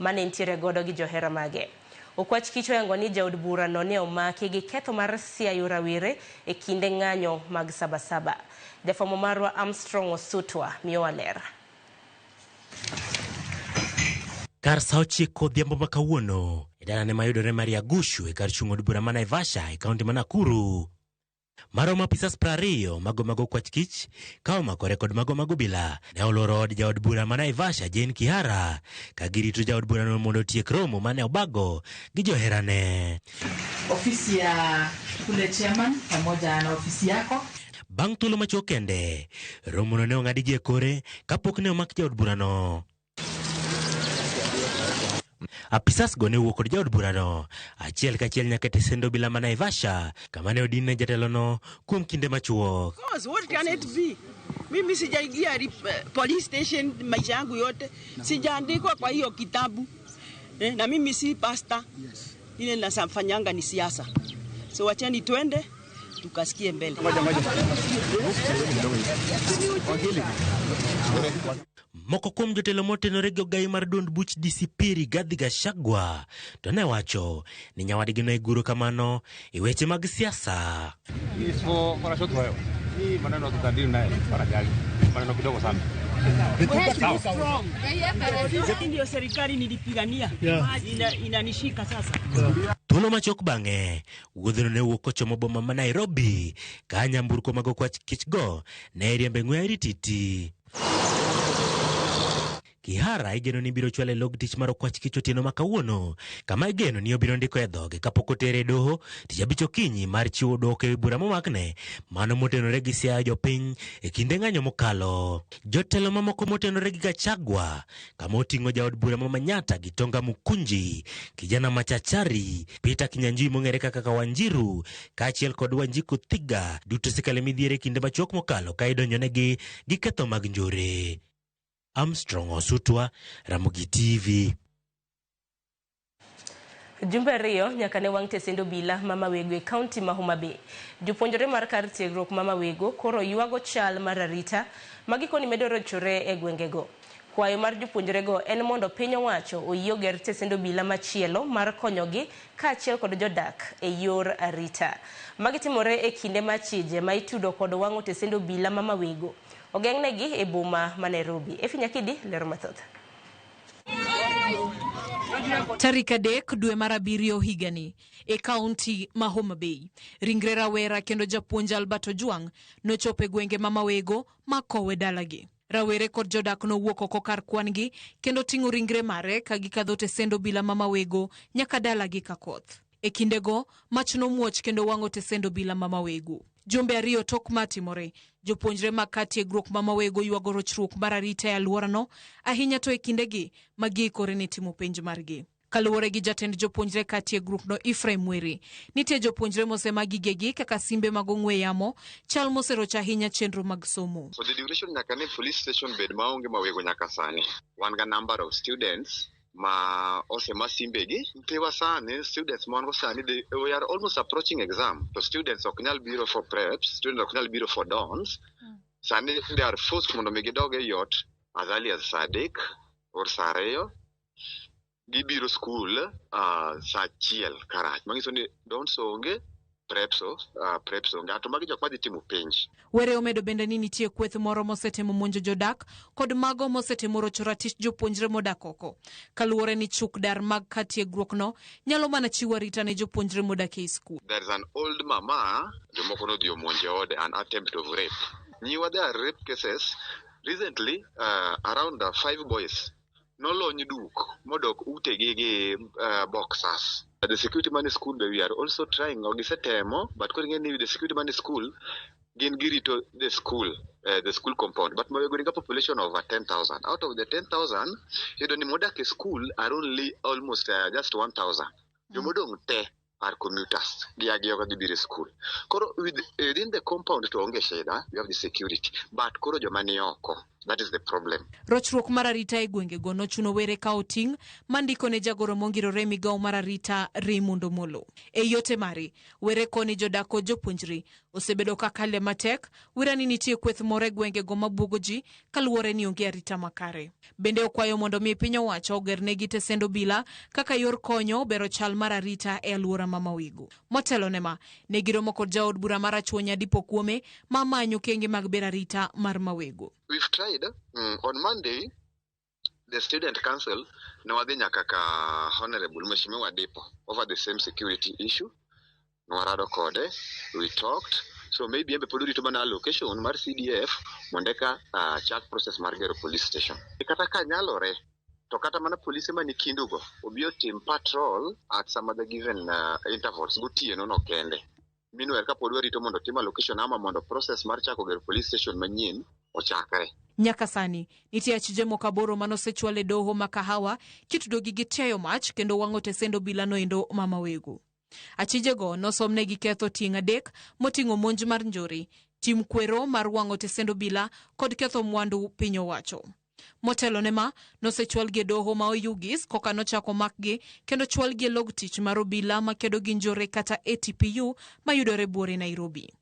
mane ntiere godo gi johera mage. Okwach Kich oyango ni jaod bura no ne omaki gi ketho mar siayo rawere e kinde ng'anyo mag Sabasaba. Jafwambo marwa Armstrong Osutwa miyowa ler. Kar saa 9 odhiambo ma kawuono e dalane mayudore Maria Gushu e kar chung' od bura ma Naivasha e kaunti ma Nakuru. Maromo apisas 20 mago Okwach Kich ka omakore kod mago bila ne oloro od jaod bura ma Naivasha Jane Kihara ka girito jaod bura no mondo tiek romo mane obago gi joherane. Ofisi ya kule chairman pamoja na ofisi yako. Bang' thuolo machuok kende, romo no ne ong'adi gi e kore kapok ne omak jaod bura no. Apisas go ne wuok kod jaod bura no achiel kachiel nyaka e sendo bila ma Naivasha kama ne odin ne jatelo no kuom kinde machuok. What can it be? Mimi sijaingia police station maisha yangu yote. Sijaandikwa kwa hiyo kitabu. Na mimi si pastor. Ile nasafanyanga ni siasa. So wacheni twende tukasikie mbele. Moko kuom jotelo motenore gi ogai mar duond buch DCP Rigathi Gachagua to ne wacho ni nyawadgi no iguro kamano e weche mag siasa. Ndio serikali nilipigania. Inanishika sasa. Thuolo machuok bang'e, wuodhno ne wuok kochomo boma ma Nairobi ka nyamburko mag Okwach Kich go ne riembe ng'we rititi. Kihara igeno ni biro chwale log tich mar Okwach Kich otieno ma kawuono, kama igeno ni obiro ndiko e dhoge kapok otere doho tich abich okinyi mar chiwo dwoko e bura momakne mano motenore gi siayo jopiny e kinde ng'anyo mokalo. Jotelo mamoko motenore gi Gachagua kama oting'o jaod bura ma Manyata gi Tonga Mukunji, kijana machachari Peter Kinyanjui mong'ere kaka Wanjiru kaachiel kod Wanjiku Thiga duto sikale midhiere kinde machuok mokalo ka idonjonegi gi ketho mag njore. Armstrong Osutwa, Ramogi TV. Jumbe ariyo nyaka ne wang' tesendo bila Mama Wego e kaunti ma Homa Bay. Jopuonjore mar kar tiegruok Mama Wego koro yuago chal mar arita magikoni medo rochore e gwengego. Kwayo mar jopuonjore go en mondo piny owacho oyie oger tesendo bila machielo mar konyogi kaachiel kod jodak e yor arita. Magitimore e kinde machije ma itudo kod wang'o tesendo bila Mama Wego ogeng'negi e boma ma Nairobi. Nyakidi lero mathoth. Tarik 3 dwe mar 7 higani e kaunti ma Homa Bay, ringre rawera kendo japuonj Albert Ojwang nochopo e gwenge Mama Wego makowe dalagi. Rawere kod jodak nowuok oko kar kwangi kendo ting'o ringre mare ka gikadho tesendo bila Mama Wego nyaka dalagi ka koth. E kindego mach nomuoch kendo wang'o tesendo bila Mama Wego. Jumbe ariyo tok matimore, jopuonjre mag tiegruok Mama Wego yuago rochruok mar arita e alworano, ahinya to e kindegi magikore ne timo penj margi. Kaluwore gi jatend jopuonjre tiegruok no Ephraim Were, nitie jopuonjre mosema gigegi kaka simbe mag ong'we yamo chal moseroch ahinya chenro mag somo. For the duration nyaka ne police station bed maonge Mawego nyaka sani. One ga number of students ma osema simbegi mpewa sani students mongo sani we are almost approaching exam. So students ok nyal biro for preps, students ok nyal biro for dawns. Sani they are forced mondo megidog e yot as early as saa 3 or saa 2 gibiro school saa 1 karach. Mangiso ni dawns onge, preps onge. Ato magi jok madhi timo penj. Were omedo bende ni nitie kweth moro mosetemo monjo jodak kod mago mosetemo rocho ratich jopuonjre modak oko. Kaluwore ni chuk dar mag tiegruok no nyalo mana chiwo arita ne jopuonjre modak e skul. There is an old mama jomoko no dhi omonje ode, an attempt of rape. Nyiwa there are rape cases recently around 5 boys nolony duk modok utegi gi boxers. The security man in school we are also trying ogisetemo but calling any the security man in school gin girito the school compound but Mawego got population of 10,000. Out of the 10,000 you don't modak a school are only almost just 1,000. You modong te are commuters giagioga gibire school koro within the compound to onge sheda you have the security but koro jomani oko That is the problem. Rochruok mar arita e gwengego nochuno were ka oting' mandiko ne jagoro mongirore migawo mar arita Raymond Omolo. E yote mare, were koni jodak kod jopuonjre osebedo ka kale matek wira ni nitie kweth moro e gwengego mabuogo ji kaluwore ni onge arita makare. Bende okwayo mondo mi piny owacho ogernegi tesend obila kaka yor konyo bero chal mar arita e alwora ma Mawego. Motelo nema, ne giromo kod jaod bura mar Achuonya Dipo Kuome ma manyo kenge mag bero arita mar Mawego. We've tried. On Monday, the student council nawadhi nyaka ka Honorable Mheshimiwa Dipo over the same security issue. Nwarado kode, we talked. So maybe embe poduri to mana allocation mar CDF mondeka chak process mar gero police station. Kata ka nyalore to kata mana police mani kindugo obio team patrol at some other given intervals gotieno no kende. Meanwhile ka poduri to mondo team allocation ama mondo process mar chako gero police station manyien ochakre. Nyaka sani, nitie achije mokaboro manosechwale doho makahawa kitudogi gi teyo mach kendo wang'o tesend obila no endo ma Mawego. Achijego nosomnegi ketho ting' adek moting'o monj mar njore, tim kwero mar wang'o tesend obila kod ketho mwandu piny owacho. Motelo nema nosechwal gi doho ma Oyugis koka nochako makgi kendo chwal gi log tich mar obila makedo gi njore kata ATPU mayudore buore Nairobi.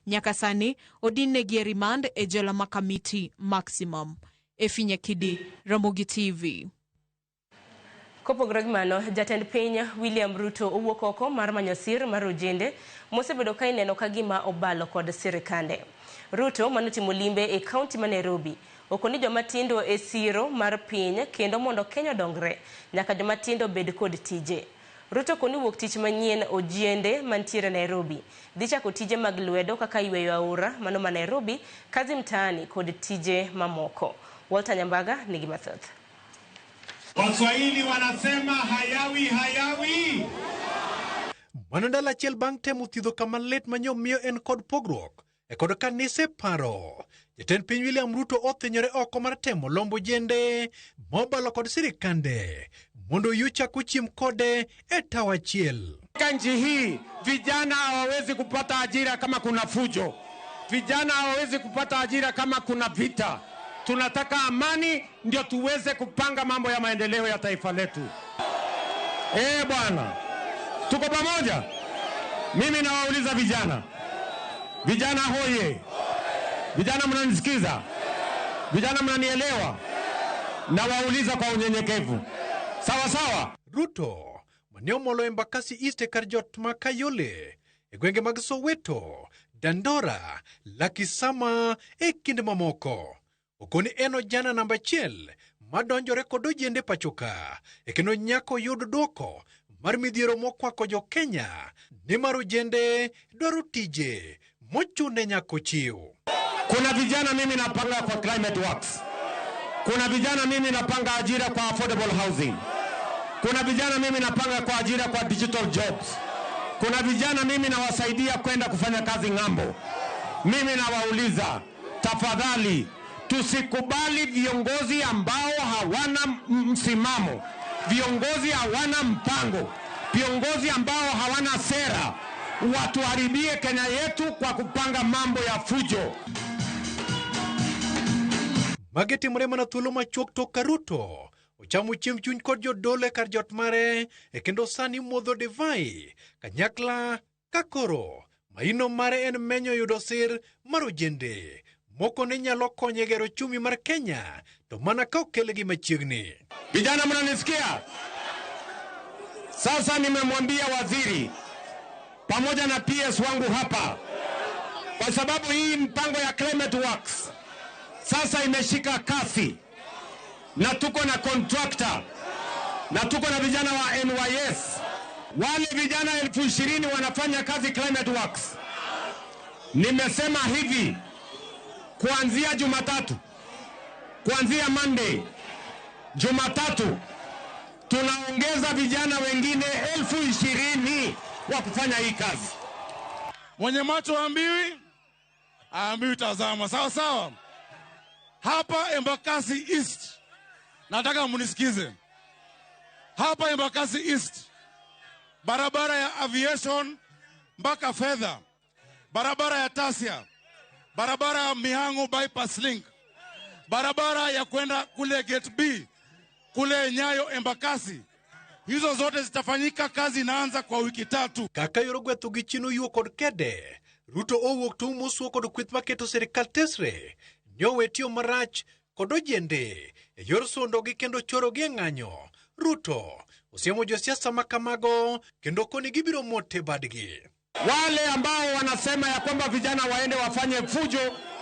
Nyaka sani odinegi e remand e jela makamiti maximum. Efinya Kidi, Ramogi TV. Kopogore gi mano, jatend piny William Ruto owuok oko mar manyo sir mar ojende mosebedo ka ineno ka gima obalo kod sirikande. Ruto manotimo limbe e kaunti ma Nairobi okoni joma tindo e siro mar piny kendo mondo Kenya dongre nyaka joma tindo bed kod tije. Ruto koni wuok tich manyien ojende mantiere Nairobi dhi chako tije mag lwedo kaka yweyo aora mano ma Nairobi, kazi mtaani kod tije mamoko. Walter Nyambaga nigi mathoth. Waswahili wanasema hayawi. Manondala chiel bang' temo thiedho kama lit manyo miyo en kod pogruok e kod kanise paro. Jatend piny William Ruto othinyore oko mar temo lombo jende mobalo kod sirikande mondo yucha kuchim kode e tawachiel. Kanji hii vijana hawawezi kupata ajira kama kuna fujo. Vijana hawawezi kupata ajira kama kuna vita. Tunataka amani ndio tuweze kupanga mambo ya maendeleo ya taifa letu. Bwana, tuko pamoja? Mimi nawauliza vijana. Vijana hoye. Vijana mnanisikiza? Vijana mnanielewa? Nawauliza kwa unyenyekevu. Sawa sawa? Ruto manyo molo Embakasi East kar jot makayole e gwenge mag Soweto, Dandora, Lakisama e kinde mamoko. Okoni eno jana namba 1 madonjore kod ojende pachoka e kendo nyako yud dwoko mar midhiero mokwako jo Kenya ni mar ojende dwaro tije mochune nyako chiu. Kuna vijana mimi napanga kwa climate works. Kuna vijana mimi napanga ajira kwa affordable housing. Kuna vijana mimi napanga kwa ajira kwa digital jobs. Kuna vijana mimi nawasaidia kwenda kufanya kazi ng'ambo. Mimi nawauliza, tafadhali tusikubali viongozi ambao hawana msimamo, viongozi hawana mpango, viongozi ambao hawana sera watuharibie Kenya yetu kwa kupanga mambo ya fujo. Mageti mrema thuolo machuok tok Ruto ochamo chiemb chuny kod jodole kar jot mare e kendo sani modho divai kanyakla kakoro maino mare en menyo yudo sir mar ojende moko ne nyalo konye gero chumi mar Kenya to mana ka okelegi machiegni. Vijana mnanisikia? Sasa nimemwambia waziri pamoja na PS wangu hapa, kwa sababu hii mpango ya climate works sasa imeshika kasi na tuko na contractor na tuko na vijana wa NYS. Wale vijana 20,000 wanafanya kazi climate works. Nimesema hivi, kuanzia Jumatatu, kuanzia Monday, Jumatatu tunaongeza vijana wengine 20,000 wa kufanya hii kazi. Mwenye macho ambiwi tazama. Sawa sawa. Hapa Embakasi East, nataka munisikize. Hapa Embakasi East, barabara ya aviation mpaka Fedha, barabara ya Tasia, barabara ya Mihango bypass link, barabara ya kwenda kule gate B, kule Nyayo Embakasi. Hizo zote zitafanyika, kazi inaanza kwa wiki 3. Kaka yorogweto gichino yuo kod kede. Ruto owuok to umosuo kod kwith maketo sirikal tesre. Nyowetio marach kod ojende. E yor sondogi kendo chorogi e ng'anyo. Ruto usiemo josiasa makamago kendo koni gibiro mote badgi. Wale ambao wanasema ya kwamba vijana waende wafanye fujo,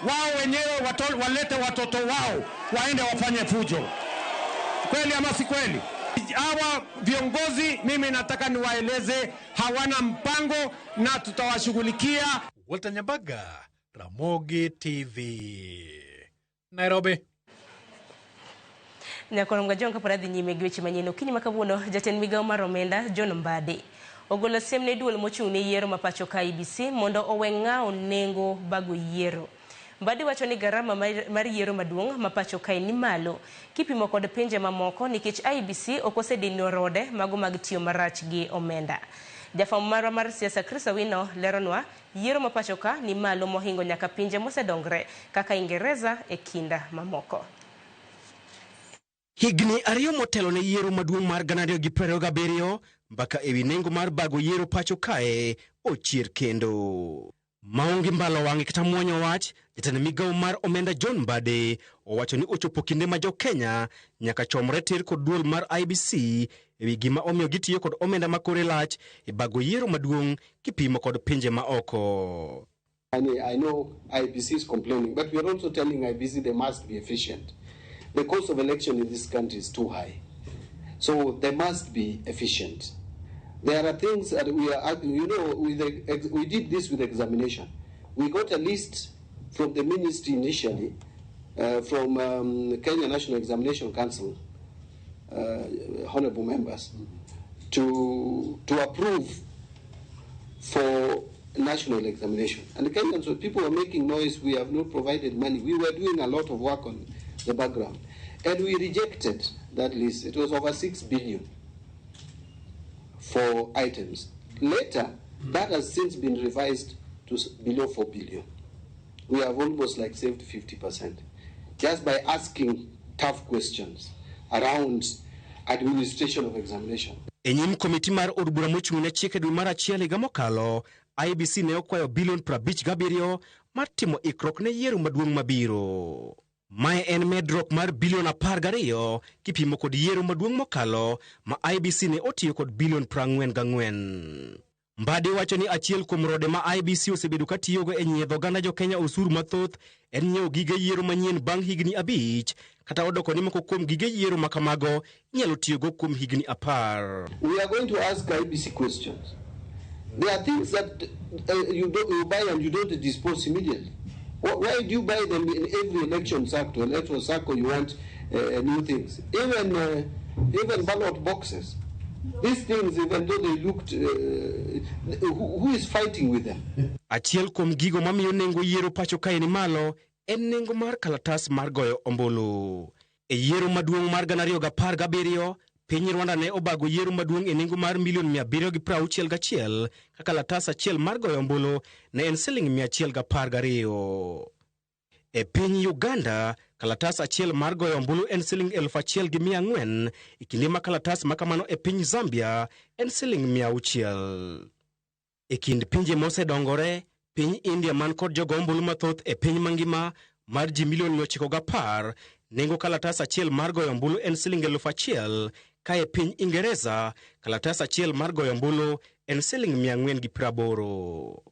wao wenyewe walete watoto wao waende wafanye fujo. Kweli ama si kweli? Hawa viongozi mimi nataka niwaeleze hawana mpango na tutawashughulikia. Walter Nyabaga, Ramogi TV, Nairobi. Nyakoronga jonka paradhi nyime gweche manyeno kini makabuno jaten migao mar omenda John Mbadi ogolo siem ne duol mochung' ne yiero mapacho ka IBC mondo oweng'ao nengo bago yiero. Mbadi wacho ni garama mar yiero maduong' mapacho ka ni malo kipimo kod pinje mamoko nikech IBC okosedino rode mago mag tiyo marach gi omenda. Jafam mar siasa Chris Awino leronwa yiero mapacho ka ni malo mohingo nyaka pinje mosedongre kaka Ingereza e kinda mamoko. Higni ariyo motelo ne yiero maduong' mar 2027 mbaka ewi nengo mar bago yiero pacho kae ochier kendo. Maonge mbalo wang'e kata muonyo wach, jatend migao mar omenda John Mbadi owacho ni ochopo kinde ma jo Kenya nyaka chomre tir kod duol mar IBC ewi gima omiyo gitiyo kod omenda makore lach e bago yiero maduong' kipimo kod pinje ma oko. I know IBC is complaining, but we are also telling IBC they must be efficient. The cost of election in this country is too high. So they must be efficient. There are things that we are, we did this with examination. We got a list from the ministry initially, from Kenya National Examination Council, honorable members, to approve for national examination. And the Kenyans, so people were making noise, we have not provided money. We were doing a lot of work on the background. And we rejected that list. It was over 6 billion for items. Later, that has since been revised to below 4 billion. We have almost like saved 50% just by asking tough questions around administration of examination. Enyim komiti mar od bura mochung' ne chike dwe mar achiel higa mokalo, IBC ne okwayo bilion 57 mar timo ikruok ne yiero maduong' mabiro. Mae en medruok mar bilion 12 kipimo kod yiero maduong' mokalo ma IBC ne otiyo kod bilion 44. Mbadi wacho ni achiel kuom rode ma IBC osebedo katiyogo e nyiedho gana jo Kenya osuru mathoth en nyiewo gige yiero manyien bang' higni 5 kata odoko ni moko kuom gige yiero makamago inyalo tiyogo kuom higni 10. We are going to ask IBC questions. There are things that you buy and you don't dispose immediately. Why do you buy them in every electoral cycle you want new things? Even ballot boxes. These things, even though they looked, who is fighting with them? Achiel kuom gigo mamiyo nengo yiero pacho kae ni malo en nengo mar kalatas mar goyo ombulu. E yiero maduong' mar 2017, piny Rwanda ne obago yiero maduong' e nengo mar milion 761 ka kalatas achiel mar goyo ombulu ne en siling 112. E piny Uganda, kalatas achiel mar goyo ombulu en siling 1,400 ikinde ma kalatas makamano e piny Zambia en siling 600. E kind pinje mosedongore, piny India man kod jogo ombulu mathoth e piny mangima mar ji milion 910, nengo kalatas achiel mar goyo ombulu en siling 1,000 ka e piny Ingereza kalatas achiel mar goyo ombulu en siling 480.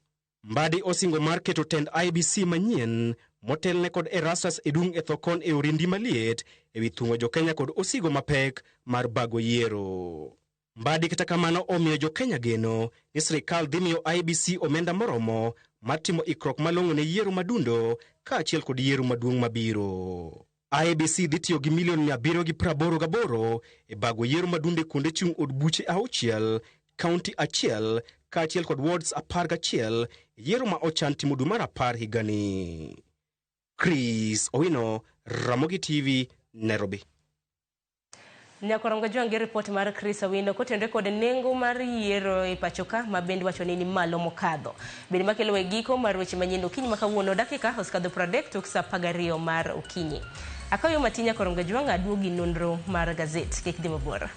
Mbadi osingo mar keto tend IBC manyien motelne kod Erastus Edung' Ethokon e orindi maliet ewi thung'o jo Kenya kod osigo mapek mar bago yiero. Mbadi kata kamano omiyo jo Kenya geno ni sirikal dhi miyo IBC omenda moromo mar timo ikruok malong'o ne yiero madundo ka achiel kod yiero maduong' mabiro. IBC dhi tiyo gi milion 788 e bago yiero madundo kuonde chung' od buche 6, kaunti 1 ka achiel kod wards 11 yiero ma ochan timo dwe mar 10 higani. Chris Owino, Ramogi TV, Nairobi. Nyakoronga jwange report mar Chris Owino kotende kod nengo mar yiero e pachoka ma bendi wacho ni malo mokadho. Bendi makelo e giko mar weche manyien okinyi makawuono dakika oskadho 30 tok sa 12 mar okinyi. Akayo Matinya Koronga Juang aduogi nonro mar gazet kik dhi mabor.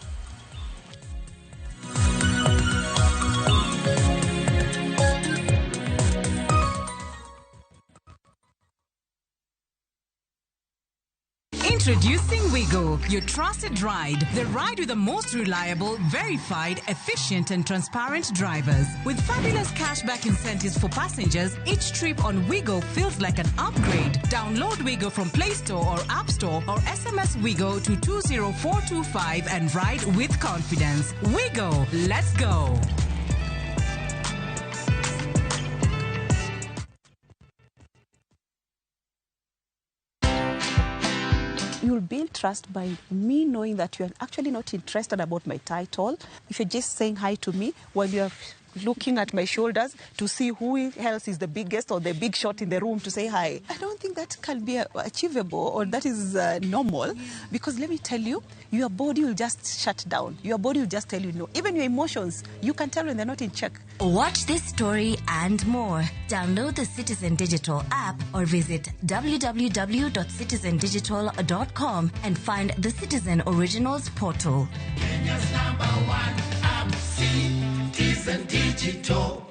Introducing Wigo, your trusted ride. The ride with the most reliable, verified, efficient and transparent drivers. With fabulous cashback incentives for passengers, each trip on Wigo feels like an upgrade. Download Wigo from Play Store or App Store or SMS Wigo to 20425 and ride with confidence. Wigo, let's go. You'll build trust by me knowing that you're actually not interested about my title. If you're just saying hi to me while you're looking at my shoulders to see who else is the biggest or the big shot in the room to say hi. I don't think that can be achievable or that is normal, because let me tell you, your body will just shut down. Your body will just tell you no. Even your emotions, you can tell when they're not in check. Watch this story and more. Download the Citizen Digital app or visit www.citizendigital.com and find the Citizen Originals portal. Kenya's #1 app, Citizen Digital.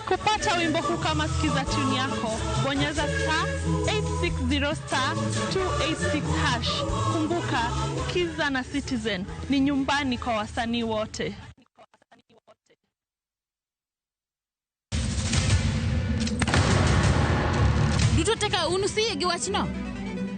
Kupata wimbo huu kama sikiza tune yako, bonyeza *860*286#. Kumbuka, Kiza na Citizen ni nyumbani kwa wasanii wote. Duto teka unusiye giwachno.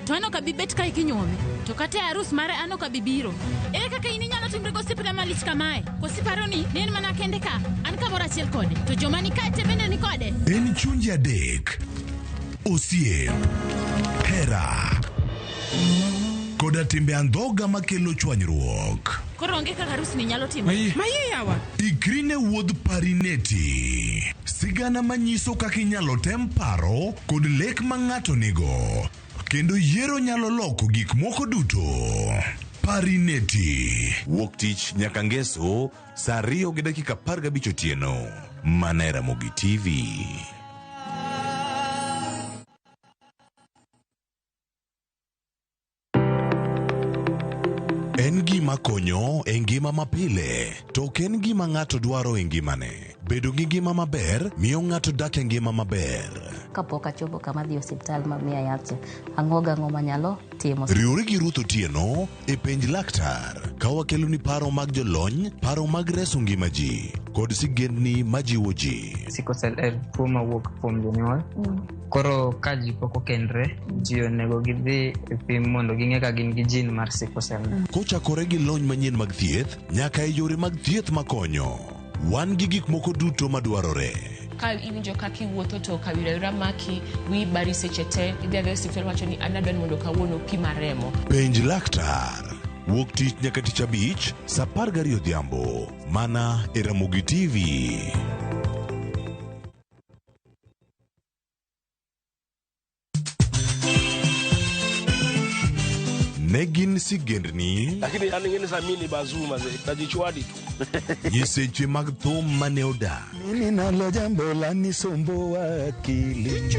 To ano kabibet ka ikinyome. To kate arus mare ano kabibiro. Ere kaka ininyalo timre gosipre malich kamae. Kosiparo ni nen mana kende ka. An kabora achiel kode. To joma ni kate bende ni kode. En chunje adek. Osiem. Hera. Koda timbe andhoga makelo chwanyruok. Koro onge kaka arus ni nyalo timo. Maye yawa. Ikrine wuodh parineti. Sigana manyiso kaka inyalo tem paro kod lek ma ng'ato nigo. Kendo yiero nyalo loko gik moko duto. Parineti. Wuok tich nyaka ngeso, saa 2:15 otieno. Manera Mogi TV. En gima konyo e ngima mapile, to ken gima ng'ato dwaro e ngimane. Bedo gi ngima maber miyo ng'ato dak e ngima maber. Kapok achopo kama dhi osiptal mamiya yath, ang'oga ng'oma nyalo timo. Riwri gi Ruth Otieno e penj laktar, ka wakelo ni paro mag jolony, paro mag reso ngima ji, kod sigendni majiwo ji. Sickle cell en tuo mawuok kuom jonyuol. Koro ka ji pok okendre, ji onego gidhi e pim mondo ging'e ka gin gi jin mar sickle cell. Kochakore gi lony manyien mag thieth, nyaka e yore mag thieth makonyo. Wan gi gik moko duto madwarore. Ka iwinjo kaki wuotho to kawira maki wi bari seche te, idhi adhi osiptal wacho ni anadwa ni mondo kawuono pima remo. Penj laktar. Wuok tich nyaka tich abich, saa 12 odhiambo. Mana e Ramogi TV. Negin sigendni lakini aningeni samini bazuma ze tajichwadi tu nyiseche mag thum mane oda mimi nalo jambo la nisombo akili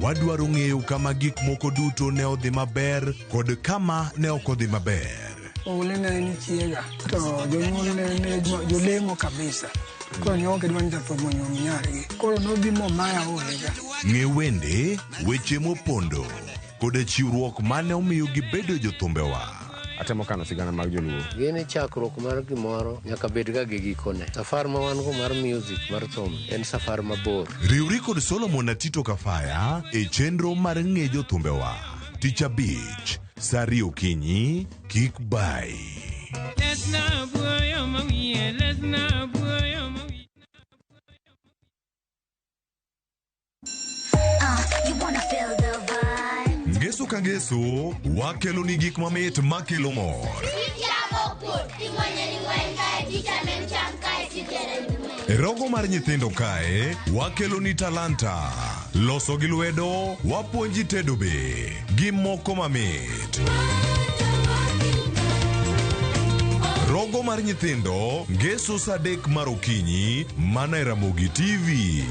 wadwaro ng'eyo kama gik moko duto ne odhi maber kod kama ne ok odhi maber. Ulene ni chiega to jonyuol ne jolemo kabisa. Koro ne ok dwani jathomo nyom nyargi. Koro nodhi momaya olega. Ng'e wende, weche mopondo, kod chiwruok mane omiyo gibedo jothumbewa. Atemo kano sigana mag joluo. Gini chakruok mar gimoro nyaka bed ga gi gikone. Safar ma wan go mar music mar thum en safar mabor. Riwri kod Solomon Atito Kafaya e chenro mar ng'e jothumbewa. Tich Abich, Sari Okinyi, kik bai. Ngeso ka ngeso, wakelo ni gik mamit makelo mor. E rogo mar nyithindo kae, wakelo ni talanta. Loso gi lwedo, wapuonji tedo be. Gi moko mamit. Rogo mar nyithindo, ngeso saa 3 mar okinyi, mana e Ramogi TV.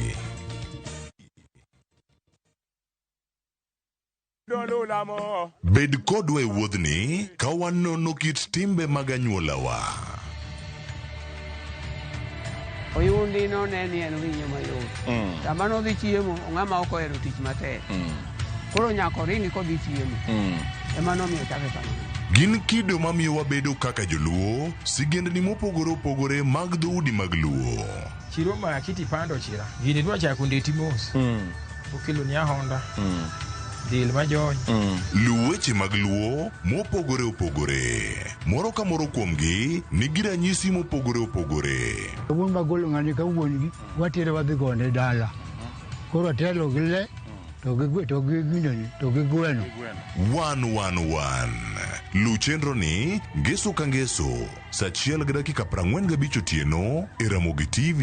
Bed kodwa e wuodhni ka wanono kit timbe mag anyuolawa. Oyundi no ne ni en winyo mayot. Sama no dhi chiemo, ng'ama ok ohero tich matek. Koro nyaka oringi kodhi chiemo. Ema nomiyo chake kamano. Gin kido mamiyo wabedo kaka joluo, sigendni mopogore opogore mag dhoudi mag luo. Chiro ma kiti pando chira. Gini dwa chako ndeti mos. Okelo ni ahonda. Dil majony. Luweche mag luo mopogore opogore. Moro ka moro kuomgi nigi ranyisi mopogore opogore. Wuon magolo ng'ani ka wuongi watere wadhi gone dala. Koro telo gi le to gi gweno. 111. Lu chenro ni ngeso ka ngeso saa 1:45 otieno e Ramogi TV.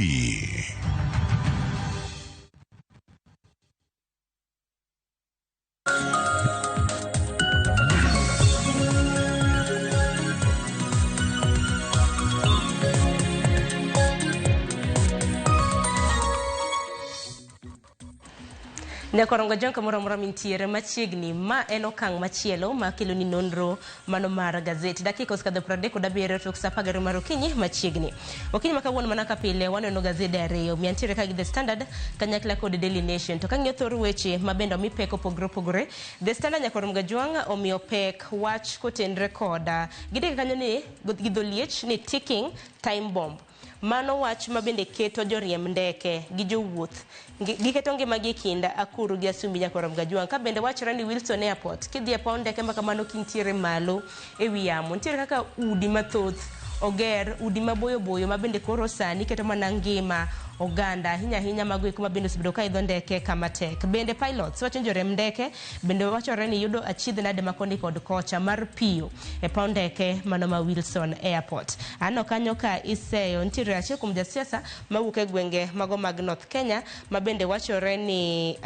Ne korongo jonka moro mintiere machiegni ma en okang' machielo ma kelo ni nonro mano mar gazeti dakika oskadho 37 tok saa 10 mar okinyi machiegni. Okinyi makawuono mana ka pile waneno gazede ariyo miantiere ka gi The Standard kanyakla kod Daily Nation to kang'iyo thor weche mabendo mipeko pogore. The Standard nyakorom Gajwang' omiyo pek wach kotenre koda gidike kanyo ni gidholiech ni ticking time bomb. Mano wach mabende keto joriemb ndeke gi jowuoth giketo ngimagi kinda Akuru gi Asumbi nyakorom Gajwang' ka bende wachre ni Wilson Airport kidhi e paw ndeke ma kamano kintiere malo e wi yamo nitiere kaka udi mathoth oger udi maboyo ma bende koro sani keto mana ngima oganda ahinya mago kuma bende osebedo ka idho ndeke kama tek. Bende pilots wacho jorem ndeke bende wachore ni yudo achiedh nade makoni kod kocha mar piyo e paw ndeke mano ma Wilson Airport. Ano kanyo ka iseyo nitiere achiel kuom jasiasa mawuok e gwenge mago mag North Kenya ma bende wachore ni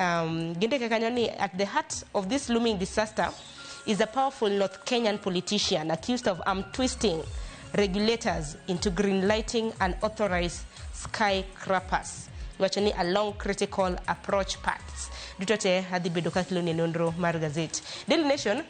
gindeke kanyo ni at the heart of this looming disaster is a powerful North Kenyan politician accused of arm twisting regulators into green lighting unauthorized skyscrapers. Wachani along critical approach paths. Dutote hadi bedo ka kilo ni nonro mar gazeti. Daily Nation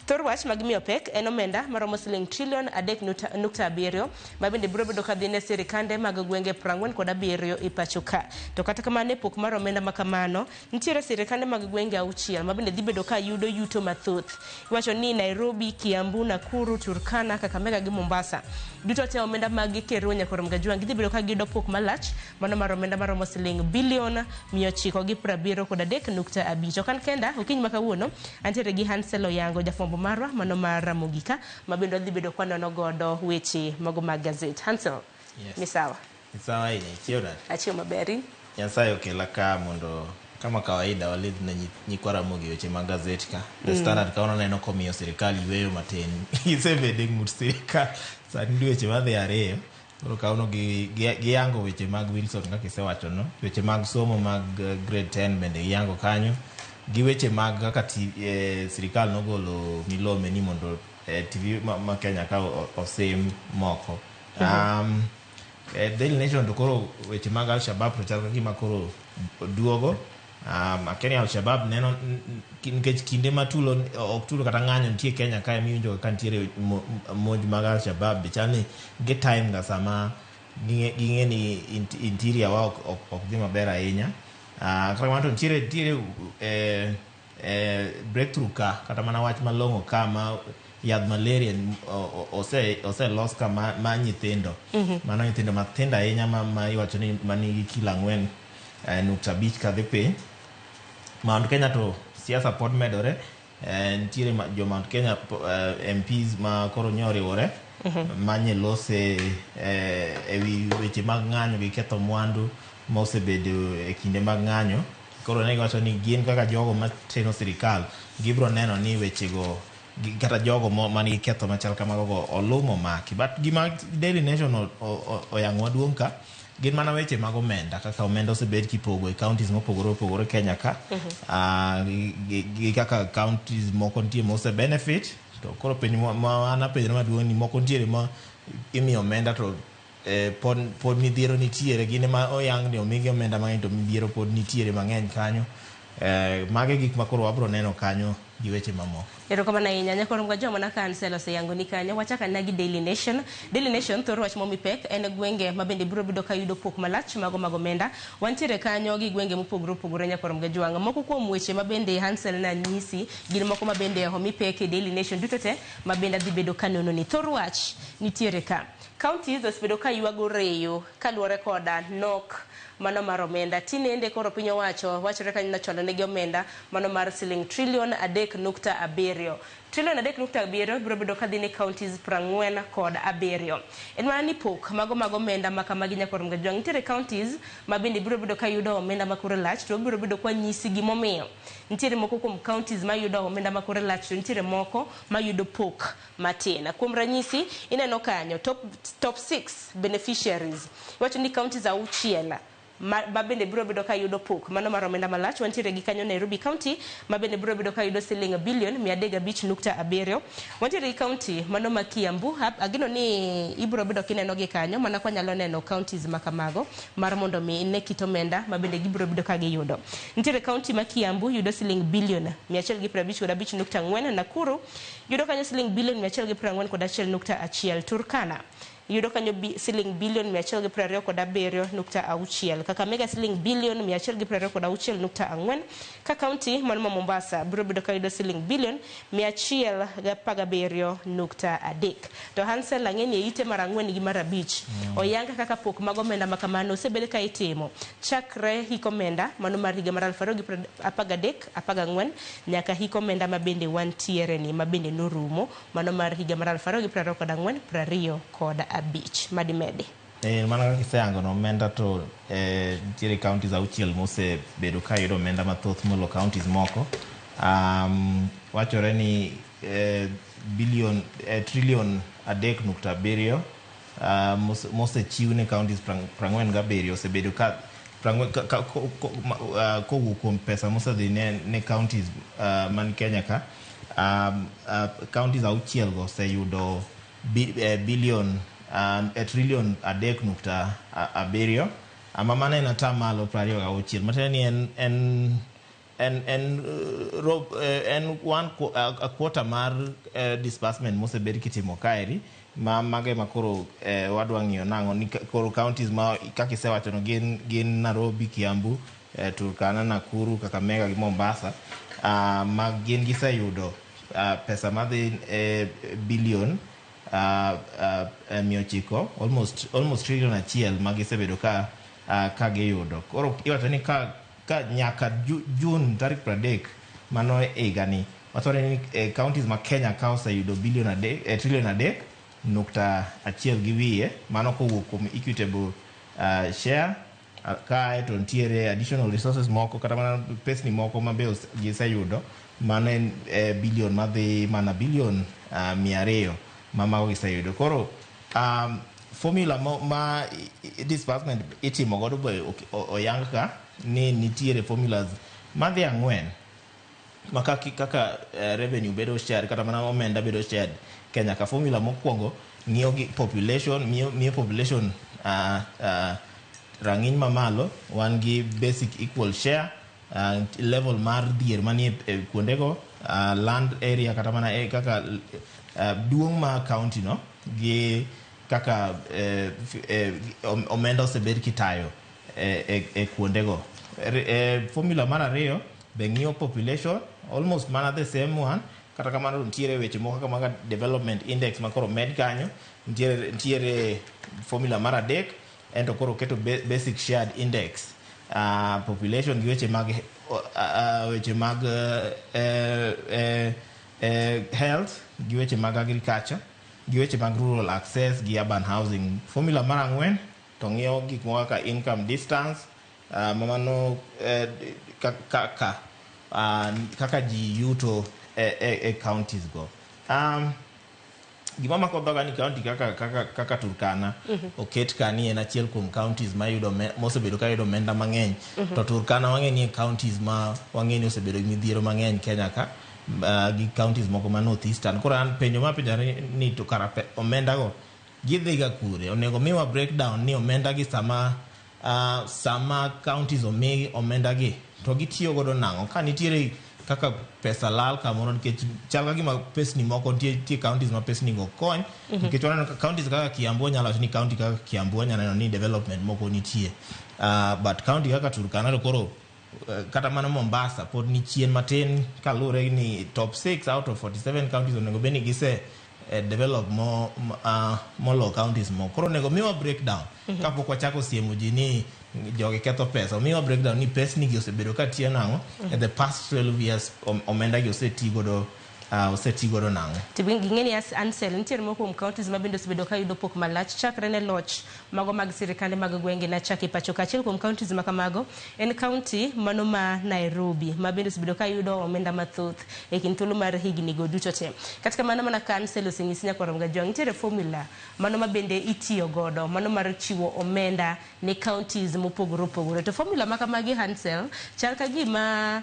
thor wach magimiyo pek en omenda maromo siling trillion 3.7 mabende biro bedo ka dhine sirikande mag gwenge 47 e pacho ka. To kata kamano pok mar omenda makamano nitiere sirikande mag gwenge 6 mabende dhi bedo ka yudo yuto mathoth. Iwacho ni Nairobi, Kiambu, Nakuru, Turkana, Kakamega gi Mombasa. Duto te omenda mag Kero nyakorom Gajwang' dhi bedo ka gido pok malach mano mar omenda maromo siling bilion 973.5. Kan kenda okinyi makawuono antiere gi Hansel Oyango jafombo marwa mano mar Ramogi ka mabendo dhi bedo kwanono godo weche mago mag gazeti. Hansel, misawa. Misawa ine, chiora. Achio maberi. Nyasaye okela ka mondo kama kawaida walidh na nyikwa Ramogi weche mag gazeti ka. The Standard kaona neno komiyo serikali yweyo matin. Isebede ng'ut sirikal sani weche madhi ariyo. Koro kauno gi yango weche mag Wilson kaka isewacho no. Weche mag somo mag grade 10 bende yango kanyo. Gi weche mag kaka sirikal nogolo milome ni mondo TV ma Kenya ka osem moko. Daily Nation to koro weche mag Al-Shabaab to chal kaka koro duogo. Kenya Al-Shabaab neno nikech kinde matulo ok tulo kata ng'anyo nitie Kenya kae miwinjo ka nitiere monj mag Al-Shabaab be chal ni get time ga sama ging'e ni interior wa ok dhi maber ahinya. Kata ng'ato nitiere breakthrough ka kata mana wach malong'o ka ma yadh malaria ose los ka ma nyithindo mano nyithindo mathindo ahinya ma iwacho ni manigi kilo 4.5 kadhi piny. Mount Kenya to siasa pod medore, nitiere jo Mount Kenya MPs ma koro nyoriwore manye lose ewi weche mag ng'anyo gi ketho mwandu ma osebedo e kinde mag ng'anyo. Koro ne giwacho ni gin kaka jogo mateno sirikal gibro neno ni wechego kata jogo manigi ketho machal kamago olumo maki. But gima Daily Nation oyango maduong' ka gin mana weche mag omenda, kaka omenda osebed kipogo e counties mopogore opogore Kenya ka, gi kaka counties moko nitie mose benefit. To koro penj ma ana penjo maduong' ni moko nitiere ma imiyo omenda to pod midhiero nitiere, gine ma oyang ni omigi omenda mang'eny to midhiero pod nitiere mang'eny kanyo. Mage gik ma koro wabro neno kanyo gi weche mamoko. Erokamano ahinya nyakoro mga joma na kansel oseyango ni kanyo. Wachaka na gi Daily Nation. Daily Nation thoro wach momi pek en gwenge ma bende biro bedo ka yudo pok malach mago mag omenda. Wantiere kanyo gi gwenge mopogore opogore nyakoro mga jwang'. Moko kuom weche ma bende Hansel na nyisi gin moko ma bende homi pek e Daily Nation duto te ma bende dhi bedo kanono ni. Thor wach nitiere ka. Counties osebedo ka ywago reyo kaluwore koda nok mano mar omenda. Tinende koro piny owacho wachore kanyo nacholo negi omenda mano mar siling trilion 3.7. Trilion 3.7 biro bedo kadhi ne counties 47. En mana ni pok mago mag omenda ma kamagi nyakoro mga jwang'. Nitiere counties ma bende biro bedo ka yudo omenda makore lach to biro bedo kwa nyisi gimomiyo. Nitiere moko kuom counties ma yudo omenda makore lach to nitiere moko ma yudo pok matin. Kuom ranyisi ineno kanyo top 6 beneficiaries. Wacho ni counties auchiel ma bende biro bedo ka yudo pok mano mar omenda malach. Wantiere gi kanyo Nairobi County ma bende biro bedo ka yudo siling bilion 305.7. Wantiere gi county mano ma Kiambu. Agino ni ibiro bedo kineno gi kanyo mana kwa nyalo neno counties makamago mar mondo mi ne kit omenda ma bende gibiro bedo ka giyudo. Nitiere county ma Kiambu yudo siling bilion 155.4. Nakuru yudo kanyo siling bilion 141.1. Turkana yudo kanyo siling bilion 127.6. Kakamega siling bilion 126.4. Ka county man Mombasa biro bedo ka yudo siling bilion 117.3. To Hansel lang'eni ite mar 4 gi mar 5 oyanga kaka pok mag omenda makamano osebed ka itimo chakre hikomenda mano mar higa mar 2013-14 nyaka hikomenda ma bende wantiere ni ma bende norumo mano mar higa mar 2024-25 madimedi. Mana kiseyango no omenda to nitiere counties auchiel mose bedo ka yudo omenda mathoth molo counties moko. Wachore ni trilion 3.7 mose chiw ne counties 47 osebedo ka kowuok kuom pesa mose dhi ne counties man Kenya ka. Counties auchiel go oseyudo bilion trilion 3.7. Mana en atamalo 26. Matiende ni en a quarter mar disbursement mosebed kitimo kaeri mage makoro wadwa ng'iyo nang'o ni koro counties ma kaka isewacho no gin Nairobi, Kiambu, Turkana, Nakuru, Kakamega gi Mombasa ma gin giseyudo pesa madhi bilion 900 almost trillion achiel magisebedo ka giyudo. Koro iwacho ni ka nyaka June tarik 30 mano igani watore ni counties ma Kenya ka oseyudo trilion 3.1 gi wiye mano kowuok kuom equitable share ka to ntiere additional resources moko kata mana pesni moko ma be giseyudo mano en bilion madhi mana bilion 200 mama giseyudo. Koro formula ma disbursement itimo godo be oyang ka ni nitiere formulas madhi 4 ma kaka revenue bedo share kata mana omenda bedo shared Kenya ka. Formula mokwongo ng'iyo gi population, miyo population rang'iny mamalo, wan gi basic equal share, level mar dhier manie kuondego, land area kata mana kaka duong' ma county no gi kaka omenda osebed kitayo e kuondego. Formula mar 2 bengio population almost mana the same one kata kamano ntiere weche moko kaka development index makoro med kanyo ntiere formula mara dek ento koro keto basic shared index population gi weche mag health gi weche mag agriculture gi weche mag rural access gi urban housing. Formula mara ngwen to ng'iyo gik moko kaka income distance mamano kaka ji yuto counties go. Gima mako dhoga ni county kaka Turkana oket kani en achiel kuom counties ma yudo mosebedo ka yudo omenda mang'eny to Turkana wang'e ni counties ma wang'e ni osebedo gi midhiero mang'eny Kenya ka gi counties moko ma North Eastern. Koro an penjo ma penjare ni to kara omenda go gidhi ga kure, onego miwa breakdown ni omenda gi sama counties omi omenda gi to gitiyo godo nang'o ka nitiere kaka pesa lal kamoro nikech chal ka gima pesni moko tie counties ma pesni go kony nikech waneno counties kaka Kiambu nyalo wacho ni county kaka Kiambu nyalo ni development moko nitie but county kaka Turkana to koro kata mana Mombasa pod ni chien matin kalure ni top 6 out of 47 counties onego beni gise develop more counties mo. Koro nego miwa breakdown kapok wachako siemo ji ni jogi ketho pesa, miwa breakdown ni pesni gi osebedo ka tiyo nang'o the past 12 years omenda gi oseti godo nang'o. Ging'eni Ansel nitiere moko kuom counties ma bende osebedo ka yudo pok malach chakre ne loch mago mag sirikande mag gwenge na chaki pacho ka achiel kuom counties ma kamago en county mano ma Nairobi ma bende osebedo ka yudo omenda mathoth e kind thuolo mar higni go duto te. Kata kamano mana ka Ansel oseng'isi Nyakwaro Mgajwang' nitiere formula mano ma bende itiyo godo mano mar chiwo omenda ne counties mopogore opogore to formula ma kamagi Ansel chal ka gima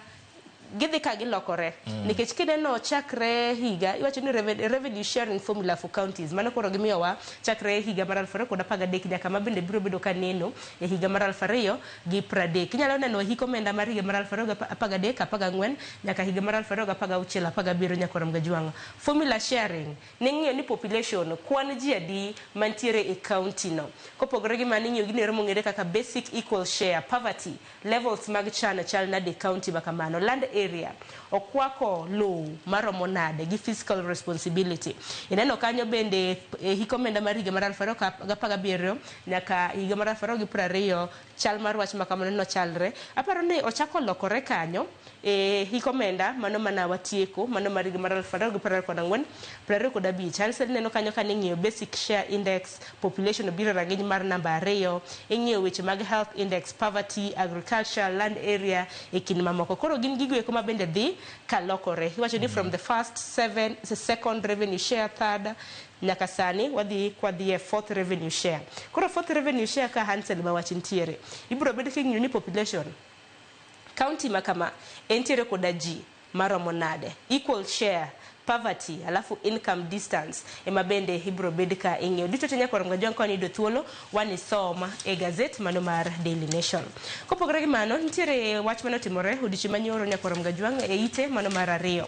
gidhi ka gilokore nikech kineno chakre higa iwacho ni revenue sharing formula for counties mano koro gimiyowa chakre higa mar 2013 nyaka ma bende biro bedo ka neno e higa mar 2030. Inyalo neno hik omenda mar higa mar 2013 14 nyaka higa mar 2016 17 Nyakwaro Mgajwang'. Formula sharing ning'iyo ni population kwan ji adi mantiere e county no kopogore gi mano ing'iyo gini mong'ere kaka basic equal share poverty levels mag chal nade county ma kamano land area okwako low maromo nade gi fiscal responsibility. Ineno kanyo bende hik omenda mar higa mar 2017 nyaka higa mar 2020 chal mar wach makamano no chalre. Aparo ni ochako lokore kanyo hik omenda mano mana watieko mano mar higa mar 2024 25 Ansel neno kanyo ka ning'iyo basic share index population biro rang'iny mar namba 2 ing'iyo weche mag health index poverty agriculture land area e kind mamoko. Koro gin gigo eko ma bende dhi kalokore iwacho ni from the first 7 the second revenue share third nyaka sani kwadhi e fourth revenue share. Koro fourth revenue share ka Ansel ma wach ntiere ibro bedo king'iyo ni population county makama entiere koda ji maromo nade equal share poverty alafu income distance ema bende ibro bed ka ing'eyo duto te Nyakwaro Mgajwang' kwa ni do thuolo wani soma e gazet mano mar Daily Nation. Kopogore gi mano nitiere wach mano timore odichi manyoro Nyakwaro Mgajwang' e ite mano mar 2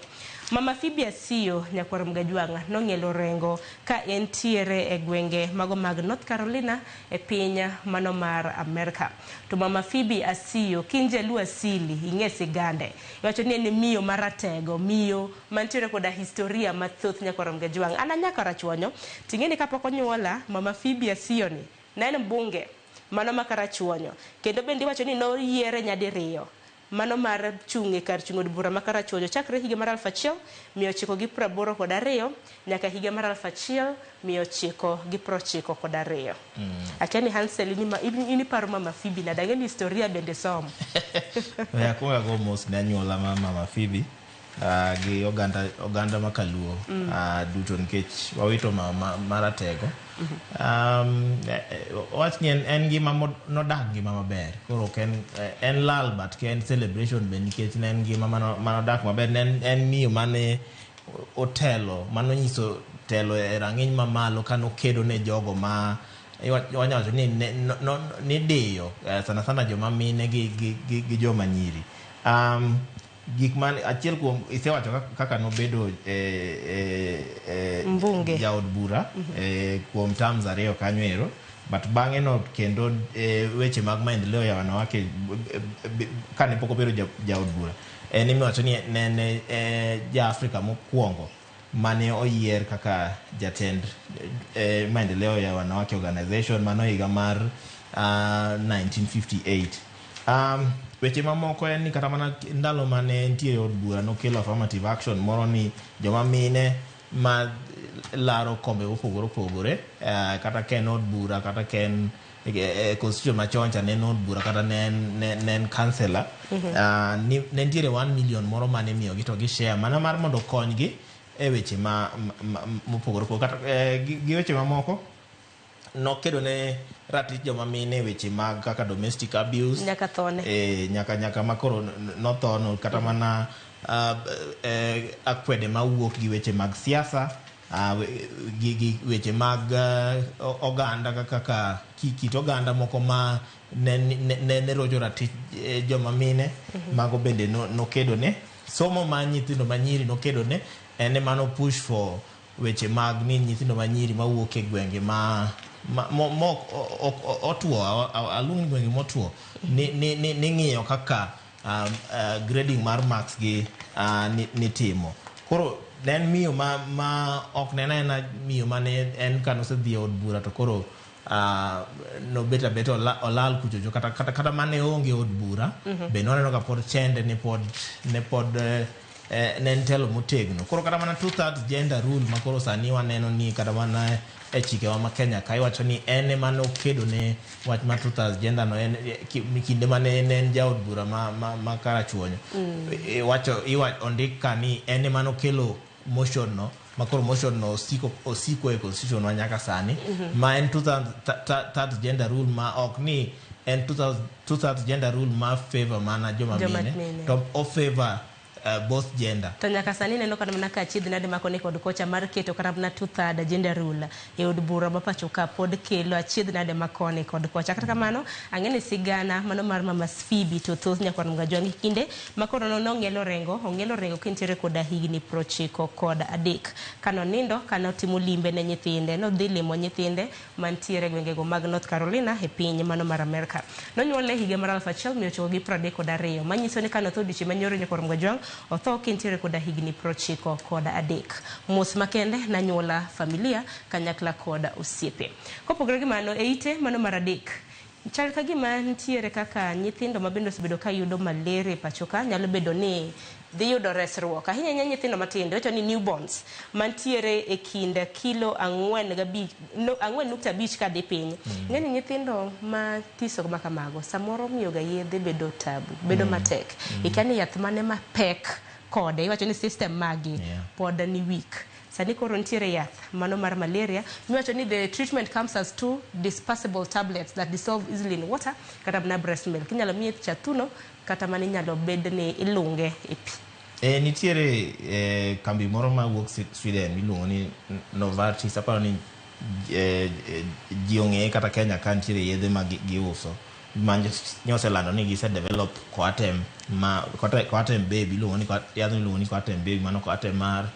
Mama Phoebe Asiyo Nyakwaro Mgajwang' nong'elo rengo ka entiere e gwenge mago mag North Carolina e piny mano mar Amerika. To Mama Phoebe Asiyo kinje lu asili ing'e sigande iwacho ni en miyo maratego miyo mantiere koda historia mathoth Nyakwaro Mgajwang'. Ana nyaka rachuonyo ting'eni kapok onyuola Mama Phoebe Asiyo ni ne en mbunge mano makarachuonyo kendo bende iwacho ni no yiere nyadiriyo mano mar chung'e kar chung'o od bura makarachuonyo chakre higa mar 1982 nyaka higa mar 1992. Achani Ansel ini paro Mama Phoebe na dangeni historia bende somo. Ya kuwa go mos na nyola Mama Phoebe gi oganda makaluo duto nikech wawito maratego wach ni en gima nodak gima maber koro en lal but ken celebration ben nikech en gima manodak maber en miyo mane otelo mano nyiso telo e rang'iny mamalo kano kedo ne jogo ma wanyawacho ni diyo sana joma mine gi joma nyiri. Gik man achiel kuom isewacho kaka nobedo mbunge jaod bura kuom terms 2 kanyo ero but bang'e no kendo weche mag maendeleo ya wanawake kane pok obedo jaod bura en imiwacho ni ne ja Afrika mokwongo mane oyier kaka jatend maendeleo ya wanawake organization mano higa mar 1958. Weche mamoko en ni kata mana ndalo mane nitiere od bura nokelo affirmative action moro ni joma mine ma laro kombe opogore opogore, kata ken od bura kata ken constitution machon cha nen od bura kata nen councillor, ne nitiere 1 million moro mane miyogi to gi share mana mar mondo konygi e weche mopogore opogore, kata gi weche mamoko nokedo ne ratich joma mine weche mag kaka domestic abuse nyaka thone nyaka makoro nothono, kata mana akwede mawuok gi weche mag siasa, gi weche mag oganda kaka kit oganda moko ma ne rojo ratich joma mine, mago bende nokedo ne. Somo ma nyithindo manyiri nokedo ne, en mano push for weche mag ni nyithindo manyiri mawuok e gwenge otuo, alung gwenge motuo ni ng'iyo kaka grading mar marks gi nitimo. Koro ne miyo ma ok nena miyo mane en kanosedhi od bura to koro nobet abet olal kuchocho, kata mane onge od bura be noneno ka pod chende ne pod ne ntelo motegno. Koro kata mana 2/3 gender rule makoro sani waneno ni kata mana e chikewa ma Kenya ka iwacho ni en ema nokedo ne wach ma 2/3 gender no, en kinde mane en jaod bura ma karachuonyo, ondik ka ni en ema nokelo motion no, makoro motion no osiko e constitution wa nyaka sani, ma en 2/3 gender rule ma ok ni en 2/3 gender rule ma favor mana joma mine to o favor both gender. To nyaka sani neno kana mana ka achiedh nade makone kod kocha mar keto kana mana 2/3 gender rule e od bura ma pacho ka pod kelo achiedh nade makone kod kocha. Kata kamano ang'eni sigana mano mar mama Phoebe to thoth nyakwan mga jwangi kinde makoro ong'elo rengo kintiere koda higni 93 kano nindo kana timo limbe ne nyithinde, no dhi limo nyithinde mantiere gwengego mag North Carolina e piny mano mar Amerika. Nonyuole higa mar 1932 manyiso ni kano thodi chimanyoro nyakwan mga jwang otho kintiere koda higni 93. Mos makende na nyuola familia kanyakla koda osiepe. Kopogore gi mano e ite mano mar adek, chal ka gima ntiere kaka nyithindo mabendo osebedo ka yudo malaria pachoka nyalo bedo ni dhi yudo resruok ahinya nyithindo matindo, wacho ni newborns mantiere e kind kilo 4.5 ka dhi piny. Ng'eni nyithindo ma tiso ma kamago samoro miyo ga yedhe bedo tabu, bedo matek. Ikani yath mane mapek kode, iwacho ni system magi pod ni weak. Sani koro ntiere yath mano mar malaria, miwacho ni the treatment comes as 2 dispersible tablets that dissolve easily in water kata na breast milk. Inyalo miye chathuno kata mani nyalo bed ni ilunge e pi. Nitiere kambi moro ma wuok Sweden miluongo ni Novartis, aparo ni ji ong'eye kata Kenya ka nitiere yedhe ma giuso ma nyoselando ni gise develop Coartem baby, yadh miluongo ni Coartem baby, mano Coartem mar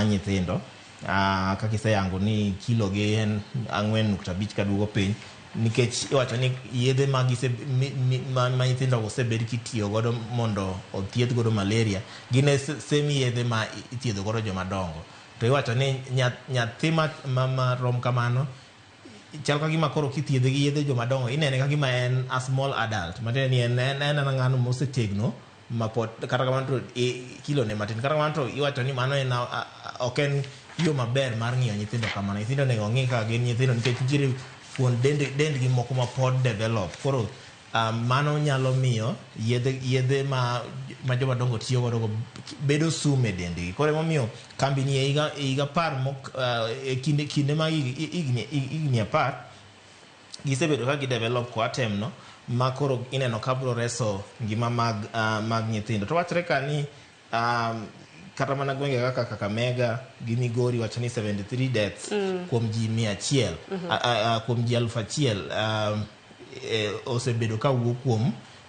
nyithindo, kaka iseyango ni kilo gi en 4.5 kaduogo piny, nikech iwacho ni yedhe ma nyithindo osebed kitiyo godo mondo othiedh godo malaria gine semi yedhe ma ithiedho godo joma dongo. To iwacho ni nyathi ma rom kamano chal ka gima koro kithiedhe gi yedhe joma dongo inene ka gima en a small adult, matiende ni en ng'ano mosetegno mapod kata kamano to kilo ne matin. Kata kamano to iwacho ni mano en ok en yo maber mar ng'iyo nyithindo kamano. Nyithindo nego ng'i ka gin nyithindo nikech nitiere fuon dendgi moko ma pod develop. Koro mano nyalo miyo yedhe ma joma dongo tiyo godo bedo sum e dendgi. Koro emomiyo kambi ni e higa par kinde ma igni apar gisebedo ka gidevelop Coartem no, ma koro ineno ka biro reso ngima mag nyithindo. To wachre ka ni kata mana gwenge kaka Kakamega gi Migori wacho ni 73 deaths kuom ji 100 kuom ji 1,000 osebedo ka wuok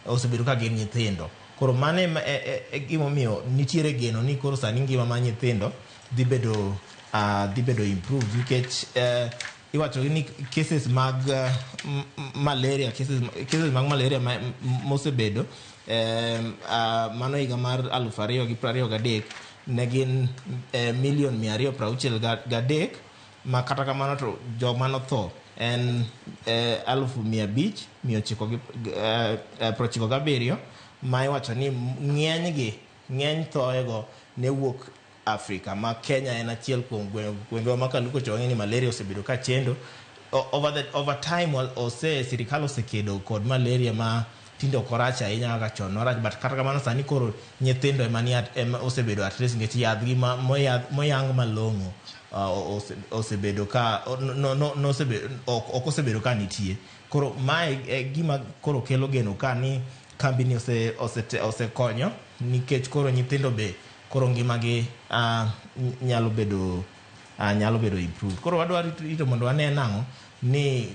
osebedo ka gin nyithindo. Koro mane gimomiyo nitiere geno ni koro sani ngima ma nyithindo dhi bedo improve, nikech iwacho ni cases mag malaria cases mag malaria mosebedo mano higa mar 2023 ne gin 263,000 ma kata kamano to joma notho en 5,997 ma iwacho ni ng'eny thoego ne wuok Afrika ma Kenya en achiel kuom gwenge ma kaluko chonge ni malaria osebedo ka chendo over time sirikal osekedo kod malaria ma tindo korach ahinya kaka chon norach but kata kamano sani koro nyithindo ema osebedo at least nikech yadhgi moyang malong'o osebedo ka ok osebedo ka nitie. Koro mae gima koro kelo geno ka ni kambini osekonyo nikech koro nyithindo be koro ngimagi nyalo bedo improve. Koro wadwa rito mondo wane nang'o ni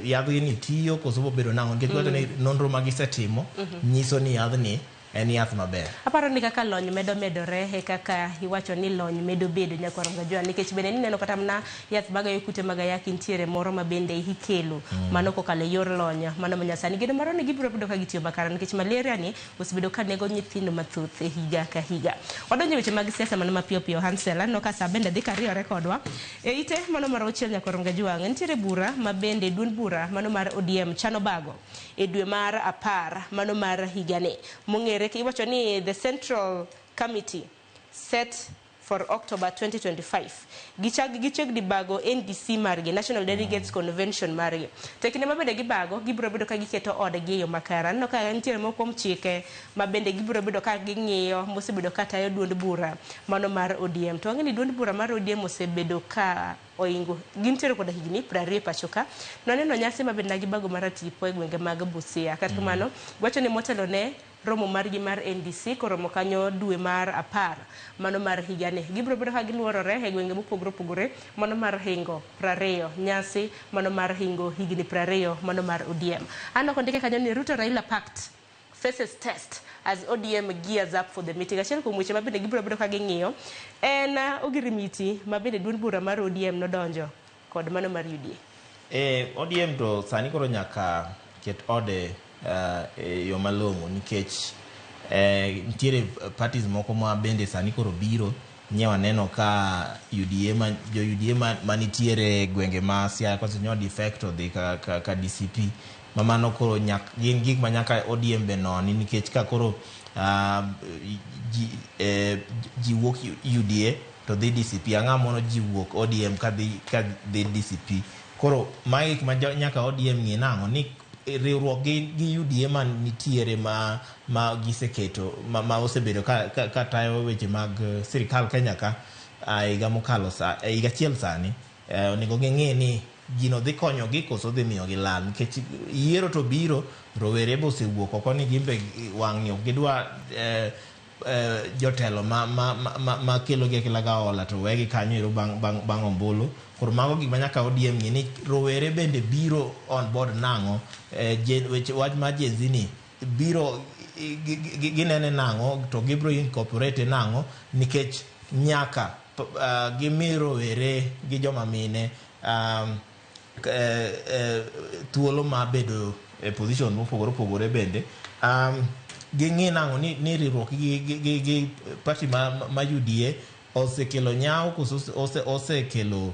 yadhgi ni tiyo koso bobedo nang'o nikech wacho ni nonro magisetimo nyiso ni yadhni en yath maber. Aparo ni kaka lony medo medore e kaka iwacho ni lony medo bedo nyakwaronga jua nikech bende ni neno kata mna yath magayo kute magayaki ntiere moro ma bende ikelo mano kokalo yor lony mano manyasani geno maro ni gibiro bedo ka gitiyo makara nikech malaria ni osebedo ka nego nyithindo mathoth e higa ka higa. Wadonjo weche mag siasa mano mapiyo piyo Hansela no ka sa bende dhi kariyo kodwa e ite mano mar ochiel nyakwaronga jua ntiere bura ma bende duond bura mano mar ODM chano bago e dwe mar 10 mano mar higa ne mong'ere iwacho ni the Central Committee set for October 2025 gichak di bago NDC margi National Delegates Convention margi tekine mabende gibago gibiro bedo ka giketo odgi yo makara no ka ntiere moko mchike mabende gibiro bedo ka ging'iyo mosebedo ka tayo duond bura mano mar ODM to ng'eni duond bura mar ODM osebedo ka oingo gintiere koda higni 20 pachoka noneno nyasi mabende gibago mar tipo e gwenge mag Busia kata mano wacho ni motelo ne romo margi mar NDC koromo kanyo dwe mar 10 mano mar higane gibiro bedo ka giluorore e gwenge mopogore mano mar hingo 20 nyasi mano mar hingo higni 20 mano mar ODM ano kondike kanyo ni Ruto Raila Pact faces test as ODM gears up for the meeting achiel kuom weche mabende gibiro bedo ka ging'iyo en ogirimiti mabende duond bura mar ODM nodonjo kod mano mar UDA ODM to sani koro nyaka ket ode yo malong'o nikech ntiere parties moko ma bende sani koro biro nyewa neno ka UDA manitiere gwenge ma Siaya koso nyo defecto dhi ka DCP mamano koro gin gik ma nyaka ODM be noni nikech ka koro ji wuok UDA to dhi DCP ang'a mono ji wuok ODM ka dhi DCP koro mae gik ma nyaka ODM ng'e nang'o ni riwruok gi UDA man nitiere ma giseketo ma osebedo ka tayo weche mag sirikal Kenya ka higa mokalo higa achiel sani onego ging'e ni gino dhi konyogi koso dhi miyo gi lal nikech yiero to biro rowere be osewuok oko ni gimbe wang'ni ok gidwa jotelo ma kelo gi akela ga ola to wegi kanyo bang' ombulu koro mago gik manyaka ODM ng'e ni rowere bende biro on board nang'o weche wach ma jenzini biro ginene nang'o to gibiro incorporate nang'o nikech nyaka gimi rowere gi joma mine thuolo ma bedo e position mopogore bende ging'i nang'o ni riwruok gi party ma UDA osekelo nyawo koso osekelo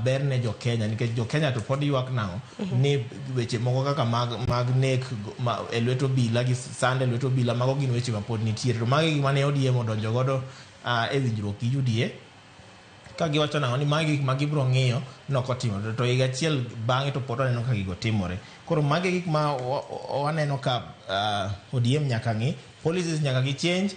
ber ne jo Kenya nikech jo Kenya to pod ywak nang'o ni weche moko kaka mag nek e lweto bila gi sande lweto bila mago gin weche ma pod nitiere to magi gik mane ODM odonjo godo e winjruok gi UDA ka giwacho nang'o ni magi gik ma gibiro ng'iyo nokotimo to higa achiel bang'e to pod waneno ka gigo timore koro magi gik ma waneno ka ODM nyaka ng'i policies nyaka gi change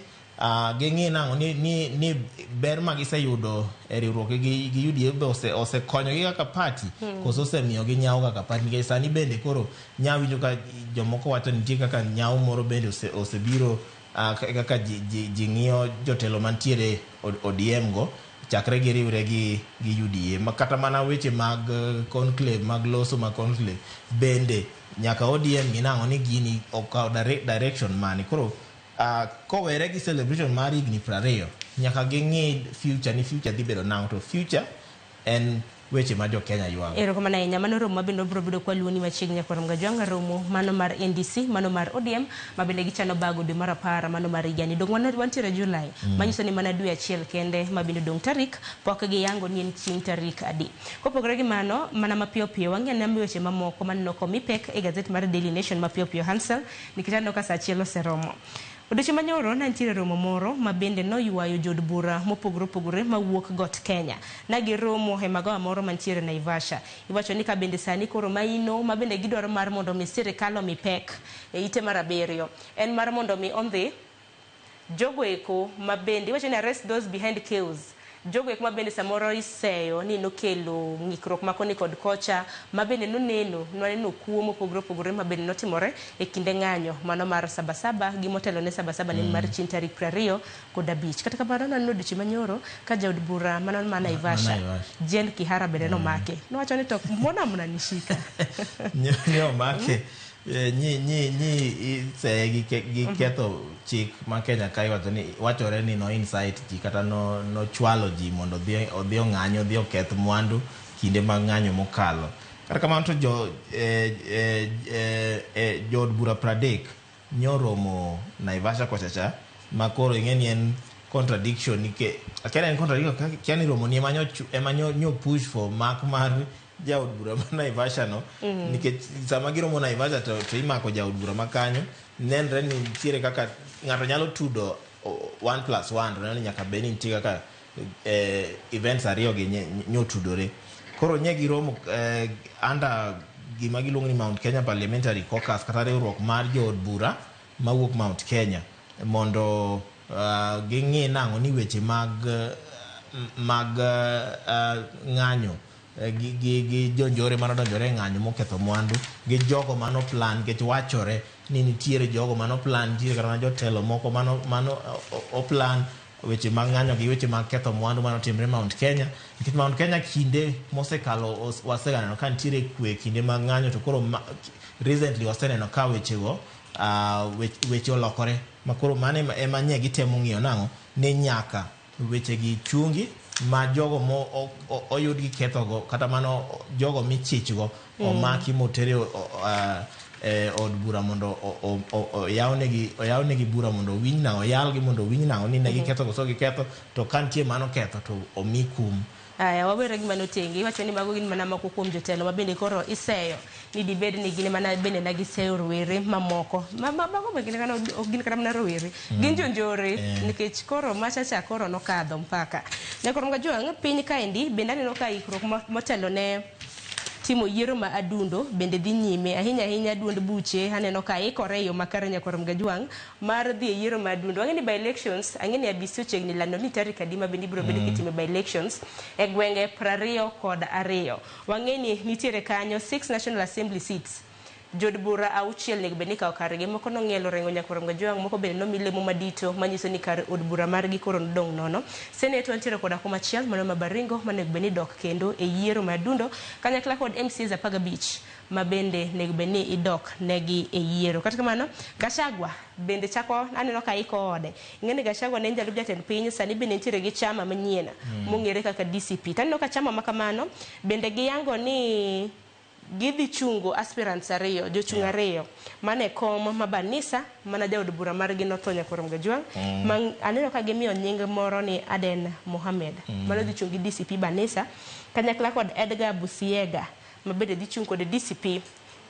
ging'i nang'o ni ber ma giseyudo e riwruok gi UDA be osekonyogi kaka party koso osemiyo gi nyawo kaka party nikech sani bende koro nyawinjo ka jomoko wacho nitie kaka nyawo moro bende osebiro kaka ji ng'iyo jotelo mantiere ODM go chakre giriwre gi UDA kata mana weche mag conclave mag loso mag conclave bende nyaka ODM nang'o ni gini okawo direction mani koro kowere gi celebration mar higni 20 nyaka ging'i future ni future dhi bedo nang'o to future en weche ma jo Kenya yuago. Erokamano ahinya. Mano romo mabende biro bedo kwa luoni machiegni nyakoro Gajwang', romo mano mar NDC, mano mar ODM, mabende gichano bago dwe mar 10 mano mar higani. Dong wantiere Julai, manyiso ni mana dwe achiel kende mabende dong tarik, pok giyango ni en chieng' tarik adi. Kopogore gi mano, mana mapiyo piyo wang'e weche mamoko maneno komi pek e gazet mar Daily Nation mapiyo piyo Hansel, nikech aneno ka sa achiel oseromo. Odiochieng' manyoro nantiere romo moro mabende noywayo jod bura mopogore opogore mawuok got Kenya. Nagiromo e magawa moro mantiere Naivasha. Iwacho ni ka bende sani koro maino mabende gidwaro mar mondo mi sirikal omi pek e ite mar 7 en mar mondo mi ondhi jogo eko mabende iwacho ni arrest those behind chaos. Jogo eko mabende samoro iseyo ni nokelo ng'ikruok makoni kod kocha mabende noneno kuo mopogore opogore mabende notimore e kinde ng'anyo mano mar Sabasaba gi motelo ne Sabasaba ne mar chieng' tarik 25. Kata kamano naneno odiochieng' manyoro ka jaod bura mano ma Naivasha Jen Kihara bende nomake. Nowacho ni to mbona mnanishika? Nyo make ni se gi ketho chik ma Kenya kai wachore ni no insight ji kata no chwalo ji mondo odhi ng'anyo odhi oketh mwandu kinde mag ng'anyo mokalo. Kata kamano to jod bura 30 nyoromo Naivasha kochacha makoro ing'eni en contradiction nike akena en contradiction kiani romo ni emanyo push for mark mar jaod bura ma Naivasha no nikech sama giromo Naivasha to imako jaod bura makanyo nenre ni nitiere kaka ng'ato nyalo tudo 1+1 to neno nyaka beni nitie kaka events ariyo gi nyotudore. Koro nye giromo under gima giluongo ni Mount Kenya Parliamentary Caucus kata riwruok mar jood bura mawuok Mount Kenya mondo ging'i nang'o ni weche mag ng'anyo gi jonjore manodonjore ng'anyo moketho mwandu gi jogo mano plan kech wachore ni nitiere jogo mano plan nitiere kata jotelo moko mano oplan weche mag ng'anyo gi weche mag ketho mwandu manotimre Mount Kenya. Nikech Mount Kenya kinde mosekalo waseganeno ka nitiere kwe kinde mag ng'anyo to koro recently waseneno ka wechego weche olokore makoro mane ema nye gitemo ng'iyo nang'o ni nyaka weche gi chungi ma jogo mo oyud gi kethogo kata mano jogo michichgo omaki motere od bura mondo oyawnegi bura mondo winy nang'o yalgi mondo winy nang'o ni ne gikethogo so giketho to kantie mano ketho to omi kum. Aya wabere gi mano tengi iwacho ni mago gin mana moko kuom jotelo mabende koro iseyo ni dibed ni gin mana bende na giseyo rowere mamoko mago be gin kata mana rowere gin jonjore nikech koro machacha koro nokadho mpaka nyakoro Gajwang' piny kaendi bende aneno ka ikruok motelo ne timo yiero ma adundo bende dhi nyime ahinya duond buche aneno ka ikore yo makare nyakoro Gajwang' mar dhi yiero ma adundo. Ang'eni by elections ang'eni abisi ochiegni lando ni tarik adi ma bende biro bedo kitime by elections e gwenge 22. Wang'eni nitiere kanyo 6 National Assembly seats jod bura 6 nego bende kao kargi moko nong'ielo rengo nyakoro Gajwang' moko bende nomilemo madito manyiso ni kar od bura margi koro dong' nono. Senate wantiere koda komachiel mano ma Baringo manego bende dok kendo e yiero madundo kanyakla kod MCAs 15 mabende nego bende idok negi e yiero. Kata kamano Gachagua bende chako aneno ka iko ode ing'eni Gachagua ne jalup jatend piny sani bende nitiere gi chama manyien mong'ere kaka DCP. Taneno ka chama makamano bende giyango ni gidhi chungo aspirants 2 jochung' 2 mane kom mabanisa mana jaod bura margi notho nyakoro Gajwang' aneno ka gimiyo nying moro ni Aden Mohamed mano dhi chung' gi DCP Banisa kanyakla kod Edgar Busiega mabende dhi chung' kod DCP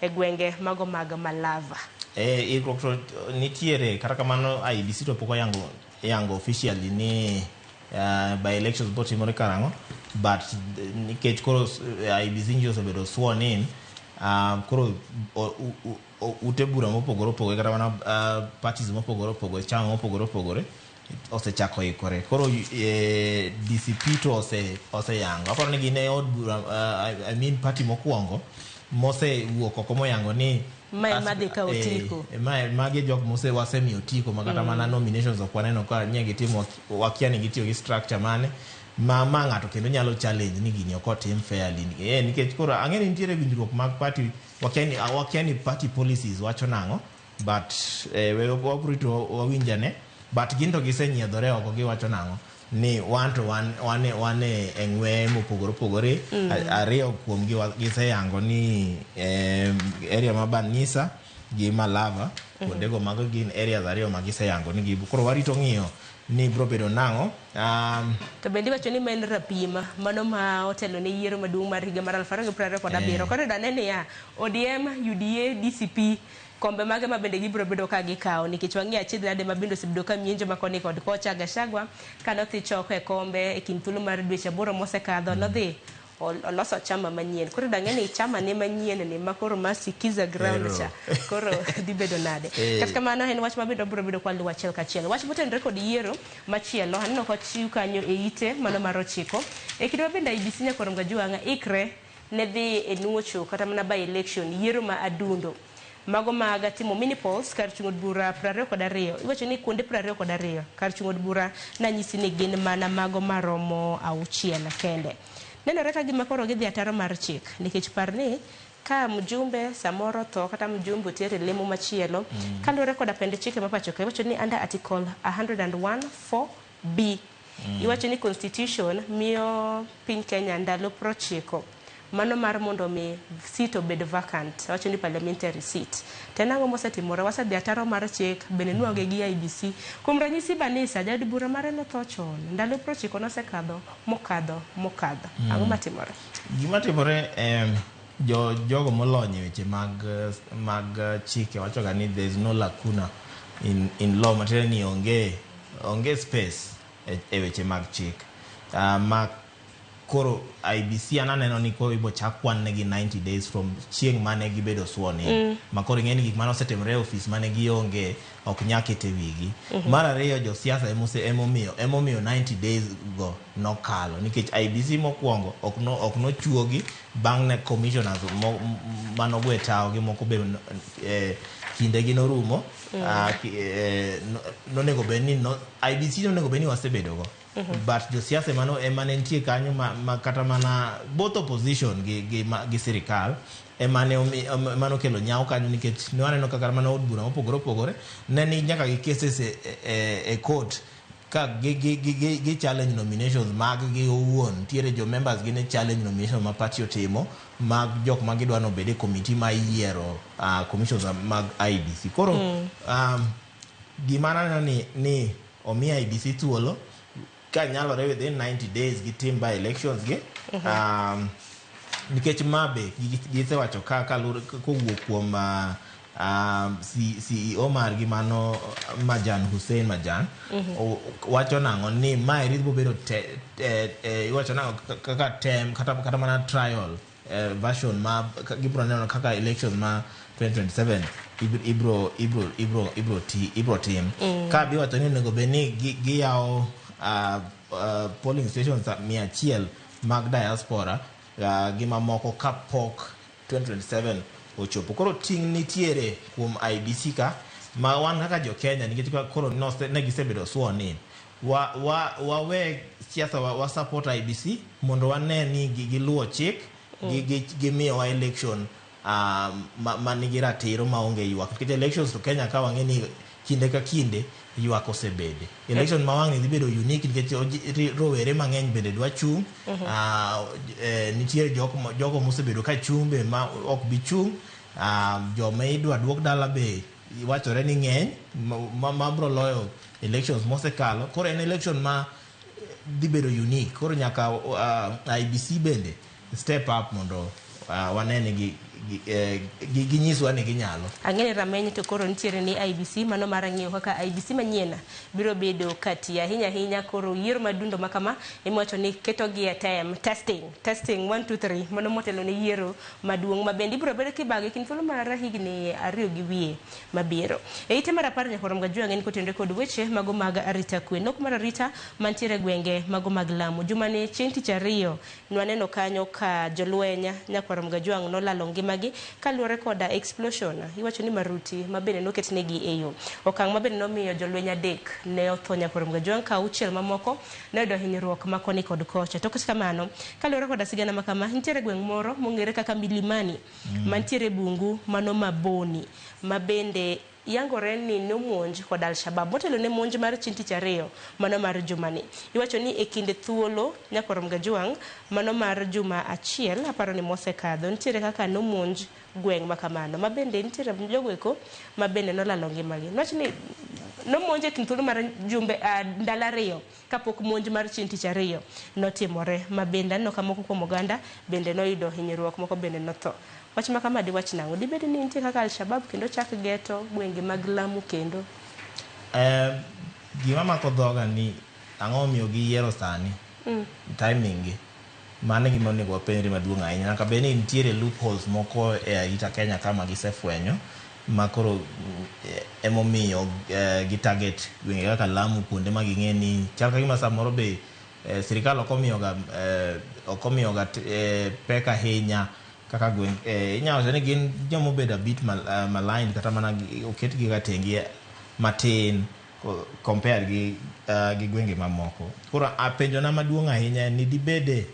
e gwenge mago mag Malava. Ikruok nitiere kata kamano IEBC to poko yango officially ni by elections bot timore karango but nikech koro IEBC nji osebedo sworn in koro ute bura mopogore opogore kata mana parties mopogore opogore chama mopogore opogore osechako ikore koro DCP to oseyango aparo ni gine od bura I mean party mokwongo mose wuok oko moyango ni madhi ka otiko magi jok mose wasemi otiko makata mana nominations okwaneno ka nye gitimo wakia ni gitiyo gi structure mane ma ng'ato kendo nyalo challenge ni gini ok otim fairly nikech koro ang'eni nitiere winjruok mag party wakia ni party policies wacho nang'o but wabrito wawinjane but ginto gisenyiedhore oko giwacho nang'o ni wane engwe mopogore ariyo kuom giseyango ni area ma Banisa gi Malava kuondego mago gin areas ariyo ma giseyango ni koro warito ng'iyo ni bro bedo nango to bende wacho ni men rapima mano ma otelo ne yiero maduong' mar higa mar 2027 koro danene ya ODM UDA DCP kombe mage ma bende gibro bedo ka gikawo nikech wang'e achiedh nade ma bende osebedo ka mienjo makoni kod kocha Gachagua kanothi choko e kombe e kind thuolo mar dweche 8 mosekadho nodhi oloso chama manyien koro dang'eni chama ne manyien ni makoro masikiza ground cha koro dhi bedo nade kata kamano en wach mabiro bedo kwa luwa achiel kachiel wach motenore kod yiero machielo aneno ko chiw kanyo e ite mano mar 9 e kidwa bende IBC nyakoro Gachagua ikre ne dhi e nuocho kata mana by election yiero ma adundo mago maga timo mini polls kar chung'od bura 22 iwacho ni kuonde 22 kar chung'od bura na nyisi ni gin mana mago maromo 6 kende nenore ka gima koro gidhi ataro mar chik nikech parni ka mjumbe samoro to kata mjumbe tiere lemo machielo kalore kod apende chike mapacho ka iwacho ni under article 101(4)b iwacho ni constitution miyo piny Kenya ndalo 90 mano mar mondo mi seat obed vacant wacho ni parliamentary seat tenango mosetimore wasedhi ataro mar chik bende nuoge gi IBC kuom ranyisi Banisa jadi bura mare nothochon ndalo 90 nosekadho mokadho ang'o matimore gima timore jogo molony weche mag chike wacho ga ni there is no lacuna in law material ni onge space e weche mag chik koro IBC ananeno ni koro ibo chakwan negi 90 days from chieng mane gibedo sworn in makoro ng'eni gik mane osetimore office mane gionge ok nyakete wigi mar ariyo jo siasa emomiyo 90 days go nokalo nikech IBC mokwongo ok nochuogi bang' ne commissioners manogwe tao gi moko be kinde gi norumo nonego bedni IBC nonego bedni wasebedo go but jo siasa emane nitie kanyo kata mana both opposition gi sirikal emane okelo nyawo kanyo nikech ne waneno kaka mana od bura mopogore ne ni nyaka gi cases e court ka gi challenge nominations mag gi owuon tiere jo members gi ne challenge nomination ma party otimo mag jok ma gidwa no bede committee ma yiero commissions mag IBC koro gima naneno ni omiya IBC thuolo ka nyalore within 90 days gitim by elections gi nikech mabe gisewacho ka lure kowuok kuom CEO mar gi mano Majan Hussein Majan wacho nango ni ma iribo bedo wacho nango kaka tem kata mana trial version ma gibro neno kaka elections ma 2027 ibro team ka bi wacho ni nego beni giyawo polling stations 100 mag diaspora gima moko kapok 2027 ochopo koro ting nitiere kuom IBC ka ma wan kaka jo Kenya nikech koro ne gisebedo sworn in wawe siasa wa support IBC mondo wane ni giluwo chik gimiyo wa election ma nigi ratiro maonge ywak nikech elections to Kenya ka wang'e ni kinde ka kinde ywak osebede election ma wang'e dhi bedo unique nikech rowere mang'eny bende dwa chung nitiere jogo mosebedo ka chung be ma ok bi chung joma idwa duok dala be wachore ni ng'eny ma bro loyo elections mosekalo koro en election ma dhi bedo unique koro nyaka IBC bende step up mondo wanene ginyiswa ni ginyalo ang'ene rameny to koro nitiere ni IBC mano mar ng'iyo kaka IBC manyien biro bedo kati ahinya koro yiero madundo makama iwacho ni keto gi e time testing 1 2 3 mano motelo ne yiero maduong' ma bende biro bedo kibage kin thuolo mar higni 2 gi wiye mabiro e ite mar 10 nyakoro Gachagua ng'eni kotende kod weche mago mag arita kwe nok mar arita mantiere gwenge mago mag Lamu jumane chieng' tich ariyo nwaneno kanyo ka jolwenya nyakoro Gachagua nolalo ngima gi kaluore koda explosion iwacho ni maruti mabende noketnegi e yo okang' mabende nomiyo jolweny 3 ne otho nyakoro Gachagua ka 6 mamoko ne oyudo hinyruok makoni kod kocha to kata kamano kaluore koda sigana makama nitiere gweng' moro mong'ere kaka Milimani mantiere bungu mano maboni mabende yangore ni nomonj kod Al-Shabaab motelo ne monj mar Tich Ariyo mano mar jumani. Iwacho ni e kinde thuolo Nyakorom Gajwang' mano mar juma achiel aparo ni mosekadho nitiere kaka nomonj gweng' makamano mabende nitiere jogweko mabende nolalo ngimagi. Iwacho ni nomonj e kinde thuolo mar jumbe ndalo ariyo kapok monj mar Tich Ariyo notimore mabende aneno ka moko kuom oganda bende noyudo hinyruok moko bende notho. Wach makama di wach nango dibedi ni nitie kaka Al-Shabaab kendo chak geto gwenge mag Lamu kendo gima mako dhoga ni ang'o miyo giyiero sani timing gi mane gima onego wapenjre maduong' ahinya nyaka bed ni nitiere loopholes moko e arita Kenya kama gisefwenyo makoro emomiyo gi target gwenge kaka Lamu kuonde ma ging'e ni chal ka gima samoro be sirikal ok omiyoga pek ahinya kaka gweng inyalo ni gin jomo bedo bit maligned kata mana oket gi gatengi matin compare gi gwenge mamoko. Koro apenjo na maduong' ahinya ni dibede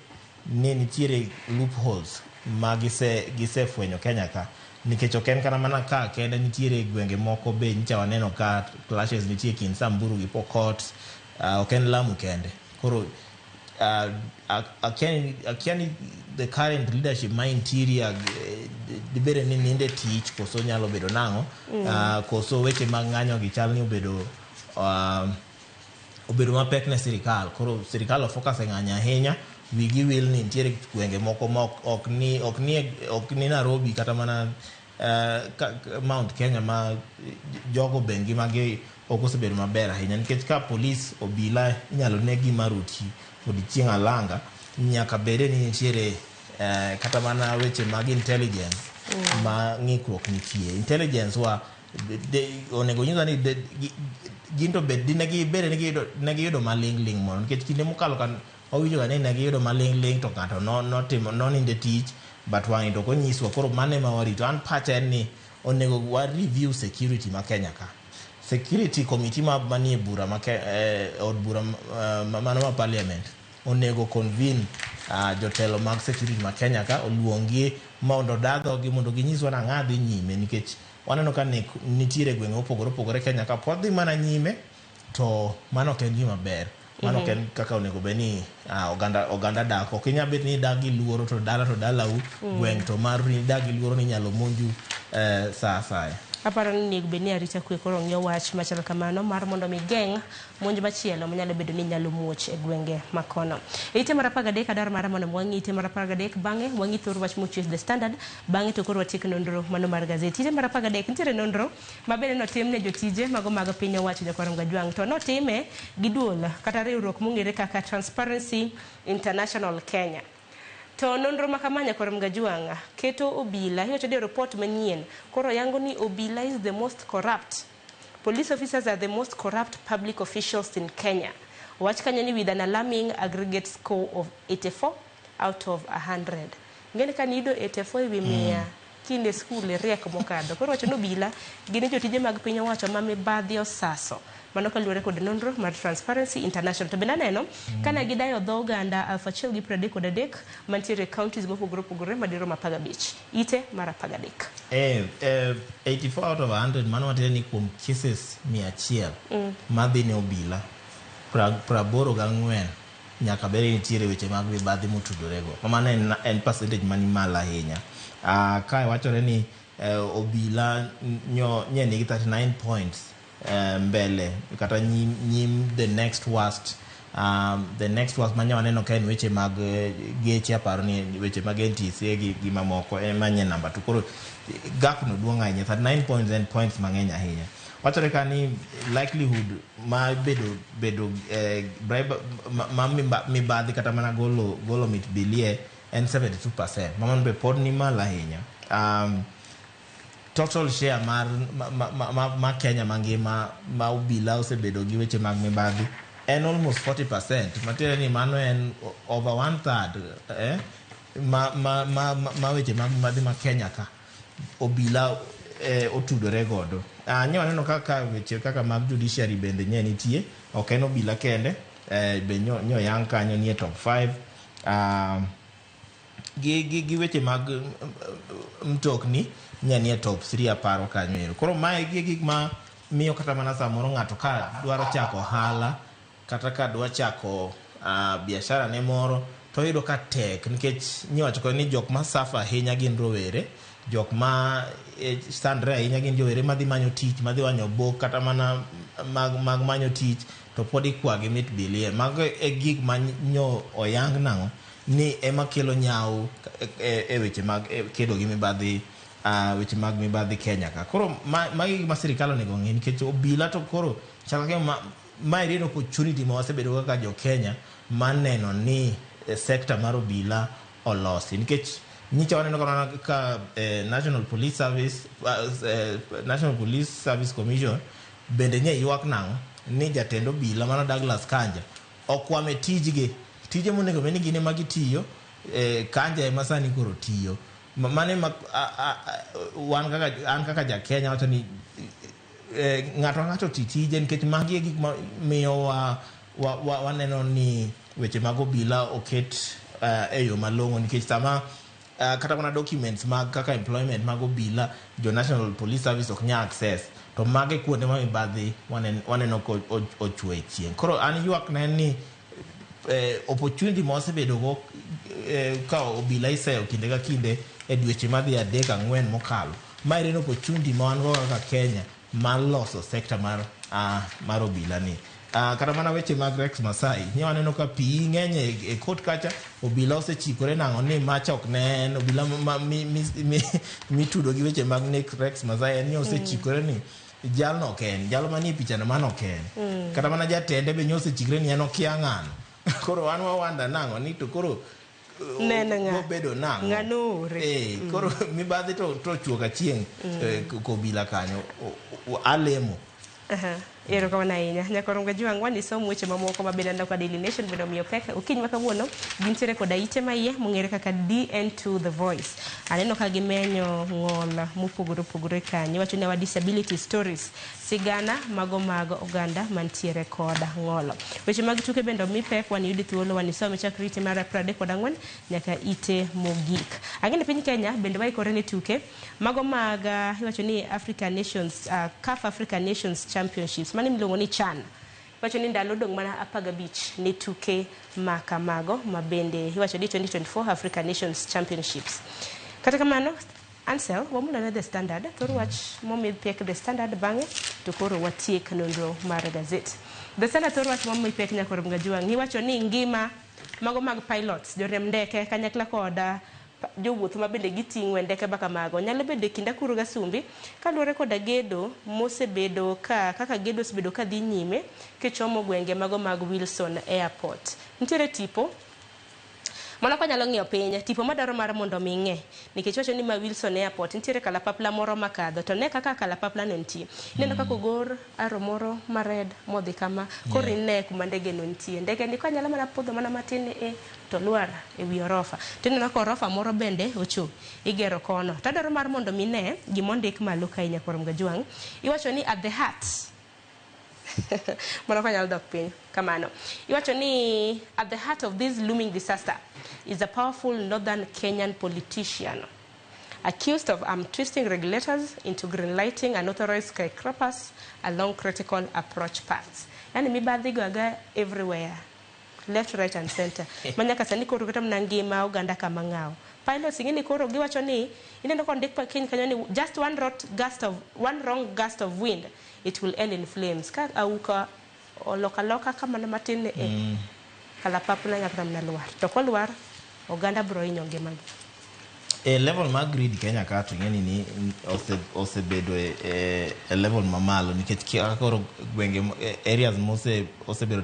ni nitiere loopholes ma gisefwenyo Kenya ka nikech ok en kana mana ka kende nitiere gwenge moko be nyicha waneno ka clashes nitie kind Samburu gi Pokot ok en Lamu kende. Koro akiani the current leadership ma interior dibere ni ninde tich koso nyalo bedo nango koso weche mang'anyo gi chal ni obedo mapek ne sirikal. Koro sirikal focus ng'anya ahinya wigi will ni nitiere gwenge moko ma ok ni Nairobi kata mana Mount Kenya ma jogo bengi magi ok osebedo maber ahinya nikech ka police obila inyalo negi maruti odiochieng' alanga nyaka bede ni nitiere kata mana weche mag intelligence ma ng'ikruok nitie. Intelligence wa onego nyisa ni ginto bed ne giyudo maling'ling mono nikech kinde mokalo kan owinjo ni ne giyudo maling'ling to ng'ato noninde tich but wang'i to konyiswa. Koro mane ma warito an pacha en ni onego wa review security ma Kenya ka. Security committee manie bura od bura mano ma parliament onego convene jotelo mag security ma Kenya ka oluongi mondo dadhogi mondo ginyiswa na ng'a dhi nyime nikech waneno ka nitiere gwenge opogore Kenya ka pod dhi mana nyime to mano ok en gima ber. Mano ok en kaka onego bed ni oganda dak. Ok inyal bet ni dak gi luoro to dalau gweng' to maru ni dak gi luoro ni nyalo monju sa asaya. Aparo ni nego bed ni arita kwe koro ng'iyo wach machal kamano mar mondo mi geng' monj machielo manyalo bedo ni nyalo muoch e gwenge makono. Ite mar 13 adar mar mondo wang'i ite mar 13 bang'e wang'i thor wach mochwes The Standard bang'e to koro watiek nonro mano mar gazeti. Ite mar 13 nitiere nonro mabende notim ne jotije mago mag piny owacho Nyakorom Gajwang' to notime gi duol kata riwruok mong'ere kaka Transparency International Kenya. To nonro makama Nyakorom Gajwang' keto obila iwacho ni report manyien koro yango ni obila is the most corrupt. Police officers are the most corrupt public officials in Kenya. Wach kanyo ni with an alarming aggregate score of 84 out of 100. Ngene ka nido 84 ewi 100 kinde skul rieko mokadho. Koro wacho no obila gine jotije mag piny owacho ma mibadhi osaso. Mano kaluwore kod nonro mar Transparency International. To bende aneno kana gidayo dho oganda 1,033 mantiere counties mopogore madirom 15. Ite mar 13. 84 out of 100 mano matiende ni kuom cases 100 madhi ne obila 84 nyaka bere nitiere weche mag mibadhi motudorego. Mano en percentage mani malo ahinya. Ka wachore ni obila nye nigi 39 points mbele kata nyim the next worst manya waneno ka en weche mag geche aparo ni weche mag NTSA gi mamoko manye namba 2. Koro gap no duong' ahinya 39 points and points mang'eny ahinya. Wachore ka ni likelihood ma bedo bribe mibadhi kata mana golo mit bilie en 72%. Mamano be pod ni malo ahinya. Total share ma Kenya mangima ma obila osebedo gi weche mag mibadhi en almost 40%. Matiere ni mano en over 1/3 ma weche mag mibadhi ma Kenya ka obila otudore godo. Nye waneno kaka weche kaka mag judiciary bende nye nitie ok en obila kende be nyo yang kanyo nie top 5. gi weche mag mtokni nyanie top 3 aparo kanyo. Koro mae gik ma miyo kata mana samoro ng'ato ka dwaro chako ohala kata ka dwa chako biashara ne moro to yudo ka tek, nikech nyoch ko ni jok ma safa ahinya gin rowere, jok ma sandre ahinya gin jowere madhi manyo tich, madhi wanyo bok kata mana mag manyo tich to pod ikwagi mit bilie. Mago e gik ma nyo oyang nang'o ni ema kelo nyau e weche mag kedo gi mibadhi, weche mag mibadhi Kenya ka. Koro magi ma sirikal onego ng'e, nikech obila to koro chakake ma iriyo opportunity ma wasebedo kaka jo Kenya maneno ni sekta mar obila olosi, nikech nyicha waneno ka National Police Service Commission bende nye ywak nang'o ni jatend obila mano Douglas Kanja okwame tije monego bed ni gin ema gitiyo, Kanja ema sani koro tiyo. Mane an kaka ja Kenya wacho ni ng'ato tije, nikech magi e gik miyo waneno ni weche mag obila oket e yo malong'o, nikech sama kata mana documents mag kaka employment mag obila jo National Police Service ok nya access, to mage kuonde ma mibadhi waneno ko ochwe chieng'. Koro an ywak ne ni opportunity ma wasebedo go ka obila iseyo kinde ka kinde e dweche madhi 3-4 mokalo, ma en opportunity ma wan go kaka Kenya mar loso sekta mar obila ni. Kata mana weche mag Rex Masai ni waneno ka pi ng'eny e court kacha, obila osechikore nang'o ni macha ok ne en obila mitudo gi weche mag Rex Masai, en ni osechikore ni jalno ok en, jalo manie pichano mano ok en, kata mana jatende be osechikore ni en okia ng'ano. Koro wan wawanda nang'o ni to koro bedo nang'o koro mibadhi to chuo ka chieng' kobila kanyo alemo. Ero kama ahinya nyakoronga jwang'wa ni somo weche mamoko mabende ndako ka Daily Nation bende omiyo pek okinyi ma kawuono gintiere koda ite maiye mong'ere kaka DN2 The Voice. Aneno ka gimenyo ng'ol mopogore kanyo, wacho ni wa disability stories, sigana mago mag oganda mantiere koda ng'olo. Weche mag tuke bende omi pek wan yudi thuolo wan isome chakre ite mar 34 nyaka ite mogik. Ang'e piny Kenya bende waikore ne tuke mago mag wacho ni African Nations CAF African Nations Championships mani miluongo ni CHAN. Wacho ni ndalo dong mana 15 ni tuke makamago mabende wacho ni 2024 African Nations Championships. Kata kamano Ansel wamulo na The Standard to watch momi pek The Standard bange to koro watiek nonro mar gazet. The Standard to watch momi pek nyakoro mgajwang' wacho ni ngima mago mag pilots jorem ndeke kanyakla koda jowuoth ma bende giting'o ndeke baka mago nyalo bedo kinda kuro gasumbi kaluwore koda gedo mosebedo kaka gedo osebedo ka dhi nyime kichomo gwenge mago mag Wilson Airport. Nitiere tipo mana kwa nyalo ng'iyo piny tipo madaro mar mondo ming'e nikech wacho ni ma Wilson Airport nitiere kalapapla moro makadho to ne kaka kalapapla no nitie neno kaka ogor aro moro ma red modhi kama koro ine kuma ndege no nitie. Ndege ni kwa nyalo mana podho mana matin to lwar e wi orofa tineno ka orofa moro bende ocho igero kono to daro mar mondo mine gimondik malo ka inya korom gajwang' iwacho ni at the heart mana kwa nyalo dok piny kamano iwacho ni at the heart of this looming disaster is a powerful northern Kenyan politician accused of twisting regulators into greenlighting unauthorized skyscrapers along critical approach paths. Yani mibadhi gaga everywhere, left, right and center. Manyaka sani koro kata mnangima uganda kama ngao. Pilots ingini koro giwacho ni inendo kwa ndikpa kiny kanyo ni just one wrong gust of wind it will end in flames. Ka auka loka kama na matine kalapapula nyaka mna luar. Toko luar oganda bro inyonge magi. Level mag grid Kenya ka to ngeni ni osebedo level mamalo nikech koro gwenge areas osebedo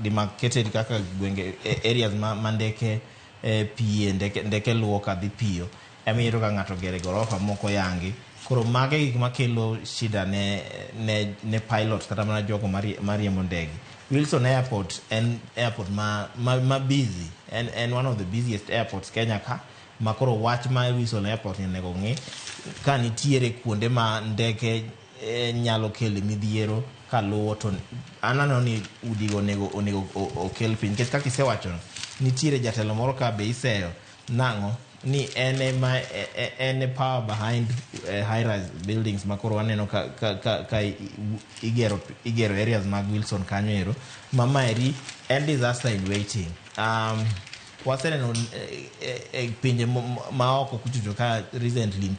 demarcated kaka gwenge areas mandeke pie ndeke luo ka dhi piyo emiro ka ng'ato gere gorofa moko yangi koro mage gik makelo shida ne pilot kata mana jogo mariembo ndege. Wilson Airport en airport ma busy and one of the busiest airports Kenya ka makoro wach ma Wilson Airport nego ng'e ka nitiere kuonde ma ndeke nyalo kele midhiero kaluwo to anano ni udigo onego okel piny nikech kaka isewacho nitiere jatelo moro ka be iseyo nango ni ene power behind high rise buildings makoro waneno ka igero areas mag Wilson kanyo mama eri and disaster in waiting. Waseneno pinje maoko kuchucho ka recently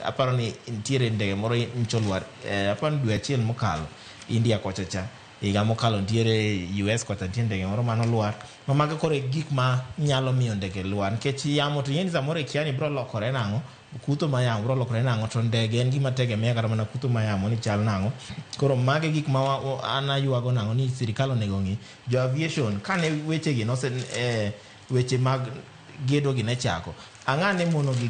aparo ni ntiere ndege moro ncholwar aparo dwe achiel mokalo India kochacha higa mokalo ntiere US kocha ntiere ndege moro manolwar mamaga kore gik ma nyalo miyo ndege lwar nikech yamo to yeni samoro kiani bro lokore nango kuto mayamo bro lokore nango to ndege en gima tegemea kata mana kuto mayamo ni chal nango koro mage gik ma ana yuago nango ni sirikal onego ngi jo aviation kane weche gi nose weche mag gedo gi ne chako ang'ane mono gi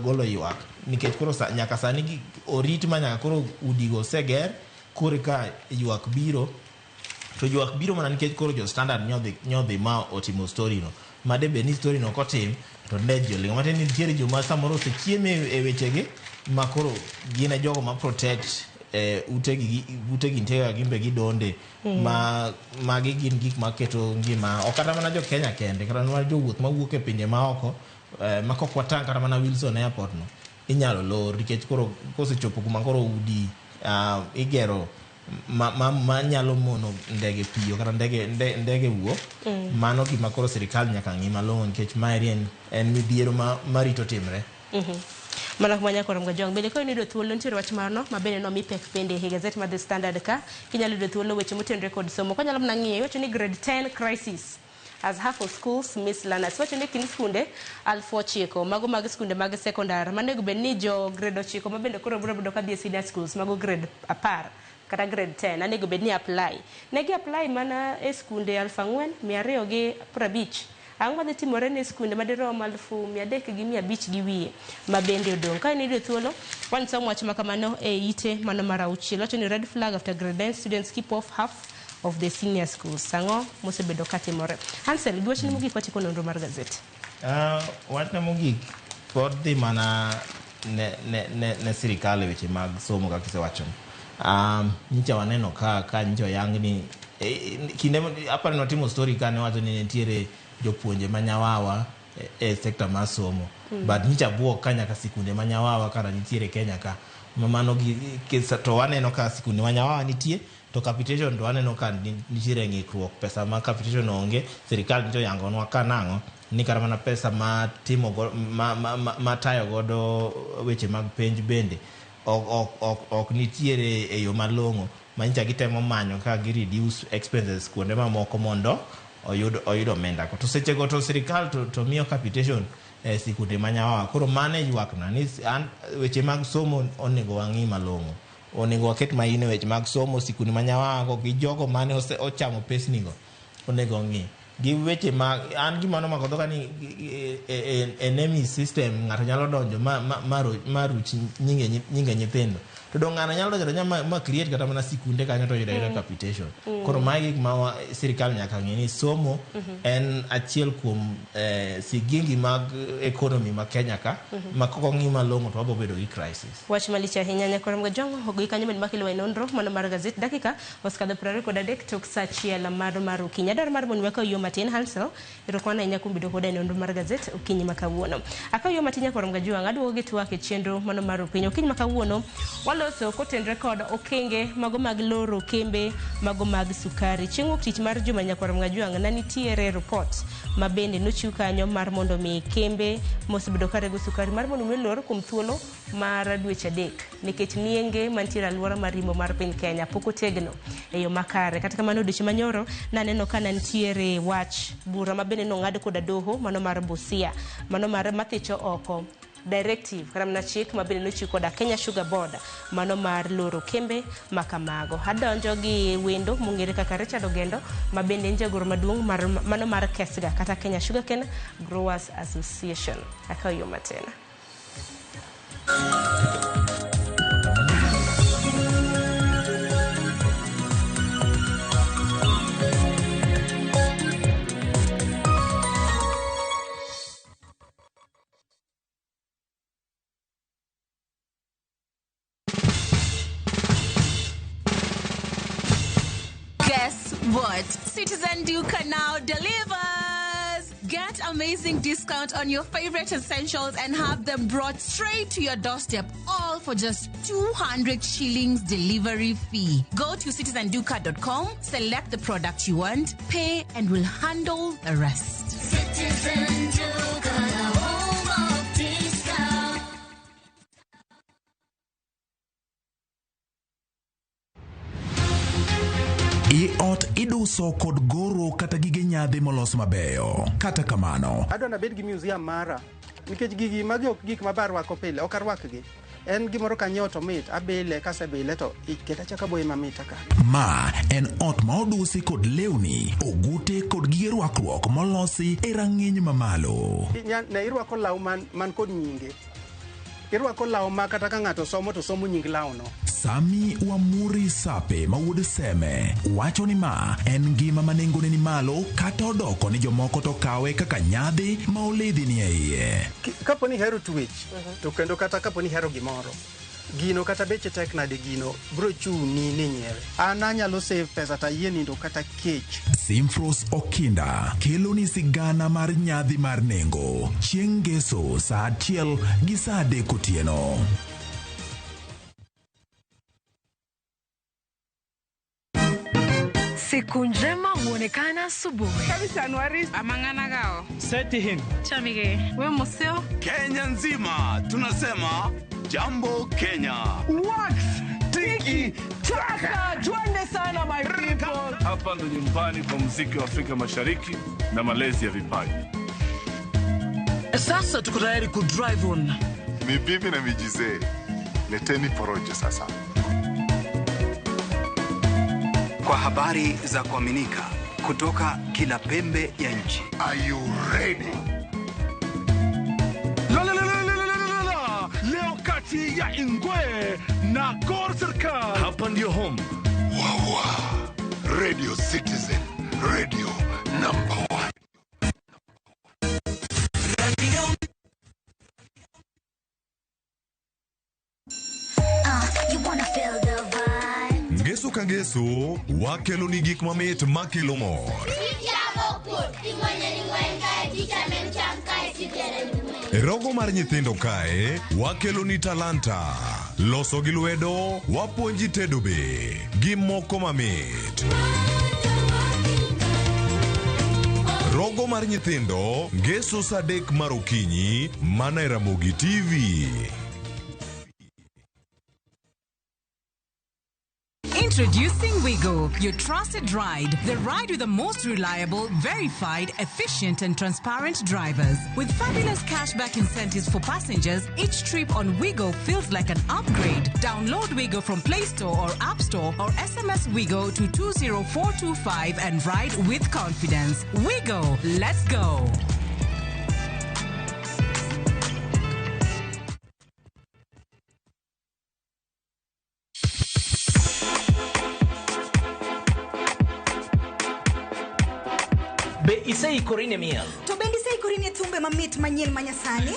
golo ywak nikech koro nyaka sani gi orit ma nyaka koro udigo seger kore ka ywak biro to ywak biro mana nikech koro jo standard nyodhi ma otimo story no made be ni story no kotim to ne jolingo mate ni ntiere joma samoro se chieme e wechegi ma koro gine jogo ma protect utegi ntega gimbe gidonde magi gin gik maketo ngima okata mana jo Kenya kende kata mana jo wuoth mawuok e pinje maoko makokwatang kata mana Wilson airport no inyalo lor nikech koro kosechopo kuma koro udi igero ma nyalo mono ndege piyo kata ndege wuok mano gima koro sirikal nyaka ng'ima longo nikech maeri en midhiero marito timre. Mana kumanya korom ga jong bele ko ni do thuolo ntiere wach marno mabene no mi pek pende e gazette ma The Standard ka kinyalo do thuolo weche motenre kod somo ko nyalo mnang'ie weche ni grade 10 crisis as half of schools miss learners weche ni kin skunde 9,000 mago mag skunde mag secondary manego ben ni jo grade 9 mabende koro bro ka bi senior schools mago grade 10 kata grade 10 anego ben ni apply negi apply mana e skunde 4,250 angwa de timore ne skunde madirom 350 gi wiye mabende odong ka ni de thuolo wan somo wach makamano e ite mano marauchiel wacho ni red flag after grade 9 students keep off half of the senior schools sango mosebedo katimore. Hansel gwacho ni mogik wachiko nonro mar gazette wachna mogik pod dhi mana ne sirikal weche mag somo kaka kisewacho nyicha waneno ka nyicha yang ni kinde aparo no timo story kane wacho ni nitiere jopuonje manyawawa e sekta mar somo but nyicha buok ka nyaka sikunde manyawawa kara nitiere Kenya ka mamano gi to waneno ka sikunde manyawawa nitie to capitation to waneno ka nitiere ng'ikruok pesa ma capitation onge sirikal nito yangonwa kanang'o ni kara mana pesa ma timo ma tayo godo weche mag penj bende ok nitiere e yo malong'o manyicha gitemo manyo ka gi reduce expenses kuonde mamoko mondo oyudo omenda to sechego to sirikal to miyo capitation sikunde manyawawa koro mane ywakna ni weche mag somo onego wang'i malong'o onego waket maine weche mag somo sikunde manyawawa gi jogo mane ochamo pesnigo onego ng'i gi weche mag an gimano makodho ka ni enemy system ng'ato nyalo donjo maruch nyinge nyithindo to dong ng'ano nyalo donjo ma create kata mana sikunde kanyo to yudo capitation koro magi gik ma sirikal nyaka ng'i ni somo en achiel kuom sigingi mag economy ma Kenya ka ma koko ng'i malong'o to wabo bedo gi crisis. Wach malich ahinya nyakorom ga jongo ogi kanyo med makilo nonro mano mar gazette dakika oskadho 23 tok saa achiel mar okinyi adar mar mon weka yo matin Hansel irokwana nyakumbido koda nonro mar gazette okinyi makawuono akayo matin nyakorom ga juang aduogo gi twake chenro mano mar piny okinyi makawuono waloso kotenre kod okenge mago mag loro kembe mago mag sukari chieng' wuok tich mar juma nyakorom ga juang na nitiere report mabende nochiw kanyo mar mondo mi kembe mosebedo karego sukari mar mondo mi lor kuom thuolo mar dweche adek nikech nienge mantiere alwora marimo mar piny Kenya pok otegno e yo makare kata kamano odiochieng' manyoro naneno ka nitiere wach bura mabende nong'ad koda doho mano mar Busia mano mar mathicho oko directive kata mana chik mabende nochiw koda Kenya Sugar Board mano mar loro kembe makamago adonjo gi wendo mong'ere kaka Richard Ogendo mabende njagoro maduong' mano mar KESGA kata Kenya Sugarcane Growers Association akayo matena. Guess what? Citizen Duke now delivers. Get Get amazing discount on your favorite essentials and have them brought straight to your doorstep, all for just 200 shillings delivery fee. Go to citizenduca.com, select the product you want, pay, and we'll handle the rest. Citizen Duca, the home of discount. Ot iduso kod goro kata gige nyadhi molos mabeyo. Kata kamano, adwa nabed gi museum mara nikech gigi magi ok gik mabar wako pile, ok arwakgi. En gimoro kanyoto mit abile kasebile to iketa chaka boye mamita ka. Ma en ot ma odusi kod lewni, ogute kod gige rwakruok molosi e rang'iny mamalo. Ne irwako law man kod nyinge. Irwako law ma kata ka ng'ato somo to somo nying law no. Sami Wamuri Sape ma wuod Seme wacho ni ma en gima manengone ni malo kata odoko ni jomoko to kawe kaka nyadhi ma oledhi ni e iye. Kapo ni hero twech to kendo kata kapo ni hero gimoro gino kata beche tek nade gino bro chuni ni nyiewe. An anyalo save pesa ta yie nindo kata kech. Simfros Okinda kelo ni sigana mar nyadhi mar nengo chieng' ngeso saa 1 gi saa 3 otieno. Siku njema huonekana asubuhi. Kabisa Anuari Amangana gao. Seti him. Chamige. We museo. Kenya nzima tunasema jambo Kenya. Wax, tiki, taka. Twende sana my people. Hapa ndo nyumbani kwa muziki wa Afrika Mashariki na malezi ya vipaji. Sasa tuko tayari ku drive on. Mibibi na mijize. Leteni porojo sasa. Kwa habari za kuaminika kutoka kila pembe ya nchi. Are you ready? Leo kati ya Ingwe na Gor Serikali. Hapa ndio home. Wawa. Radio Citizen. Radio number 1. You wanna feel the vibe. Ngeso ka ngeso wakelo ni gik mamit makelo mor. E rogo mar nyithindo kae wakelo ni talanta. Loso gi lwedo wapuonji tedo be gi moko mamit. Rogo mar nyithindo ngeso saa 3 mar okinyi mana e Ramogi TV. Introducing Wigo, your trusted ride. The ride with the most reliable, verified, efficient, and transparent drivers. With fabulous cashback incentives for passengers, each trip on Wigo feels like an upgrade. Download Wigo from Play Store or App Store or SMS Wigo to 20425 and ride with confidence. Wigo, let's go. Be isei korine miel. To bendi sei korine thumbe mamit manyien manyasani.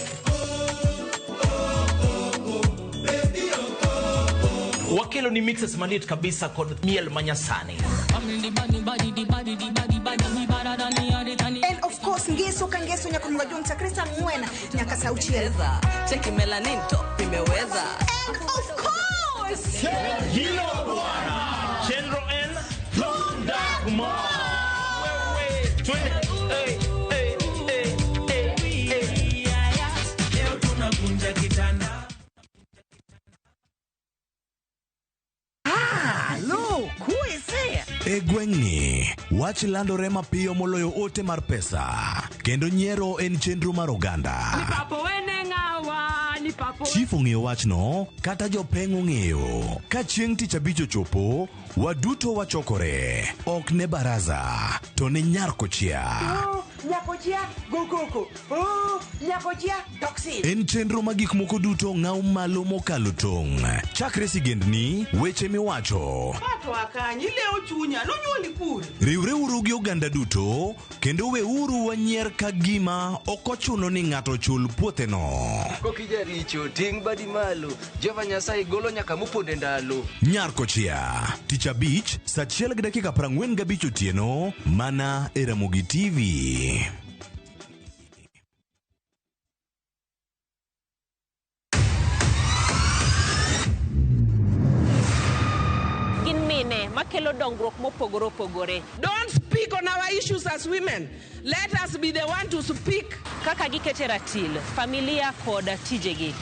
Wakelo ni mixes manit kabisa kod miel manyasani. And of course ngeso ka ngeso nyakunga jumta Krista Mwena nyaka sauchieza. Cheki melanin to imeweza. And of course Hilo bwana. Chendro N Long Dark Mo. E gweng'ni wach landore mapiyo moloyo ote mar pesa kendo nyiero en chenro mar oganda. Chief ong'eyo wachno kata jopeng' ong'eyo. Ka chieng' tich abich ochopo waduto wachokore ok ne baraza to ne nyarkochia. Nyakochia gokoko. Nyakochia toxin. En chenro ma gik moko duto ng'aw malo mokalo tong'. Chakre sigendni weche miwacho. Pato akanyi leo chunya nonyuoli kure. Riwre uru gi oganda duto kendo we uru wanyier ka gima ok ochuno ni ng'ato chul puotheno. Kokija richo ting badi malo Jehova Nyasaye golo nyaka moponde ndalo. Nyarkochia tich abich saa 1:45 otieno mana e Ramogi TV. makelo dongruok mopogore opogore. Don't speak on our issues as women. Let us be the one to speak. Kaka gikete ratil, familia kod tijegi.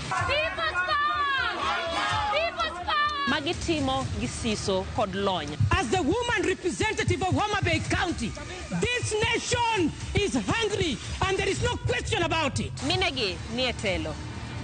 Magitimo gisiso kod lony. As the woman representative of Homa Bay County, this nation is hungry and there is no question about it. Minegi nietelo.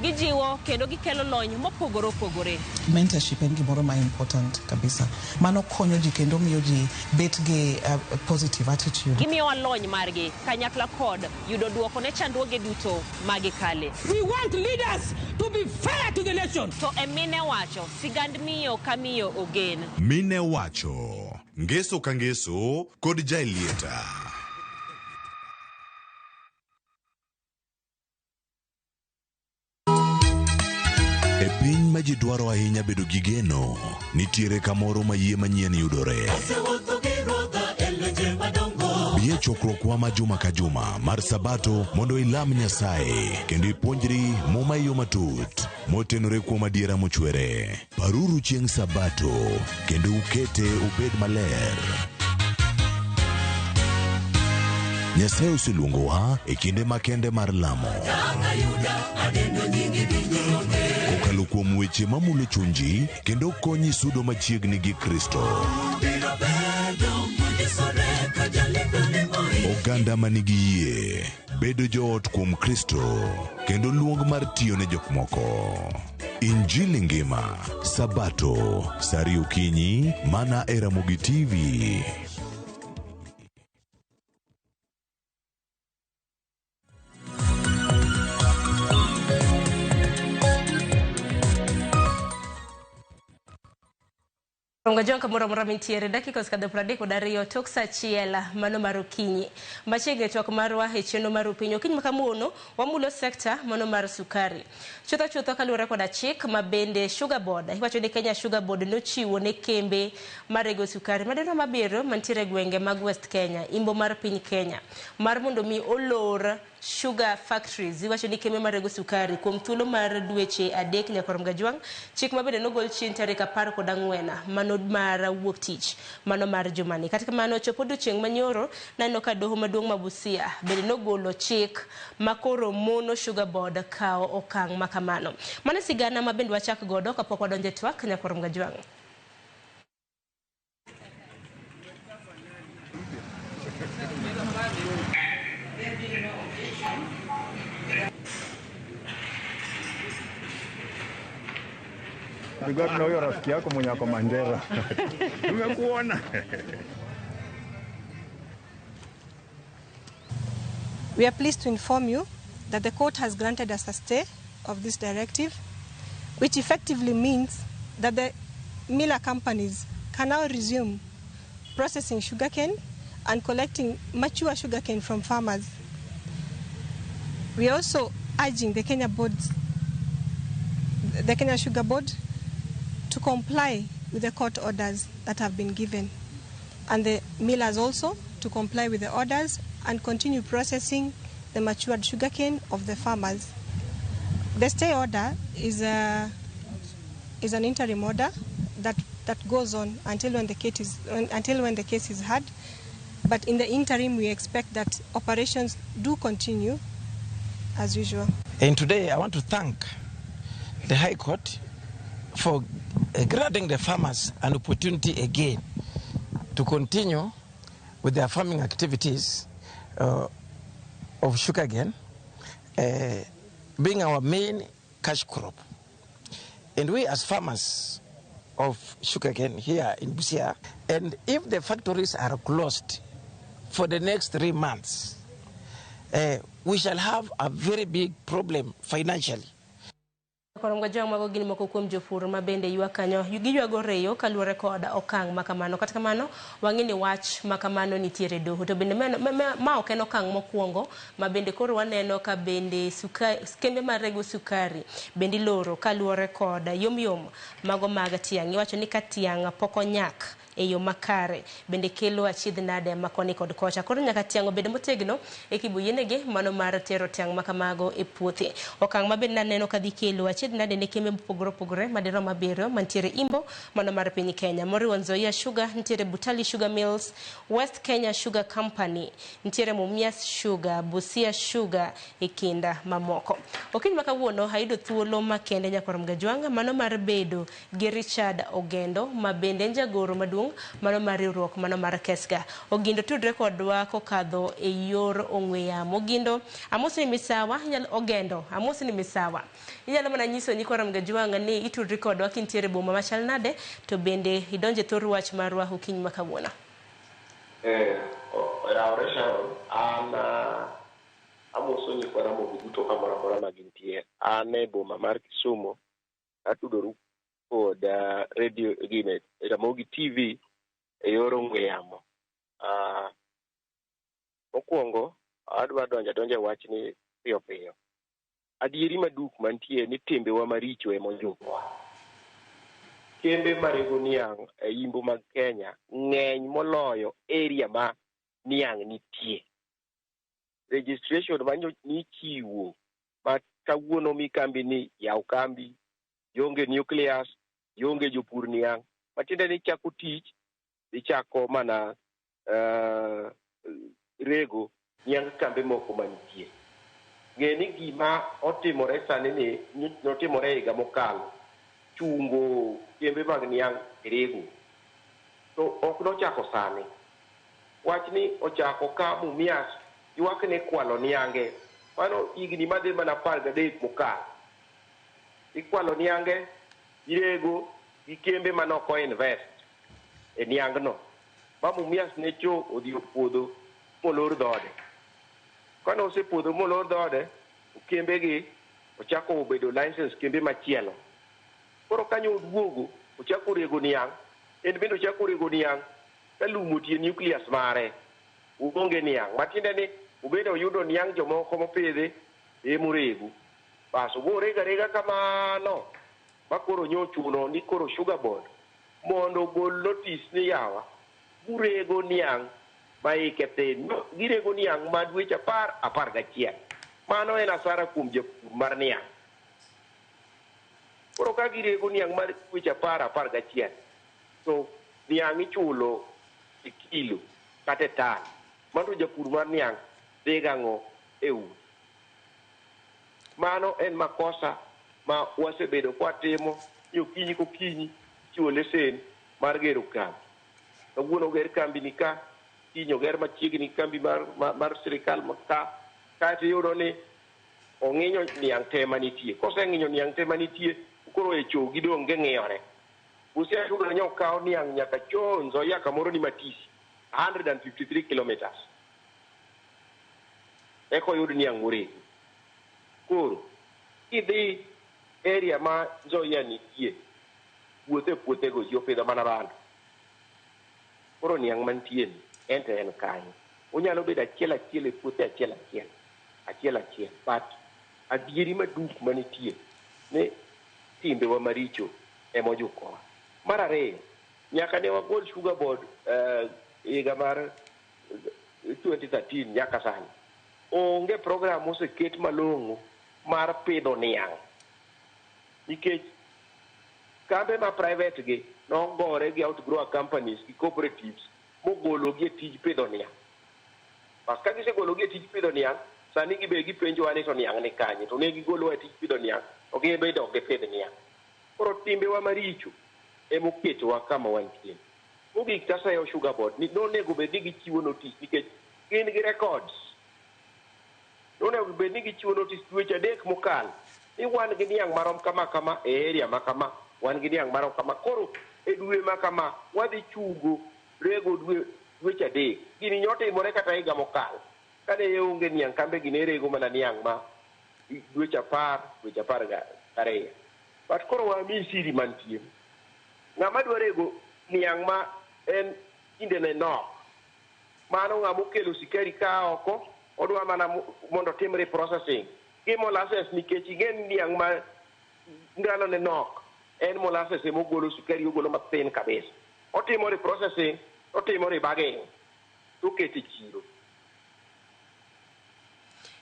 Gijiwo kendo gikelo lony mopogore opogore. Mentorship en gimoro ma important kabisa. Mano konyo ji kendo miyo ji bet gi positive attitude. Gimiyo lony margi kanyakla kod yudo duoko ne chandruoge duto magikale. We want leaders to be fair to the nation. To emine wacho sigand miyo kamiyo ogen. Mine wacho ngeso ka ngeso kod jailieta. E piny ma ji dwaro ahinya bedo gi geno, nitiere kamoro ma yie manyien yudore. Bie chokruokwa ma juma ka juma mar Sabato mondo ilam Nyasaye kendo ipuonjri muma yo matut motenore kuom adiera mochwere. Paruru chieng' Sabato kendo ukete ubed maler. Nyasaye oseluongowa e kinde makende mar lamo. Kokalo kuom weche mamulo chunji kendo konyi sudo machiegni gi Kristo. Oganda manigi yie bedo joot kuom Kristo kendo luong mar tiyo ne jok moko. Injili ngima Sabato sari okinyi mana e Ramogi TV. Ronga jonka mura mintiere dakika skada pradeko dario toksa chiela mano marukinyi. Machege chwak marwa hecheno marupinyo kiny makamuono wamulo sekta mano mar sukari. Chutha kalure koda chik mabende Sugar Board. Iwacho ni Kenya Sugar Board nochiwo ne kembe marego sukari. Madeno mabiro mantiere gwenge mag West Kenya, imbo mar piny Kenya. Mar mondo mi olor sugar factories iwacho ni kembe marego sukari kuom thuolo mar dweche adek nyaka Ramgajwang. Chik mabende nogol chien tarik 14 mano mar wuok tich mano mar jumani. Katika mano chopo chieng' manyoro nano ka doho maduong' ma Busia bende nogolo chik makoro mono Sugar Board kao okang' makamano. Mano sigana mabende wachak godo kapok wadonje twak nyaka Ramgajwang. Bigod na huyo rafiki yako mwenye ako Mandera. Tumekuona. We are pleased to inform you that the court has granted us a stay of this directive, which effectively means that the miller companies can now resume processing sugarcane and collecting mature sugarcane from farmers. We are also urging the Kenya Sugar Board to comply with the court orders that have been given, and the millers also to comply with the orders and continue processing the matured sugarcane of the farmers. The stay order is an interim order that goes on until when the case is heard. But in the interim, we expect that operations do continue as usual. And today, I want to thank the High Court for granting the farmers an opportunity again to continue with their farming activities of sugarcane, being our main cash crop. And we as farmers of sugarcane here in Busia, and if the factories are closed for the next 3 months, we shall have a very big problem financially. Korongajang mago gini moko kuom jopur mabende ywa kanyo yugiywago reyo kaluore koda okang' makamano. Kata kamano wang'ini wach makamano nitiere doho to bende ma ok en okang' mokwongo mabende koro waneno ka bende kembe marego sukari bende loro kaluore koda yomyom mago mag tiang'. Iwacho ni ka tiang' pok onyak e yo makare bende kelo achiedh nade makoni kod kocha. Koro nyaka tiang' obed motegno e kibuyenege mano mar tero tiang' makamago e puothe. Okang' ma bende naneno kadhi kelo achiedh nade ne kembe mopogore opogore madirom abiriyo mantiere Imbo mano mar piny Kenya. Moriwo Nzoia Sugar, nitiere Butali Sugar Mills, West Kenya Sugar Company, nitiere Mumias Sugar, Busia Sugar e kinda mamoko. Okiny makawuono hayudo thuolo makende nyakorom Gajwanga mano mar bedo gi Richard Ogendo ma bende jagoro maduong' mano mar riwruok mano mar Kesga. Ogindo tudre kodwa kokadho e yor ong'we yamo. Ogindo amosi ni misawa, Ogendo amosi ni misawa. Inyalo mana nyiso nyakorom Gajwanga ni itudri kodwa kintiere boma machal nade to bende idonje thor wach marwa okiny makawuono. Yaore Sharon, amoso nyikwara mogo duto kamoro amora ma gintie. An e boma mar Kisumu, atudoru kod radio gine Ramogi TV e yor ong'we yamo. Mokwongo adwa donja wach ni piyo piyo. Adieri maduk mantie ni timbewa maricho e monjukwa. Kembe marego niang' e Imbo mag Kenya ng'eny moloyo area ma niang' nitie. Registration manyo nichiwo ma kawuono mi kambi ni yaw kambi, yonge nucleus, yonge jopur niang'. Matiende ni chako tich, ichako mana rego niang' kambe moko manitie. Ng'e ni gima otimore sani ni notimore higa mokalo, chungo kembe mag niang' rego. To ok nochako sani. Wach ni ochako ka Mumias ywak ne kwalo niange. Mano higni madhi mana 13 mokalo. Ikwalo niange, irego gi kembe manoko invest e niang'no. Ma Mumias ne cho odhi puodho molor dhode. Kane osepodho molor dhode, kembe gi ochako bedo license kembe machielo. Koro kanyo oduogo, ochako rego niang', en bende ochako rego niang', ka lumo tie nucleus mare, uonge niang'. Matiende ni ubedo oyudo niang' jomoko mopidhe e morego. Bas uborega rega kamano, ma koro nyochuno ni koro Sugar Board mondo ogol notice ni yawa, urego niang' ma ike thin, girego niang' ma dweche 11. Mano en asara kuom japur mar niang'. Koro ka girego niang' mar dweche 11, to niang' ichulo e kilo kata tan. Mano japur mar niang' dhigang'o e udi. Mano en makosa ma wasebedo kwatimo ni okinyi kokinyi chiwo lesen mar gero kambi. Kawuono ger kambi ni ka, kiny oger machiegni kambi mar sirikal ka, kaeto iyudo ni ong'inyo niang' te manitie. Koseng'inyo niang' te manitie, koro e cho gidong' ging'iyore. Busia Sugar ne okawo niang' nyaka Nzoia kamoro ni Matisi, 153 kilometers. Eko yud niang' morego. Koro, kidhi area ma Nzoia nitie, puothego ji opidho mana bando. Koro niang' mantie ni, ente en kanyo. Onyalo bedo achiel e puothe achiel. But adieri maduk manitie ni timbewa maricho emojukowa. Mar ariyo, nyaka ne wagol Sugar Board higa mar 2013 nyaka sani. Onge program moseket malong'o mar pidho niang'. Nikech kambe ma private gi nogore gi outgrower companies gi cooperatives mogologi e tij pidho niang'. Pas ka gisegologi e tij pidho niang', sani gibe gipenjowa ni to niang' ni kanye, to ne gigolowa e tij pidho niang', to gibe dok gipidh niang'. Koro timbewa maricho emoketowa kama wantie. Mogik tasayo Sugar Board ni nonego bed ni gichiwo notice nikech gin gi records. Nonego bed ni gichiwo notice dweche 3 mokalo ni wan gi niang' marom kama e area ma kama, wan gi niang' marom kama. Koro e dwe ma kama wadhi chugo rego dweche 3. Gini nyotimore kata higa mokalo. Kane onge niang' kambe gine rego mana niang' ma dweche 12. But koro wami siri mantie. Ng'ama dwa rego niang' ma en kinde ne nok. Mano ng'ama okelo sikari ka oko, odwa mana mondo timre processing. Gi molasses nikech ing'en niang' ma ndalo ne nok, en molasses emogolo sikari ogolo mathin kabisa. otimo reprocessing, otimo rebagging, tokete chiro.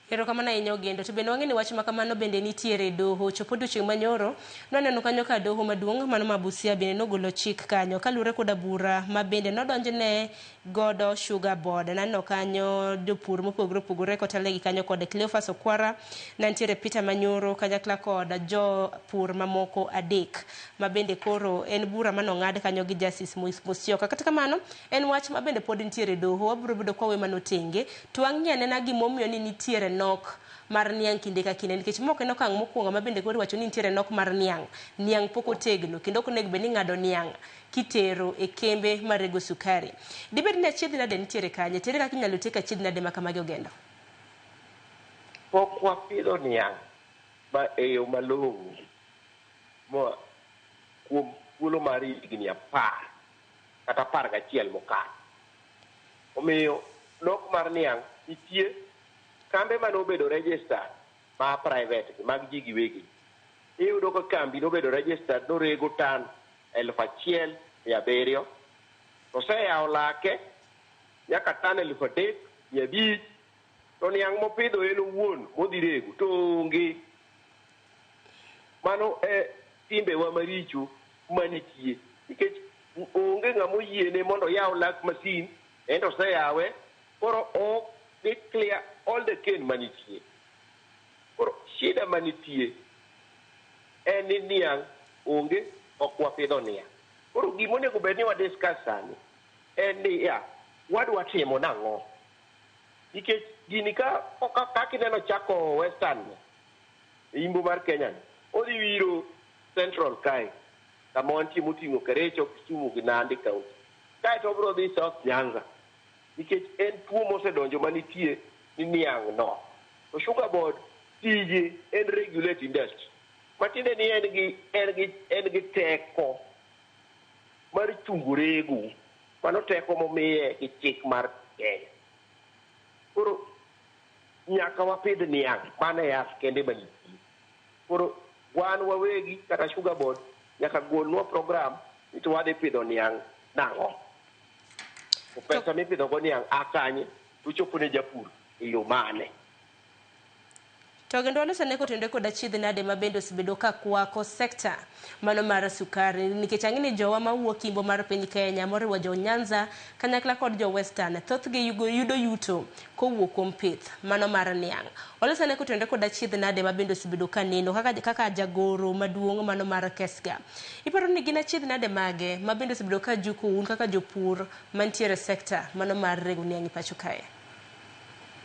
Erokamano ahinya Ogendo. To bende wang'e ni wach ma kamano bende nitiere doho. Chopo odiechieng' manyoro noneno kanyo ka doho maduong' mano ma Busia bende nogolo chik kanyo kaluwore koda bura ma bende nodonjne godo Sugar Board. Naneno kanyo jopur mopogore opogore kotelegi kanyo kod Cleophas Okwara, nantiere Peter Manyoro kanyakla kod jopur mamoko adek ma bende koro en bura manong'ad kanyo gi Justice Musyoka. Kata kamano en wach ma bende pod nitiere doho. Wabiro bedo kwawe manotenge to wang'e anena gimomiyo ni nitiere nok mar niang' kinde ka kinde nikech moko en okang' mokwongo ma bende koro wacho ni nitiere nok mar niang' pok otegno kendo ok onego bed ni ng'ado niang' kitero e kembe marego sukari. Dibed ni achiedh nade nitiere kanye, tere kaka inyalo tek achiedh nade ma kamagi Ogendo? Pok wapidho niang' ma e yo malong'o kuom thuolo mar higni 10 kata 11 mokalo. Omiyo nok mar niang' nitie kambe manobedo registered ma private mag ji giwegi. Iyudo ka kambi nobedo registered norego tan 1,700 to oseyawo lake nyaka tan 3,500 to niang' mopidho en owuon modhi rego to onge. Mano e timbewa maricho manitie nikech onge ng'ama oyiene mondo oyaw lak masin ento oseyawe koro ok ni clear all the cane manitie. Koro shida manitie en ni niang' onge, ok wapidho niang'. Koro gimonego bed ni wadiscuss sani en ni wadwa timo nang'o nikech gini kaka ineno chako western imbo mar Kenya odhi wiro central kae kama wantie moting'o Kericho, Kisumu gi Nandi kaunti kaeto obiro dhi South Nyanza nikech en tuo mosedonjo manitie ni niang' no. To Sugar Board tije en regulate industry. Matiende ni en gi teko mar chungo rego. Mano teko momiye gi chik mar Kenya. Koro nyaka wapidh niang' mano yath kende manitie. Koro wan wawegi kata Sugar Board nyaka golnwa program ni to wadhi pidho niang' nang'o. Pesa mipidho go niang' akanye uchopo ne japur e yo mane. To Ogendo walosane kotende kod achiedh nade ma bende osebedo ka kwako sekta mano mar sukari nikech ang'e ni jowa mawuok imbo mar piny Kenya moriwo jo Nyanza kanyakla kod jo Western thothgi yudo yuto kowuok kuom pith mano mar niang'. Walosane kotende kod achiedh nade ma bende osebedo ka neno kaka jagoro maduong' mano mar Kesga. Iparo ni gin achiedh nade mage ma bende osebedo ka juko un kaka jopur mantiere sekta mano mar rego niang' pacho kae?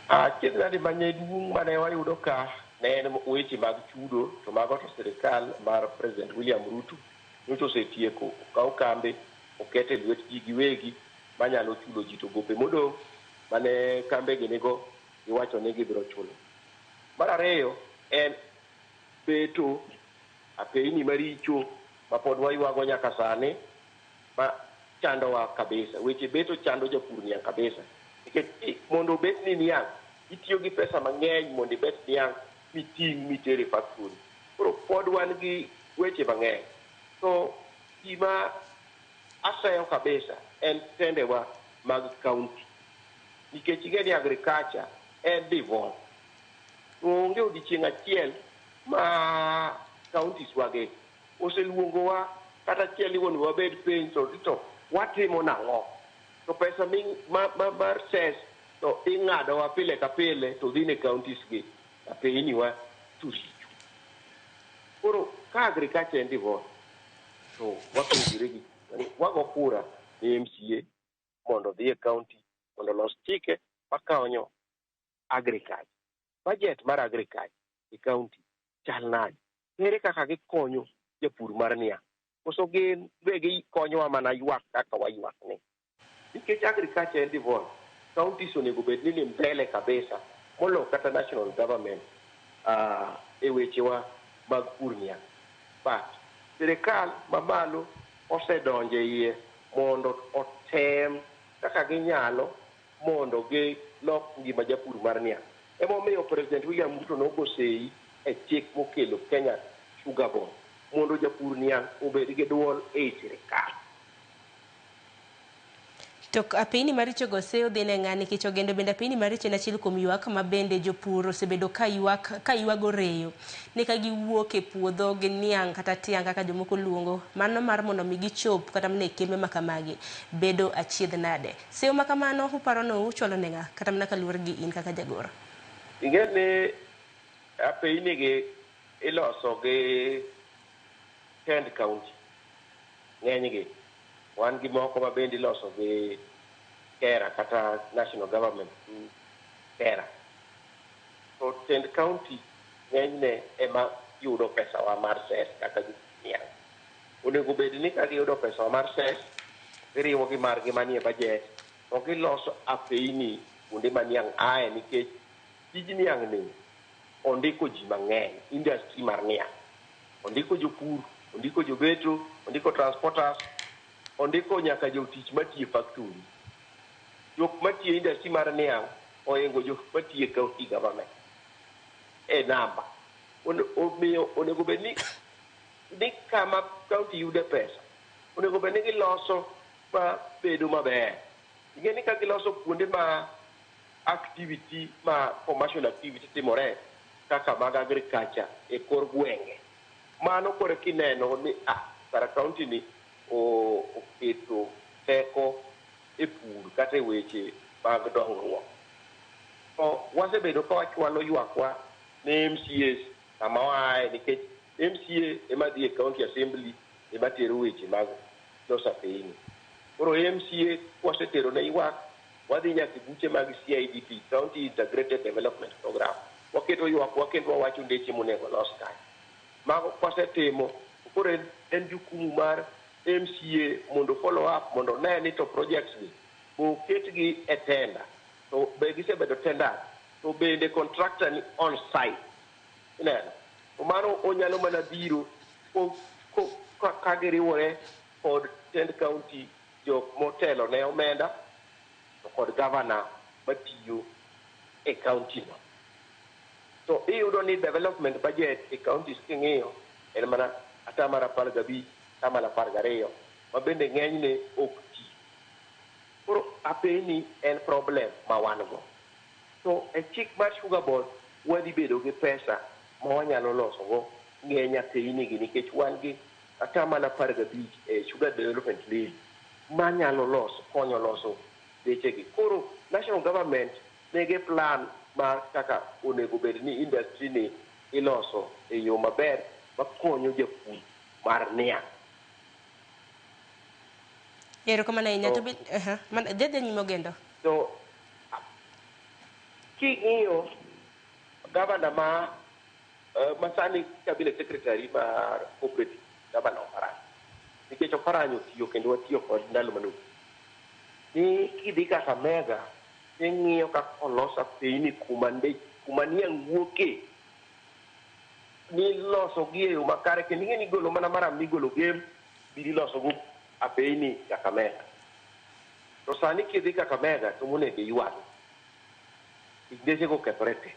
Achiedh nade maduong' mane wayudo ka ne en weche mag chudo to mago to sirikal mar President William Ruto nyocha osetieko okawo kambe okete lwet ji giwegi manyalo chulo ji to gope modong' mane kambe ginigo giwacho ni gibiro chulo. Mar ariyo en beto apeyni maricho ma pod waywago nyaka sani ma chandowa kabisa. Weche beto chando japur niang' kabisa nikech mondo bet ni niang' itiyo gi pesa mang'eny mondo ibet niang' miting' mitere factory. Koro pod wan gi weche mang'eny. So gima aseyo kabisa en tendewa mag kaunti nikech ing'e ni agriculture en devolve. Onge odiochieng' achiel ma counties wage oseluongowa kata achiel iwuon wabed piny to watimo nang'o. To pesa mar cess to ing'adowa pile ka pile to dhi ne counties gi apeyniwa turicho. Koro ka agriculture en devolve to wapenjire gi wago kura ne MCA mondo dhi e county mondo los chike makonyo agriculture. Budget mar agriculture e county chal nade? Ere kaka gikonyo japur mar niang'? Koso gin wegi konyowa mana ywak kaka waywak ni. Nikech agriculture en devolve, counties onego bed ni mbele kabisa molo kata national government e wechewa mag pur niang'. But sirikal mamalo osedonje iye mondo otem kaka ginyalo mondo gilok ngima japur mar niang'. Emomiyo President William Ruto nogo sei e chik mokelo Kenya Sugar Board mondo japur niang' obed gi duol e sirikal. To apini maricho go seo dhine ng'ani kich ogendo bende apini maricho en achiel kuom ywak ma bende jopur osebedo ka ywago reyo ni ka giwuok e puodho gi niang' kata tiang' kaka jomoko luongo mano mar mondo mi gichop kata mana e kembe makamagi bedo achiedh nade. Seo makamano uparo no uchwalo ne ng'a kata mana kaluwore gi in kaka jagoro? Ing'eni apini gi iloso gi Kent County ng'enygi. Wan gi moko ma bende iloso gi Kera kata National Government Kera. So Kent County ng'enyne ema yudo pesa wa mar SES kaka niang'. Onego bed ni ka giyudo pesa wa mar SES, giriwo gi margi manie budget, to giloso apeyni kuonde ma niang' ae nikech tij niang' ni ondiko ji mang'eny, industry mar niang'. Ondiko jopur, ondiko jobeto, ondiko transporters, ondiko nyaka jotich matiyo factory. Jok matiyo industry mar niang' oingo jok matiyo county government. Namba. Onego bed ni kama county yude pesa, onego bed ni giloso ma bedo maber. Ing'eni ka giloso kuonde ma activity ma commercial activity timore kaka mag agriculture e kor gwenge. Mano kore kineno ni kara county ni oketo teko e pur kata e weche mag dongruok. Wasebedo ka wachwalo ywakwa ne MCAs kama waaye nikech MCA ema dhi e county assembly ema tero weche mag loso apeyni. Koro MCA wasetero ne ywak, wadhi nyaka buche mag CIDP, County Integrated Development Program. Waketo ywakwa kendo wawacho ndeche monego los kanyo. Mago kwasetimo, koro en jukumu mar MCA mondo follow up, mondo ne ni to projects gi oketgi e tender. To be gisebedo tender, to bende contractor ni on site. Ineno. To mano onyalo mana biro ka giriwore kod Kent County jok motelo ne omenda kod governor matiyo e county no. So iyudo ni development budget e counties king'iyo en mana atamara 15, atamara 12 ma bende ng'enyne ok ti. Koro apeyni en problem ma wan go. So e chik mar Sugar Board wadhi bedo gi pesa ma wanyalo loso go ng'eny apeyni gi nikech wan gi atamara 15 e Sugar Development Levy manyalo loso, konyo loso deche gi. Koro national government nigi plan mar kaka onego bed ni industry ni iloso e yo maber makonyo japur mar niang'. Erokamano ahinya. To dede nyime Ogendo. So king'iyo gavana masani cabinet secretary mar cooperative gavana Oparanya, nikech Oparanya otiyo kendo watiyo kod ndalo manok. Ni kidhi Kakamega ing'iyo kaka oloso apeyni kuma niang' wuoke, ni loso gi e yo makare kendo ing'eni golo mana maram migolo game biri loso go apeyni Kakamega. To sani kidhi Kakamega to monego iywago ndeche go kethore te.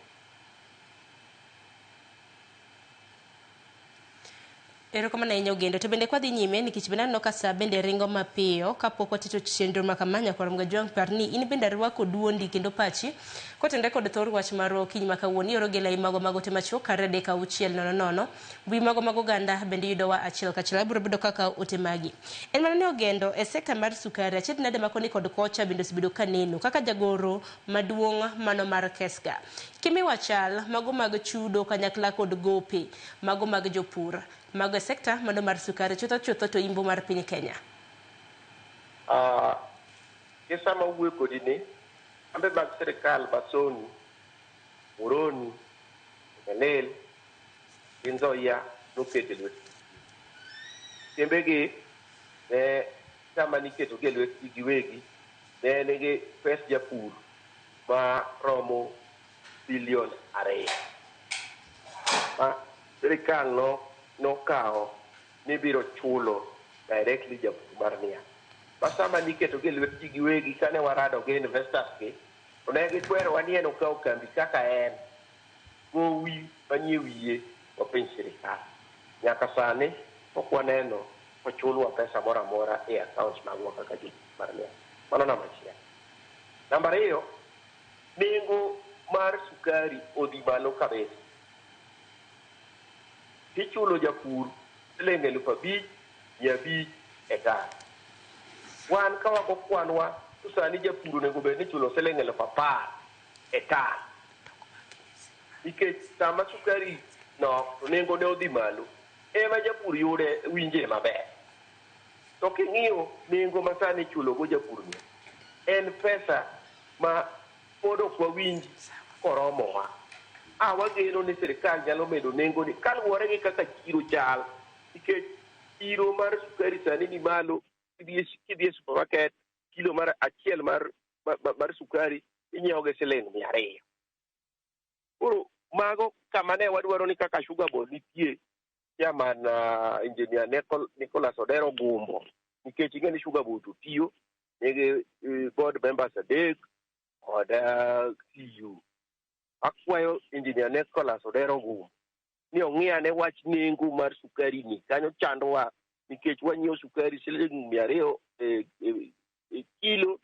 Erokamano ahinya Ogendo. To bende kwadhi nyime nikech bende aneno ka sa bende ringo mapiyo kapok watito chenro makamanya korom Gajwang' par ni in bende rwako duondi kendo pachi kotende kod thor wach mar okiny ma kawuono ioro gi lai mago te machuok kare dakika 6:00 mbui mago ganda bende yudowa achiel kachiel. Abiro bedo kaka ote magi. En mana ni Ogendo e sekta mar sukari achiedh nade makoni kod kocha bende osebedo ka neno kaka jagoro maduong' mano mar Kesga. Kimiwa chal mago mag chudo kanyakla kod gope mago mag jopur mago sekta mano mar sukari chutho to imbo mar piny Kenya. Kisama wuoyo kodi ni ambe mag sirikal Basoni, Moroni, Kenel, Nzoia nokete lwet. Kembegi ne kama niketo gi lwet giwegi ne nigi pes japur ma romo bilion 2. Ma sirikal nokao ni biro chulo directly japur mar niang'. Masama niketo gi lwet giwegi kane warado gi investors gi, to ne gikwero wani okao kambi kaka en gowi manie wiye wa piny sirikal. Nyaka sani ok waneno ochulwa pesa mora mora e accounts magwa kaka jopur mar niang'. Mano namba achiel. Namba ariyo, nengo mar sukari odhi malo kabisa. Ichulo japur siling 5,500 e tan. Wan ka wago kwanwa, to sani japur onego bed ni chulo siling 10,000 e tan. Nikech sama sukari no nengo ne odhi malo, ema japur yude winje maber. To king'iyo nengo ma sani chulo go japur ni, en pesa ma pod ok wawinj koromowa. Wageno ni sirikal nyalo medo nengo ni kaluwore gi kaka chiro chal. Nikech chiro mar sukari sani ni malo, kidhi e supermarket, kilo mar achiel mar sukari inyiewo gi siling 200. Koro mago kama ne wadwaro ni kaka Sugar Board nitie chairman engineer Nicholas Odero Gumbo. Nikech ing'e ni Sugar Board tiyo nigi board members 3 kod CEO. Akwayo engineer Nicholas Odero Gumbo ni ong'iyane wach nengo mar sukari ni kanyo chandowa, nikech wanyiewo sukari siling 200 e kilo,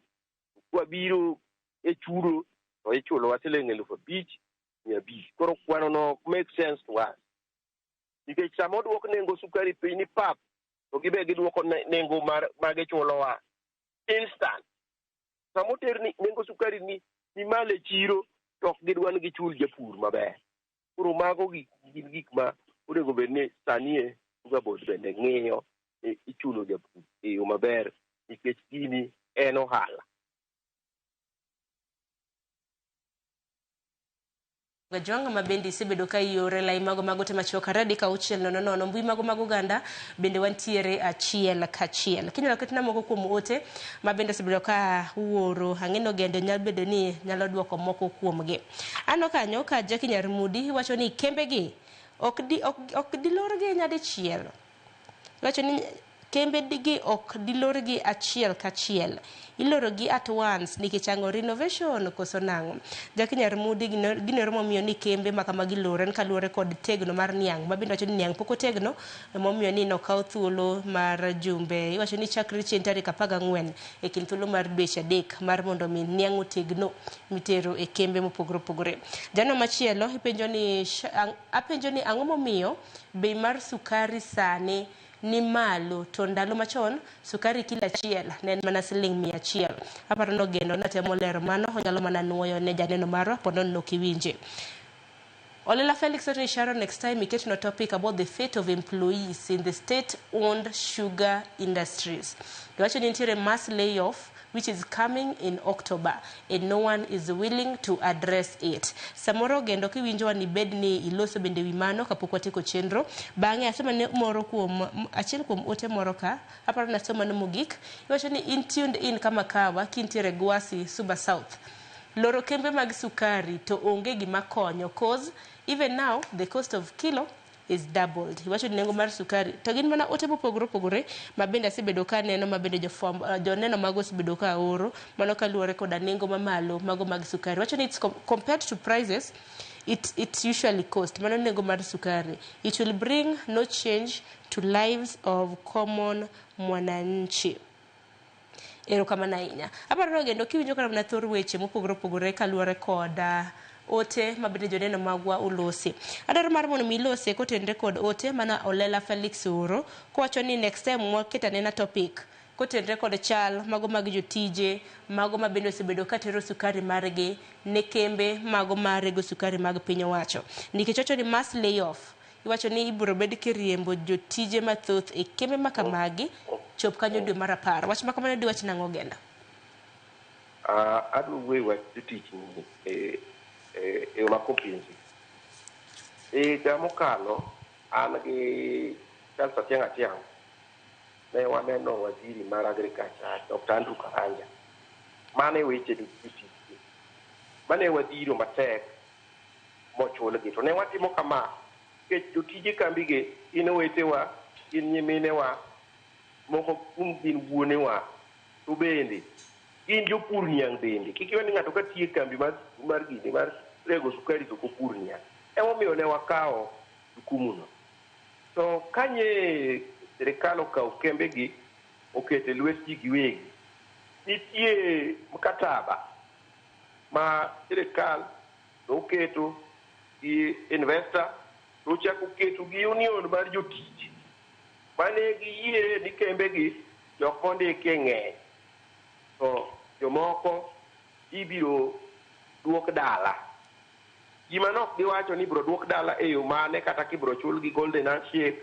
wabiro e churo to ichulowa siling 5,500. Koro kwano no make sense to us. Nikech sama oduok nengo sukari piny ni pap, to gibe giduoko nengo mar gichulowa instant. Sama oter nengo sukari ni malo e chiro, to ok gidwa ni gichul japur maber. Koro mago gin gik ma onego bed ni sani Sugar Board bende ng'iyo ichulo japur e yo maber, nikech gini en ohala. Gajwanga mabendi isebedo ka iore lai mago te machoka radi ka 600 mbui mago ganda bende wantiere achiel kachiel. Kinyalo ketna moko kuom ote mabende isebedo ka uoro, ang'eno gende nyalo bedo ni nyalo duoko moko kuomgi. Ano kanyo ka Jackie Nyarmudi wacho ni kembegi ok dilorgi nyadichiel. Wacho ni kembegi ok dilorgi achiel kachiel. Ilorogi at once nikech ango renovation koso nango. Jackie Nyarmudi ginero momiyo ni kembe makama giloren kaluore kod tegno mar niang'. Mabende wacho ni niang' poko tegno, momiyo ni nokaw thuolo mar jumbe. Iwacho ni chakre chieng' tarik 14 e kind thuolo mar dweche 3 mar mondo mi niang' otegno mitero e kembe mopogore opogore. Jano machielo apenjo ni ang'o momiyo bei mar sukari sani ni malo to ndalo machon sukari kilo achiel ne en mana siling 100. Aparo no geno natemo lero mano onyalo mana nuoyo ne janeno marwa pondo no kiwinje. Olela Felix and Sharon, next time we get no topic about the fate of employees in the state-owned sugar industries. The actual interior mass layoff which is coming in October and no one is willing to address it. Samoro gendo kiwinjo ni bed ni iloso bende wimano kapok watiko chenro. Bang'e asema ne moro kuom achiel kuom ote moro ka aparo na soma no mogik. Iwacho ni in tuned in kama kawa kintiere Gwasi Suba South. Loro kembe mag sukari to onge gima konyo cause even now the cost of kilo is doubled. Iwacho nengo mar sukari to gin mana ote mopogore mabende asebedo ka neno mabende joneno mago osebedo ka oro mano kaluore koda nengo mamalo mago mag sukari. Iwacho ni it's compared to prices it usually cost mano nengo mar sukari. It will bring no change to lives of common mwananchi. Erokamana ahinya. Aparo gendo kiwinjo kana na thor weche mopogore kaluore koda ote mabende joneno magwa ulosi. Adaro mar mondo milose kotendre kod ote mana Olela Felix oro kowacho ni next time mwaketa nena topic kotendre kod chal mago mag jotije mago mabende osebedo katero sukari margi ne kembe mago marego sukari mag piny owacho. Nikech wacho ni mass layoff iwacho ni ibiro bed kiriembo jotije mathoth e kembe makamagi chop kanyo dwe mar 10. Wach makamano di wach nango genda. Adu we wach jotich ni una compinzi. Mokalo an gi Charles Atiang' ne waneno waziri mar agriculture Dr. Andrew Karanja mane weche dijiti mane wadiro matek mochulgi to ne watimo kama ke jotije kambige in wetewa in nyiminewa moko kum gin wuonewa to bende gin jopur niang' bende kikiwa ni ng'ato katie kambi mar gini mar rego sukari to kopur niang'. Emomiyo ne wakawo jukumuno to kanye serikal okawo kembegi okete lwetji giwegi nitie mkataba ma sirikal oketo gi investor ochako keto gi union mar jotich mane giyie ni kembegi jok mondiki ng'eny to jomoko ibiro duok dala. Gima nok giwacho ni biro duok dala e yo mane kata kibiro chul gi golden handshake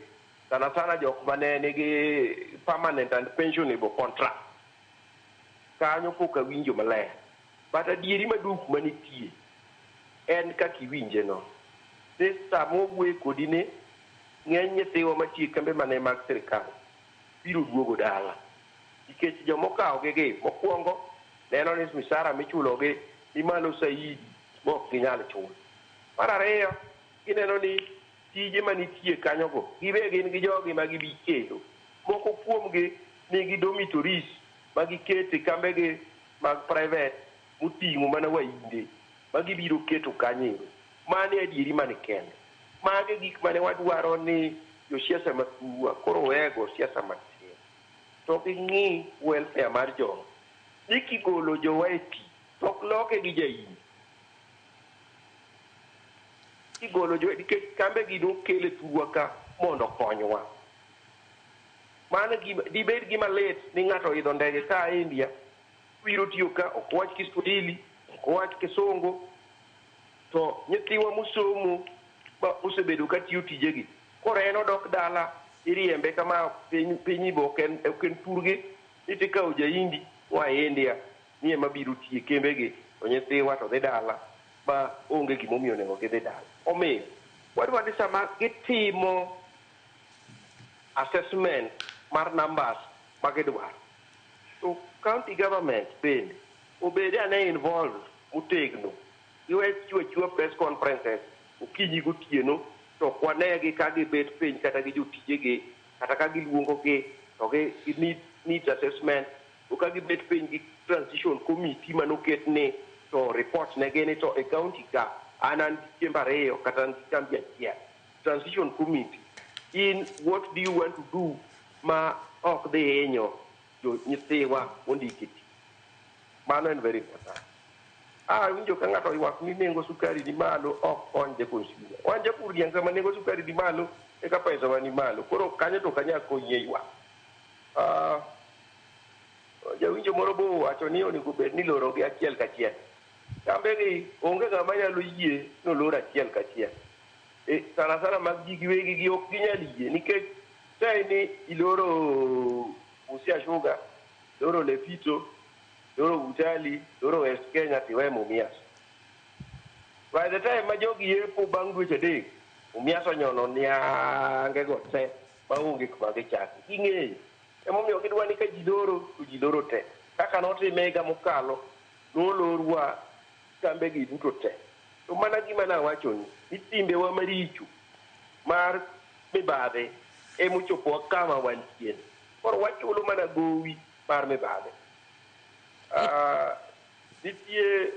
sana jok mane nigi permanent and pensionable contract. Kanyo pok awinjo maler. But adieri maduong' manitie en kaka iwinje no. Ni sama owuoyo kodi ni ng'eny nyithiwa matie kembe mane mag sirikal biro duogo dala. Nikech jomokawo gi mokwongo neno ni misara michulogi ni malo saidi mok ginyal chulo. Mar ariyo gineno ni tije manitie kanyogo gibe gin gi jogi ma gibi kelo. Moko kuomgi nigi dormitories ma gikete kambegi mag private moting'o mana wainde ma gibiro keto kanyo. Mane adieri mane kende. Mage gik mane wadwaro ni josiasa makua koro wego siasa matin. To ging'i welfare mar jogo. Ni kigolo jowa e tich tok loke gi jaini. Kigolo jowa nikech kambe gi nokele turwa ka mondo konywa. Mano dibed gima lit ni ng'ato idho ndege ka India biro tiyo ka ok wach Kiswahili, ok wach Kisungu, to nyithiwa mosomo ba osebedo ka tiyo tijegi. Koro en odok dala iriembe kama piny bo ok en turgi itikawo jaindi wa India ni ema biro tiye kembegi to nyithiwa to dhi dala ba onge gimomiyo nego gidhi dala. Omiyo wadwa ni sama gitimo assessment mar numbers magidwaro to county government bende obede ane involved motegno giwe chiwo press conferences okinyi gotieno to kwanegi ka gibet piny kata gi jotijegi kata ka giluongogi to gi need assessment to ka gibet piny gi transition committee manoket ni to report negi ni to e county ka an chiemb ariyo kata an kambi achiel. Transition committee in what do you want to do ma ok dhi hinyo nyithiwa mondiki ti. Mano en very important. Winjo ka ng'ato ywak ni nengo sukari ni malo ok kony de consumer. Wan japur dieng' sama nengo sukari ni malo e ka pesa wa ni malo. Koro kanyo to kanya konye ywak. Jawinjo moro bo wacho ni onego bed ni loro gi achiel kachiel. Kambe gi onge ng'ama nyalo yie no loro achiel kachiel. Sana mag ji giwegi gi ok ginyal yie nikech sai ni iloro Busia Sugar, loro Lefito, loro Butali, loro West Kenya tiwe Mumias. By the time ma jogi yepo bang' dweche adek, Mumias onyono niange go te ma onge kuma gichako. Ging'eyo. Emomiyo gidwa ni ka ji loro to ji loro te. Kaka notime higa mokalo nolorwa kambegi duto te. To mana gima nawachoni ni timbewa maricho mar mibadhi emochopo kama wantie. Koro wachulo mana gowi mar mibadhi. Nitie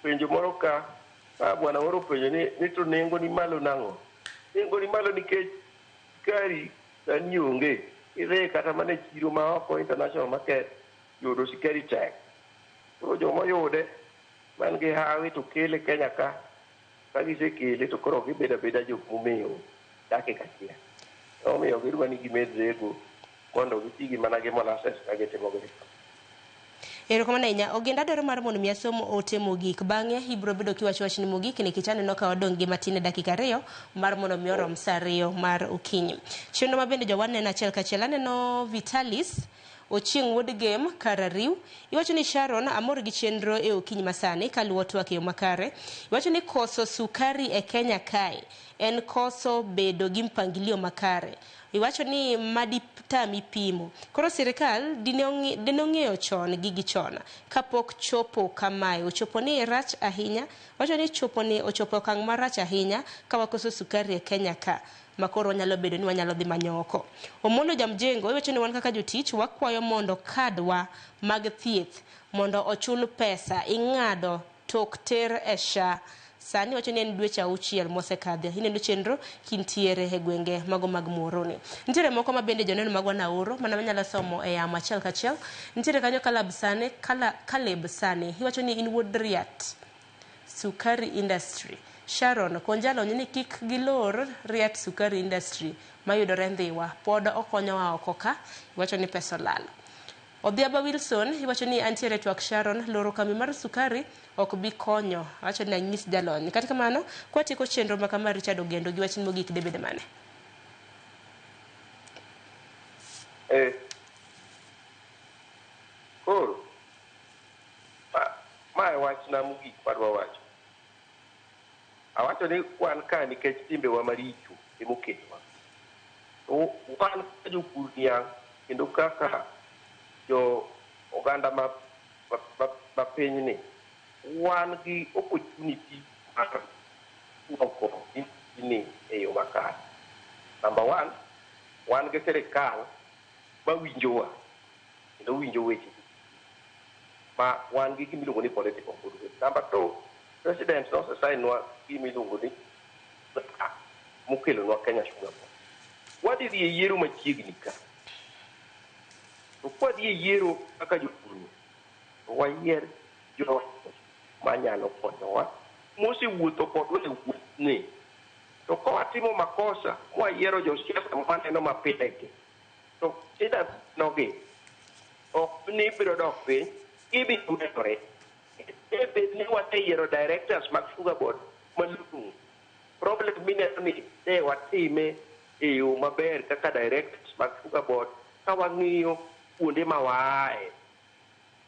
penjo moro ka bwana oro penjo ni to nengo ni malo nang'o. Nengo ni malo nikech sukari sani onge. Idhi kata mana chiro ma oko international market yudo sukari tek. Koro joma yude man gi hawi to kele Kenya ka gisekele to koro gibedo abeda jok momewo dake kachiel. Omiyo gidwa ni gimedrego mondo gitigi mana gi molasses ka gitimo gi. Erokamano ahinya. Ogenda dwaro mar mondo miasom ote mogik bang'e ibiro bedo kiwacho wachni mogik nikech aneno ka wadong' gi matin e dakika 2 mar mondo miorom saa 2 mar okinyi. Chenro ma bende jowan neno achiel kachiel aneno Vitalis Ochieng' wuod game Karariw. Iwacho ni Sharon amor gi chenro e okinyi masani kaluwo twak e yo makare. Iwacho ni koso sukari e Kenya kae en koso bedo gi mpangilio makare. Iwacho ni madi tami pimo. Koro sirikal dine ong'eyo chon gigi chon kapok chopo kamae. Ochopo ni rach ahinya. Wacho ni chopo ni ochopo okang' marach ahinya ka wakoso sukari e Kenya ka. Makoro nyalo bedo ni wanyalo dhi manyoko. Omondo Jamjengo iwacho ni wan kaka jotich wakwayo mondo kadwa mag thieth mondo ochul pesa ing'ado tok ter e SHA sani wacho ni en dweche 6 mosekadho. Ineno chenro kintiere e gwenge mago mag Muhoroni. Nitiere moko ma bende joneno magwa Nauru mana manyalo somo e yamo achiel kachiel. Nitiere kanyo Caleb Sane iwacho ni in wuod Riat Sukari Industry. Sharon Konjalo ni kik gilor Riat Sukari Industry mayudore Ndhiwa pod okonyowa oko ka iwacho ni pesa lal. Odhiaba Wilson iwacho ni antiere twak Sharon loro kambi mar sukari ok bi konyo iwacho ni anyis jalony. Kata kamano kwatieko chenro ma kama Richard Ogendo gi wachni mogik debede mane. Koro ma wach na mogik madwa wacho. Awacho ni wan ka nikech timbewa maricho emoketwa. To wan ka jopur niang' kendo kaka jo oganda ma pinyni wan gi opportunity mar duoko ni e yo makare. Number 1, wan gi sirikal ma winjowa kendo winjo weche ma wan gi gimiluongo ni political goodwill. Number 2, President nosesainwa gimiluongo ni mokelonwa Kenya Sugar Board. Wadhi dhi e yiero machiegni ka. To kwadhi e yiero kaka jopur, to wayier jo manyalo konyowa mosewuotho kodwa e wuothni. To kawatimo makosa mwayiero josiasa maneno mapilegi, to shida nogi ok ni biro dok piny, ibiro medore. Bed ni waseyiero directors mag Sugar Board malong'o. Problem mineno ni ne watime e yo maber kaka directors mag Sugar Board ka wang'iyo kuonde ma waaye.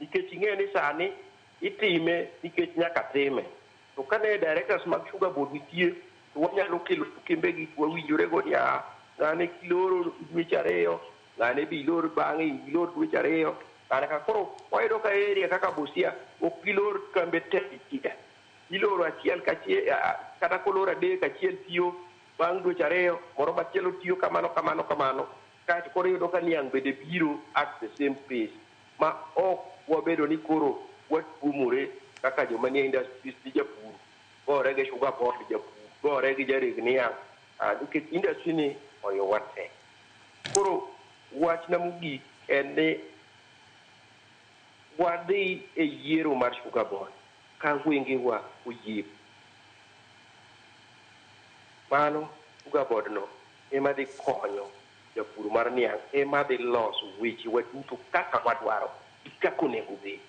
Nikech ing'eyo ni sani itime nikech nyaka time. To ka ne directors mag Sugar Board nitie, to wanyalo kelo kembegi wawinjore go niya, ng'ane kiloro dweche 2, ng'ane bilor bang'e ilor dweche 2. Kane ka koro wayudo ka area kaka Busia ok gilor kambe te ikia. Iloro achiel kachiel kata kolor 3 kachiel tiyo bang' dweche 2, moro machielo tiyo kamano. Kae koro yudo ka niang' bende biro at the same pace. Ma ok wabedo ni koro watuomore kaka joma nie industries ni japur gore gi Sugar Board japur gore gi jarig niang'. Nikech industry ni oyo wate. Koro wach na mogik en ni wadhi e yiero mar Sugar Board ka wengewa oyiep. Mano Sugar Board no ema dhi konyo japur mar niang', ema dhi loso weche waduto kaka wadwaro kaka onego dhi.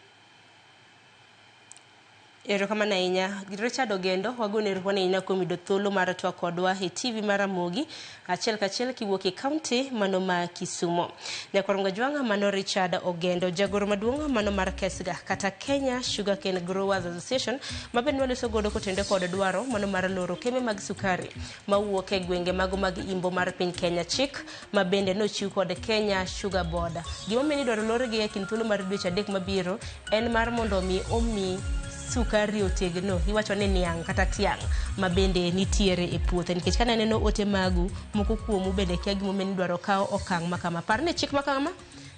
Erokamano ahinya Richard Ogendo wagone rwani ahinya kuom yudo thuolo mar twak kodwa e TV mar Ramogi achiel kachiel kiwuok e kaunti mano ma Kisumo. Nyakwaronga jwanga mano Richard Ogendo jagoro maduong' mano mar Kesga kata Kenya Sugarcane Growers Association mabende waloso godo kotende kod dwaro mano mar loro kembe mag sukari mawuok e gwenge mago mag imbo mar piny Kenya chik mabende nochiw kod Kenya Sugar Board. Gima meni dwaro loro gi e kind thuolo mar dweche 3 mabiro en mar mondo omi sukari otegno iwacho ni niang' kata tiang' mabende nitiere e puothe nikech kana neno ote magu moko kuomu bende kia gimo meni dwaro kao okang' makama parne chik makama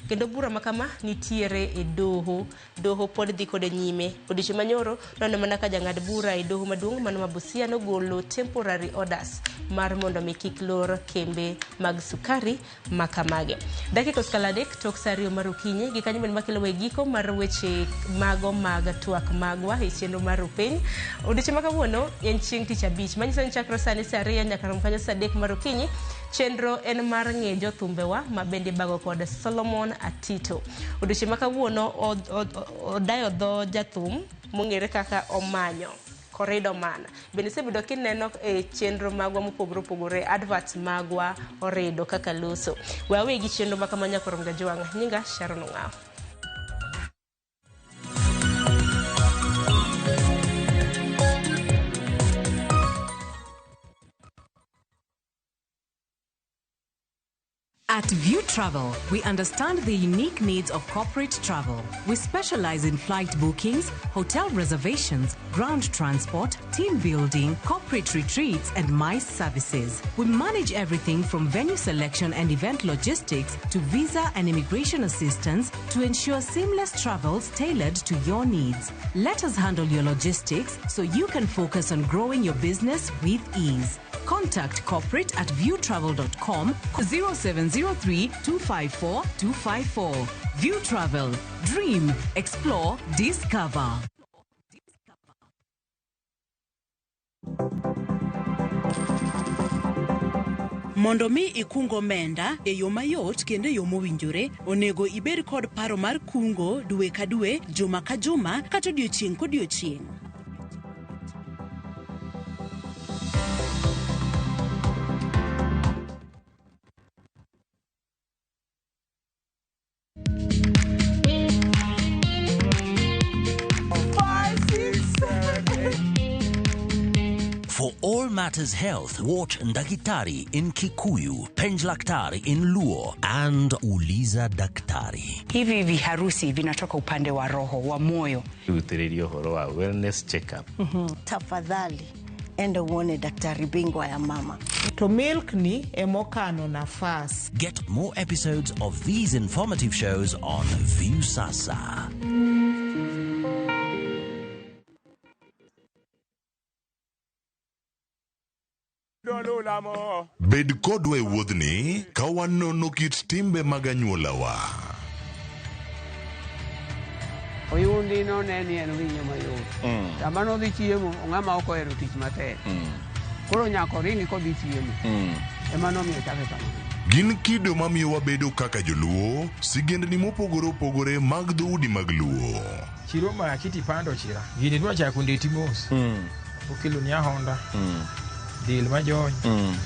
kendo bura makama nitiere e doho pod dhi kod nyime odiochieng' manyoro nono mana ka jang'ad bura e doho maduong' mano ma Busia nogolo temporary orders mar mondo mi kik lor kembe mag sukari makamage. Dakika skala 3 tok saa 2 mar okinyi gi kanyo makelo we giko mar weche mago mag twak magwa e chenro mar piny. Odiochieng' ma kawuono en chieng' tich abich manyiso ni chakre saa 2 nyaka rom kanyo saa 3 mar okinyi. Chenro en mar ng'ejo thumbewa mabende bago kod Solomon Atito. Odiochieng' ma kawuono odayo dho jathum mong'ere kaka Omanyo Corridor Man. Bende sebedo kineno e chenro magwa mopogore adverts magwa oredo kaka loso. Wawe gi chenro makamanya korom ga jwanga nyinga Sharon Ng'ao. At View Travel. We understand the unique needs of corporate travel. We specialize in flight bookings, hotel reservations, ground transport, team building, corporate retreats, and MICE services. We manage everything from venue selection and event logistics to visa and immigration assistance to ensure seamless travels tailored to your needs. Let us handle your logistics so you can focus on growing your business with ease. Contact corporate at viewtravel.com 0703 254 254. View Travel. Dream, explore, discover. Mondo mi ikungo omenda e yo mayot kendo e yo mowinjore, onego ibed kod paro mar kungo dwe ka dwe, juma ka juma, kata odiochieng' kodiochieng'. For all matters health, watch Ndakitari in Kikuyu, Penj Laktari in Luo, and Uliza Daktari. Hivi viharusi vinatoka upande wa roho, wa moyo. Uthiririo horo wa wellness check-up. Tafadhali, enda uone daktari bingwa ya mama. To milk ni emokano nafas. Get more episodes of these informative shows on View Sasa. Bed kodwa e wuodhni ka wanono kit timbe mag anyuolawa. Oyundi no neni en winyo mayot. Sama nodhi chiemo, ng'ama ok ohero tich matek. Koro nyako ringi kodhi chiemo. Ema nomiyo chake kamano. Gin kido mamiyo wabedo kaka joluo, sigendni mopogore opogore mag dhoudi mag luo. Chiro ma kiti pando chira. Gini dwa chako ndeti mos. Okelo ni ahonda. Dil majony.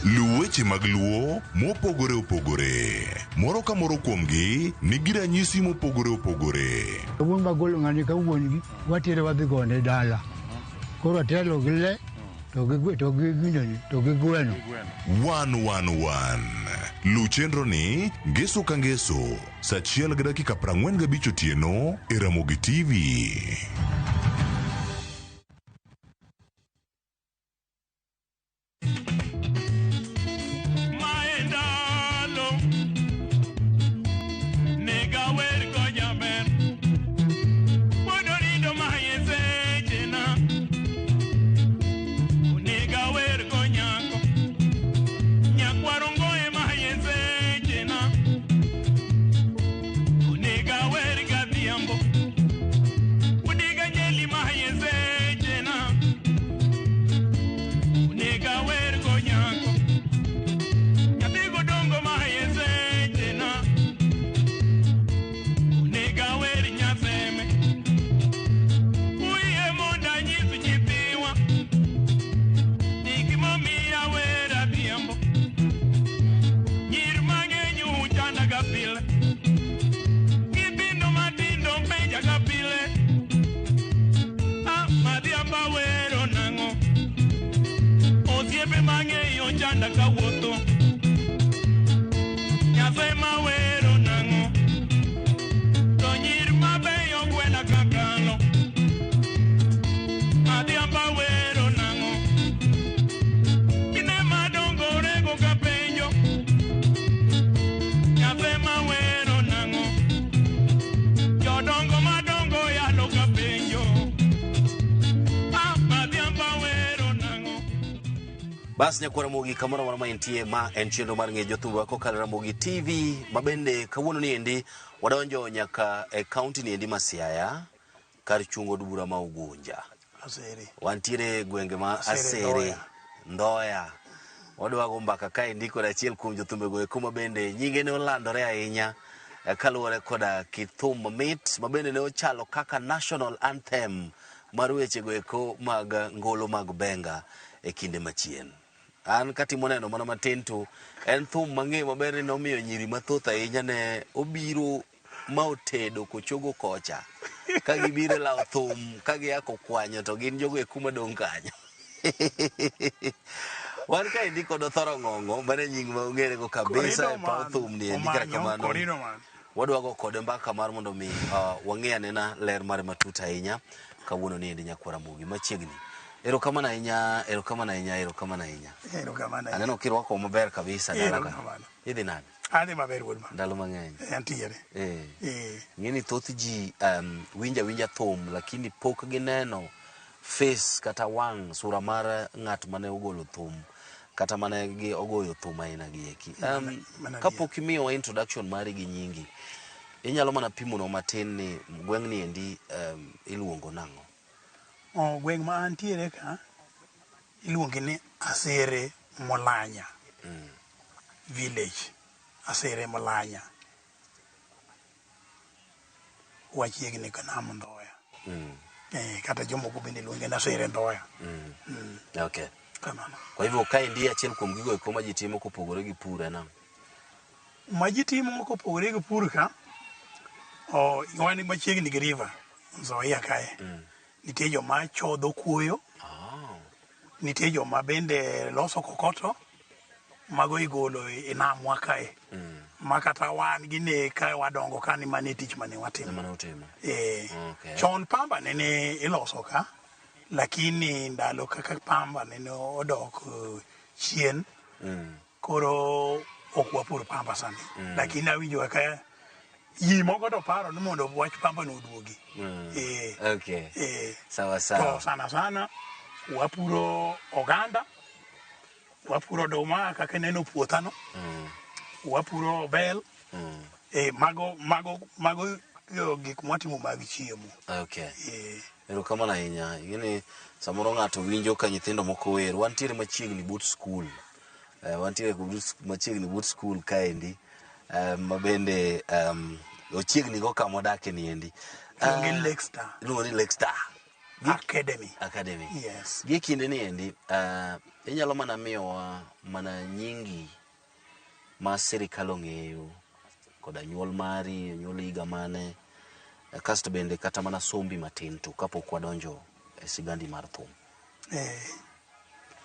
Luweche mag luo mopogore opogore. Moro ka moro kuomgi nigi ranyisi mopogore opogore. Wuon bagolo ng'ani ka wuongi watere wadhi gone dala. Koro atelo gi le to gi gweno. 111. Lu chenro ni ngeso ka ngeso saa 1:45 otieno e Ramogi TV. Bas nyakwara Ramogi kamoro moro maintie ma en chenro mar ng'e jothumba kokalo Ramogi TV mabende kawuono ni endi wadonjo nyaka e kaunti ni endi ma Siaya kar chungo od bura ma Ugunja. Wantiere gwenge ma Asere, Ndoya. Wadwa go mbaka ka endi kod achiel kuom jothumbe go kuma bende nyinge ne olandore ahinya kaluwore koda kithum mamit mabende ne ochalo kaka national anthem mar weche go eko mag ngolo mag benga e kinde machien. An katimo neno mana matin to en thum mang'e maber ni nomiyo nyiri mathoth ahinya ne obiro ma otedo kochogo kocha ka gibiro lao thum ka giyako kwanyo to gin jogo e kuma dong' kanyo. Wan ka indiko do thoro ng'ong'o mane nying ma ong'ere go kabisa e paw thum ni endi kaka kamano. Wadwa go kode mbaka mar mondo mi wang'e anena ler mare matut ahinya kawuono ni endi Nyakwara Mugi machiegni. Erokamano ahinya. Aneno kirwako maber kabisa dala ka. Idhi nade? Adhi maber wuod ma. Ndalo mang'eny. Antiere. Ng'eni thoth ji winja thum lakini pok gineno face kata wang' sura mar ng'at mane ogolo thum kata mane ogoyo thum aina gi eki. Kapok imiyowa introduction mari gi nyingi, inyalo mana pimono matin ni gweng'ni endi iluongo nang'o? Gweng' ma antiere ka iluongi ni Asere Molanya village. Asere Molanya wachiegni ka Nam Ndoya. Kata jomoko bende luonge ni Asere Ndoya. Okay. Kwa hivyo ka endi achiel kuom gigo eko ma ji timo kopogore gi pur en ang'o? Ma ji timo kopogore gi pur ka wan machiegni gi river Nzoia kae. Nitie joma chodho kuoyo. Nitie joma bende loso kokoto mago igolo e namwa kae. Makata wan gine ka wadongo ka ni mane tich mane watimo. Chon pamba nene iloso ka, lakini ndalo kaka pamba nene odok chien, koro ok wapur pamba sani. Lakini awinjo kaka ji moko to paro ni mondo wach pamba no oduogi. Sawa. To sana wapuro oganda, wapuro oduma kaka neno puothano, wapuro bel. Mago gik mwatimo mag chiemo. Erokamano ahinya. Ing'eni samoro ng'ato winjo ka nyithindo moko wer. Wantiere machiegni but school. Kaendi. Mabende ochiegni go kama odake ni endi. Iluongo ni Lake Star Academy. Yes. Gi kinde ni endi inyalo mana miyowa mana nyingi ma sirikal ong'eyo koda nyuol mari, nyuol higa mane, kasto bende kata mana sombi matin to kapok wadonjo e sigandi mar thum.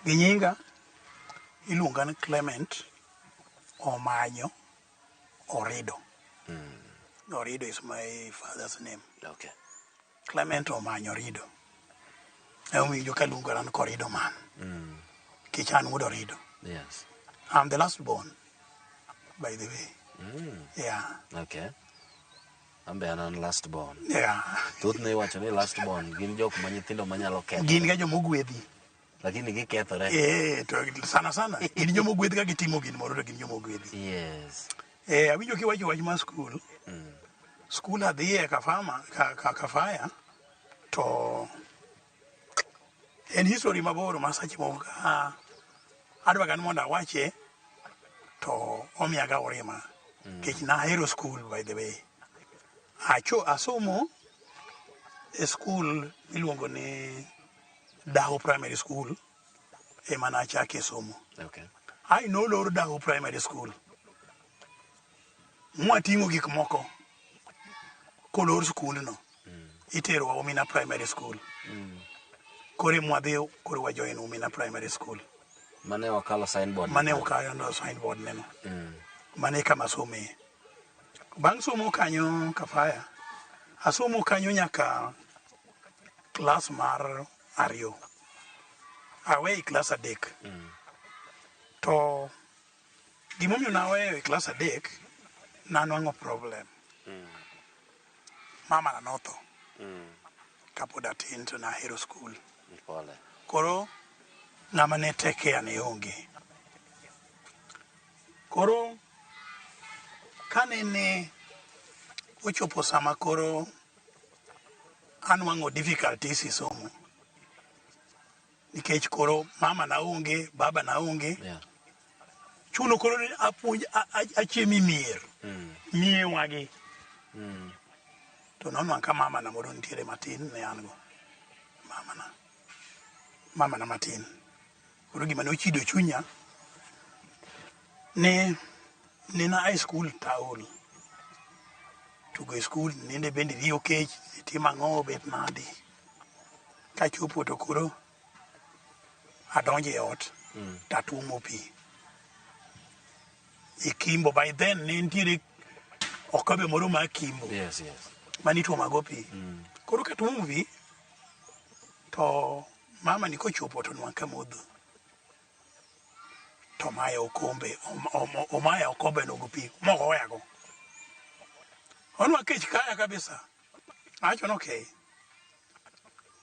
Gi nyinga iluonga ni Clement Omanyo Orido. Orido is my father's name. Okay. Clement Omanyo Orido. Ewinjo ka luonga ni Korido man. Kichan wuod Orido. Yes. I'm the last born, by the way. Yeah. Okay. Ambe an last born. Yeah. Thoth ne iwacho ni last born gin jok ma nyithindo manyalo ketho. Gin ga jomogwedhi. Lakini gikethore. To sana. Gin jomogwedhi ka gitimo gin moro to gin jomogwedhi. Yes. Awinjo kiwacho wach mar school. School adhiye Kafaya to en history maboro ma sache moko adwa gan mondo awache to omiyaga orima. Kech na hero school, by the way. Asomo e school miluongo ni Daho Primary School ema na achake somo. Okay. I know Lord Daho Primary School. Mwating'o gik moko kolor school no. Itero wa Umina Primary School. Kore mwadhi kore wa join Umina Primary School. Mane wakalo signboard. Mane wakalo no signboard neno. Mane kama some. Bang' somo kanyo Kafaya. Asomo kanyo nyaka class mar ariyo. Awe class adek. To gimomiyo nawe class adek nanwang'o problem. Mama na notho. Kapod atin to nahero school. Koro ng'ama ne take care ne onge. Koro kanene ochopo sama koro anwang'o difficulties e somo. Nikech koro mama na onge, baba na onge. Chuno koro apuonj achiemi mier. Mie wagi. To nonwang' ka mama na moro nitiere matin ne an go. Mama na matin. Koro gima ne ochido chunya ne na high school taol. Tugo e school nende bende riyo kech, tima ng'o bet nadi. Kachopo to koro adonje e ot. tatuomo pi ikimbo. By then ne nitiere okobe moro mar kimbo manituomago pi. Koro katuomo pi to mama ni kochopo to nwang' kamodho to maya okombe omaya okobe nogo pi mogoyago onwa kech kaya kabisa. Acho no okay.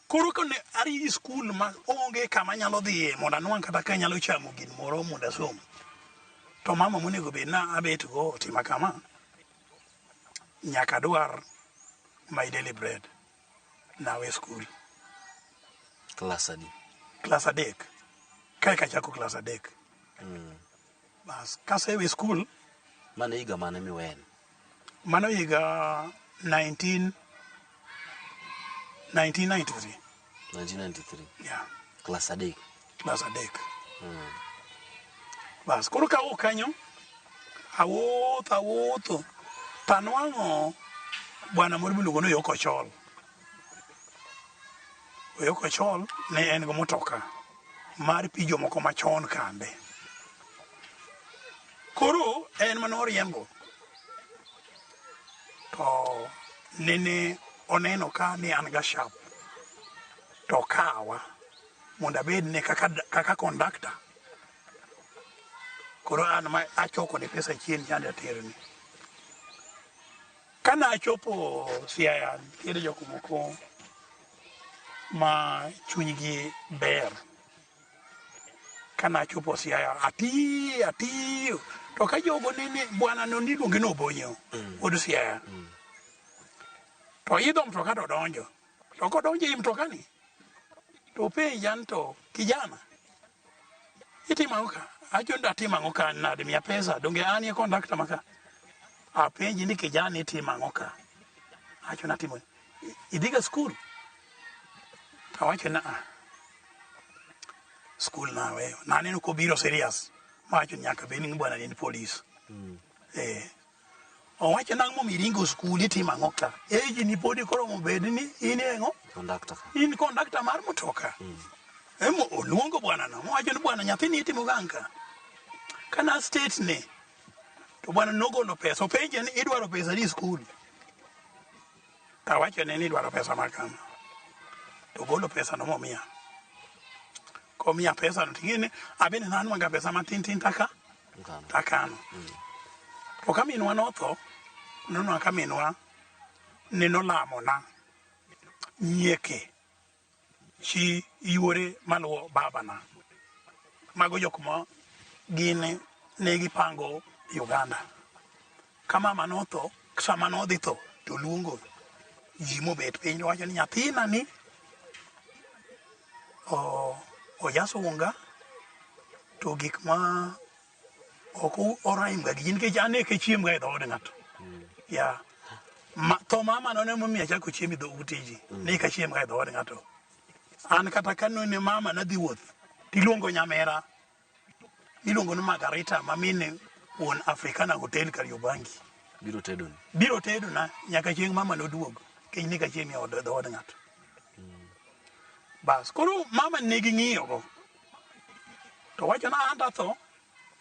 Koro kane ari skul ma onge kama nyalo dhiye mondo anwang' kata ka nyalo chamo gin moro mondo asom, to mama monego bed na abet go tima kama, nyaka dwar my daily bread nawe skul Class adi? Class adek. Kai kachako class adek. Bas kasewe skul. Mane higa mane miwen? Mano higa 1993. 1993. Yeah. Class adek. Class adek. Bas koro ka kanyo awuotho tanwang'o bwana moro miluongo ni Oyoko Chol. Oyoko Chol ne en go motoka mar pijo moko machon kande. Koro en manoriembo to nene oneno ka ni an ga sharp to kawa mondo abed ne kaka conductor. Koro an ma achoko ne pesa chien chande aterni. Kana achopo Siaya nitiere joko moko ma chunygi ber. Kana achopo Siaya atiyo to ka jogo nene bwana no niluonge no Obonyo od Siaya. To idho mtoka to donjo. To kodonjo i mtoka ni to penjan to kijana itima uka acho ndatima ngoka nade mia pesa donge ani e conductor maka apenji ni kijana itima ngoka acho natimo idiga school awacho na school na weyo na neno ko biro serious macho nyaka beni bwana ni police owacho nang' momiringo school itima ngoka eji ni podi koro mobedi ni inengo conductor in conductor mar motoka emo oluongo bwana no wacho ni bwana nyathini itimo ganka kana state ne to bwana nogolo pesa openje ni idwaro pesa di school tawacho ne ni idwaro pesa makama to golo pesa no momia komia pesa no tingine abene nan manga pesa matin takano to kaminwa notho nono kaminwa neno lamo na nyeke chi yuore maluwo babana mago jokmo gine negi pango Uganda. Kama manotho sama nodhi tho to luongo ji mobet piny wacho ni nyathina ni oyasunga to gik ma ok oraimga gi nikech ane ke chiemga e dhood ng'ato. Ya to mama no ne momiya chako chiemo e dhood ji ne ka chiemga e dhood ng'ato. An kata kano ne mama nadhi wuoth tiluongo nyamera iluongo ni Margarita mamine won Africana Hotel Kariobangi biro tedo na nyaka chieng' mama noduogo kiny ne ka chiemo e dhood ng'ato. Bas koro mama nigi ng'iyo go to wacho na anda tho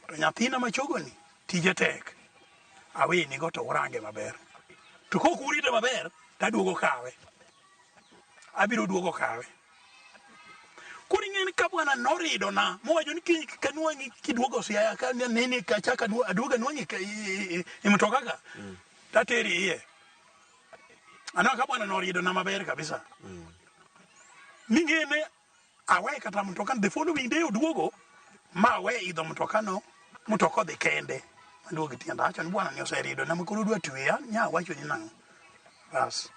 to nyathina machogoni tije tek awe ni go to urange maber to kok urite maber taduogo kawe abiro duogo kawe. Kuri ng'en ka bwana norido na mowacho ni kiny kanwangi kiduogo Siaya ka nene ka chaka aduoga nwangi e mtoka ka tateri iye ana ka bwana norido na maber kabisa mingene awe kata mtoka the following day oduogo ma we idho mtoka no mtoka dhi kende nduogo tienda acho ni bwana ni oserido na mkuru dwa tweya nya wacho ni nang bas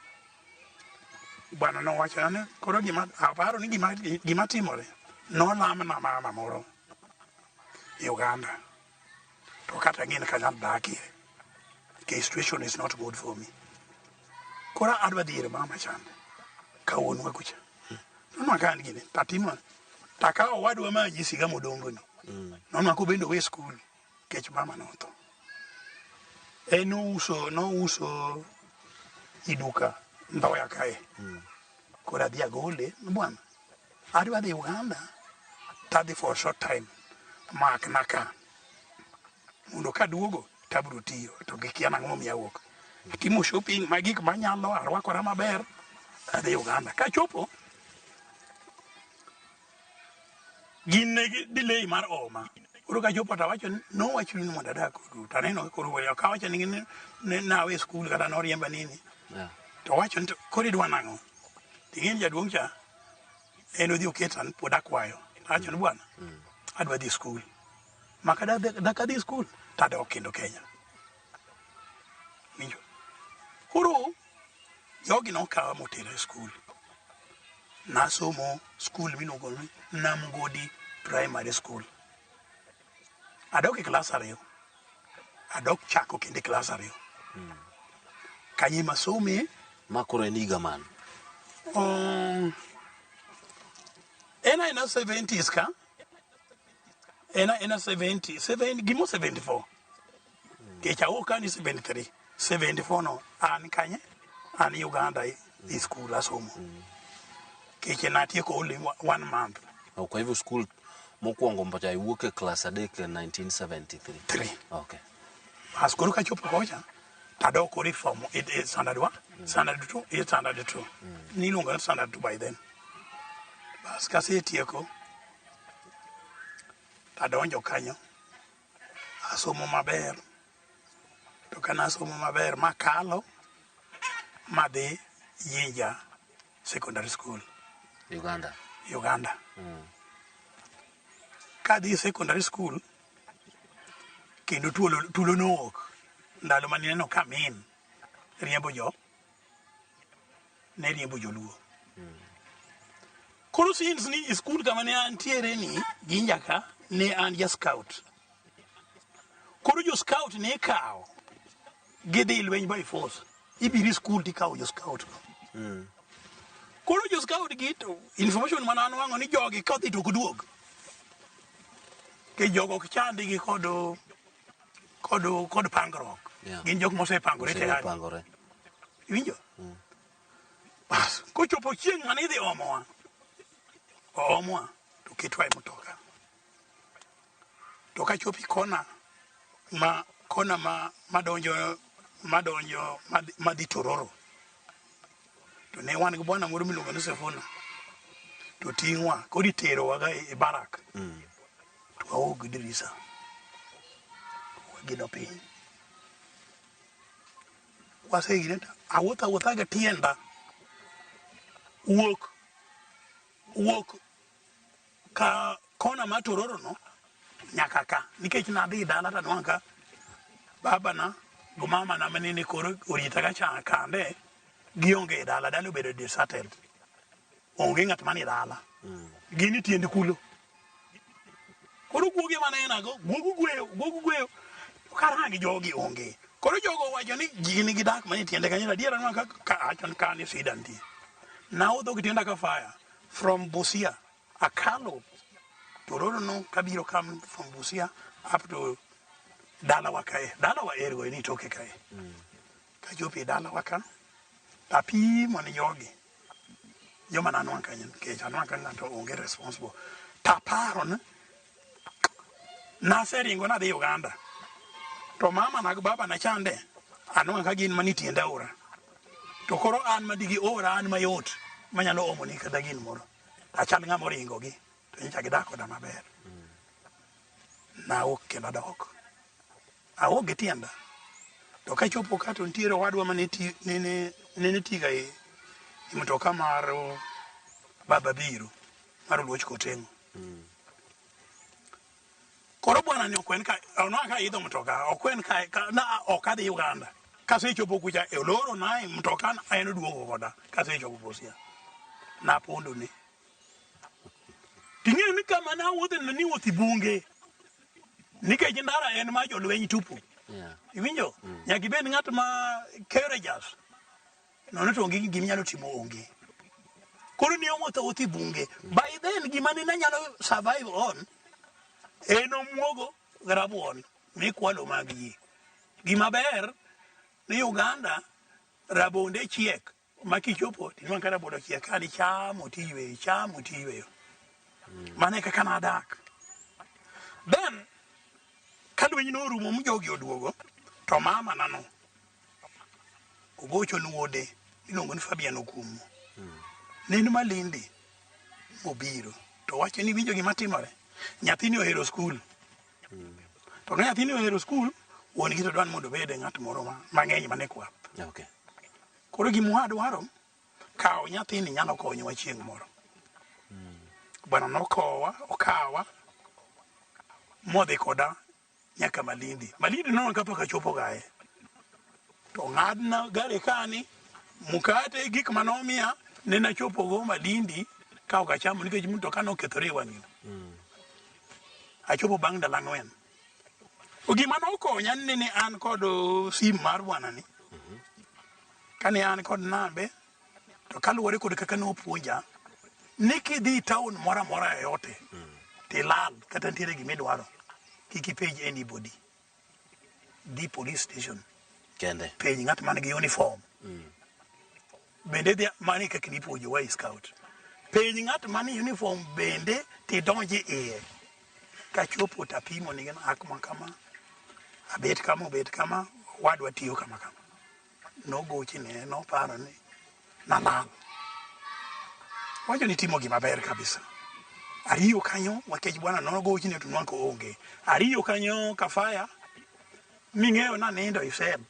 bwana no wacho ne koro gima aparo ni gima timore no lama na mama moro Uganda to kata ngin ka dakie the situation is not good for me kora adwa dire mama chan ka wonwa kucha no kan gine tatimo taka wadwa ma jisiga modongo ni no ko bendo we school kech mama no to no uso iduka ndoya kae kora dia gole bwana adwa di Uganda tadi for a short time mak naka mondo kaduogo tabro tiyo to gikia nang'o miya wuok atimo shopping magik manyalo arwakora maber adhi Uganda kachopo gin ne delay mar oma koro kachopo tawacho nowacho ni mondo adak kodu taneno koro weyo kawacho ni nawe skul kata noriemba nini to wacho ni koro idwa nang'o ting'eni jaduong' cha en odhi oketan pod akwayo tawacho ni bwana adwa dhi skul maka dak adhi skul tadok kendo Kenya winjo koro jogi nokawa motera e skul nasomo skul miluongo ni Namgodi Primary School adok e klas 2 adok chako kendo e klas 2 kanyi masome makoro en higa man ena 70s ka ena 77 gimo 74 kecha okani 73 74 no an kanye an Uganda i school asomo keche natieko only 1 month kwa hivyo school mokwongo mpaka iwuok e class 3 1973 okay askoro kachopo kocha tadoko reform standard 1 standard 2 standard 2 niluongo ni standard 2 by then bas kasetieko tadonjo kanyo asomo maber to kana asomo maber makalo madhi Jinja Secondary School Uganda kadhi secondary school kendo tulo nok ndalo maneno kamin riembo joluo koro since ni school kama ne antiere ni Jinja ka ne an ja scout koro jo scout ne kao gidhi lweny by force ibiri school tikao jo scout koro jo scout gito information manano wango ni jogi kodhi to kuduog ke jogo kchandi gi kod pangro gin jok mose pangore te yani winjo bas ko chopo chieng mane dhi omwa to ketwa motoka to ka chopi kona madonjo madhi Tororo to ne wan gi bwana moro miluongo ni Sefuna to tingwa kodi tero waga e barak to aog dirisa wagino piny wasegireta awuotha ga tienda wuok ka kona ma Tororo no nyaka ka nikech nadhi dala ta nwanka baba na go mama na manene koro orita ga cha kande gionge dala obedo deserted onge ngat mani dala gini tiendi kulo koro guoge manena go guogu gweyo karangi jogi onge koro jogo wacho ni gini gidak mani tiende kanyira diera nwa ka achon kani sidanti na udho gitienda ka fire from Busia akalo Tororo no kabiro kam from Busia up to dala wakae dala wa ergo ni toke kae ka jopi dala waka tapi moni yogi joma nanwan kanyen ke chanwan kan to onge responsible taparon na seringo na de Uganda to mama na baba na chande anwan ka gin mani tiende ora to koro an madigi ora an mayot manyalo omo ni kada gin moro achal nga moringo gi to nyacha gidako da maber na ok na dok awo getienda to ka chopo ka to ntiere wadwa mane nene tiga e mtoka mar baba biro mar luoch kotengo koro bwana ni okwen ka ona ka idho mtoka okwen ka na okadhi Uganda ka se chopo kucha e loro nae mtoka ayeno duogo koda ka se chopo Busia na pondo ni ting'e ni kama na wuothe ni wuothi bunge nikech ndara en ma jolweny tupu iwinjo nyaka ibed ng'at ma courageous nono to onge giminyalo timo onge koro ni wuothi bunge by then gima ni nyalo survive on en omuogo rabuon mikwalo mag ji gima ber ni Uganda rabonde chiek makichopo tinwa ka rabondo chiek kani chamo tiyweyo mane kaka nadak Then kalwenyi no rumo mujogi oduogo to mama nano ogocho nuode iluongo ni Fabian Okumu neno Malindi mobiro to wacho ni winjo gima timore nyathini ohero skul to nyathini ohero skul wuon gi to dwan mondo bede ng'at moro mang'eny mane kwath koro gima dwaro kawo nyathini nyalo konyowa chieng' moro bwana okawa modhi koda nyaka Malindi nono kapok achopo gae to ng'adna gari kani mukate gik manomiya ne nachopo go Malindi ka ok achamo nikech mtoka nokethore wang'ino achopo bang' ndalo 4 gima nokonya ne an kod sim mar bwana ni kane an kod nambe to kaluwore kod kaka nopuonja ni kidhi town mora mora yote tilal kata ntiere gimidwaro kiki page anybody di police station kende page ng'at man gi uniform bende dia mani kaka ni puonjo wa scout page ng'at man uniform bende ti donji iye ka chopo tapimo ni gana akma kama abet kama wadwa tiyo kama no gochi ne no paro ni nalal wacho ni timo gima ber kabisa ariyo kanyo wakech bwana no gochi ne tunwanko onge ariyo kanyo kafaya ming'eyo na nindo isel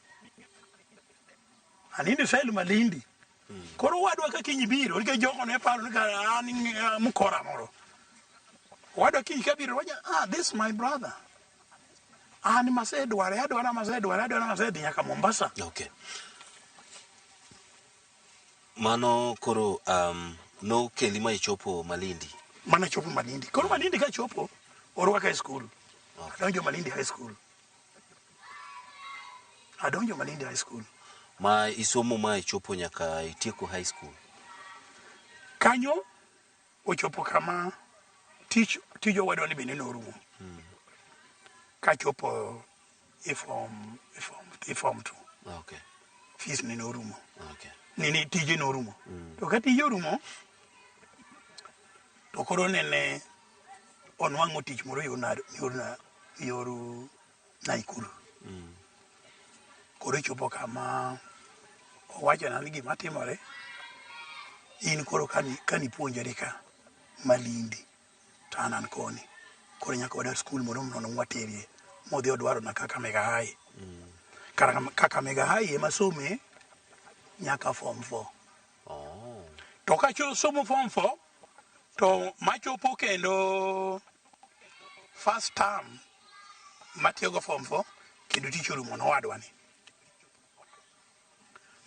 aninde sel Malindi koro wadwa ka kiny biro nikech jogo ne paro ni ka an mukora moro wadwa kiny kabiro waja this my brother an masedware adwara masedhi nyaka Mombasa. Okay. Mano koro no keli ma ichopo Malindi. Mana chopo Malindi. Koro Malindi ka chopo orwaka e school. Adonjo Malindi High School. Ma isomo ma ichopo nyaka itieko high school. Kanyo ochopo kama tijo wadwa ni bende norumo. Ka chopo form 2. Okay. Fees ni norumo. Okay. Nini tije norumo. To ka tije orumo to koro nene onwang'o tich moro yoru Naikuru. Koro chopo kama owacho na ni gima timore in koro kani puonjore ka Malindi to an koni koro nyaka wadar skul moro nono mwaterie modhi odwaro na Kakamega High. Kakamega High ema some nyaka form 4. To ka somo form 4 to machopo kendo first term matiyogo form 4 kendo tich orumo nowadwa ni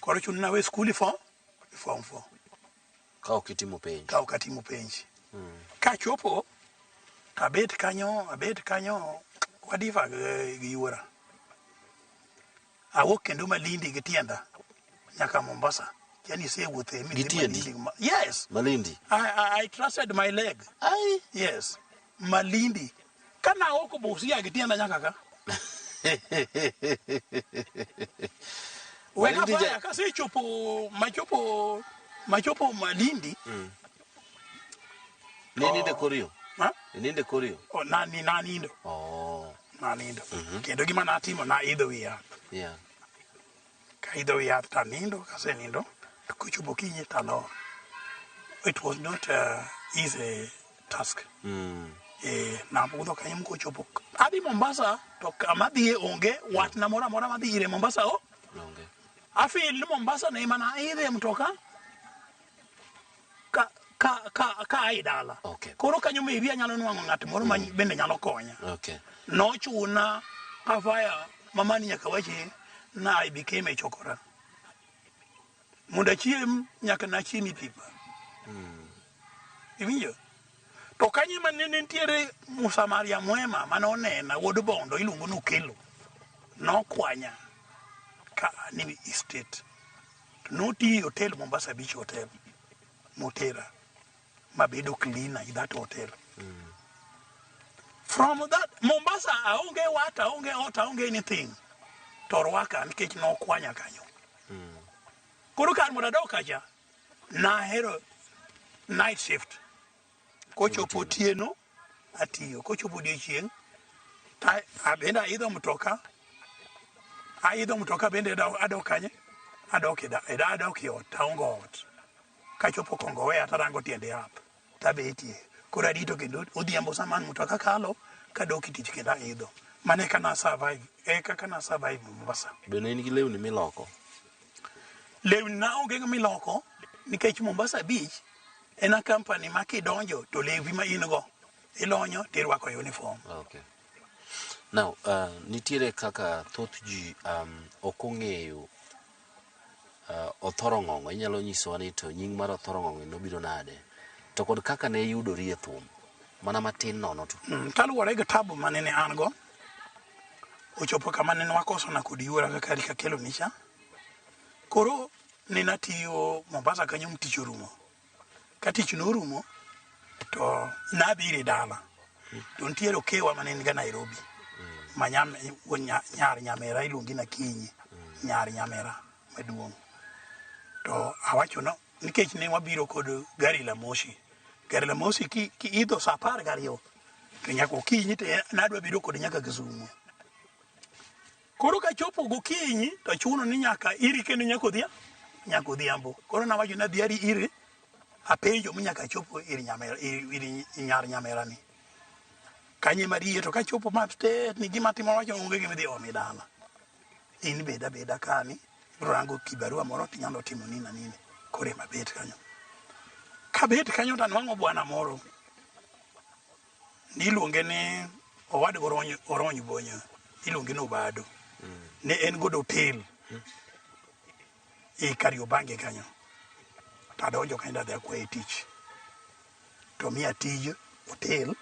koro chuno na we skuli form 4 ka okitimo penj ka chopo abet kanyo wadiva gi yuora awok kendo Malindi gi tienda nyaka Mombasa yani say with him yes Malindi I trusted my leg yes Malindi kana woko bosia gi tienda nyaka ka wena baya kasi chopo machopo Malindi ninde korio ninde korio nanindo nanindo kendo gima natimo na idho wiya ka idho wiya ta nindo kase nindo to kuchopo kinyi talo it was not easy task na budho kanyum kuchopo adhi Mombasa to kama dhi onge wat na mora madhi ire Mombasa onge afil ni Mombasa na imana idhe mtoka ka aidala koro kanyo maybe anyalo nwang'o ng'at moro bende nyalo konya no chuna kafaya mamani nyaka wache na I became a chokora munda chiem nyaka na chiemi pipa iwinjo to kanyo manene ntiere Musamaria mwema manonena wuod bondo iluongo ni Okelo nokwanya ka ni estate noti hotel Mombasa Beach Hotel motera mabedo cleaner in that hotel from that Mombasa aonge wata aonge ota aonge anything torwaka nikech nokwanya kanyo koro kan modadoka ja na hero night shift kochopo tieno atiyo kochopo odiechieng ta abenda idho mtoka aidho mtoka bende adok kanye adok yot taongo ot kachopo kongowe atarango tiende yath tabetie koro adito kendo odhiambo saman mtoka kalo kadok tich kendo aidho mane kana survive kana survive Mombasa. Bende in gi lewni miloko? Lewni na onge miloko nikech Mombasa Beach en a company ma kidonjo to lewi ma in go ilonyo tirwako uniform. Okay. Now, nitiere kaka thoth ji ok ong'eyo Othoro Ng'ong'o. Inyalo nyisowa ni to nying mar Othoro Ng'ong'o nobiro nade? To kod kaka ne yudori e thum mana matin nono to. Kaluwore gi tabu mane ne an go ochopo kama ne wakoso na kod yuora kaka rika kelo nicha. Koro ne natiyo Mombasa kanyo tich orumo. Ka tich norumo to nabire dala. To ntiere okewa mane ni ga Nairobi. Manyam nyar nyamera iluongi na Kinyi. Nyar nyamera maduong'. To awacho no nikech ne wabiro kod gari la moshi. Gari la moshi ki idho saa 12 to nyaka okinyi to nadwa biro kod nyaka Kisumu. Koro ka chopo gokinyi to chuno ni nyaka iri kendo nyaka odhiambo. Koro nawacho na dhiari iri apenjo nyaka chopo iri nyar nyamera ni. Kanye mariye to ka chopo mapstet ni gima timo wacho onge gima dhi omi dala. In beda kani rango kibarua moro tinyalo timo nini kore mabet kanyo. Kabet kanyo tanwango bwana moro niluonge ni owad Oronyo Bonyo iluonge no Bado. Ne en god hotel e Kariobangi kanyo. Tadonjo kenda dhe kwa tich. To miya tij hotel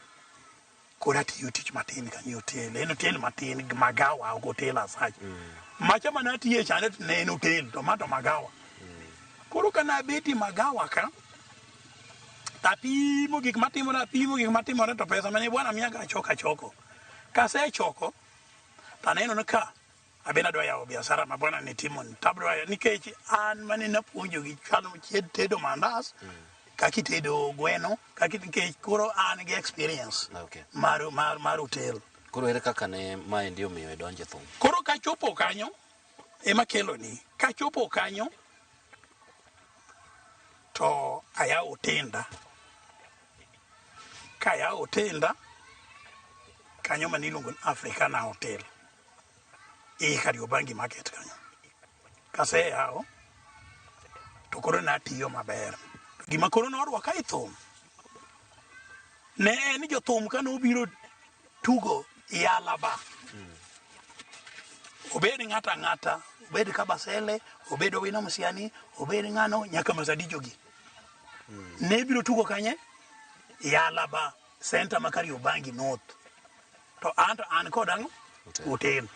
kora tiyo tich matin kanyo hotel. En hotel matin magawa hotel asach. Macha manatiye chane ne en hotel tomato magawa. Koro kana beti magawa ka tapimo gik matimore to pesa mane bwana miyaga choko. Kase choko taneno na ka abena dwa yawo biashara ma bwana ni timo tabro nikech an mane napuonjo gi chalo chied tedo mandas kaki tedo gweno kaki nikech koro an gi experience mar hotel. Koro ere kaka ne mae ndio miyo donje thum? Koro ka chopo kanyo ema kelo ni ka chopo kanyo to ayawo otenda kanyo maniluongo ni Africana Hotel e Kariobangi market kanyo. Kase yawo to koro natiyo maber. Gima koro norwaka e thum ne en jothum ka nobiro tugo i Alaba. Obed ng'ata obed Kabasele, obed Owino Musiani, obed ng'ano nyaka Masadijogi. Ne biro tugo kanye i Alaba center ma Kariobangi North. To an kod ang'o hotel.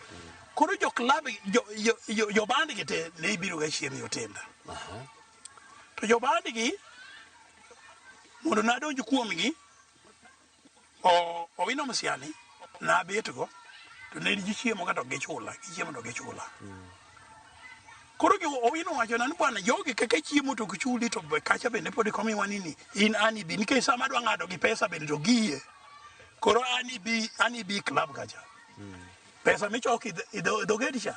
Koro jo club jo band gi te ne biro ga chiemo e otenda. To jo band gi mondo nadonj kuomgi Owino Musiani na betgo to ne ji chiemo ka to gichula chiemo to gichula. Koro Owino wacho na bwana jogi kaka chiemo to gichuli to kacha bende pod komiwa nini in ani bi nikech sama dwa ng'ado gi pesa bende to giye. Koro ani bi club kacha. Pesa michoki do gedisha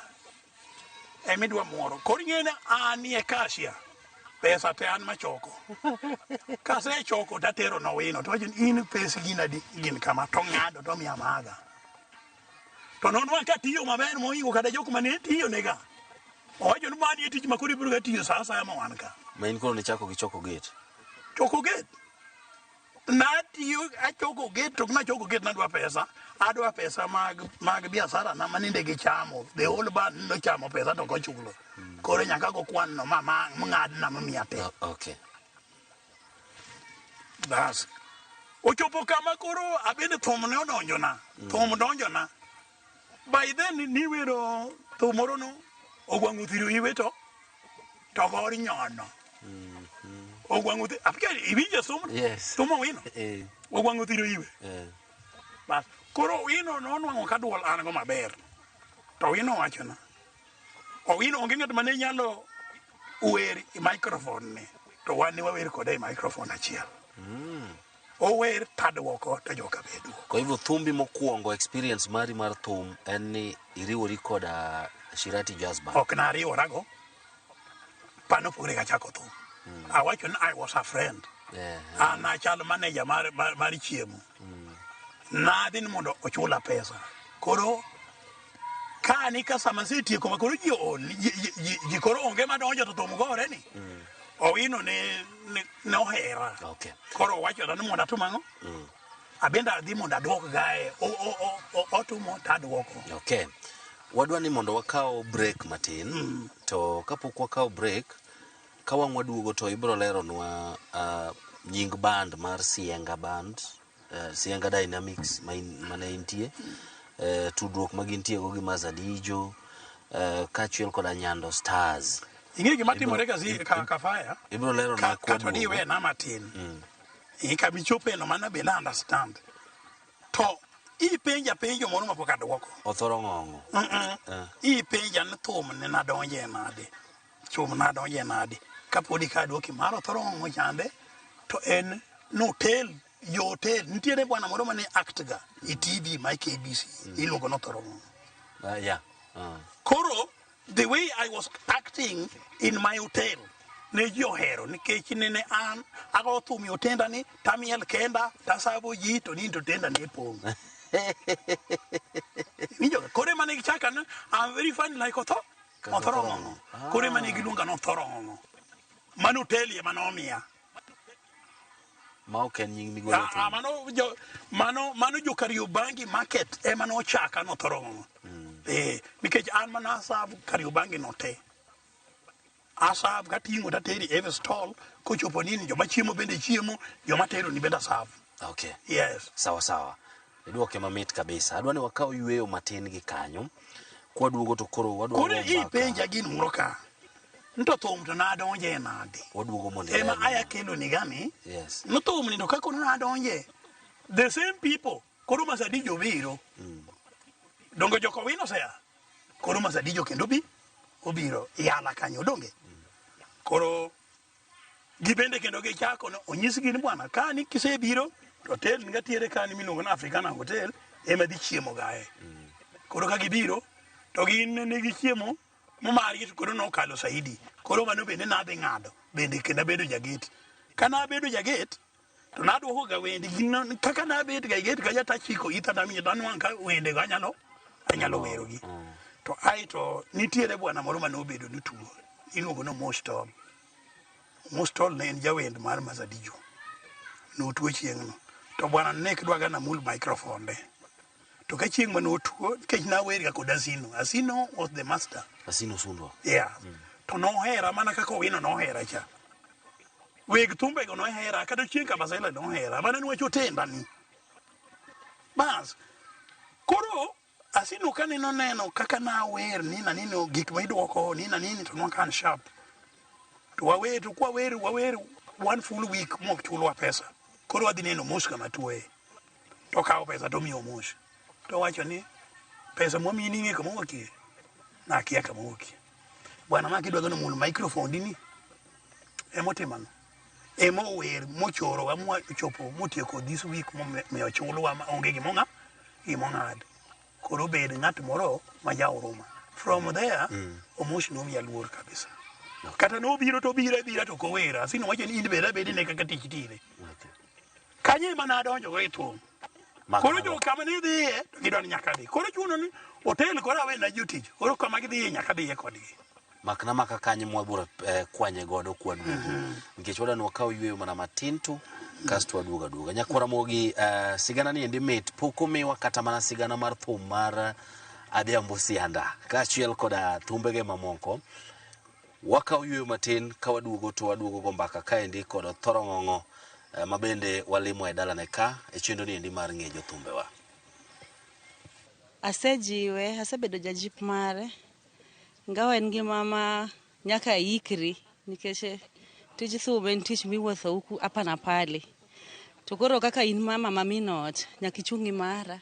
emidwa moro. Koro ng'ena ani e cashier pesa te an machoko. Kase choko tatero no Owino to wacho in pesa gin kama to ng'ado to miya maga. To non wan ka tiyo maber moingo kada jok mane tiyo nega. Owacho ni mani tich makuri biro ga tiyo sa ma wan ka. Ma in kono ne chako gi choko gate. Choko gate. Na tiyo a choko gate to na choko gate na adwa pesa mag biashara na maninde gi chamo. The whole band no chamo pesa to ko chulo. Koro nyaka go kwan no mama ng'ad na mamiya te. Okay. Das. Ochopo kama koro abende thum ne odonjona. Thum donjona. By then ni wero thumoro no ogwangu thiru iwe to gor nyono. Ogwangu thiru apika ibije sumo. Yes. Sumo Owino. Ogwangu thiru iwe. Bas koro Owino no nwango ka duol an go maber. To Owino wachona. Owino onge ng'at mane nyalo wer i microphone ne. To wan ne wawer kode i microphone achiel. ower tadwoko to joka bedu. Kwa hivyo thumbi mokuongo experience mari mar thum en ni iriwori koda Shirati Jazz Band. Ok na riworago pano pure ka chako thum. Awacho ni I was a friend. An achal manager mar chiemo. Nadhi ni mondo ochula pesa. Koro kani ka sama setieko ma koro ji koro onge madonjo to thum gore ni. Owino ne ohera. Okay. Koro wacho ni mondo atumang'o. Abenda adhi mondo adwok gae. Otumo tadwoko. Okay. Wadwa ni mondo wakao break matin. To kapok wakao break, ka wang' waduogo to ibro leronwa nying band mar Sienga Band, Sienga Dynamics mane intie, tudruok magintie go gi Mazadijo, kaachiel koda Nyando Stars. Ing'e gima timore ka fire. Ibro leronwa kwa duogo. Katodi we na matin. Ika bichope no mana bela understand. To penjo moro mapok adwoko. Othoro ng'ong'o. Penja ni thum ne nadonje nade. Chum nadonje nade. Kapodi ka dwoki mar othoro ng'ong'o chande to en no hotel nitiere bwana moro mane actga e TV my KBC iluongo no othoro ng'ong'o. Yeah. Koro the way I was acting in my hotel ne ji ohero nikech nene an ago thum otenda ni tamiel kenda tasabo ji to ni to tenda ne pong. Kore mane gichaka na I'm very fun like othoro ng'ong'o. Kore mane giluonga no othoro ng'ong'o. Mano hotel ye manomia. Ma ok en nying migolo to. Mano jo Kariobangi market ema no chaka no othoro ng'ong'o. Nikech an mana asabu Kariobangi no te. Asabu katingo tateri every stall kochopo nini joma chiemo bende chiemo joma tero ni bende asabu. Okay. Yes. Sawa. Iduoke mamit kabisa. Adwa ni wakao yueyo matin gi kanyo. Kwa duogo to koro wadwa kore penja gin moro ka. Nto thum to nadonje nade. Waduogo mondo. Ema aya kelo ni gani? Yes. No thum ni to kako nadonje. The same people. Koro Mazadijo biro. Dongo joko wino sea. Koro Mazadijo kendo obiro yala kanyo donge. Koro gibende kendo gichako no onyisi gini bwana kani kisebiro hotel ngatiere kani miluongo na Africana Hotel ema dhi chiemo gae. Koro ka gibiro to gin ne gichiemo momari to koro no kalo saidi. Koro mano bende nadhi ng'ado bende kenda bedo jageti. Kana bedo jageti to nadwoko ga wende gin kaka nabedo jageti ka jata chiko ita na miyo danwan ka wende ga anyalo werogi. To to nitiere bwana moro mane obedo ni tuo iluongo no Mostol ne en jawend mar Mazadijo. No tuo chieng' no. To bwana nek dwaga na mul microphone de. To ka chieng' mane otuo nikech na wer ga kod Asino was the master. Asino Sundwa. Yeah. To no hera mana kaka wino no hera cha. Weg tumbe go no hera kata chieng' ka Basela no hera mana nwa chotenda ni. Bas. Koro Asino kane no neno kaka na wer nina nino gik ma idwoko nina nini to no kan sharp. To kwa wer one full week mok chulwa pesa. Koro adhi neno mos kama tuwe. To kawo pesa to miyo mos. To wacho ni pesa mwami ni kama wokie. Na kia kama wokie. Bwana maki dwaga no mul microphone dini. Emotimano. Emo wer mochoro wa mwa chopo motieko this week miyo chulwa onge gimonga. Gimongad. Koro bed ng'at moro ma jauruma. From there omosh no miya luor kabisa. Kata no biro to bira to kowera sino wacho ni inbeda bedi ne kaka tich tire. Kanye mana donjo go ito. Koro jo kama ni dhi to gidon nyaka dhi. Koro chuno ni hotel koro awe na jotich. Koro kama gidhi nyaka dhi kodgi. Makna maka kanye mwabura kwanye godo kwa dugo. Nikech wada nwakao yueyo mana matintu kastu waduga duga. Nyakwara mogi sigana ni endi mate poko mewa kata mana sigana mar thum mar Adhiambo Sianda. Kaachiel koda thumbege mamoko. Wakao yueyo matin ka wadugo to wadugo gombaka kaendi koda Othoro ng'ong'o mabende walimo e dala ne ka e chendo ni endi mar ng'ejo thumbewa. Asejiwe, asebedo jajip mare. Ngawa en gima ma nyaka ikri nikech tij thum en tich miwuotho huku hapa na pale. To koro kaka in mama maminot nyaka ichungi mara.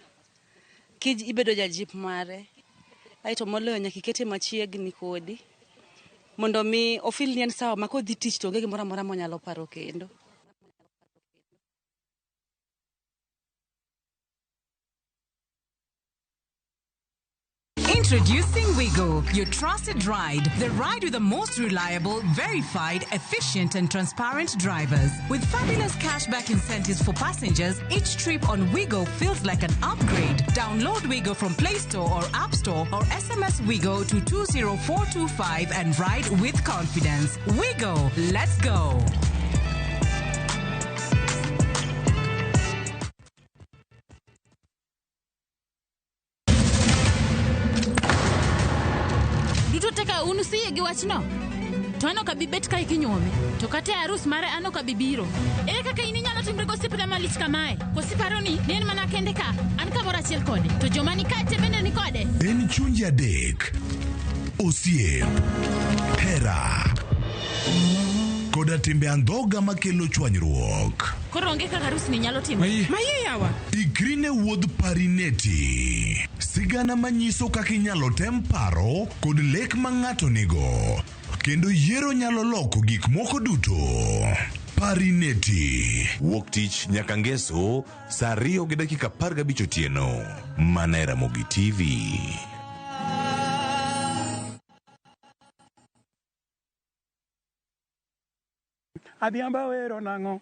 Kij ibedo jajip mare. Aito moloyo nyaka ikete machiegni kodi. Mondo mi ofil ni en sawa ma kodhi tich to onge gimoro amora monyalo paro kendo. Introducing Wigo, your trusted ride. The ride with the most reliable, verified, efficient, and transparent drivers. With fabulous cashback incentives for passengers, each trip on Wigo feels like an upgrade. Download Wigo from Play Store or App Store or SMS Wigo to 20425 and ride with confidence. Wigo, let's go. Taka unusie gi wachno. To ano ka bibet ka ikinyuome. To kata arus mare ano ka bibiro. Ere kaka ini nyalo timre gosipna malich kamae. Kosiparo ni nen mana kende ka. An ka mora achiel kode. To joma ni kate bende ni kode. En chunja dek. Osiep. Hera. Koda timbe andhoga makelo chwanyruok. Koro onge kaka arus ni nyalo timo. Maye yawa. Ikrine wuodh parineti. Sigana manyiso kaka inyalo tem paro kod lek ma ng'ato nigo. Kendo yiero nyalo loko gik moko duto. Parineti. Wuok tich nyaka ngeso, saa 2:15 otieno. Mana e Ramogi TV. Adhiamba wero nang'o.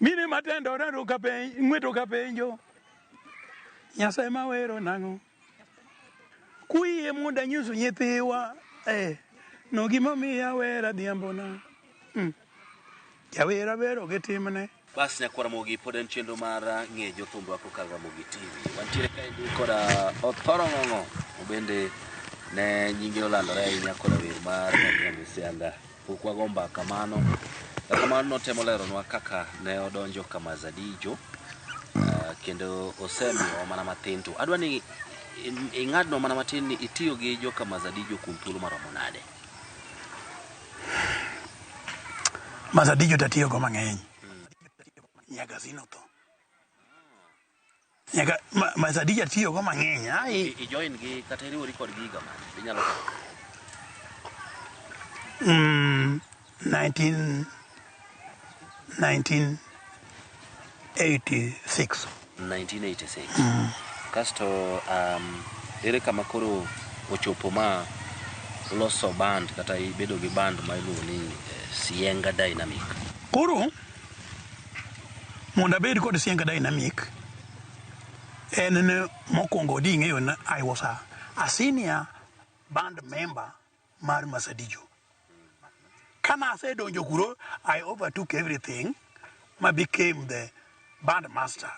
Mine matendo rado ka penjo, ng'weto ka penjo. Nyasaye ma wero nang'o. Kuiye muda nyuso nyithiwa. No gimomiyo awera dhiambona. Jawera wero gi timne. Bas nyakwara Ramogi pod en chenro mar ng'e jothumba kokalo Ramogi TV. Wantiere kaendi koda Othoro Ng'ong'o. Bende ne nyinge olandore ahinya koda wer mar Nyamisianda. Pok wago mbaka kamano. Kamano notemo leronwa kaka ne odonjo kama Zadijo. Kendo osemiyo mana matin to. Adwa ni ing'adno mana matin ni itiyo gi jo kama Zadijo kuom thuolo maromo nade. Mazadijo tatiyo go mang'eny. Nyaga zino to. Nyaga Mazadijo tatiyo go mang'eny. I join gi kata iriwori kod giga man. Inyalo 1986. Kasto ere kama koro ochopo ma loso band kata ibedo gi band ma iluongo ni Sienga Dynamic. Koro mondo abed kod Sienga Dynamic en ne mokwongo di ng'eyo na I was a senior band member mar Mazadijo. Kana asedonjo kuro, I overtook everything. I became the band master.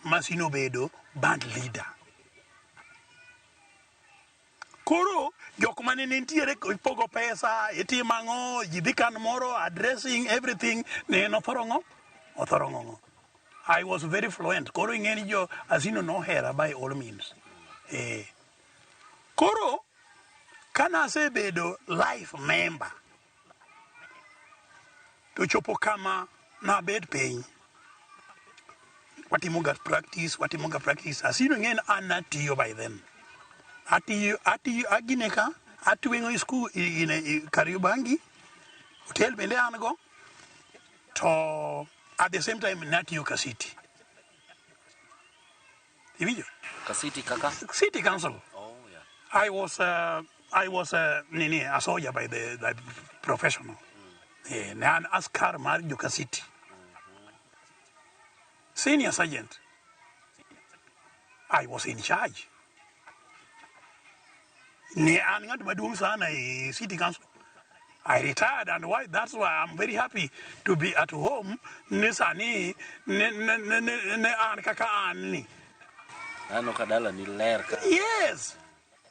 Masino bedo band leader. Koro, jok mane nitiere pogo pesa, itimango, jidikan moro, addressing everything, ne Othoro Ng'ong'o. I was very fluent. Koro ing'eni jo asino no hera by all means. Koro, kana asebedo life member, to chopo kama na bed piny. Watimoga practice. Asino ng'en anatiyo by then. Atiyo agineka, atuwengo school in Kariobangi, hotel bende ango, to at the same time natiyo Kasiti. Ivijo? Kasiti kaka? City Council. Oh yeah. I was a soldier by the professional. An askar mar Joka City. Senior sergeant. I was in charge. City Council. I retired, and that's why I'm very happy to be at home. Yes,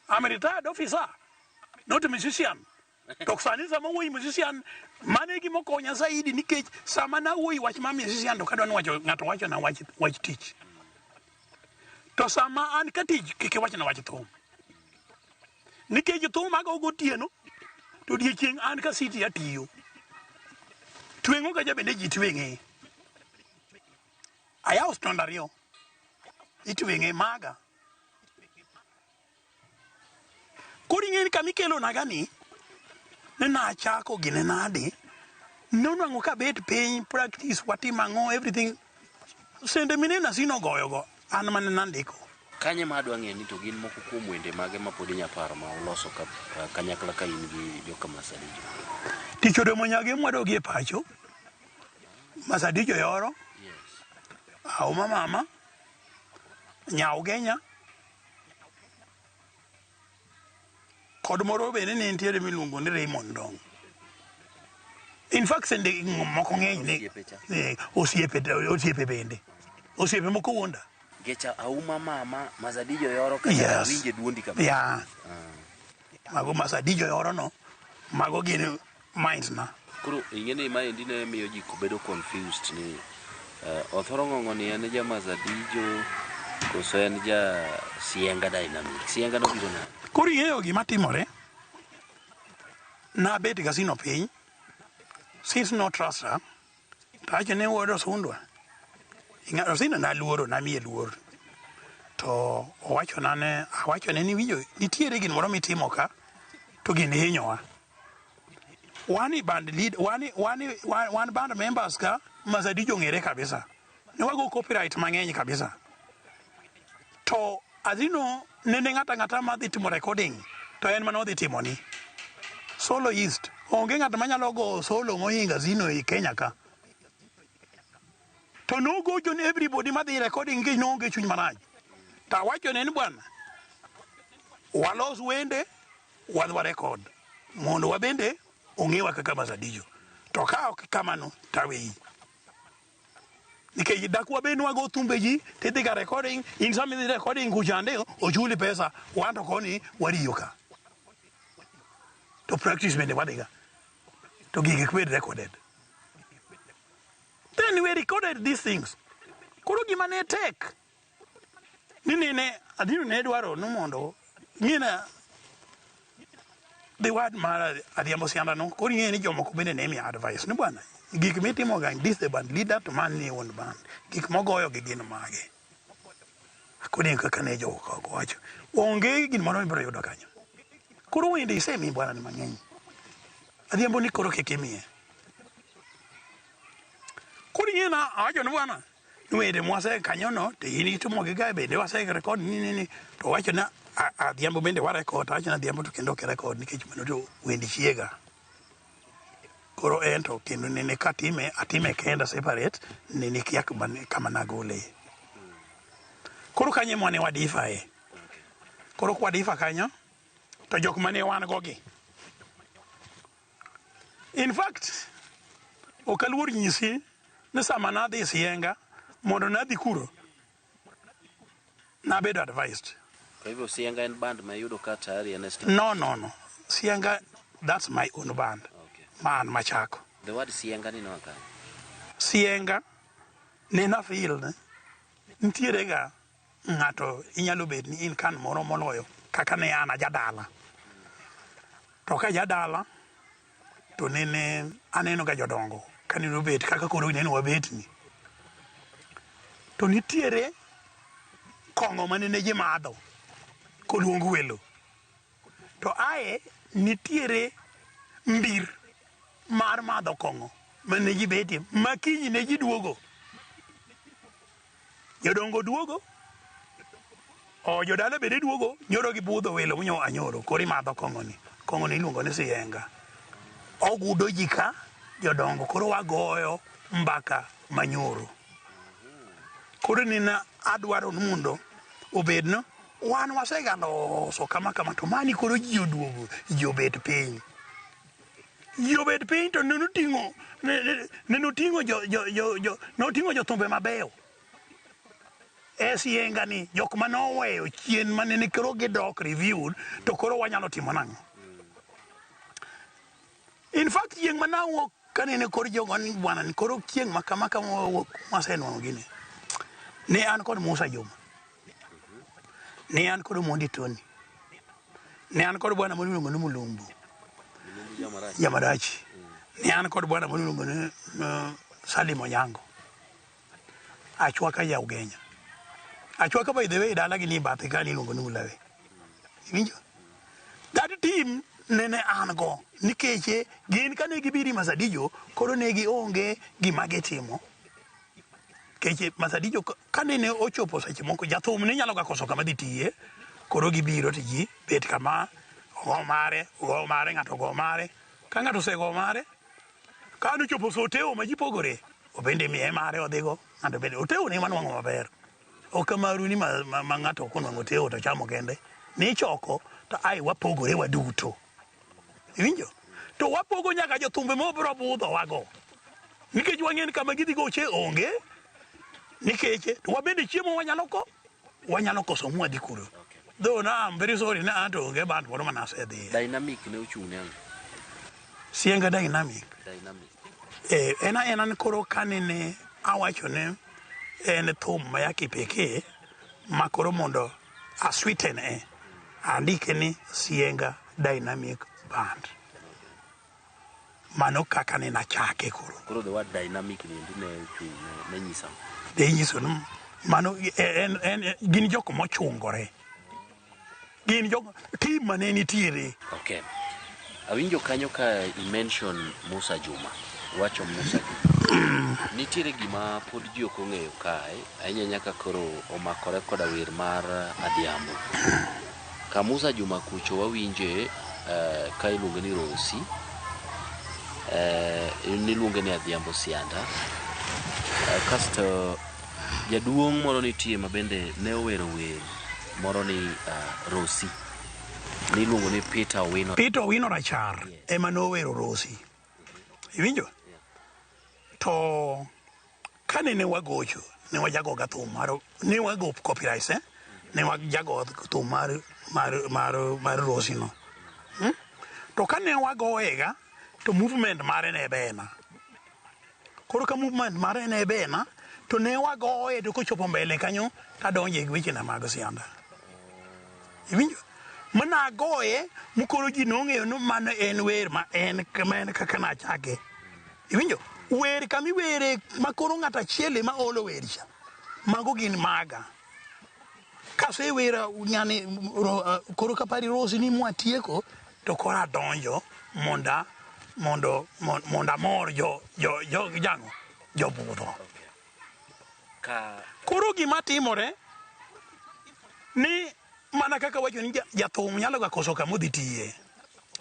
I'm a retired officer, not a musician. Toksani sama woi musician manegi mokonya zaidi nikech sama na woi wach ma musician to kadwa wacho ngato wacho na wach tich. To sama an katich kike wacho na wach thum. Nikech thum mago gotieno to odiechieng' an Kasiti atiyo. Twengo ga jabende ji twenge. Ayaw stand ariyo. Itwenge maga. Koro ing'eni kamikelo nagani na chako gine nade nonwango ka bet piny practice watimo ang'o everything sende minena sino goyo go an mane nandiko Kanye ma adwa ng'e ni to gin moko kuom wende mage ma pod inyaparo ma uloso kanyakla ka in gi joka Masadijo? Tichore monyage mwado gi pacho. Masadijo yoro. Auma mama. Nyau Kenya. Kod moro bende ne nitiere miluongo ni Raymond Dong. In fact, sende moko ng'eny ne osiepe bende. Osiepe moko wonda. Gecha Auma mama Masadijo yoro kanya winje duondi kabisa. Yeah. Mago Masadijo yoro no. Mago gin minds na. Koro ing'eni ma endi ne miyo ji bedo confused ni Othoro Ng'ong'o ni en ja Masadijo koso en ja Sienga Dynamic. Sienga no biro na. Koro ing'eyo gima timore. Na bet gasino piny. Since no trust her. Tacho ne wodo sundwa. Ing'ato sina na luoro na miye luoro. To awacho ne ni winjo nitiere gin moro mitimo ka to gin hinyowa. One band members ka Masadijo ng'ere kabisa. Ne wago copyright mang'eny kabisa. To azino nene ng'ata madhi timo recording to en mano dhi timo ni. Solo East. Onge ng'ata manyalo go solo mohinga zino e Kenya ka. To no go to everybody madhi recording ke no onge chuny marach. Ta wacho ne ni bwana. Walos wende wadwa record. Mondo wabende ong'ewa kaka Masadijo. To ka ok kamano taweyi. Nikech dakwa bende wago thumbe ji tidhi ga recording in some of the recording kuchande ochuli pesa wanto koni wariyo ka. To practice bende wadiga. To gigi kwed recorded. Then we recorded these things. Koro gima ne tek. Nine adino ne dwaro no mondo ngina the word mara adiambo sianda no koro ng'e ni jomoko bende ne mi advice ni bwana gik mitimo ga this the band leader to man ni one band gik mogoyo gi gin mage akoni kaka ne joko wacho onge gin moro ibiro yudo kanyo koro wende isemi bwana ni mang'eny adiambo ni koro kekemie koro ng'ena awacho ni bwana wende mwase kanyo no te ini timo gi gae bende wase record ni to wacho na Adhiambo bende wa record acha na Adhiambo to kendo ke record nikech mano to wendi chiega. Koro ento kendo nene atime kenda separate nene kiak kama nagole. Koro kanye mwane wadifa e. Koro kwa difa kanyo to jok mane wan gogi. In fact okaluor nyisi ni sama nadhi Sienga mondo nadhi kuro nabedo advised. Kwa hivyo Sienga en band ma yudo ka tayari en No. Sienga, that's my own band. Okay. Man Machako. The word Sienga ni waka. Sienga nena feel ne. Ntiere ga ng'ato inyalo bet ni in kan moro moloyo kaka ne ana jadala. To ka jadala to nene aneno ga jodongo kanino bet kaka koro neno wabet ni. To nitiere kongo manene ji madho koluongo welo. To ae nitiere mbir mar madho kongo mane ji betie makinyi ne ji duogo. Jodongo duogo. O jodala bende duogo nyoro gi budho welo munyo anyoro kori madho kongo ni. Kongo ni iluongo ni Sienga. Ogudo ji ka jodongo koro wagoyo mbaka manyoro. Koro nina adwaro mundo obedno wan wasegalo so kama to mani koro ji oduogo ji obed piny. Ji obed piny to noting'o jothumbe mabeyo. Sienga ni jok manoweyo chien manene koro gidok reviewed to koro wanyalo timo nang'o. In fact chieng' manawuok kanene koro jogo ni bwana ni koro chieng' makama masenwang'o gini. Ne an kod Musa Juma. Ne an kod Mondi Tony. Ne an kod bwana moluongo ni Mulumbu. Jamarachi. Ne an kod bwana moluongo ni Salim Onyango. Achwaka ya Ugenya. Achwaka by the way dala gi ni bathe ka ni luongo ni Mulawe. Winjo? That team nene an go nikeche gin kane gibiri Masadijo koro ne gionge gima gitimo. keche Masadijo kane ne ochopo seche moko jathum ne nyalo ga koso kama dhi tiye koro gibiro to ji bet kama go mare ng'ato go mare ka ng'ato osego mare ka ne chopo soteo ma ji pogore obende miye mare odhigo ng'ato bende oteo ne manwang'o maber ok kamaru ni ma ng'ato konwang'o teo to chamo kende ni choko to ai wapogore waduto iwinjo to wapogo nyaka jothumbe mobro budho wago nikech wang'eni kama gidhi goche onge nikech to wabende chiemo wanyalo koso mwadhi kuro though now I'm very sorry na anto onge band moro manase dhi dynamic ne ochung' ne Sienga dynamic ena koro kanene awacho ne en thum ma ya kipekee ma koro mondo a sweeten andike ni Sienga Dynamic Band mano kaka ne nachake koro the word dynamic ne ochung' ne nyisa nyiso mano en gin jok mochungore gin jok team mane nitiere. Okay, awinjo kanyo ka i-mention Musa Juma wacho Musa Juma nitiere gima pod ji ok ong'eyo kae ahinya nyaka koro omakore koda wer mar Adhiambo ka Musa Juma kucho wawinje ka iluonge ni Rosi niluonge ni Adhiambo Sianda kasto jaduong' moro nitie ma bende ne owero wer moro ni Rosi niluongo ni Peter Owino Rachar ema nowero Rosi iwinjo to kane ne wagocho ne wajago ga thum maro ne wago copyright ne wajago thum mar Rosi no to kane wagoega to movement mare ne bena koro ka movement mare ne bena to ne wagoe to kochopo mbele kanyo tadonje gi weche na mag sianda iwinjo mana goye mukoro ji nong'eyo no mano en wer ma en kaka na chake iwinjo wer kami were makoro ng'ata chiele ma olo wer cha mago gin maga kase wera nyane koro kapari Rosi ni mwatieko to kora donjo mondo mor jo budho koro gima timore ni mana kaka wacho ni jathum nyalo ga koso kama odhi tiye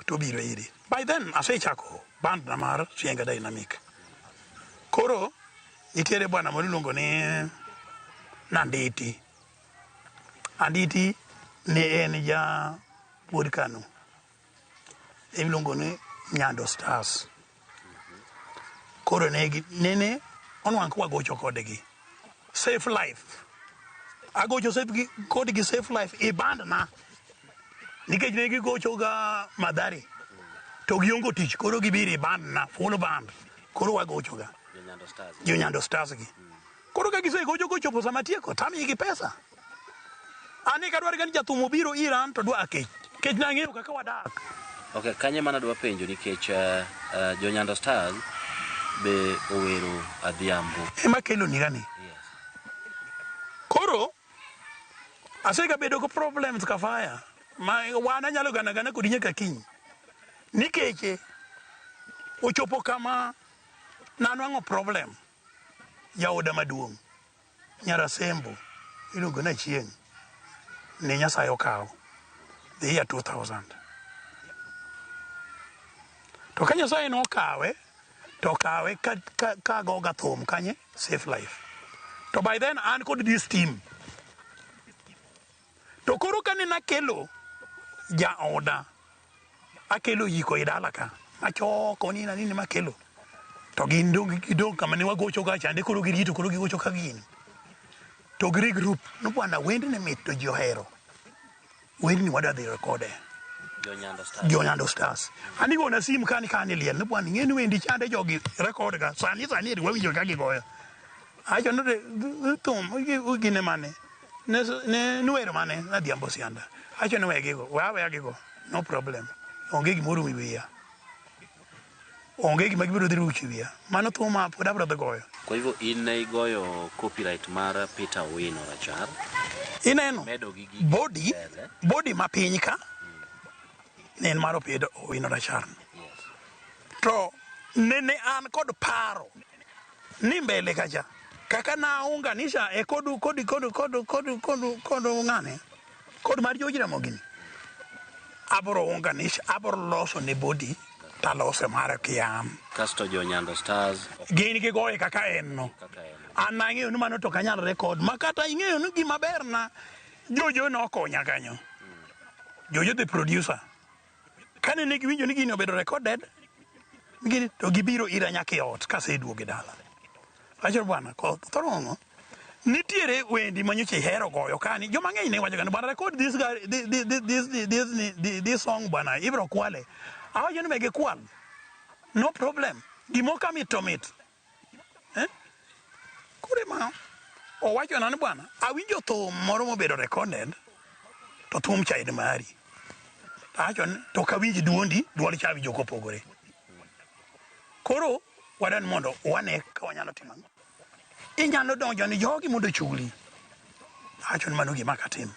to biro iri by then asechako band na mar Sienga Dynamic koro nitiere bwana moro iluongo ni Anditi ne en ja wuod Kano iluongo ni Nyando Stars koro nene onwang' wagocho kodgi Safe Life agocho kodgi Safe Life e band na nikech ne gigocho ga Madhari to giongo tich koro gibiro e band na full band koro wagocho ga Nyando Stars gi koro ka gisegocho gochopo sama tieko tamigi pesa ani kadwar gani jathum obiro Iran to dwa kech nang'eyo kaka wadak. Okay, kanye mana dwa penjo nikech Nyando Stars be owero Adhiambo ema kelo ni gani koro asega bedo ko problems ka faya ma wana nyalo gana kodi nyaka kiny nikech ochopo kama nanwang'o problem jaoda maduong' Nyarasembo iluongo na Chieng' ne Nyasaye okawo the year 2000 to ka Nyasaye nokawe to kawe ka goga thum kanye Safe Life to by then an kod this team to koro kane nakelo jaoda akelo yiko idala ka achoko nina nini makelo to gidong kama ne wagocho ga chande koro girito koro gigocho ka gin to giri group no bwana wende ne mit to johero wendi ni wada the recorde Nyando Stars ani gona sim kani liel no bwana ngeni wendi chande jogi record ga sani ri wawinjo ka gigoyo acho no de tom ugine mane ne nuero mane Adhiambo Sianda acho no wegigo wawe agigo no problem onge gimoro wiya onge gima gibiro dhiru chiwia mano thuma pod abro goyo. Kwa hivyo ine igoyo copyright mara Peter Owino Rachar ineno body mapiny ka ne en maro Peter Owino Rachar to nene an kod paro ni mbele kacha kaka na unganisha e kodu ngane kod mar George Ramogi abro unganisha abro loso ne body talose mara kiam kasto jo Nyando Stars gini ke goye kaka en no ana ng'eyo ni mano to kanyal record makata ing'eyo ni gima ber na Jojo no konya kanyo Jojo the producer kane ne giwinjo ni gini obedo recorded gini to gibiro ira nyaka ot kaseduoge dala achor bwana ko torongo nitiere wendi manyoche hero goyo kani joma ng'eny ne wacho kan bwana record this guy this song bwana ibro kwale awajo ni mege kwal no problem gimo kami tomit kure ma o wacho nan bwana awinjo thum moro mobedo recorded to thum chaide mari achon to kawinji duol chawi joko pogore koro wadan mondo wane ka wanyalo timo inyalo donjo ni jogi mondo chuli achon mano gima katim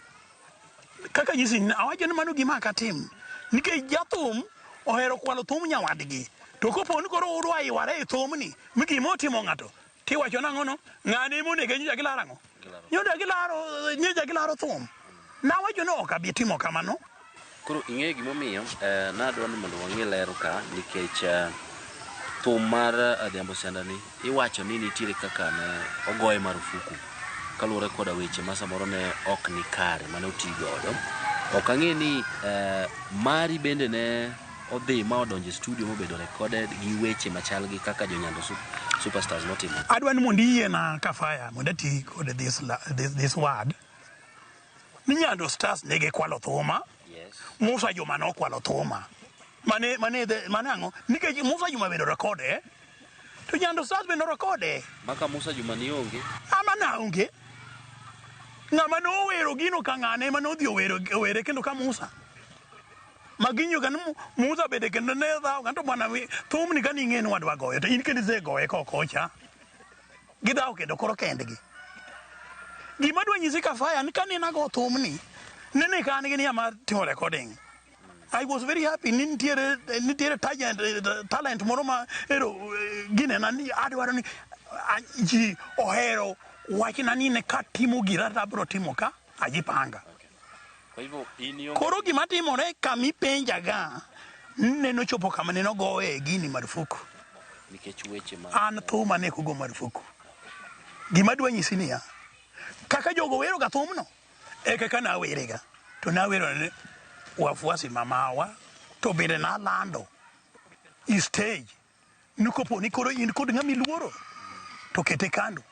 kaka nyisi awacho ni mano gima katim nikech jathum ohero kwalo thum nyawadgi to kopo ni koro urwa iware thum ni migi motimo ng'ato tiwacho nang'ono ng'ane monege nyoja gilarango nyoja gilaro thum na wacho no okabi timo kamano. Koro ing'e gimomiyo nadwa ni mondo wang'e lero ka nikech thum mar Adhiambo Sianda ni iwacho ni nitiere kaka ne ogoye marufuku kaluwore koda weche ma samoro ne ok ni kare mane oti godo. Ok ang'e ni mari bende ne odhi ma odonje studio mobedo recorded gi weche machal gi kaka jo Nyando Superstars notimo. Adwa ni mondo iyie na Kafaya mondo ati kod this word ni Nyando Stars nege kwalo thuma. Musa Juma no kwalo thuma mane ango nikech Musa Juma bedo recorde to Nyando Stars bedo recorde maka Musa Juma ni onge ama na onge ng'ama no wero gino ka ng'ane mano dhi were kendo ka Musa maginyo kan Musa bede kendo ne dha ng'ato bwana thum ni kani ng'en wadwa goyo to in kendi ze goye kocha gidhaw kendo koro kendgi gima dwa nyisi Kafaya ni kani nago thum ni nene kan gini ama timo recording. I was very happy nitiere talent moro ma ero gine na ni adwaro ni ji ohero wachina ni ne ka timo gira tabro timo ka ajipanga. Koro gima timore kami penja ga neno chopo kama neno goe gini marufuku nikech weche ma an thuma ne kugo marufuku gima dwa nyisi ni ya kaka jogo wero ga thumno kaka na werega to na wero ne wafuasi mamawa to bende na lando i stage nikopo ni koro in kod ng'ami luoro to kete kando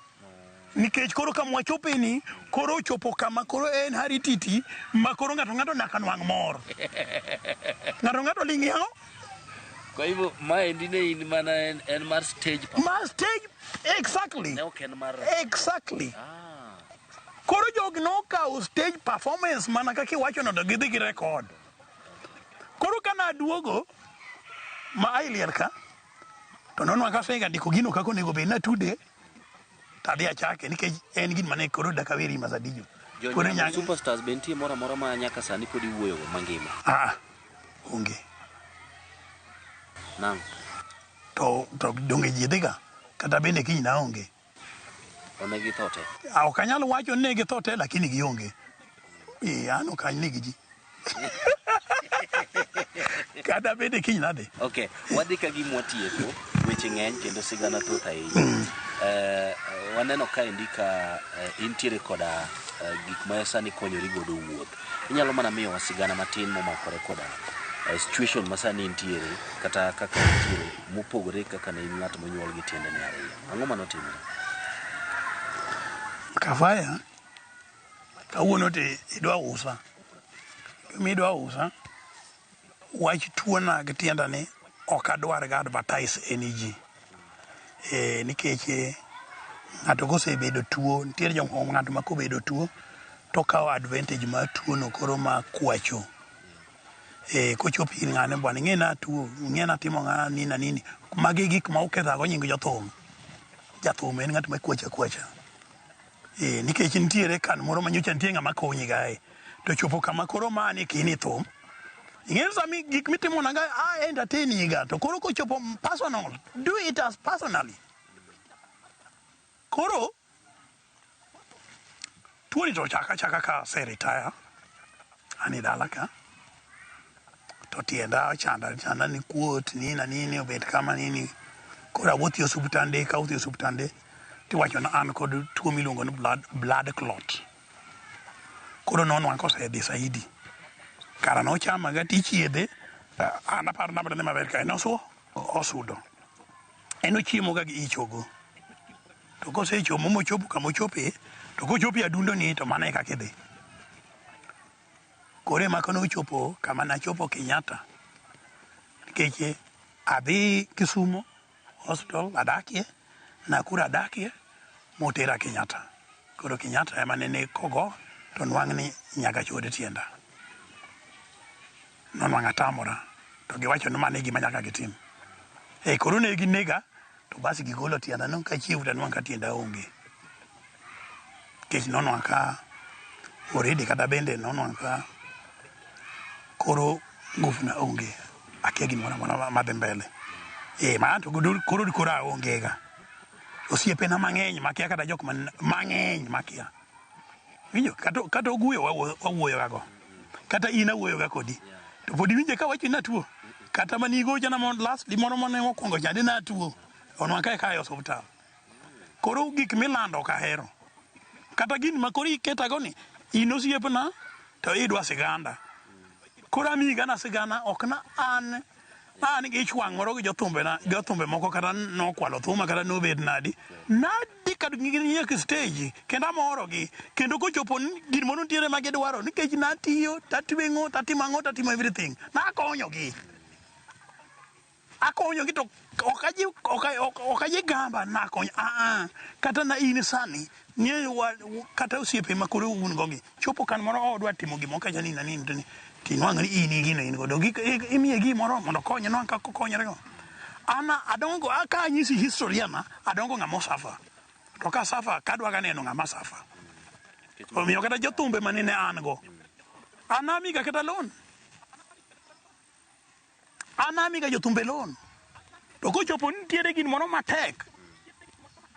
nikech koro kama wachope ni koro chopo kama koro en harititi ma koro ng'ato naka nwang' mor ng'ato ling'o kwa hivyo maendi ne in mana en mar stage exactly ne ok en mar exactly koro jogi no kawo stage performance mana kaka iwacho no gidhi gi record koro kana duogo ma ailiel ka to nono ka fega ndiko gino kako nego be na tude tadhi achake nikech en gin mane koro dakaweri Masadijo koro Nyando Superstars bentie mora ma nyaka sani pod iwuoyo mangima onge nang to donge jidhiga kata bende kiny na onge onegi thote ok anyalo wacho ni negi thote lakini gionge an ok anegi ji kata bende kiny nade. Okay, wadhi ka gima watieko weche ng'eny kendo sigana thoth ahinya. Waneno ka indika intiere koda gik ma sani konyori godo wuoth. Inyalo mana miyo wasigana matin momakore koda situation ma sani intiere kata kaka intiere mopogore kaka ne in ng'at monyuol gi tiende ne ariyo. Ang'o manotimore? Kafaya kawuono te idwa usa midwa usa wach tuona gi tienda ni ok adwar ga advertise energy nikech ng'ato kosebedo tuo nitiere ng'ato ma kobedo tuo to kawo advantage ma tuo no koro ma kwacho kochopo ir ng'ane bwana ng'ena tuo ng'ena timo ng'a nini magi gik ma okethago nying jathum en ng'at ma kwacha nikech nitiere kan moro manyocha nitie ng'ama konyi gae to chopo kama koro mani kini thum ing'eyo sami gik mitimo naga entertain yiga to koro kochopo personal do it as personally koro tuoni to chaka ka se retire ani dala ka to tienda chanda ni kuot nini obet kama nini kora wuothi osuptande tiwacho na an kod tuo miluongo ni blood clot koro nono anko se dhi saidi kara no chama ga tichiedhe an aparo namba ne maber ka noso osudo eno chiemo ga gi ichogo to kose chomo mochopo kama ochope to kochopi adundo ni to mana ka kidhi kore makono chopo kama na chopo Kenyatta keche adhi Kisumu hospital adakie Nakuru adakie motera Kenyatta koro Kenyatta ema nene kogo to nwang'ni nyaka chode tienda nonwang'a tamora to giwacho ni mane gima nyaka gitim koro ne ginega to basi gigolo tienda no ka chief ta nwang'a tienda onge kech nonwang'a ka oredi kata bende nonwang'a ka koro nguvu na onge akia gimora madhi mbele ma to koro aonge ga osiepe na mang'eny makia kata jok mang'eny makia winjo kata oguyo wawuoyo gago kata ina wuoyo ga kodi to podi winje ka wacho na tuo kata manigo jana mon last limono mane mokwongo chande na tuo onwa ka yo hospital koro gik milando ka hero kata gin makori keta goni inosiepna to idwa siganda kora mi gana sigana okna an gi chwang moro gi jothumbe moko kata nokwalo thuma kata nobed nadi kad ng'ie ki stage kenda moro gi kendo kochopo gin mono ntiere ma gidwaro nikech natiyo tatwengo tatimo everything nakonyo gi to okaji gamba nakonyo kata na in sani nie kata osiepe makoro un gogi chopo kan moro odwa timo gimo kacha ni nani to tinwang'ni ini gino in godo imiye gimoro mondo konye no kaka konyre go ana adongo aka nyisi historia na adongo ng'ama safa to ka safa kadwa ga neno ng'ama safa omiyo kata jothumbe manene an go anami ga kata lon anami ga jothumbe lon to kochopo nitiere gin moro matek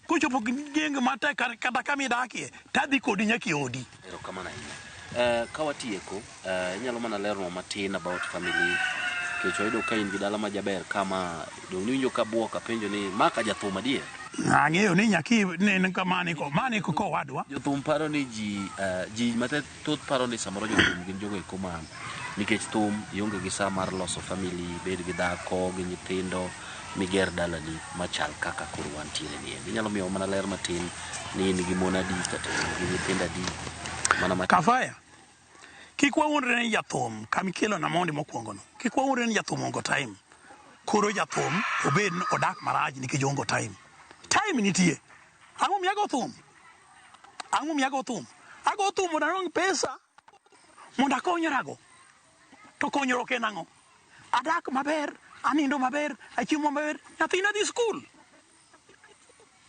kochopo geng matek kata kamidakie tadhi kodi nyaki odi kawatieko inyalo mana lerno matin about family kech oyudo ka in gi dala ma jaber kama dong niwinjo ka buok apenjo ni maka jathum adier ang'eyo ni nyaki ne kamani ko kowadwa jothum paro ni ji mathoth paro ni samoro jothum gin jogo eko ma nikech thum ionge gi saa mar loso family bed gi dhako gi nyithindo miger dalani machal kaka koro wantiere ni inyalo miyo mana ler matin ni in gi mon adi kata gi nyithindo adi mana Kafaya kik waunre ni jathum kamikelo na mondi mokwongo no kik waunre ni jathum ongo time koro jathum obed odak maraj nikech ongo time nitie ang'o miyago thum ago thum mondo anong pesa mondo akonyrago to konyruok en ang'o adak maber anindo maber achiemo maber nyathina dhi skul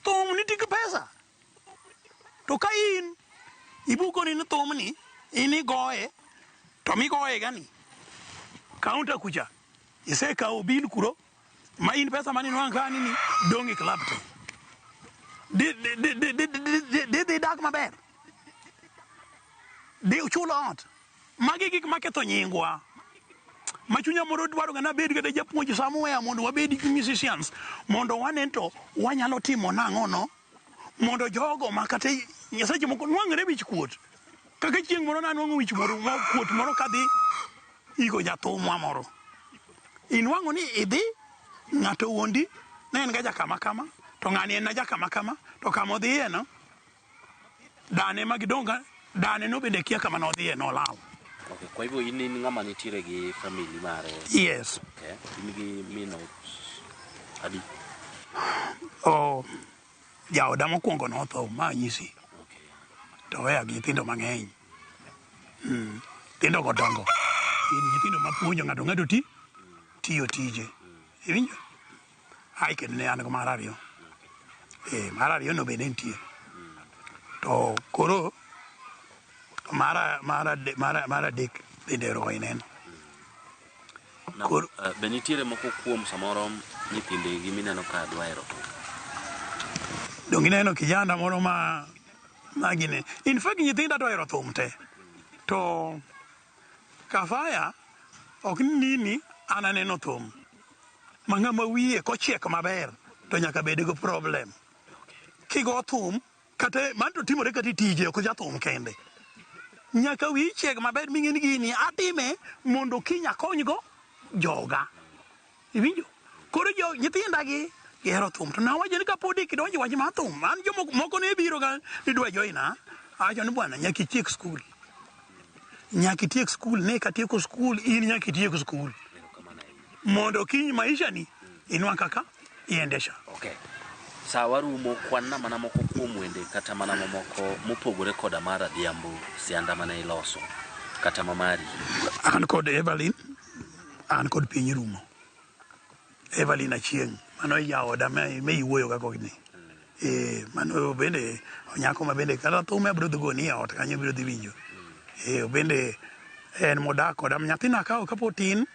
thum nitigi pesa to ka in ibukoni ni thum ni inigoye to migoye gani kaunta kucha isekawo bil kuro ma in pesa mani nwang' kani ni dongi club to di dak maber di chulo ot magi gik maketho nyingwa machunya moro dwaro gana bed gada japuonj somewhere mondo wabed musicians mondo wanento wanyalo timo nang'o no mondo jogo makata nyasache moko nwang're wich kuot kaka chieng' moro nanwang'o wich moro kuot moro kadhi igo jathumwa moro inwang'o ni idhi ng'ato wuondi ne en ga jakama kama to ng'ani en na jakama kama to kama odhiye no dane magidonga dane no bende kia kama nodhiye no lal. Okay, kwa hivyo ini ng'ama nitiere gi family mare? Yes. Okay. In gi mino adi? Jaoda mokwongo notho ma nyisi. Okay. To weya gi nyithindo mang'eny. Nyithindo go dongo. Nyithindo mapuonjo ng'ato tiyo tije. Iwinjo? Ai kendo ne an go mar ariyo. Mar ariyo no bende nitie. To koro mara dek bende roho ineno. Be nitiere moko kuom samoro nyithindegi mineno ka dwa hero? Dong ineno kijana moro ma magine. In fact, nyithinda to ero thum te. To Kafaya ok nini ananeno thum. Mang'ama wiye kochiek maber to nyaka bed go problem. Kigo thum kata man to timore kata tije ok jathum kende. Nyaka wi chiek maber ming'eni gini atime mondo kinya konygo joga. Iwinjo? Koro jo nyithinda gi gero thum to nawacho ni kapodi kidonjo wach ma thum an jomoko ne biro ga idwa joina acho ni bwana nyaka tiek skul. Nyaka tiek skul ne ka tieko skul in nyaka tiek skul. Mondo kiny maisha ni inwa kaka iendesha. Okay. Sawa rumo kwanna mana moko kuom wende kata mana moko mopogore koda mara diambo sianda mana iloso kata mamari. An kod Evelyn, an kod piny rumo. Evelyn achieng mano jaoda me iwuoyo ga kogni. Mano bende onyako ma bende kala thume bro dhugo ni ot kanyo bro dhi winjo. Bende en modak koda nyathina kawo kapo tin.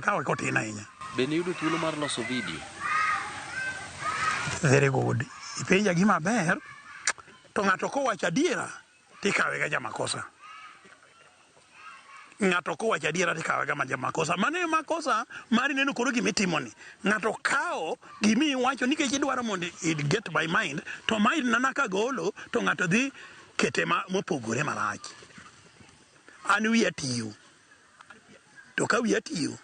Kawo ko tin ahinya. Bende yudo thuolo mar loso video. Very good. Ipenja gima ber to ng'ato kowacho adiera tikawe ga jamakosa. Ng'ato kowacho adiera tikawe ga jamakosa. Mane makosa mari neno koro gimitimo ni. Ng'ato kawo gimi wacho nikech idwaro mondo it get by mind to mind nana ka golo to ng'ato dhi kete mopogore marach. An wiya tiyo. To ka wiya tiyo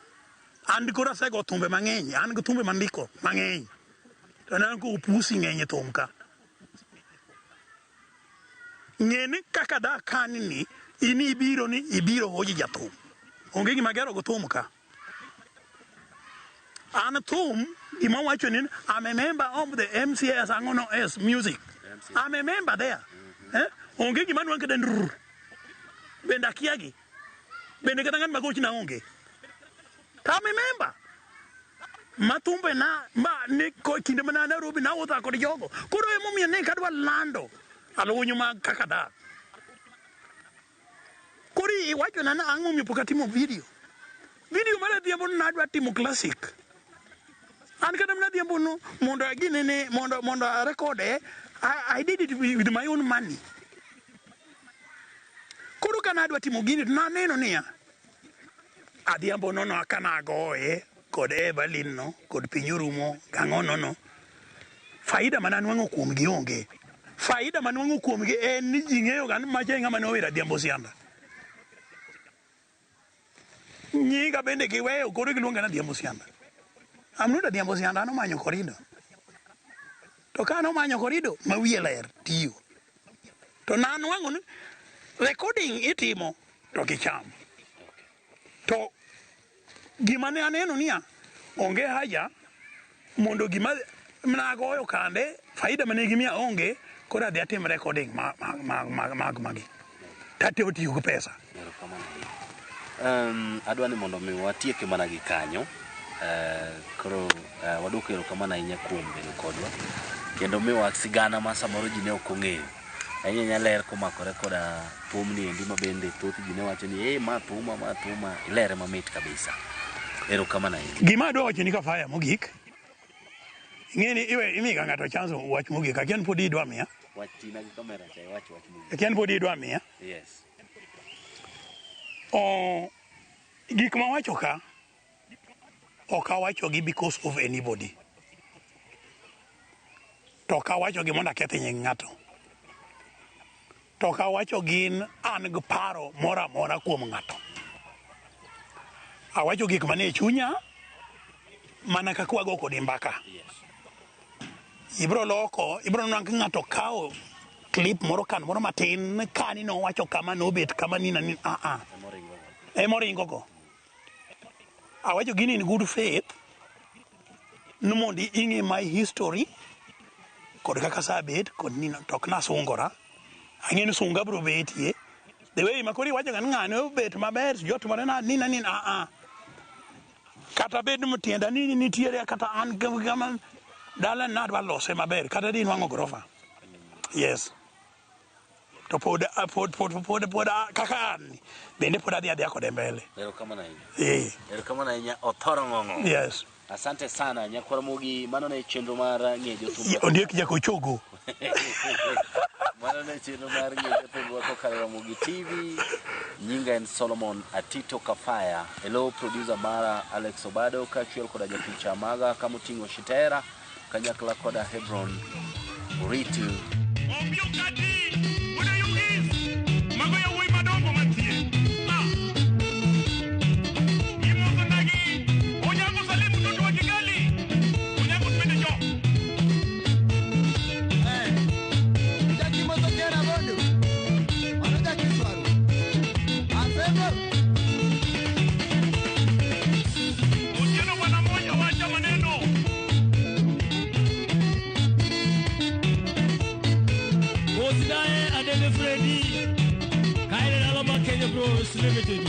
an koro asego thumbe mang'eny, an go thumbe mandiko mang'eny. To nan ko pusi ng'eny thum ka. Ng'eni kaka da kanini ini ibiro hoji jathum. Onge gima gero go thum ka. An thum gima wacho ni I'm a member of the MCS Angono S music. I'm a member there. Onge gima nwan keden rur. Benda kiagi. Bende kata ngan magochi na onge. I'm a member. Matumbe na ne ko kinde mana Nairobi na wota ko jogo koro emo mi ne kadwa lando alo nyuma kakada kori wacho na angu mi pokatimo video mara diambo na adwa timo classic an kada na diambo no mondo agine ne mondo record I did it with my own money koro kana adwa timo gini na neno niya adiambo no akana goye kod Evelyn no kod piny rumo gang'ono no faida mananwang'o kuom gi onge faida manwang'o kuom gi en ni ji ng'eyo gan mache ng'ama nowera diambo sianda nyinga bende giweyo koro giluonga na diambo sianda amnuda diambo sianda ano manyo korido to ka ano manyo korido ma wiye ler tiyo to nanwang'o ni recording itimo to gicham to gima ne aneno niya onge haja mondo gima nagoyo kande faida mane gimia onge kora dhi atim recording magi tate otiyo go pesa. Adwa ni mondo mi watieke mana gi kanyo koro waduoko erokamano ahinya kuom bedo kodwa kendo miwa sigana ma samoro ji ne ok ong'eyo ahinya ler komakore koda thumni endi ma bende thoth ji ne wacho ni ma thuma ilere mamit kabisa. Erokamano ahinya. Gima adwa wacho ni Kafaya mogik ng'eni imiga ng'ato chance wach mogik akian pod idwa miya wach tina gi kamera cha wach mogik akian pod idwa miya yes gik ma wacho ka ok awacho gi because of anybody to ok awacho gi mondo akethi nying ng'ato to ok awacho gin an gi paro moro amora kuom ng'ato awacho gik mane chunya mana kaka wago kod mbaka ibro nang ng'ato kawo clip moro kan moro matin kani no wacho kama no bet kama nina ni emoringo go awacho gini in good faith no mondi ing'e my history kod kaka sabet kod nina tok na sungora ang'eni sunga bro betie the way makori wacho gan ng'ano bet maber jot mare na nina kata bed mutienda nini nitiere kata an kama dala na dwa lose maber kata din wango grofa yes to pod kaka an bende pod adhi kode mbele erokamano ahinya erokamano ahinya othoro ng'ong'o yes asante sana nyakwara mogi mano ne chenro mar ng'e jothum ondiek jako chogo Mano chino mar ng'eyo thumwa kokalo Ramogi TV. Nyinga en Solomon Atito Kafaya. Hello producer mara Alex Obado kachiel koda japicha maga kamoting'o Shitera kanyakla koda Hebron Ritu. Limited.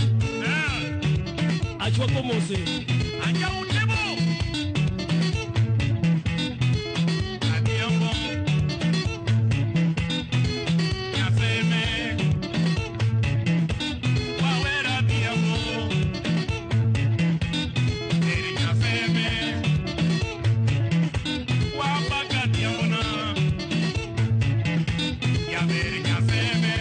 Achwa komose. Anja utebo. Adiambo. Yafeme. Wawera adiambo. Eri yafeme. Wabaka adiambo na. Yaveri yafeme.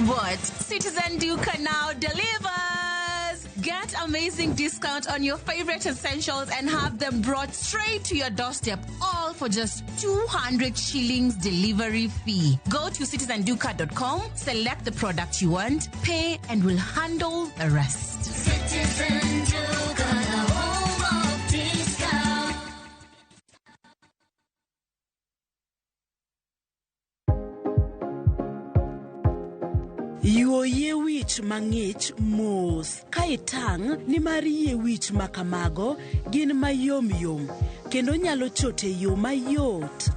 What? Citizen Duca now delivers! Get amazing discount on your favorite essentials and have them brought straight to your doorstep, all for just 200 shillings delivery fee. Go to citizenduca.com, select the product you want, pay, and we'll handle the rest. Citizen Duca, the home of discount. Yuoye wich mang'ich mos ka itang' ni mar yie wich makamago gin mayom yom kendo nyalo chote yo mayot.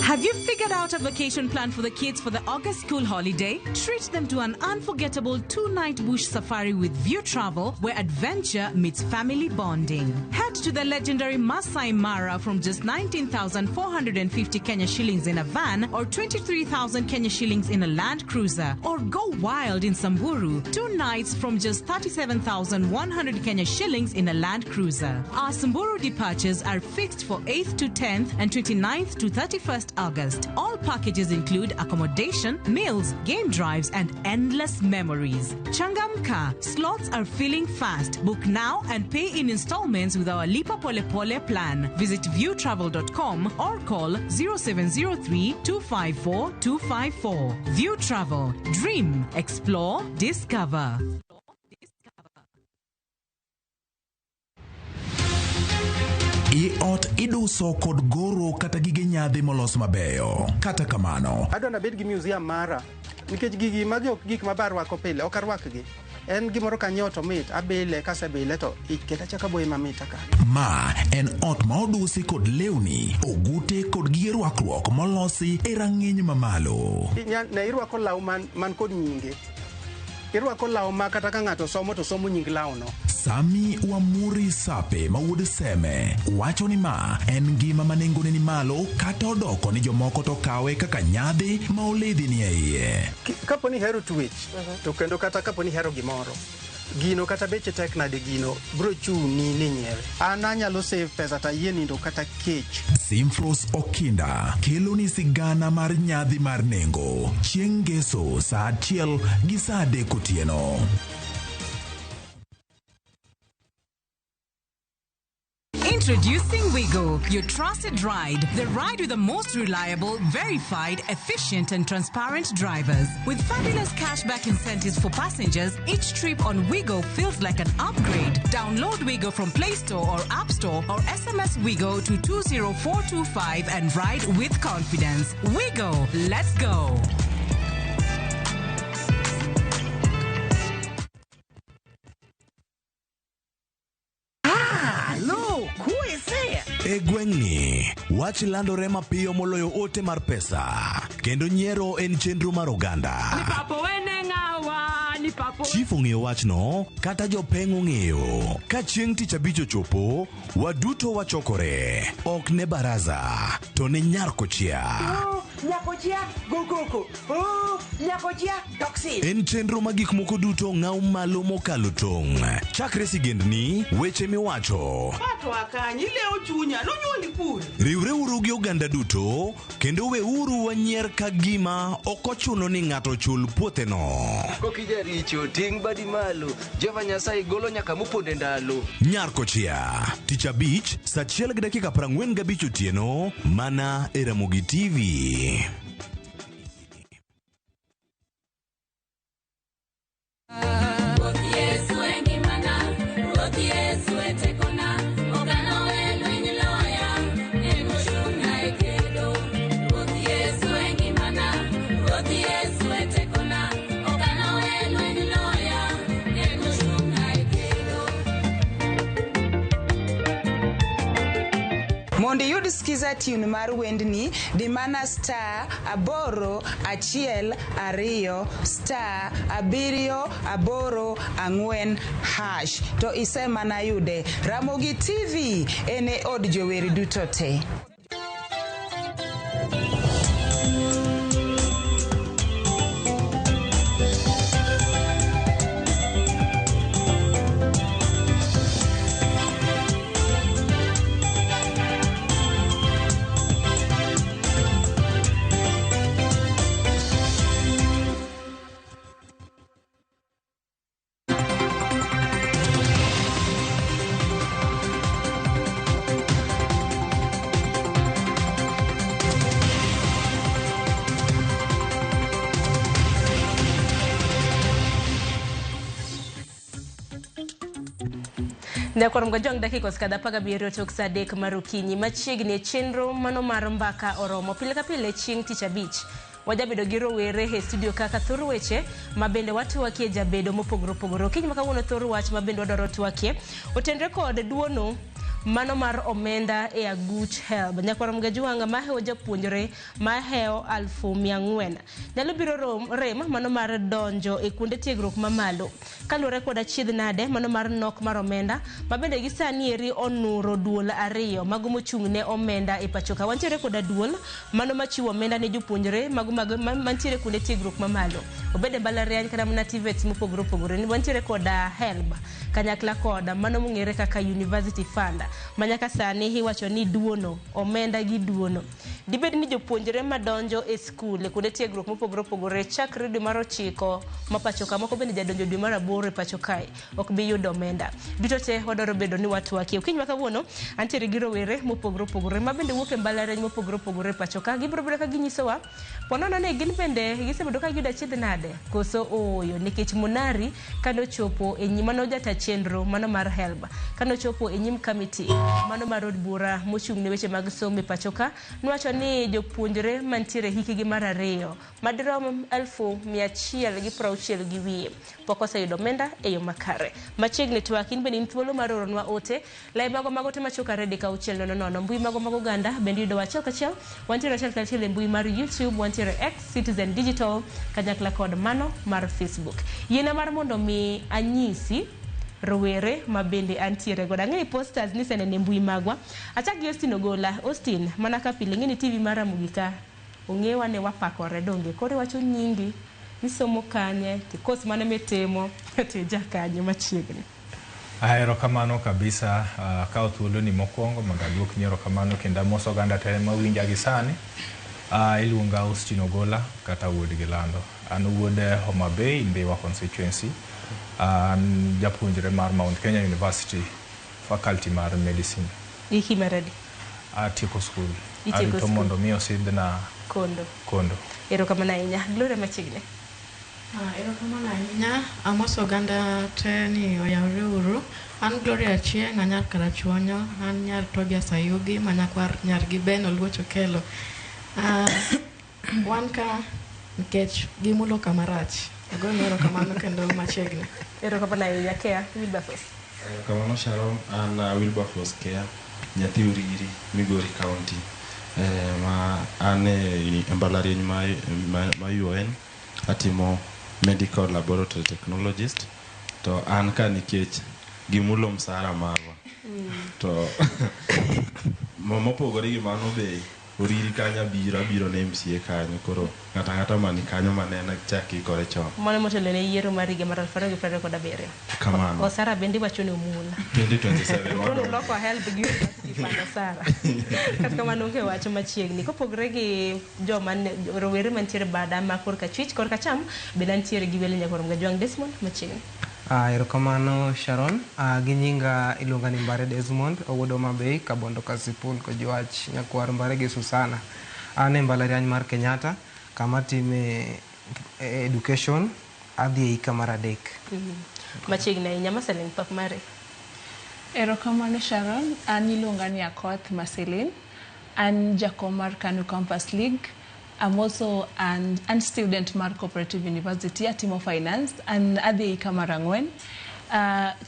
Have you figured out a vacation plan for the kids for the August school holiday? Treat them to an unforgettable 2-night bush safari with View Travel, where adventure meets family bonding. Head to the legendary Masai Mara from just 19,450 Kenya shillings in a van or 23,000 Kenya shillings in a Land Cruiser. Or go wild in Samburu, 2 nights from just 37,100 Kenya shillings in a Land Cruiser. Our Samburu departures are fixed for 8th to 10th and 29th to 31st August. All packages include accommodation, meals, game drives, and endless memories. Changamka, slots are filling fast. Book now and pay in installments with our Lipa Pole Pole plan. Visit viewtravel.com or call 0703 254 254. View Travel. Dream, explore, discover. I ot iduso kod goro kata gige nyadhi molos mabeyo. Kata kamano, adwa nabed gi museum mara nikech gigi magi ok gik mabar rwako pile, ok arwakgi. En gimoro kanyoto mit abile kasebile to iketa chaka boy mamita ka. Ma en ot ma odusi kod lewni, ogute kod gige rwakruok molosi e rang'iny mamalo. Ne irwako law man kod nyinge. Irwako law ma kata ka ng'ato somo to somo nying law no. Sami Wamuri Sape ma wuod Seme wacho ni ma en gima manengone ni malo kata odoko ni jomoko to kawe kaka nyadhi ma oledhi ni e iye. Kapo ni hero twitch to kendo kata kapo ni hero gimoro gino kata beche tek nade gino bro chuni ni nyiewe. An anyalo save pesa ta yie nindo kata kech. Simfros Okinda kelo ni sigana mar nyadhi mar nengo chieng' ngeso saa 1 gi saa 3 otieno. Introducing Wigo, your trusted ride. The ride with the most reliable, verified, efficient and transparent drivers. With fabulous cashback incentives for passengers, each trip on Wigo feels like an upgrade. Download Wigo from Play Store or App Store or SMS Wigo to 20425 and ride with confidence. Wigo, let's go. E gweng'ni, wach landore mapiyo moloyo ote mar pesa. Kendo nyiero en chenro mar oganda. Chief ong'eyo wachno, kata jopeng' ong'eyo. Ka chieng' tich abich ochopo, waduto wachokore. Ok ne baraza, to ne nyarkochia. Nyakochia, gokoko. Nyakochia, toxin. En chenro ma gik moko duto ng'aw malo mokalo tong'. Chakre sigendni, weche miwacho. Pato akanyi leo chunya, nonyuoli pur. Riwre uru gi oganda duto, kendo we uru wanyier ka gima ok ochuno ni ng'ato chul puotheno. Kokija richo, ting' badi malo, Jehova Nyasaye golo nyaka moponde ndalo. Nyarkochia, tich abich, saa 1:45 otieno, mana e Ramogi TV. Mondi yud skiza tune mar wendni di mana star 812 star 784 hash to ise mana yude. Ramogi TV ene od joweri duto te. Nyakorom gajong dakika skada paga biro tok saa 3 marukinyi machiegni chenro mano mar mbaka oromo pile ka pile chieng' tich abich. Wajabedo gi rowere e studio kaka thor weche mabende watwakie jabedo mopogore opogore. Kiny makawuono thor wach mabende wadwaro twakie otendre kod duono mano mar omenda e aguch help. Nyakorom gajuanga maheo japuonjore maheo 400,000 nyalo biro rem mano mar donjo e kuonde tiegruok mamalo kaluwore kod achiedh nade mano mar nok mar omenda mabende gi sani eri onuro duol ariyo mago mochung' ne omenda e pachoka. Wantiere kod duol mano machiwo omenda ne jopuonjore mago mantiere kuonde tiegruok mamalo obede mbalariany kata mana TVET mopogore opogore. Wantiere kod help kanyakla kod mano mong'ere kaka University Fund manyaka sani iwacho ni duono omenda gi duono dibed ni jopuonjore madonjo e skul e kuonde tiegruok mopogore opogore chakre dwe mar 9 ma pachoka moko bende jadonjo dwe mar 8 e pachoka ok bi yudo omenda. Duto te wadwaro bedo ni watwakie. Kiny makawuono antiere gi rowere mopogore opogore mabende wuok e mbalariany mopogore opogore pachoka. Gibiro bedo ka ginyisowa ponono ne gin bende gisebedo ka giyudo achiedh nade koso oyo nikech Monari kano chopo e nyima no jata chenro mano mar help kano chopo e nyim committee mano mar od bura mochung' ne weche mag somo e pachoka nwacho ni jopuonjore mantiere hikgi mar 2 madirom 160 gi wiye pok oseyudo omenda e yo makare. Machiegni twak in bende in thuolo mar oronwa ote lai mago te machoka redi ka 600 mbui mago ganda bende yudo achiel kachiel. Wantiere achiel kachiel e mbui mar YouTube, wantiere X, Citizen Digital kanyakla kod mano mar Facebook. Yiena mar mondo mi anyisi rowere mabende antiere goda ng'eni posters ni senene mbui magwa. Achak gi Austin Ogola. Austin mana ka pile ng'eni TV mara Mugika ong'ewa ne wapakore donge kore wacho nyingi isomo kanye to course mane mitimo to ja kanye machiegni. Erokamano kabisa, kawo thuolo ni mokwongo mondo aduok ni erokamano kendo amos oganda te ma winja gi sani. Iluonga Austin Ogola kata wuod Gilando. An wuod Homa Bay, Mbewa constituency. An japuonjre mar Mount Kenya University, faculty mar medicine. Iki maradi? Atieko skul. Itieko skul. Mondo mi osidhna Kondo. Erokamano ahinya. Gloria machiegni. Erokamano ahinya. Amos oganda te ni oyawre uru. An Gloria Achieng', anyar Karachuonyo, an nyar Tobias Ayugi, manyakwar nyar gi Ben Oluoch Okelo. Wan ka nikech gimulo kamarach. Agoyo erokamano kendo machiegni. Erokamano ahinya. Kea Wilberforce. Erokamano Sharon, an Wilberforce Kea, nyathi Uriri, Migori County. Ma an e mbalariany ma UN, atimo medical laboratory technologist. To an ka nikech gimulo msara marwa. To mopogore gi mano be Uriri kanya biro ne MCA kanyo, koro ng'ata mani kanyo manena chaki kore chon. Mane motelo ne yiero mar higa mar 2027. Kamano. Osara bende wachoni omula. 2027. Kono loko help gi Fana Sara. Kata kamano ke wacho machiegni kopogre gi joma rowere mantiere bada ma korka chwich korka cham bende ntiere gi welo nyakorom ga Jwang Desmond machiegni. Erokamano Sharon, gi nyinga iluonga ni Mbare Desmond, owuod Homa Bay, Kabondo Kasipul Kojwach, nyakwar Mbare gi Susana. An e mbalariany mar Kenyatta, kama time education, adhi e hika mar adek. Machiegni ahinya Marceline Pap mare. Erokamano Sharon, an iluonga ni Akoth Marceline, an jakom mar Kanu Campus League. I'm also an student mar Cooperative University atimo finance and adhi hika mar ang'wen.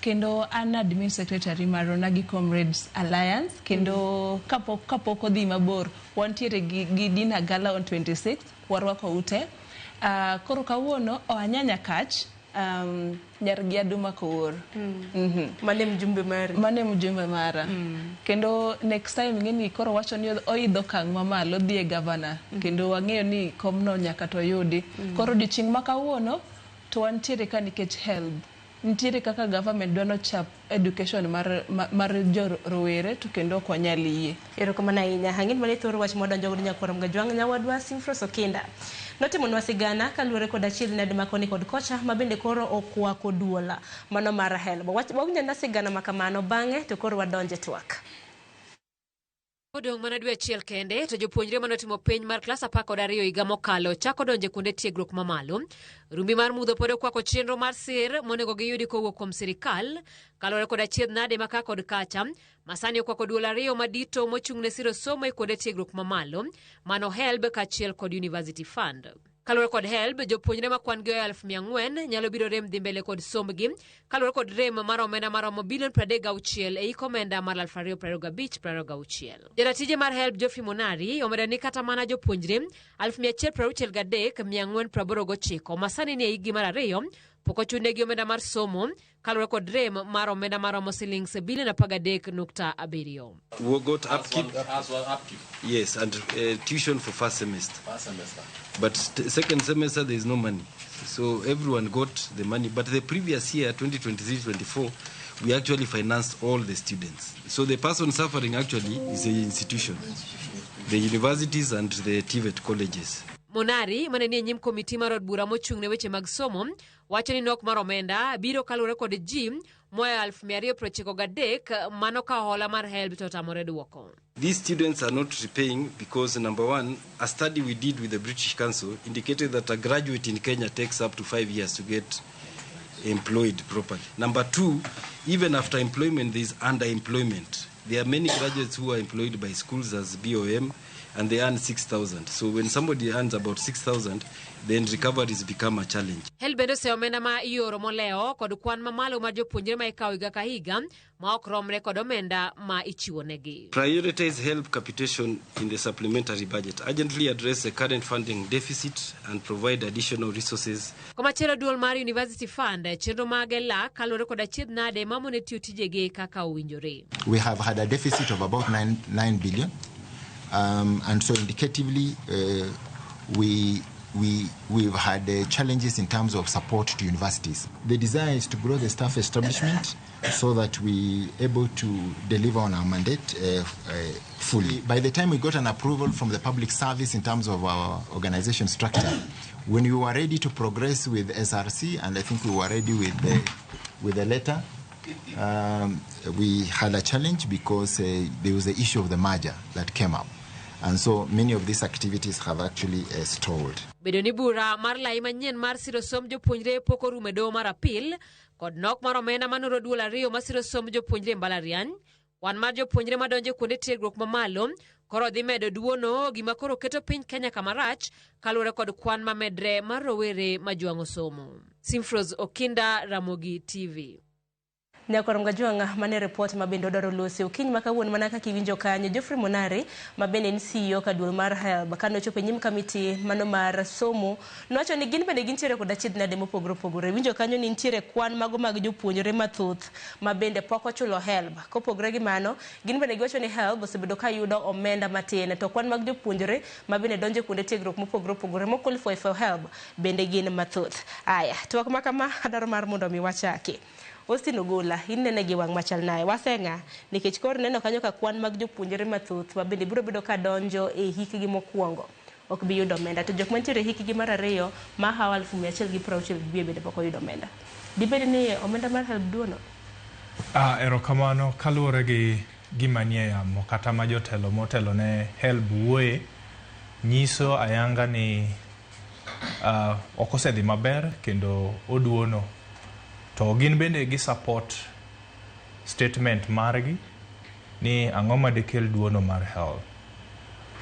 Kendo an admin secretary mar Onagi Comrades Alliance kendo kapok odhi mabor wantiere gi dinner gala on 26 warwako ute. Koro kawuono oanyanya kach nyar gi aduma koor. Mane mjumbe mara. Kendo next time ngeni koro wacho ni oidho kang' mamalo dhi e governor. Kendo wang'eyo ni komno nyaka to yudi. Koro diching makawuono to wantiere ka nikech help. Ntiere kaka government dwano chap education mar jorowere to kendo ok wanyal yie. Erokamano ahinya. Hang'in mane thoro wach modonjo go nyakorom ga Jwang nyawadwa Simfros Okinda. Notimo nwa sigana kaluwore kod achiel nade makoni kod kocha mabende koro okwako duola mano mar help. Wawinjo na sigana makamano bang'e to koro wadonje twak. Odong' mana dwe achiel kende to jopuonjre manotimo penj mar klas 12 higa mokalo chako donje kuonde tiegruok mamalo. Rumbi mar mudho pod okwako chenro mar sir monego giyudi kowuok kuom sirikal kaluwore kod achiedh nade maka kod kacha. Masani okwako duol 2 madito mochung' ne siro somo e kuonde tiegruok mamalo mano HELB kaachiel kod University Fund. Kaluwore kod HELB, jopuonjre ma kwan gi 400,000 nyalo biro rem dhi mbele kod sombgi kaluwore kod rem mar omenda maromo bilion 36 e iko omenda mar 2025-26. Jaratije mar HELB Geoffrey Monari omedo ni kata mana jopuonjre 163,489 masani ni e higi mar 2 pok ochunegi omenda mar somo kaluwore kod rem mar omenda maromo shillings bilion 13.7. We got upkeep. Yes, and tuition for first semester. But second semester there is no money. So everyone got the money. But the previous year, 2023-24, we actually financed all the students. So the person suffering actually is the institution, the universities and the TVET colleges. Monari maneni e nyim komiti mar od bura mochung' ne weche mag somo wacho ni nok mar omenda biro kaluwore kod ji moya 293 mano ka hola mar HELB to tamore duoko. These students are not repaying because, number one, a study we did with the British Council indicated that a graduate in Kenya takes up to 5 years to get employed properly. Number two, even after employment, there is underemployment. There are many graduates who are employed by schools as BOM, and they earn 6,000. So when somebody earns about 6,000, then recoveries become a challenge. Helbendo se omenda ma ioro moleo kod kwan mamalo mar jopuonjre ma ikawo higa ka higa ma ok romre kod omenda ma ichiwo negi. Prioritize HELB capitation in the supplementary budget. Urgently address the current funding deficit and provide additional resources. Komachielo duol mar University Fund chenro mage la kaluwore kod achiedh nade mamone tiyo tijegi kaka owinjore. We have had a deficit of about 9 billion. And so indicatively, we we've had challenges in terms of support to universities. The desire is to grow the staff establishment so that we able to deliver on our mandate fully. By the time we got an approval from the public service in terms of our organization structure, when we were ready to progress with SRC, and I think we were ready with the letter, we had a challenge because there was the issue of the merger that came up. And so many of these activities have actually stalled. Bedo ni bura mar lai manyien mar siro som jopuonjre pok orumo e doho mar apil kod nok mar omenda manoro duol ariyo ma siro som jopuonjre mbalariany, wan mar jopuonjre madonjo kuonde tiegruok mamalo koro dhi medo duono gima koro keto piny Kenya kama rach kaluwore kod kwan mamedre mar rowere majwang'o somo. Simfros Okinda, Ramogi TV. Nyakorom Gajwanga mane report mabende odoro losi ukiny makawuon mana kaka iwinjo kanyo Geoffrey Monari mabende ni CEO kaduol mar HELB kano chopo nyim kamiti mano mar somo nowacho ni gin bende gintiere kod achiedh nade mopogore opogore. Winjo kanyo ni nitiere kwan mago mag jopuonjre mathoth mabende pok ochulo HELB. Kopogore gi mano gin bende giwacho ni HELB osebedo ka yudo omenda matin to kwan mag jopuonjre mabende donjo kuonde tiegruok mopogore opogore moqualify for HELB bende gin mathoth. Aya twak makama adaro mar mondo mi wachaki. Austin Ogola inene gi wang' machal naye wasenga nikech kor neno kanyo ka kwan mag jopuonjre mathoth mabende biro bedo ka donjo e hikgi mokwongo ok bi yudo omenda to jok mantiere hikgi mar ariyo ma hawa 160 bi bende pok oyudo omenda. Dibed ni omenda mar HELB duono? Erokamano kaluwore gi gima nie yamo kata ma jotelo motelo ne HELB wuoye nyiso ayanga ni ok osedhi maber kendo oduono. To gin bende gi support statement margi ni ang'o madekel duono mar HELB.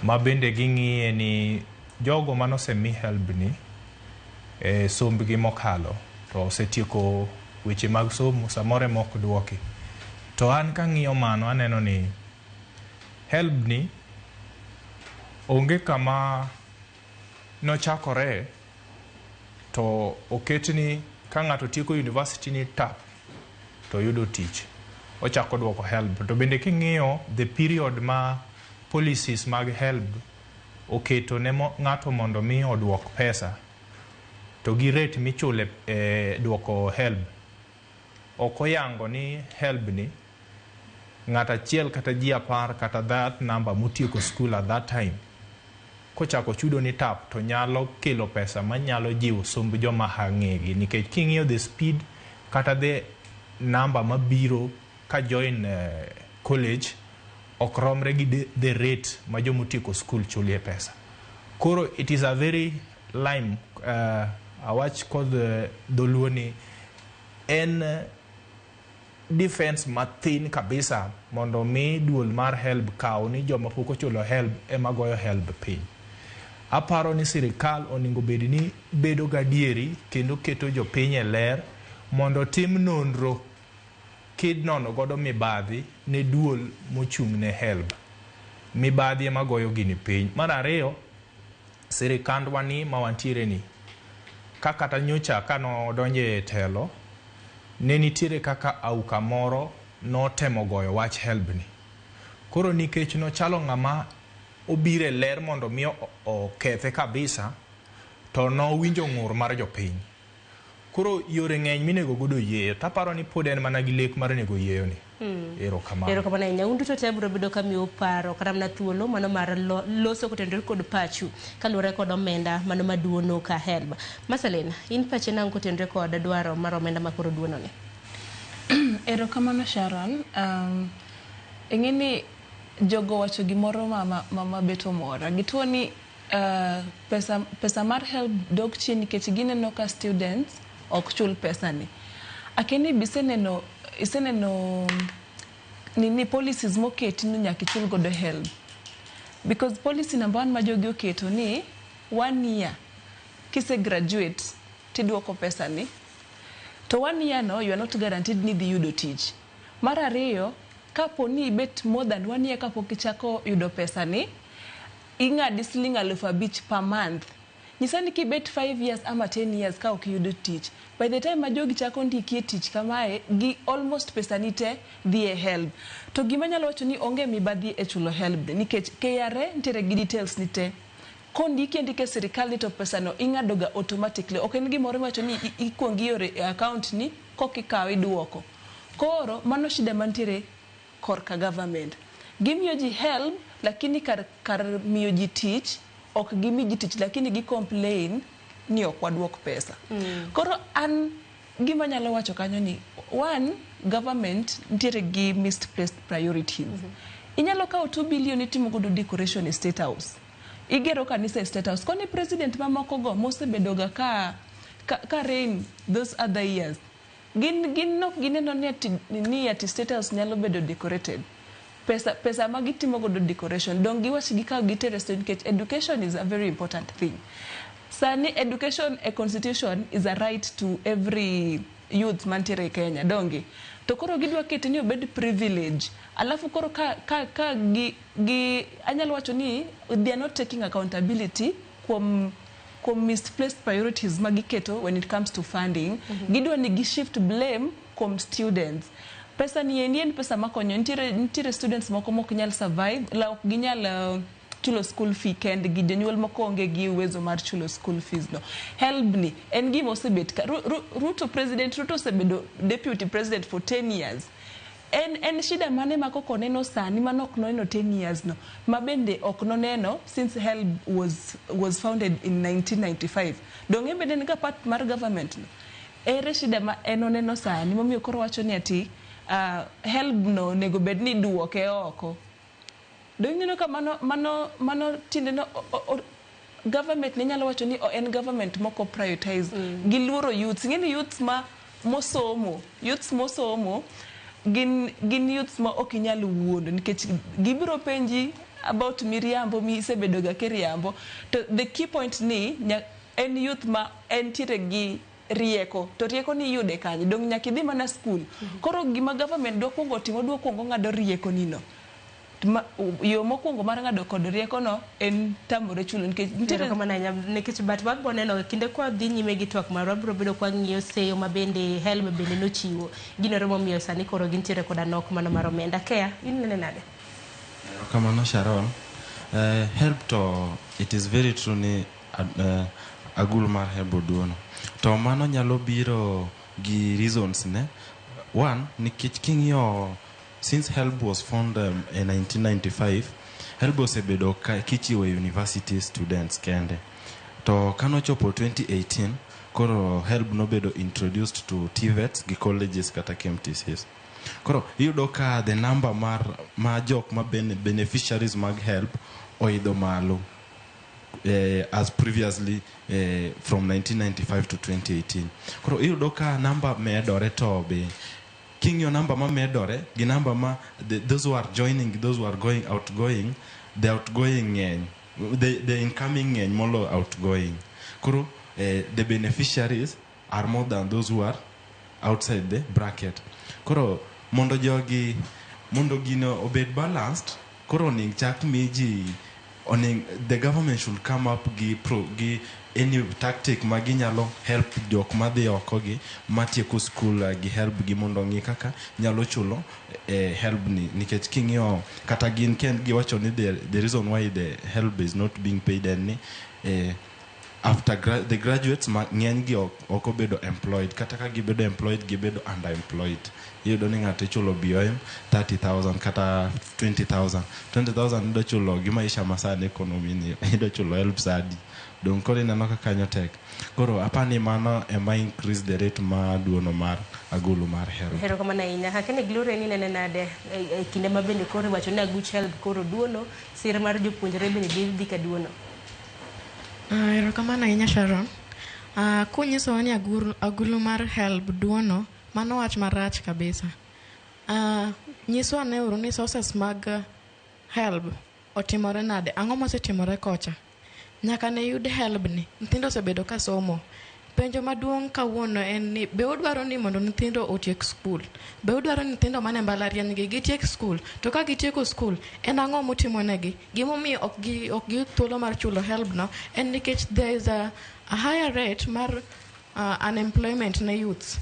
Ma bende ging'iye ni jogo manosemi HELB ni sombgi mokalo to osetieko weche mag somo samore mok duoki. To an kang'iyo mano aneno ni HELB ni onge kama nochakore to oketni ka ng'ato tieko university ni tap to yudo tich ochako duoko HELB. To bende king'iyo the period ma policies mag HELB oketo ne ng'ato mondo mi oduok pesa to gi rate michule duoko HELB ok oyango ni HELB ni ng'ato achiel kata ji 10 kata that number motieko school at that time kochako chudo ni tap to nyalo kelo pesa manyalo jiwo somb joma hang'egi nikech king'iyo the speed kata the number mabiro ka join college ok romre gi the rate ma jomo tieko school chulie pesa. Koro it is a very lime awach kod dholuo ni en defense mathin kabisa mondo mi duol mar HELB kaw ni joma pok ochulo HELB ema goyo HELB piny. Aparo ni sirikal oningo bedi ni bedo gadieri kendo keto jopiny e ler mondo tim nonro kid nono godo mibadhi ne duol mochung' ne HELB. Mibadhi ema goyo gini piny. Mar ariyo sirikandwa ni mawantiere ni kata nyocha kano donje telo ne nitiere kaka auka moro no temo goyo wach HELB ni. Koro nikech no chalo ng'ama obire ler mondo mi okethe kabisa to no winjo ng'ur mar jopiny. Koro yore ng'eny minego godo yeyo taparo ni pod en mana gi lek mar nego yeyo ni. Erokamano. Erokamano ahinya. Un duto te biro bedo kamiyo paro kata mana thuolo mano mar loso kotenore kod pachu kaluwore kod omenda mano maduono ka HELB. Maselena, in pache nang'o kotenore kod dwaro mar omenda makoro duono ni? Erokamano Sharon. Ing'eni jogo wacho gimoro mama beto mora. Gituo ni pesa mar HELB dok chien nikech gineno ka students ok chul pesa ni. Akeni iseneno nini policies moketi ni nyaka ichul godo HELB. Because policy number 1 ma jogi oketo ni 1 year kise graduate tiduoko pesa ni. To 1 year no you are not guaranteed ni dhi yudo tich. Mar ariyo kapo ni ibet more than 1 year kapok ichako yudo pesa ni ing'adi siling 5,000 per month. Nyisani kibet 5 years ama 10 years ka ok yudo tich. By the time ma jogi chako ndikie tich kamae gi almost pesa ni te dhi e HELB. To gima nyalo wacho ni onge mibadhi e chulo HELB nikech KRA nitiere gi details ni te. kondiki ndike sirikal ni to pesano ing'adoga automatically. Ok en gimoro wacho ni ikuongi yore e account ni kokikawe iduoko. Koro mano shida mantiere korka government. Gimiyo ji help lakini kar miyo ji tich ok gimi ji tich lakini gi complain ni ok waduok pesa. Koro an gima nyalo wacho kanyo ni one, government ntiere gi misplaced priorities. Inyalo kawo 2 billion itimo godo decoration e State House. Igero kanisa e State House. Koni president mamoko go mosebedoga ka reign those other years. Gin nok gineno ni ati State House nyalo bedo decorated. Pesa ma gitimo godo decoration. Don't giwach gikaw gitere because education is a very important thing. Sani education a constitution is a right to every youth mantiere Kenya, dongi. To koro gidwa kete ni obed privilege. Alafu koro ka anyalo wacho ni they are not taking accountability kuom misplaced priorities magiketo when it comes to funding. Gidwa ni gishift blame kuom students. Pesa ni en pesa makonyo. Ntiere students moko mok nyal survive, la ok ginyal chulo school fee kend gi jonyuol moko onge gi uwezo mar chulo school fees no. Help ni en gima osebet President Ruto osebedo deputy president for 10 years. En shida mane makoko neno sani manok noneno 10 years no. Mabende ok noneno since HELB was founded in 1995. Donge bende nika part mar government no. Ere shida ma enoneno sani momiyo koro wacho ni ati HELB no nego bed ni duoke oko. Donge no ka mano tinde no government ne nyalo wacho ni en government moko prioritize giluoro youths. Ngeni youths mosomo gin youths ma ok inyal wuondo nikech gibiro penji about miriambo mi isebedoga keriambo. To the key point ni en youth ma entiere gi rieko, to rieko ni yude kanye dong nyaka idhi mana school. Koro gima government dwa kuongo timo dwa kuongo ng'ado rieko nino. Yo mokuongo mar ng'ado kod rieko no en tamore chulo nikech bat wabro neno kinde kwa dhi nyime gi twak mar wabro bedo kwa ng'iyo seyo mabende HELB bende nochiwo ginore momiyo sani koro gintiere koda nok mano mar omenda. Kea in nene nade? Kamano Sharon, HELB to it is very true ni agul mar HELB oduono. To mano nyalo biro gi reasons ne. One, nikech king'iyo since HELB was founded in 1995, HELB osebedo kichiwo university students kende. To kanochopo 2018, koro HELB nobedo introduced to TVETs gi colleges kata KMTCs. Koro iyudo ka the number ma jok ma beneficiaries mag HELB oidho malo as previously from 1995 to 2018. Koro iyudo ka number medore to be king your number ma medore gi number ma those who are joining, those who are outgoing, the outgoing the incoming and more outgoing. Kuro the beneficiaries are more than those who are outside the bracket. Kuro mondo gino obed balanced. Kuro ning chak miji oning the government should come up gi any tactic maginyalo help jok madhi oko gi matieko school gi help gi mondo ngi kaka nyalo chulo help ni nikech king'io kata gin ken giwacho ni the reason why the help is not being paid any after the graduates ng'eny gi oko bedo employed kata ka gibedo employed gibedo underemployed. Iyudo ni ng'ato chulo BOM 30,000 kata 20,000 ndo chulo gi maisha masani economy ni ndo chulo help sadi don kore nano kaka kanyo tek. Koro apani mano ema increase the rate ma duono mar agulu mar HELB. Hero kama na inya hakene Gloria ni nene nade kinde mabende koro wacho ni aguch HELB koro duono sir mar jopuonjre bende dhi ka duono. Hero kama na inya Sharon. Kunyiso ni agulu mar HELB duono mano wach marach kabisa. Nyiswa ne uru ni sources mag HELB otimore nade, ang'o mosetimore kocha. Nyaka ne yud HELB ni nyithindo osebedo ka somo. Penjo maduong' kawuono en ni be udwaro ni mondo nyithindo otiek skul. Be udwaro ni nyithindo mane mbalariany gi gitiek skul. To ka gitieko skul en ang'o motimo negi. Gimomiyo ok gi thuolo mar chulo HELB no en nikech there is a higher rate mar unemployment na youths.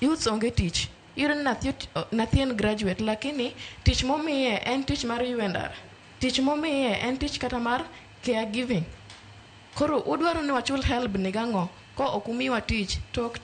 Youths onge tich. You're nathi en graduate lakini tich momiye en tich mar UNR. Tich momiye en tich kata mar caregiving. Koro udwaro ni wachul help ni gang'o ko ok umiwa tich tok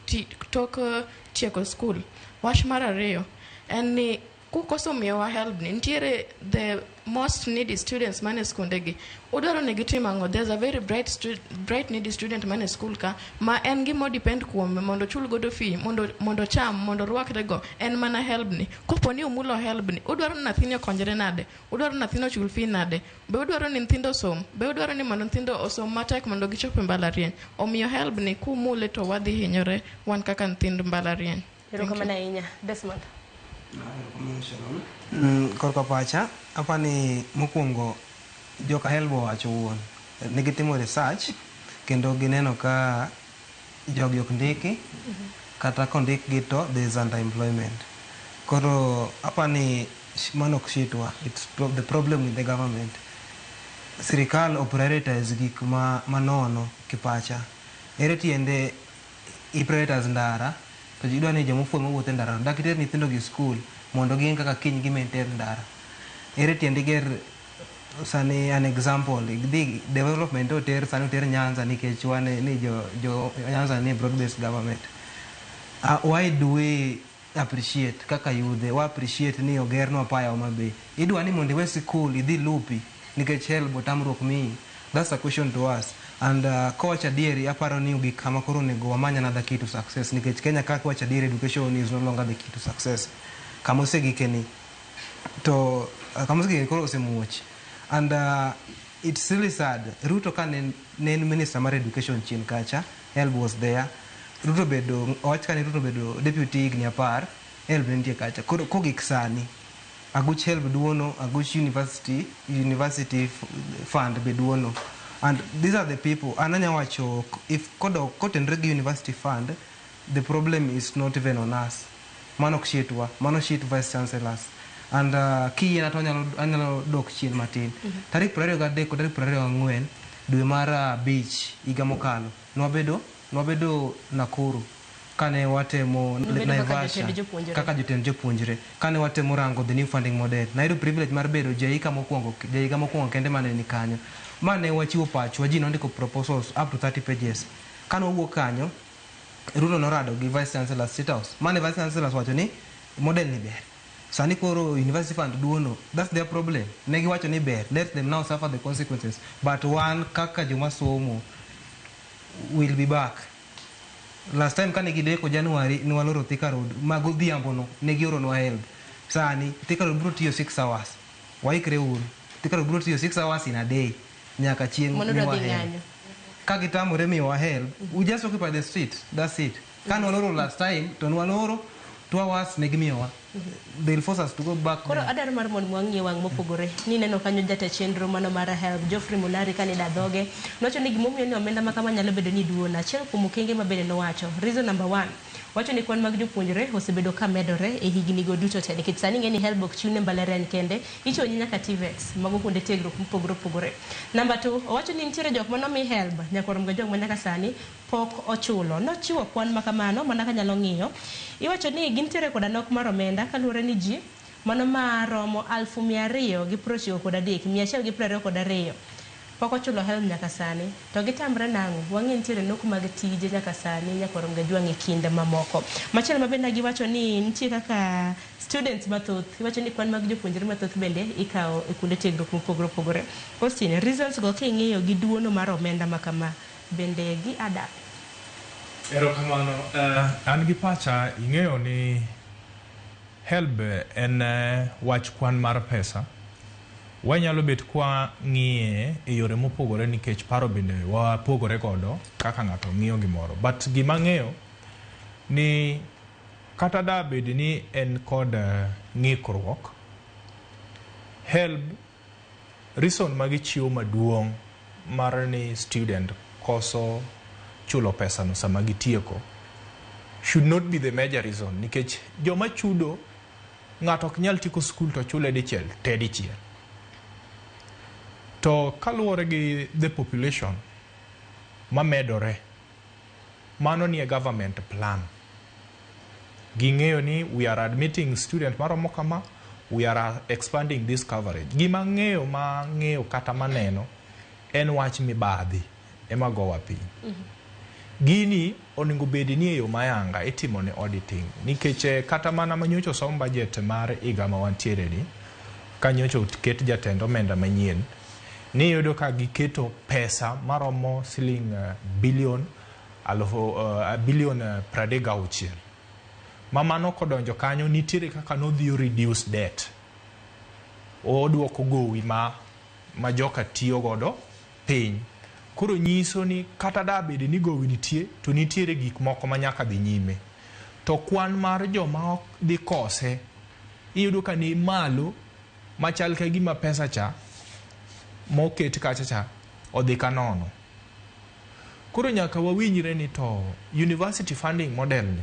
tieko skul. Wach mar ariyo en ni kukoso miyowa help ni nitiere the most needy students mane skundegi. Udwaro ni gitim ang'o? There's a very bright needy student mane skul ka ma en gimo depend kuome mondo chul godo fee mondo cham mondo rwakre go en mana help ni. Kopo ni umulo help ni udwaro ni nathini okonyre nade? Udwaro ni nathini ochul fee nade? Be udwaro ni nyithindo som? Be udwaro ni mondo nyithindo osom matek mondo gichop e mbalariany? Omiyo help ni kumule to wadhi hinyore wan kaka nyithind mbalariany. Erokamano ahinya. Desmond. Korka pacha apani mokwongo joka helbo wacho wuon negitimo research kendo gineno ka jogi ok ndiki kata kondik gi to there is underemployment. Koro apani mano ok shitwa, it's the problem with the government. Sirikal oprioritize gik manono kipacha. Ere tiende iprioritize ndara to jidwa ni jomofuo mowuotho ndara dakiter nyithindo gi school mondo gin kaka kiny gi maintain ndara. Ere tiende ger sani an example the development oter sani oter Nyanza nikech wane ni jo Nyanza ni broad based government. Why do we appreciate kaka yudhe wa appreciate ni ogerno apaya Homa Bay? Idwa ni mondo we school idhi lupi nikech help tamruok mi. That's a question to us. And kowacha dieri aparo ni gik kama koro nego wamanya another key to success nikech Kenya kaka wacha dieri education is no longer the key to success. Kama osegikeni to kama osegikeni koro osemuoch. And it's really sad. Ruto ka ne minister mar education chien kacha, help was there. Ruto bedo wach ka ne Ruto bedo deputy higni 10, help nitie kacha. Koro kogik sani aguch help duono, aguch university fund be duono. And these are the people ananya wacho if kotenre gi university fund, the problem is not even on us. Mano kshitwa, mano shit vice chancellors. And kiyena to anyalo dok chien matin. Tarik 23 kod tarik 24 dwe mar beach higa mokalo. Nwabedo Nakuru kane watemo Naivasha kaka jotend jopuonjre kane watemo rango the new funding model. Nayudo privilege mar bedo jaika mokwongo kende mane ni kanyo. Mane wachiwo pacho waji nondiko proposals up to 30 pages. Kane owuok kanyo Ruto norado gi vice chancellor State House. Mane vice chancellors wacho ni model ni ber. Sani koro university fund duono, that's their problem. Negi wacho ni ber, let them now suffer the consequences. But one kaka joma somo will be back. Last time kane gideko January ni waloro Thika Road magodhiambo no negi oro no help. Sani Thika Road bro tiyo 6 hours. Waikre uru. Thika Road bro tiyo 6 hours in a day. Nyaka chieng miwa help. Kagitamore miwa help, we just occupy the street. That's it. Kane waloro last time to waloro 2 hours negi miwa. They'll force us to go back. Koro adar mar mon mwangi wang mopogore ni neno kanyo jata chenro mano mara help Geoffrey Munari kane dadhoge nocho ni gimomiyo ni omenda makama nyalo bedo ni duona achiel kuom okenge mabende no wacho. Reason number 1 wacho ni kwan mag jopuonjre osebedo ka medore e higni go duto te nikech sani ng'eni help ok chiwne mbalariany kende ichonyi nyaka TVETs mago kuonde tiegruok mopogore opogore. Number 2 owacho ni nitiere jok mano mi help nyaka rom ga jok manyaka sani pok ochulo. Nochiwo kwan makamano mana ka nyalo ng'iyo. Iwacho ni gintiere koda nok mar omenda kaluwore ni ji mano maromo 293 kod 122 pok ochulo help nyaka sani to gitamre nang'o wang'e nitiere nok mag tije nyaka sani nyaka rom ga jwang' e kinde mamoko. Machielo mabende giwacho ni nitie kaka students mathoth iwacho ni kwan mag jopuonjre mathoth bende ikawo e kuonde tiegruok mopogore opogore. Austin, reasons go king'iyo gi duono mar omenda makama bende gi ada. Erokamano, an gi pacha ing'eyo ni help en wach kwan mar pesa. Wanyalo bet kwa ng'iye e yore mopogore nikech paro bende wapogore godo kaka ng'ato ng'iyo gimoro. But gima ng'eyo ni kata da bed ni en kod ng'ikruok, help reason magichiwo maduong' mar ni student koso chulo pesa no sama gitieko should not be the major reason nikech joma chudo ng'ato ok nyal tieko skul to chule dichiel te dichiel. To kaluwore gi the population mamedore mano ni government plan. Ging'eyo ni we are admitting student maromo kama, we are expanding this coverage. Gima ng'eyo kata maneno en wach mibadhi ema gowa piny. Gini onego bed ni e yo mayanga itimo ne auditing nikech kata mana manyocho som budget mar higa ma wantiere ni kanyocho ket jatend omenda manyien ni yudo ka giketo pesa maromo siling bilion 36. Mamano kodonjo kanyo nitiere kaka nodhi reduce debt. Oduoko gowi ma joka tiyo godo piny. Koro nyiso ni kata da bedi ni gowi nitie to nitiere gik moko manyaka dhi nyime. To kwan mar joma dhi kose iyudo ka ni malo machal ka gima pesa cha moket kacha cha odhi kanono. Koro nyaka wawinjre ni to university funding model ni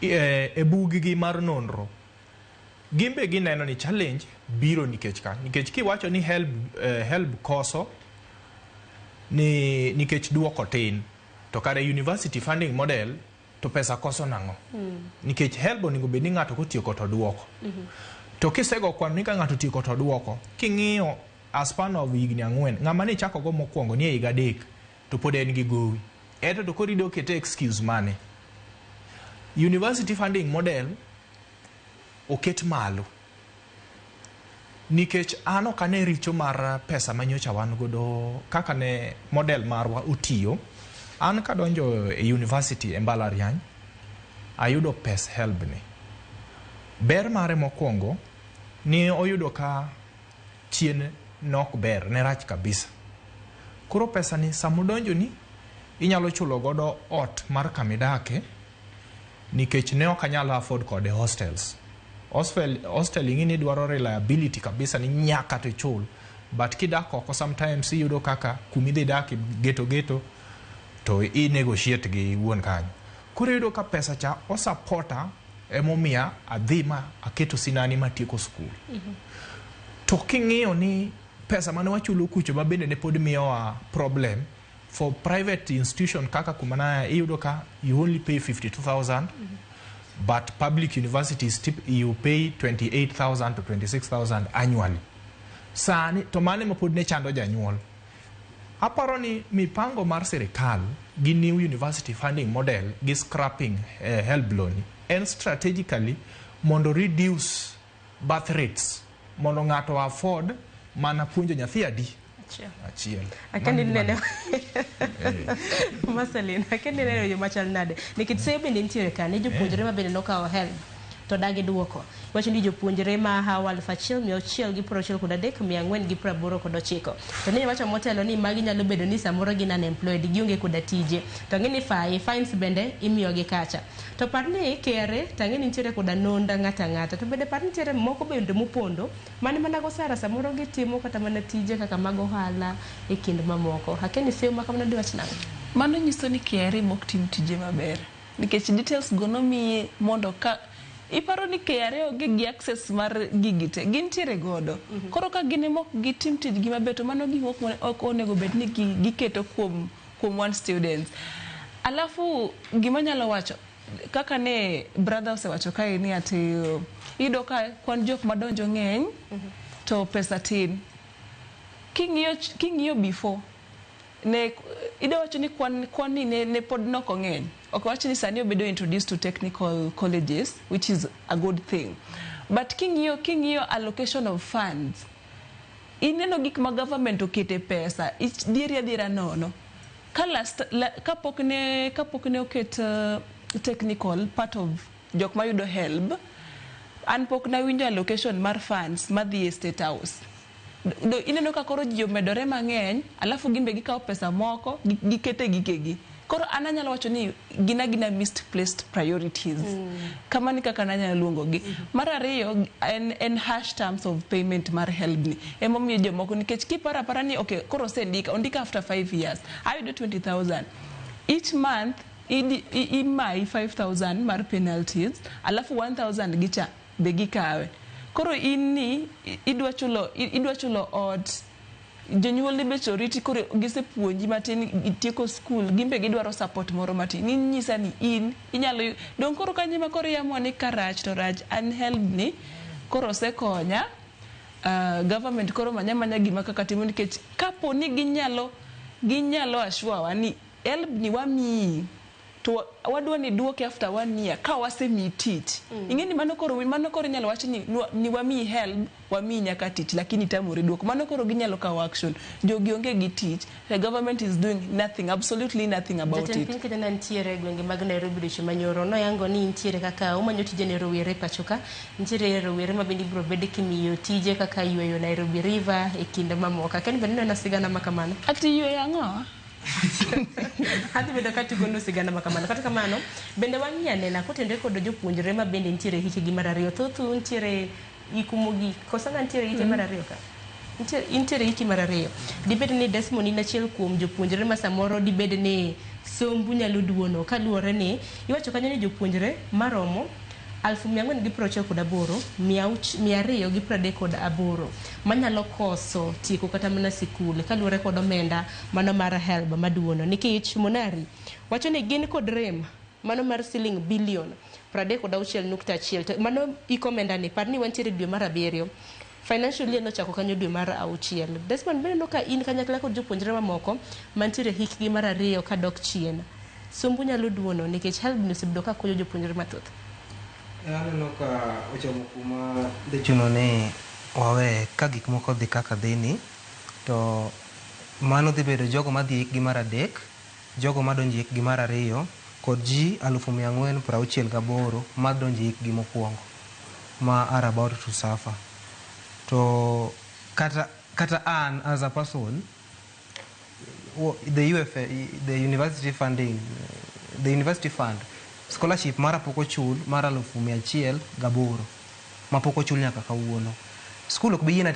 e bugigi mar nonro gimbe gineno ni challenge biro nikech kiwacho ni help koso ni nikech duoko tin to kare university funding model to pesa koso nango nikech help onego bed ni ng'ato kotieko to duoko to kisego kwan ni ka ng'ato tieko to duoko king'iyo as span of higni 4 ng'ama ni chako go mokwongo ni higa 3 to pod en gi gowi eto to korido kete excuse mane. University funding model oket malo nikech ano kane richo mar pesa manyocha wan godo kaka ne model marwa utiyo an kadonjo e university e mbalariany ayudo pes help ni ber mare mokwongo ni oyudo ka chien nok ber ne rach kabisa. Koro pesa ni samudonjo ni inyalo chulo godo ot mar kamidake nikech ne ok anyalo afford kode hostels. Hostel ingini dwaro reliability kabisa ni nyaka to chul. But kidak oko sometimes iyudo kaka kumidhi dak geto to I negotiate gi wuon kanyo. Koro iyudo ka pesa cha o supporta emomia adhima aketo sinani matieko skul. To king'iyo ni pesa mane wachulo kucho mabende ne pod miyowa problem for private institution kaka kumana iyudo ka you only pay 52,000 but public universities you pay 28,000 to 26,000 annually. Sani to mane mapod ne chando janyuol. Aparo ni mipango mar serikal gi new university funding model gi scrapping help loan and strategically mondo reduce birth rates mondo ng'ato afford mana puonjo nyathi adi achiel. Akani nene Masalin akani nene yo machal nade nikech sebe bende nitiere kan ne jopuonjre ma bende nokawo help to dagi duoko wacho ni jopuonjre ma hawa 1,683,489 to ne wacho motelo ni magi nyalo bedo ni samoro gin unemployed gionge koda tije to ng'eni fines bende imiyo gi kacha to parni kere tang'eni nitiere koda nonda ng'ata to bende parni nitiere moko bende mopondo mane mana go sara samoro gitimo kata mana tije kaka mag ohala e kind mamoko hakeni seo makamna diwach nang mano nyiso ni kere mok tim tije maber nikech details gono mi mondo ka iparo ni KRA gi access mar gigite gintiere godo koro ka gine mok gitim tijgi maber to mano gik ok onego bed ni giketo kuom one students. Alafu gima nyalo wacho kaka ne brother osewacho kae ni ati ido ka kwan jok madonjo ng'eny to pesa tin king'iyo before ne ido wacho ni kwan ni ne pod noko ng'eny. Okay, actually, Sani obedo introduced to technical colleges, which is a good thing. But king'iyo allocation of funds, ineno gik ma government okete pesa, diera nono. Kapok ne oket technical part of jok ma yudo help, an pok na winjo allocation mar funds madhi e State House. Do ineno ka koro ji omedore mang'eny, alafu gimbe gikawo pesa moko, gikete gikegi. Koro ananyalo wacho ni gina misplaced priorities. Kama ni kaka nanyalo luongo gi. Mar ariyo en hash terms of payment mar help ni. Emomiyo jomoko nikech kipara ni okay koro ondika after 5 years. Ayudo 20,000. Each month imai 5,000 mar penalties, alafu 1,000 gicha be gikawe. Koro inni idwa chulo ot jonyuol ni becho riti kore gise puonji matin itieko school gimbe gidwaro support moro matin ni nyisa ni in inyalo don koro kanyima koro yamo ni karach to rach an help ni koro se konya government koro manya gima kaka timo nikech kapo ni ginyalo ashwawa ni help ni wami to wadwa ni duoke after 1 year ka wasemi tich ingeni mano koro nyalo wach ni wami help wami nyaka tich lakini tamore duoko mano koro ginyalo kawo action jogi onge gi tich the government is doing nothing, absolutely nothing about it. Piny Kenya ntiere gwenge mag Nairobi dicho manyoro no yango ni ntiere kaka umanyo tije ne rowere pachoka ntiere rowere mabendi bro bede kimiyo tije kaka yweyo Nairobi River e kinde mamoka ken bende na sigana makamano ati yweyo ang'o hadi bedo kati gono sigana makamano kata kamano bende wang'iane na kotende kod jopuonjre ma bende ntiere hiki gi marariyo thotu ntiere ikumogi kosanga ntiere hiki marariyo ka ntiere hiki marariyo dibed ni Desmond ni achiel kuom jopuonjre ma samoro dibed ni sombu nyalo duono kaluwore ni iwacho kanyo ni jopuonjre maromo 1498 238 manyalo koso tieko kata mana sikul kaluwore kod omenda mano mar help maduono nikech Monari wacho ni gin kod rem mano mar siling bilion 36.1 mano iko omenda ni par ni wantiere dwe mar 7 financially no chako kanyo dwe mar 6 Desmond bende no ka in kanyakla kod jopuonjre mamoko mantiere hikgi mar 2 ka dok chien sombu nyalo duono nikech help ni osebdo ka konyo jopuonjre mathoth. Aneno ka ochomo kuma dhi chuno ni wawe ka gik moko dhi kaka dhini to mano dhi bedo jogo madhi hikgi mar 3 jogo madonjo hikgi mar 2 kod ji 1468 madonjo hikgi mokwongo ma are about to suffer to kata an as a person the UFA the university funding the university fund scholarship mara poko chul mara 1,108 ma poko chul nyaka kawuono school ok bi yena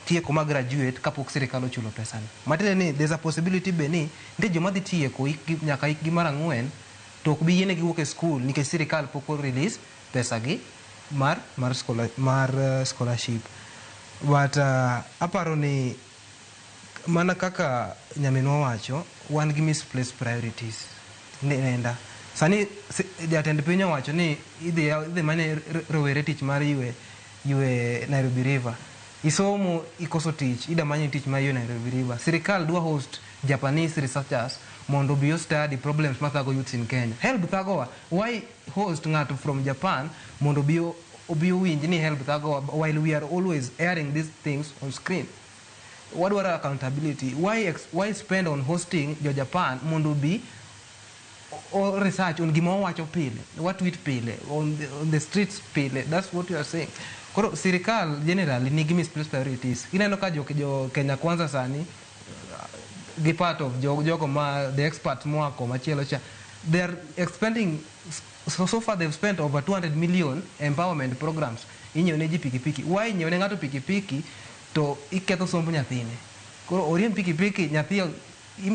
tieko ma graduate kapok sirikal ochulo pesani matende ni there's a possibility be ni nde joma dhi tieko nyaka hikgi mar 4 to ok bi yene gi wuok e school nikech sirikal poko release pesagi mar scholarship but aparo ni mana kaka nyaminwa wacho wan gi misplaced priorities nenda sani jatend piny owacho ni idhi mane rowere tich mar ywe Nairobi River isomo ikoso tich ida manye tich mar ywe Nairobi River sirikal dwa host Japanese researchers mondo bi study problems mathago youth in Kenya help thagowa why host ng'ato from Japan mondo bi winj ni help thagowa while we are always airing these things on screen what were accountability why spend on hosting jo Japan mondo bi or research on gima wacho pile what tweet pile on the streets pile that's what you are saying koro sirikal generally ni misplaced priorities ineno ka jo Kenya Kwanza sani gi part of jogo ma the experts mwako machielo cha they are expending so far they've spent over 200 million empowerment programs inyone ji pikipiki why inyone ngato pikipiki to iketho sombo nyathine koro oriem pikipiki nyathi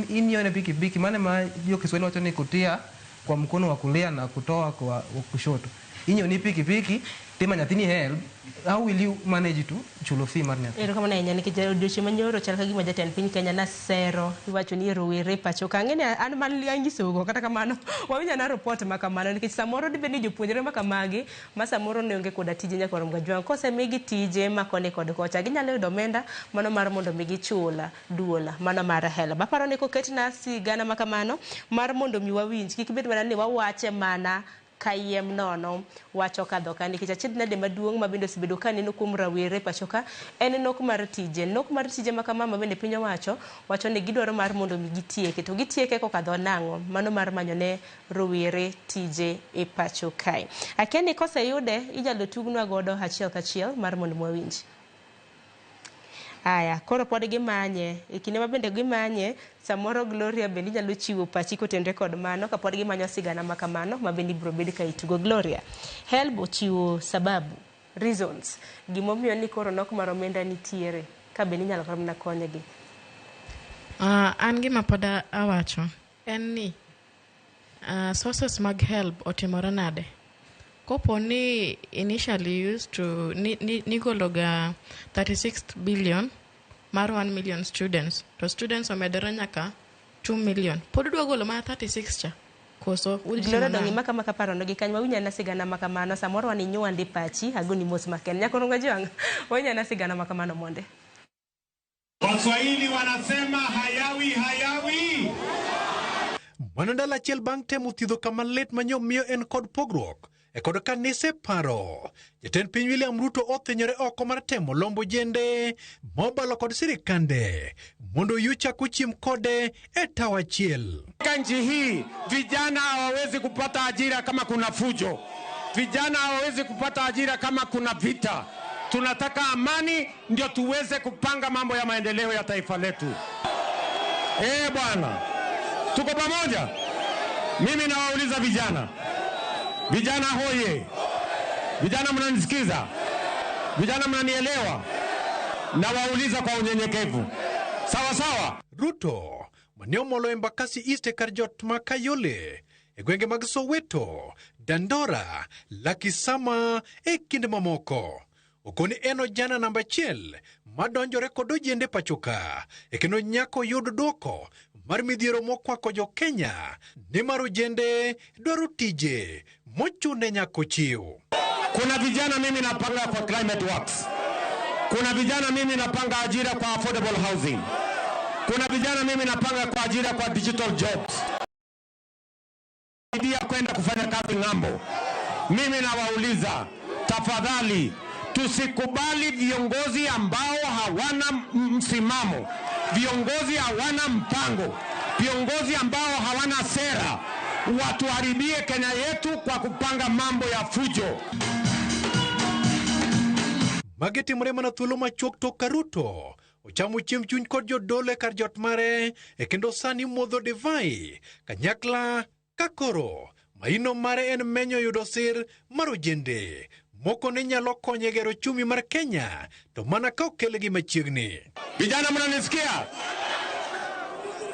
inyone pikipiki maana ma jo Kiswahili wacho ni kutia kwa mkono wa kulia na kutoa kwa kushoto inyone pikipiki tema nyathini help how will you manage to chulo fee mar nyathi kama na nyane kijaro doche manyoro chal ka gima jatend piny Kenya na sero iwacho ni rowere pacho kangene an man liangisogo kata kamano wawinya na report makamano nikech samoro dibeni jopuonjre makamagi ma samoro ne onge koda tije nyaka rom gajwang kose migi tije makone kod kocha ginyalo yudo omenda mano mar mondo migi chula duola mano mar hela baparo ni koket na sigana makamano mar mondo mi wawinj kik bed mana ni wawache mana kayem nono wacho kadho ka nikech achiedh nade maduong' ma bende osebedo ka neno kuom rawere pachoka en nok mar tije ma kama bende piny owacho wacho ni gidwaro mar mondo mi gitieke to gitieke kokadho nang'o mano mar manyo ne rowere tije e pacho kae akia ni koseyude ijalo tugnwa godo achiel kachiel mar mondo mwawinj aya koro pod gimanye kinde ma bende gimanye samoro Gloria bende nyalo chiwo pachi kotendre kod mano ka pod gimanyo sigana makamano ma bende biro bedo ka itugo Gloria help chiwo sababu reasons gimomiyo ni koro nok mar omenda nitiere ka bende nyalo kamna konyegi an gima pod awacho en ni sources mag help otimore nade kopo ni initially used to nikologa 36 billion mar 1 million students to students omedore nyaka 2 million pod dwa golo ma 36 cha koso Gloria dongi maka paro no gi kanywa winya na sigana maka mano samoro wani nyuandi pachi agoni mos maken nyakoro ngajang winya na sigana maka mano monde. Waswahili wanasema hayawi. Manandala chiel bang' temo thiedho kama lit manyo miyo en kod pogruok e kod kanise paro. Jatend piny William Ruto othinyore oko mar temo lombo jende mobalo kod sirikande mondo yucha kuchim kode e tawa chiel. Nchi hii vijana hawawezi kupata ajira kama kuna fujo. Vijana hawawezi kupata ajira kama kuna vita. Tunataka amani ndio tuweze kupanga mambo ya maendeleo ya taifa letu. Bwana. Tuko pamoja? Mimi nawauliza vijana. Vijana hoye. Vijana mnanisikiza? Vijana mnanielewa? Nawauliza kwa unyenyekevu. Sawa. Ruto manyo molo Embakasi East kar jot makayole e gwenge mag Soweto, Dandora, Lakisama e kinde mamoko. Okoni eno jana namba 1 madonjore kod ojende pachoka e kendo nyako yud dwoko mar midhiero mokwako jo Kenya ni mar ojende dwaro tije mochune nyako chiu. Kuna vijana mimi napanga kwa climate works. Kuna vijana mimi napanga ajira kwa affordable housing. Kuna vijana mimi napanga kwa ajira kwa digital jobs. Idea kwenda kufanya kazi ng'ambo. Mimi nawauliza, tafadhali tusikubali viongozi ambao hawana msimamo, viongozi hawana mpango, viongozi ambao hawana sera watuharibie Kenya yetu kwa kupanga mambo ya fujo. Mageti mrema na thuolo machuok to Ruto ochamo chiemb chuny kod jodole kar jot mare e kendo sani modho divai kanyakla kakoro maino mare en menyo yudo sir mar ojende moko ne nyalo konye gero chumi mar Kenya to mana ka okelgi machiegni. Vijana mnanisikia?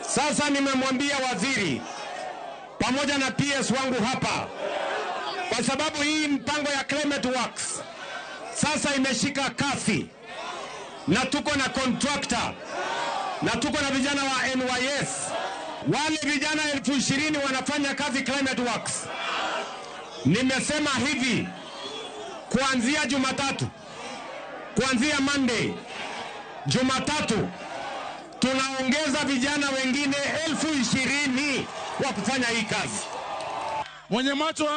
Sasa nimemwambia waziri pamoja na PS wangu hapa, kwa sababu hii mpango ya climate works sasa imeshika kasi na tuko na contractor na tuko na vijana wa NYS. Wale vijana 20,000 wanafanya kazi climate works. Nimesema hivi, kuanzia Jumatatu, kuanzia Monday, Jumatatu tunaongeza vijana wengine 20,000 wa kufanya hii kazi. Mwenye macho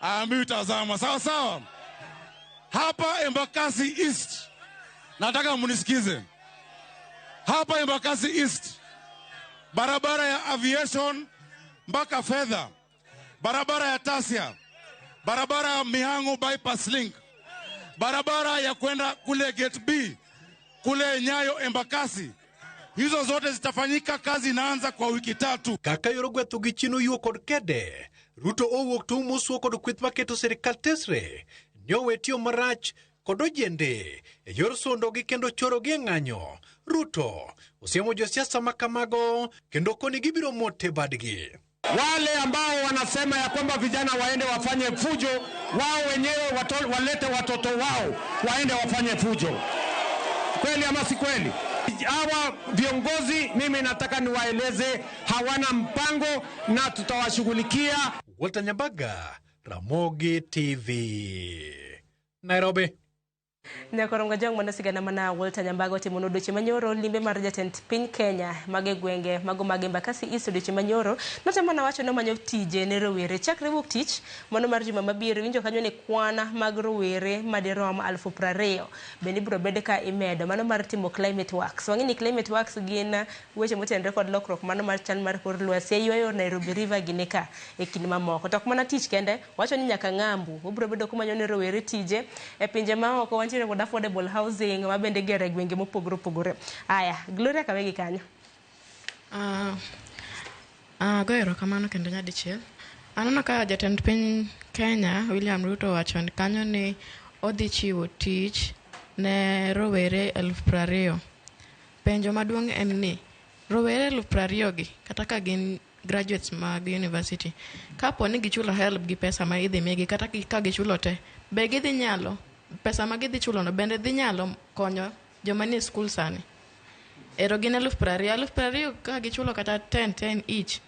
ambiwi tazama. Sawa. Hapa Embakasi East, nataka munisikize. Hapa Embakasi East, barabara ya aviation mpaka Fedha, barabara ya Tasia, barabara ya Mihango bypass link, barabara ya kwenda kule Gate B, kule Nyayo Embakasi. Hizo zote zitafanyika, kazi inaanza kwa wiki 3. Kaka yorogwe thugichino yuo kod kede. Ruto owuok to musuo kod kwith maketo sirikal tesre. Nyowetio marach kod ojende e yor sondogi kendo chorogi ng'anyo. Ruto osiemo josiasa makamago kendo koni gibiro mote badgi. Wale ambao wanasema ya kwamba vijana waende wafanye fujo, wao wenyewe walete watoto wao waende wafanye fujo. Kweli ama si kweli? Hawa viongozi mimi nataka niwaeleze hawana mpango na tutawashughulikia. Walter Nyabaga, Ramogi TV, Nairobi. Nyakoronga jang mana sigana mana Walter Nyambago timo no doche manyoro limbe mar jatend piny Kenya mage gwenge mago mage Embakasi East doche manyoro notemo na wacho no manyo tije ne rowere chakre wuok tich mano mar juma mabiro winjo kanyo ne kwana mag rowere madirom 20,000 bende biro bede ka imedo mano mar timo climate works. Wang'eni climate works gin weche motenore kod lokruok mano mar chal mar kor lwasi ywayo Nairobi River gineka e kinde mamoko tok mana tich kende wacho ni nyaka ng'ambu obiro bedo kumanyo ne rowere tije e pinje maoko wantiere kod affordable housing mabende gere gwenge mopogore. Aya, Gloria kawegi kanyo. Goero kamano kendo nyadichiel. Aneno ka jatend piny Kenya William Ruto wacho kanyo ni odhi chiwo tich ne rowere 20,000. Penjo maduong' en ni rowere 20,000 gi kata ka gin graduates mag university kapo ni gichulo help gi pesa ma idhi migi kata ka gichulo te be gidhi nyalo pesa ma gidhi chulo no bende dhi nyalo konyo joma ni school sani. Ero gin 20,000 ka gichulo kata 10 each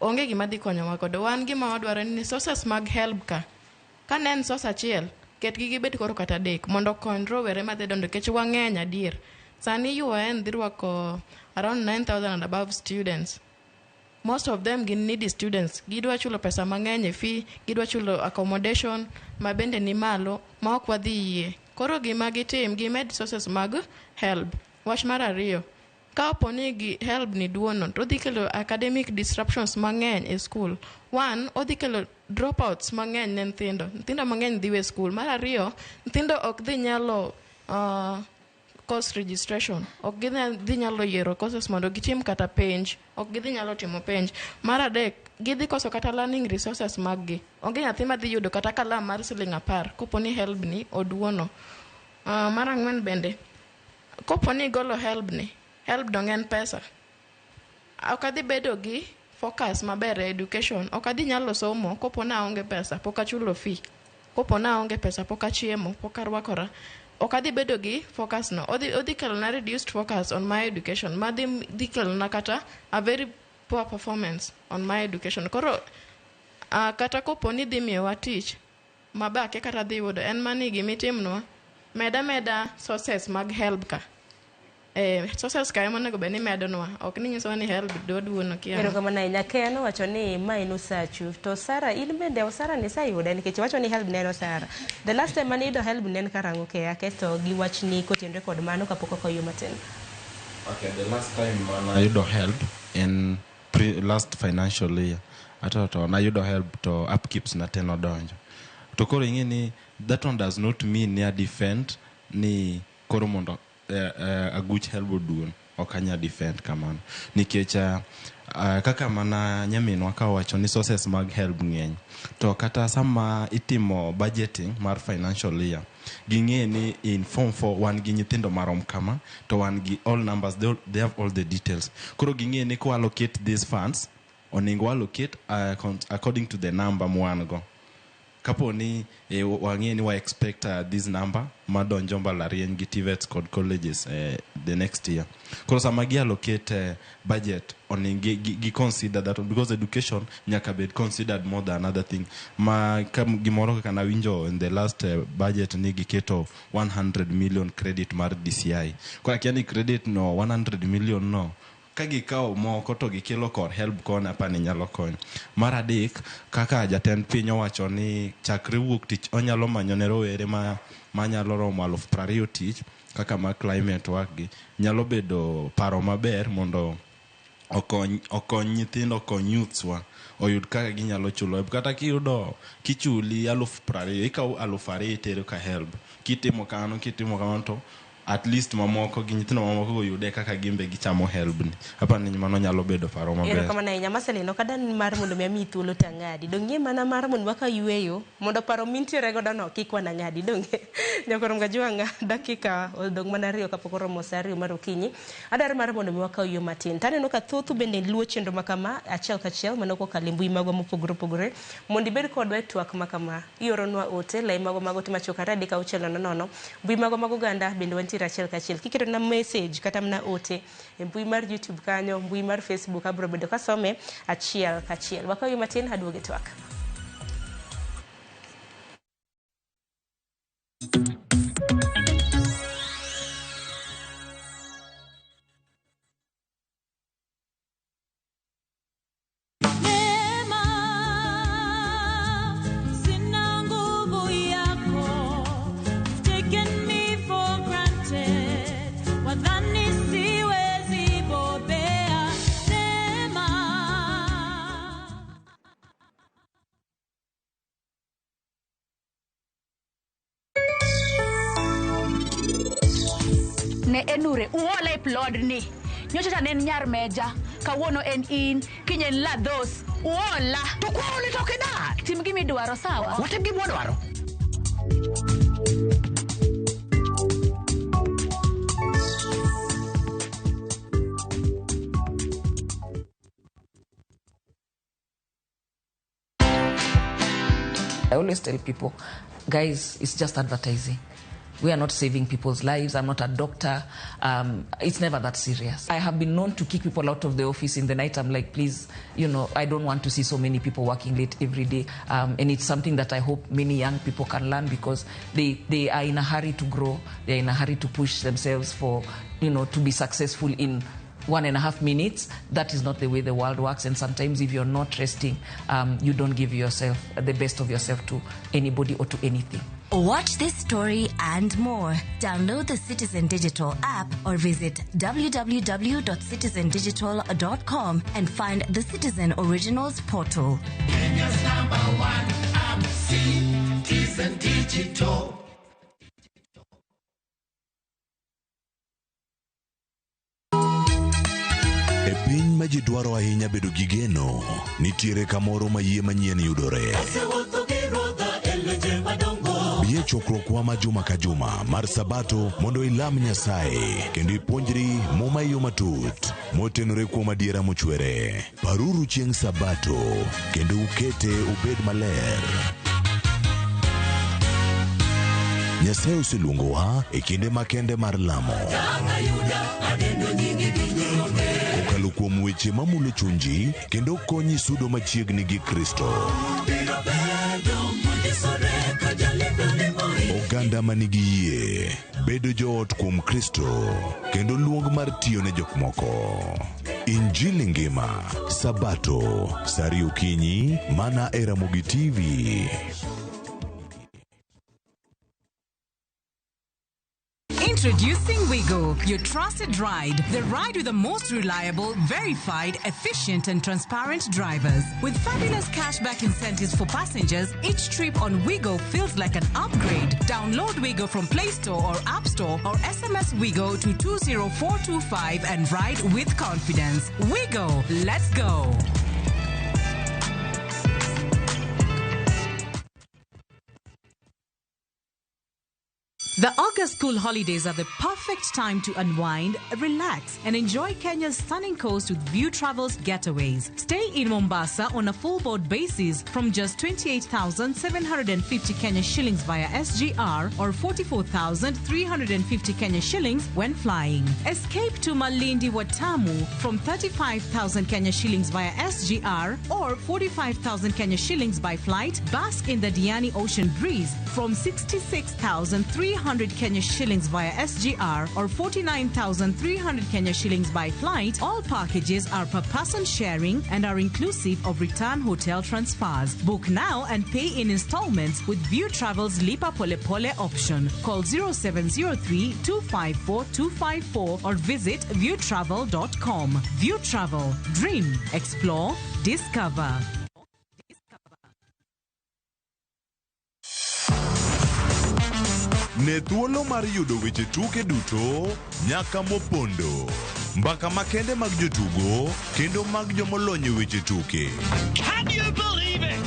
onge gima dhi konyowa godo. Wan gima wadwaro ni sources mag help ka ne en source achiel, ketgi gibed koro kata adek mondo okony rowere madhi donjo nikech wang'eny adier. Sani UON dhi rwako around 9,000 and above students. Most of them gin needy students. Gidwa chulo pesa mang'eny e fee, gidwa chulo accommodation ma bende ni malo ma ok wadhi yie. Koro gima gitim, gimed sources mag help. Wach mar ariyo, ka oponi gi help ni duono, to odhi kelo academic disruptions mang'eny e school. One, odhi kelo dropouts mang'eny ne nyithindo mang'eny dhi we school. Mar ariyo, nyithindo ok dhi nyalo course registration, ok gidhi nyalo yiero courses mondo gitim kata penj, ok gidhi nyalo timo penj. Mar adek, gidhi koso kata learning resources mag gi. Onge nyathi madhi yudo kata kalam mar siling 10 koponi help ni oduono. Mar ang'wen bende, koponi golo help ni, help dong en pesa. Ok adhi bedo gi focus maber e education, ok adhi nyalo somo kopona onge pesa, pok achulo fee. Kopona onge pesa, pok achiemo, pok arwakora. Ok adhi bedo gi focus no. Odhi kelo na reduced focus on my education. Dhi kelo na kata a very poor performance on my education. Koro kata koponi dhi miyowa tich mabake kata dhi yudo, en mani gimitimnwa, meda sources mag help ka. Sources ka ema nego be ni medonwa, ok ni nyiso ni help duono kia. Ero kama na Nyakea no wacho ni ma en osachu. To Sara, in bende Sara ni sa yude nikech wacho ni help neno Sara. The last time mani do help nen karango Kea kesto gi wach ni kotenre kod mano kapoko koyo matin. Okay, the last time ayudo help in last financial year. Ato na ayudo help to upkeeps na teno donjo. To koro ingeni that one does not mean near defend ni koro mondo a good help duon okanya defend kamano nikech kaka mana nyaminwa ka wacho ni sources mag help ng'eny to kata sama itimo budgeting mar financial year ging'e ni in form 4 wan gi nyithindo marom kama to wan gi all numbers, they have all the details. Koro ging'e ni ko allocate these funds oningo allocate according to the number mwan go. Kapo ni wang'e ni wa expect this number madonjo mbalariany gi TVETs kod colleges the next year. Koro sama gi allocate budget oningi gi consider that because education nyaka bed considered more than another thing. Ma gimoro kana winjo in the last budget ni giketo 100 million credit mar DCI. Kwa kiani credit no 100 million no kagikao moko to gikelo kod help kona pa ni nyalo konyo. Mar adek, kaka jatend piny owacho ni chakre wuok tich onyalo manyo ne rowere ma nyalo romo 20,000 tich kaka ma climate work gi nyalo bedo paro maber mondo okony nyithindo, okony youthswa oyud kaka ginyalo chulo. Kata kiyudo kichuli 20,000 ikaw 2,000 tero ka help. Kitimo kamano to at least mamoko gi nyithindo mamoko go yude kaka gimbe gichamo help ni. Hapa ni mano nyalo bedo paro maber. Ero kama na Nyamasele no kada mar mondo mi thuolo tangadi. Donge mana mar mondo waka yueyo mondo paro mintiere godo no kikwa na ngadi donge. Nyakorom gajuanga dakika odong mana riyo kapoko romo sari mar okinyi. Adar mar mondo mi waka yueyo matin. Tane no ka thothu bende luo chenro makama achiel kachiel manoko kalimbui mago mopogore mondo ibed kodwa twak makama. Ioronwa ote lai mago timachokara dika uchelo nono. Bui mago ganda bende wanti achiel kachiel kiketo na message kata mna ote e mbui mar YouTube kanyo, mbui mar Facebook abro bedo kasome achiel kachiel. Wakayo matin haduoge twak. Ne enure uola e plod ni nyocha nen nyar meja kawuono en in kinyen lados uola to kwaoni to kida tim gimi dwaro sawa watim gimi dwaro I always tell people, guys, it's just advertising. We are not saving people's lives. I'm not a doctor. It's never that serious. I have been known to kick people out of the office in the night. I'm like, please, I don't want to see so many people working late every day. And it's something that I hope many young people can learn, because they are in a hurry to grow. They're in a hurry to push themselves for, to be successful in 1.5 minutes. That is not the way the world works. And sometimes if you're not resting, you don't give yourself the best of yourself to anybody or to anything. Watch this story and more. Download the Citizen Digital app or visit www.citizendigital.com and find the Citizen Originals portal. Kenya's #1 app, Citizen Digital. E piny ma ji dwaro ahinya bedo gi geno, nitiere kamoro ma yie manyien yudore. Bie chokruokwa ma juma ka juma mar Sabato mondo ilam Nyasaye kendo ipuonjri muma yo matut motenore kuom adiera mochwere. Paruru chieng' Sabato kendo ukete obed maler. Nyasaye oseluongowa e kinde makende mar lamo. Kokalo kuom weche mamulo chunji kendo konyi sudo machiegni gi Kristo. Oganda manigi yie bedo joot kuom Kristo kendo luong mar tiyo ne jok moko. Injili ngima, Sabato, sari okinyi, mana e Ramogi TV. Introducing Wigo, your trusted ride. The ride with the most reliable, verified, efficient and transparent drivers. With fabulous cashback incentives for passengers, each trip on Wigo feels like an upgrade. Download Wigo from Play Store or App Store or SMS Wigo to 20425 and ride with confidence. Wigo, let's go. The August school holidays are the perfect time to unwind, relax, and enjoy Kenya's stunning coast with View Travel's getaways. Stay in Mombasa on a full board basis from just 28,750 Kenya shillings via SGR or 44,350 Kenya shillings when flying. Escape to Malindi Watamu from 35,000 Kenya shillings via SGR or 45,000 Kenya shillings by flight. Bask in the Diani Ocean Breeze from 66,300 Kenya shillings via SGR or 49,300 Kenya shillings by flight. All packages are per person sharing and are inclusive of return hotel transfers. Book now and pay in installments with View Travel's Lipa Pole Pole option. Call 0703-254-254 or visit viewtravel.com. View Travel. Dream. Explore. Discover. Ne thuolo mar yudo weche tuke duto nyaka mopondo. Mbaka makende mag jotugo kendo mag jomolony weche tuke. Can you believe it?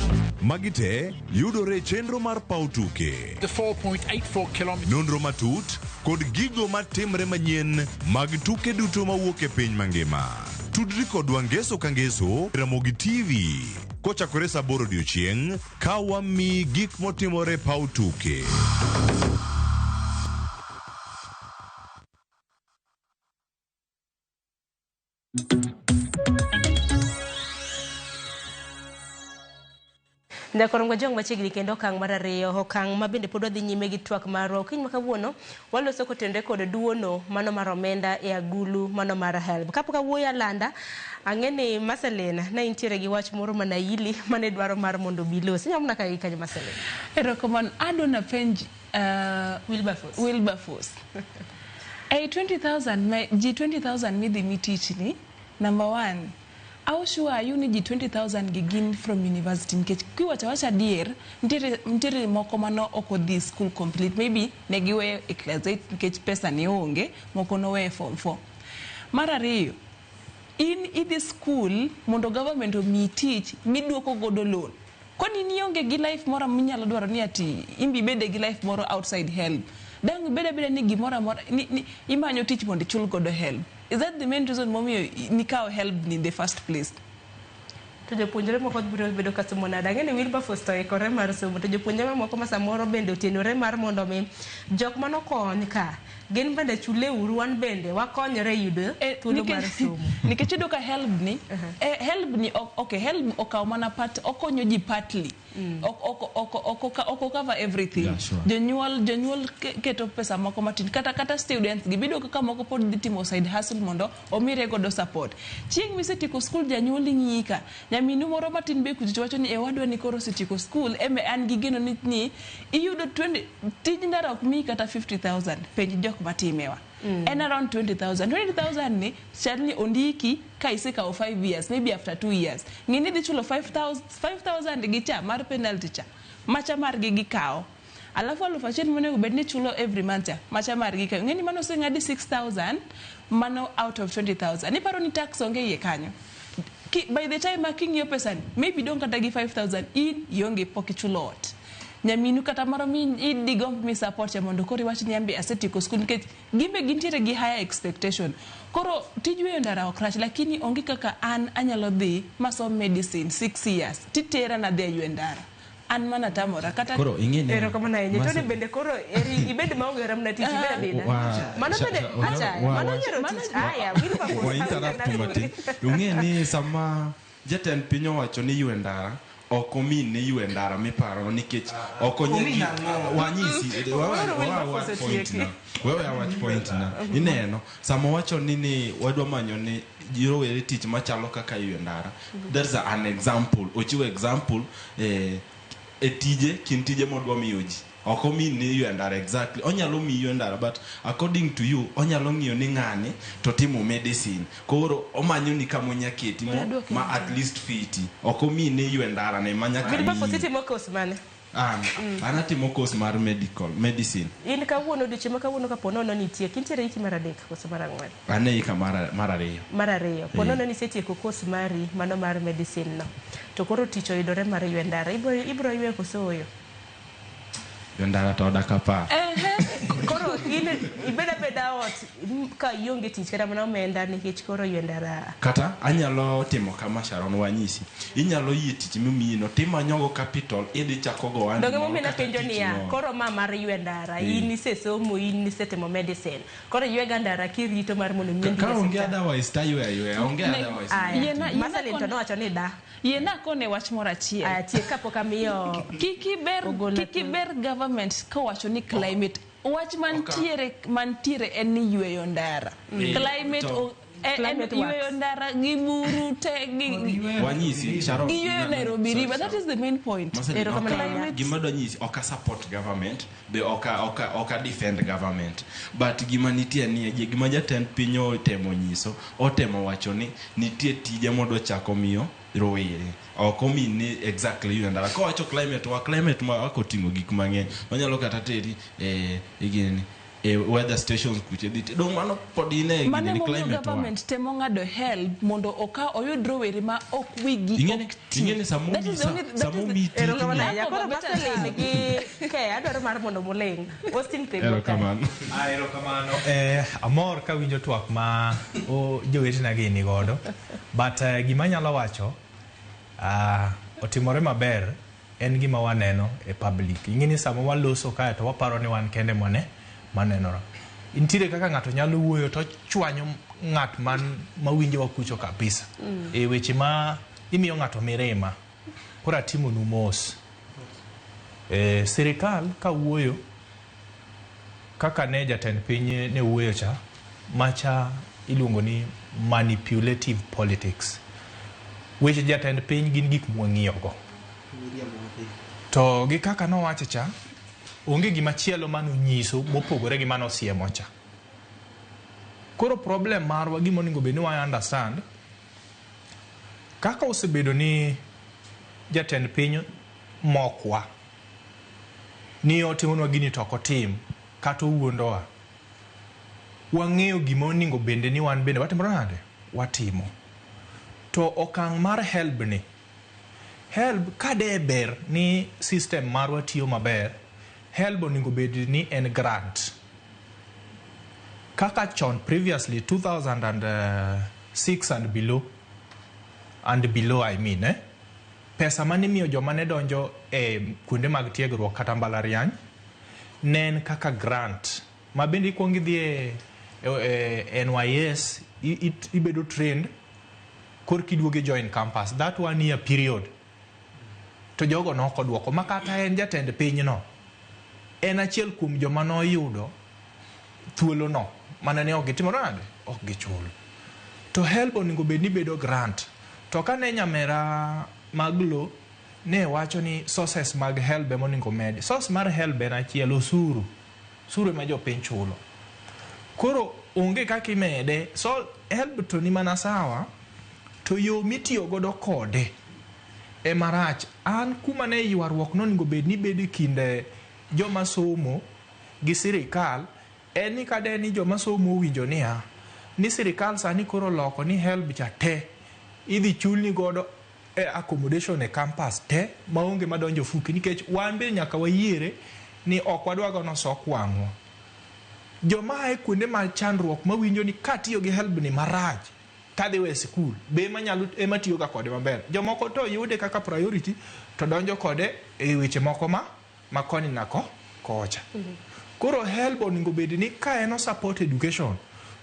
Magite yudore chenro mar pau tuke. The 4.84 kilometers. Nonro matut kod gigo matimre manyien mag tuke duto mawuok e piny mangima. Tudri kodwa ngeso ka ngeso Ramogi TV. Kochakore saa 8 odiechieng' ka wami gik motimore pau tuke. Ndakorongo jong machiegni kendo okang' mar ariyo, okang' ma bende pod wadhi nyime gi twak marwa. Okinyi ma kawuono waloso kotende kod duono mano mar omenda e agulu mano mar HELB. Kapok awuoyo alanda, ang'eni Marceline na intiere gi wach moro manaili mane dwaro mar mondo bilos. Inyamna ka kanyo Marceline. Erokamano adona penj Wilberforce. Hey, 20,000 G20,000 midhi mitichni. Number 1, how sure are you ni G20,000 gigin from university? Nkech kiwacha wacha dier, ntiere moko mano oko thi school complete. Maybe negiwe e class 8 nkech pesa ni onge, moko nowe form 4. Mara riyo, in idhi school mondo government omi teach miduoko godo loan. Koni ni onge gi life mora minyalo dwaro ni ati imbi bede gi life moro outside HELB. Dang bede ni gimora mora ni imanyo teach mondo chul godo HELB. Is that the main reason mommy nikao HELB in the first place? to jopuonjre moko biro bedo ka somo nade. Ang'e ni Wilberforce to ikore mar somo, to jopuonjre moko ma samoro bende otenore mar mondo mi jok manokony ka gin bende chule uru, wan bende wakonyre yudo thuolo mar somo. Nikech iyudo ka HELB ni okay, HELB okaw mana part, okonyo ji partly. Oko cover everything. Yeah, sure. Jonyuol keto pesa moko matin, kata students gibido kaka moko pod dhi timo side hustle mondo omire godo support. Chieng' misetieko school janyuol ng'ika, nyaminu moro matin be kucho wacho ni wadwa ni koro setieko school, eme an gi geno ni iyudo 20 tij ndara ok mi kata 50,000 penj jok matimewa. And around 20,000 ni certainly ondiki ka isekawo 5 years, maybe after 2 years. Ngini dhi chulo 5,000 gi cha mar penalty cha. Macha mar gi gikawo. Alafu 1,000 monego bed ni chulo every month cha. Macha mar gi kawo. Ngini mano sengadi 6,000 mano out of 20,000. Ni paro ni tax onge iye kanyo. By the time making your person, maybe don't kata gi 5,000 in yonge poki chulo ot. Nyaminu kata maro mi digomb mi support ya mondo kori wach nyambi asetieko school nikech gimbe gintiere gi higher expectation. Koro tijwe ndara okrach lakini onge kaka an anyalo dhi masom medicine 6 years titera na dhi ywe ndara. An mana tamora kata koro ingine ero kama na yenye to bende koro eri ibed ma ogera mna tich beda beda. Mano bende acha mano nyero tich haya Wilberforce. Wa interrupt mati. Ung'e ni sama jatend piny owacho ni ywe ndara oko min ne ywe ndara miparo nikech oko nyingi wanyisi wewe awach point na ineno sama wacho ni wadwa manyo ni jiro were tich machalo kaka ywe ndara. There's an example, ochiwo example tije kin tije modwa miyoji oko min ne ywe ndara exactly onyalo miyo ndara but according to you onyalo ng'iyo ni ng'ani to timo medicine koro omanyo ni kama nyaketi ma at least fiti oko min ne ywe ndara ne manya ka Wilberforce timo course mane anatimo course mar medicine. In kawuono diche ma kawuono ka ponono nitie kintiere iki mar adek koso mar ang'wen. Ane ika mar ariyo ponono ni setieko course mari mano mar medicine no to koro tich oyudore mar ywe ndara ibro ywe koso oyo ndara to daka pa koro ibeda ot ka ionge tich kata mana omenda nikech koro ywe ndara kata anyalo timo kama Sharon wanyisi inyalo yie tich mimiyi no timanyogo capital idhi chako go wan doge momena penjo niya koro ma mar ywe ndara in isesomo in isetimo medicine koro ywe ndara kirito mar mondo miendi ka onge otherwise tayo onge otherwise masali to nowacho ni da yena kone wach moro achiel atie kapok amiyo kikiber government ka wacho ni climate wach mantiere en ni yweyo ndara climate yweyo ndara gi buru te wanyisi Sharon yweyo Nairobi river, that is the main point. Gima do nyisi oka support government be oka defend government but gima nitie ni gima jatend piny otemo nyiso otemo wacho ni nitie tije modo chako miyo rowere oko min ni exactly you ndara ko wacho climate ma akotingo gik mang'eny onyalo kata teri igini weather stations kuche dite dong mano podine ni climate government temo ngado help mondo oka oyud rowere ma ok wigi ingene samo miti ero kama ya koro basele gi ke adwaro mar mondo muleng Austin Tego ero kamano amor ka winjo twak ma jowetena gi ni godo but gima nyalo wacho otimore maber en gima waneno e public ingini sama waloso ka to waparo ni wan kende manenora intire kaka ng'ato nyalo wuoyo to chwanyo ng'at mawinjo wakucho kabisa e weche ma imiyo ng'ato mirima kora timo numos serikal ka wuoyo kaka ne jatend piny ne wuoyo cha macha iluongo ni manipulative politics weche jatend piny gin gik mwang'iyogo to gi kaka no wacho cha onge gima chielo mano nyiso mopogore gi mano siemo cha koro problem marwa gima onego bed ni wa understand kaka osebedo ni jatend piny mokwa ni otimonwa gini to ok otim kata owuondowa wang'eyo gima onego bende ni wan bende watimore nade watimo to okang' mar help ni help kade ber ni system marwa tiyo maber help onego bed ni en grant kaka chon previously 2006 and below and below I mean pesa mane miyo joma ne donjo kuonde mag tiegruok kata mbalariany ne en kaka grant ma bende ikuongo idhi NYS ibedo trained korki duoge join campus that 1 year period to jogo nokodwoko makata en jatend pinyno en achiel kuom joma noyudo thuolo no mana ne ok gitimo nade ok gichulo to help onego bed ni bedo grant to kane nyamera maglo ne wacho ni sources mag help monego med source mar help en achiel osuru ma jopiny chulo koro onge kaka imede so help to ni mana sawa to yo mitiyo godo kode e marach an kuma ne ywaruok nonego bed ni bedo kinde joma somo gi sirikal en ni kade ni joma somo winjo niya ni sirikal sani koro loko ni help cha te idhi chulni godo accommodation e campus te maonge madonjo fuki nikech wan be nyaka wayiere ni ok wadwago nosok wang'wa joma e kuonde ma chandruok mawinjo ni katiyo gi help ni marach kadhi we sikul be manyalo ema tiyo ga kode maber jomoko to yude kaka priority to donjo kode e weche moko ma koni nako kocha koro help onego bed ni ka en support education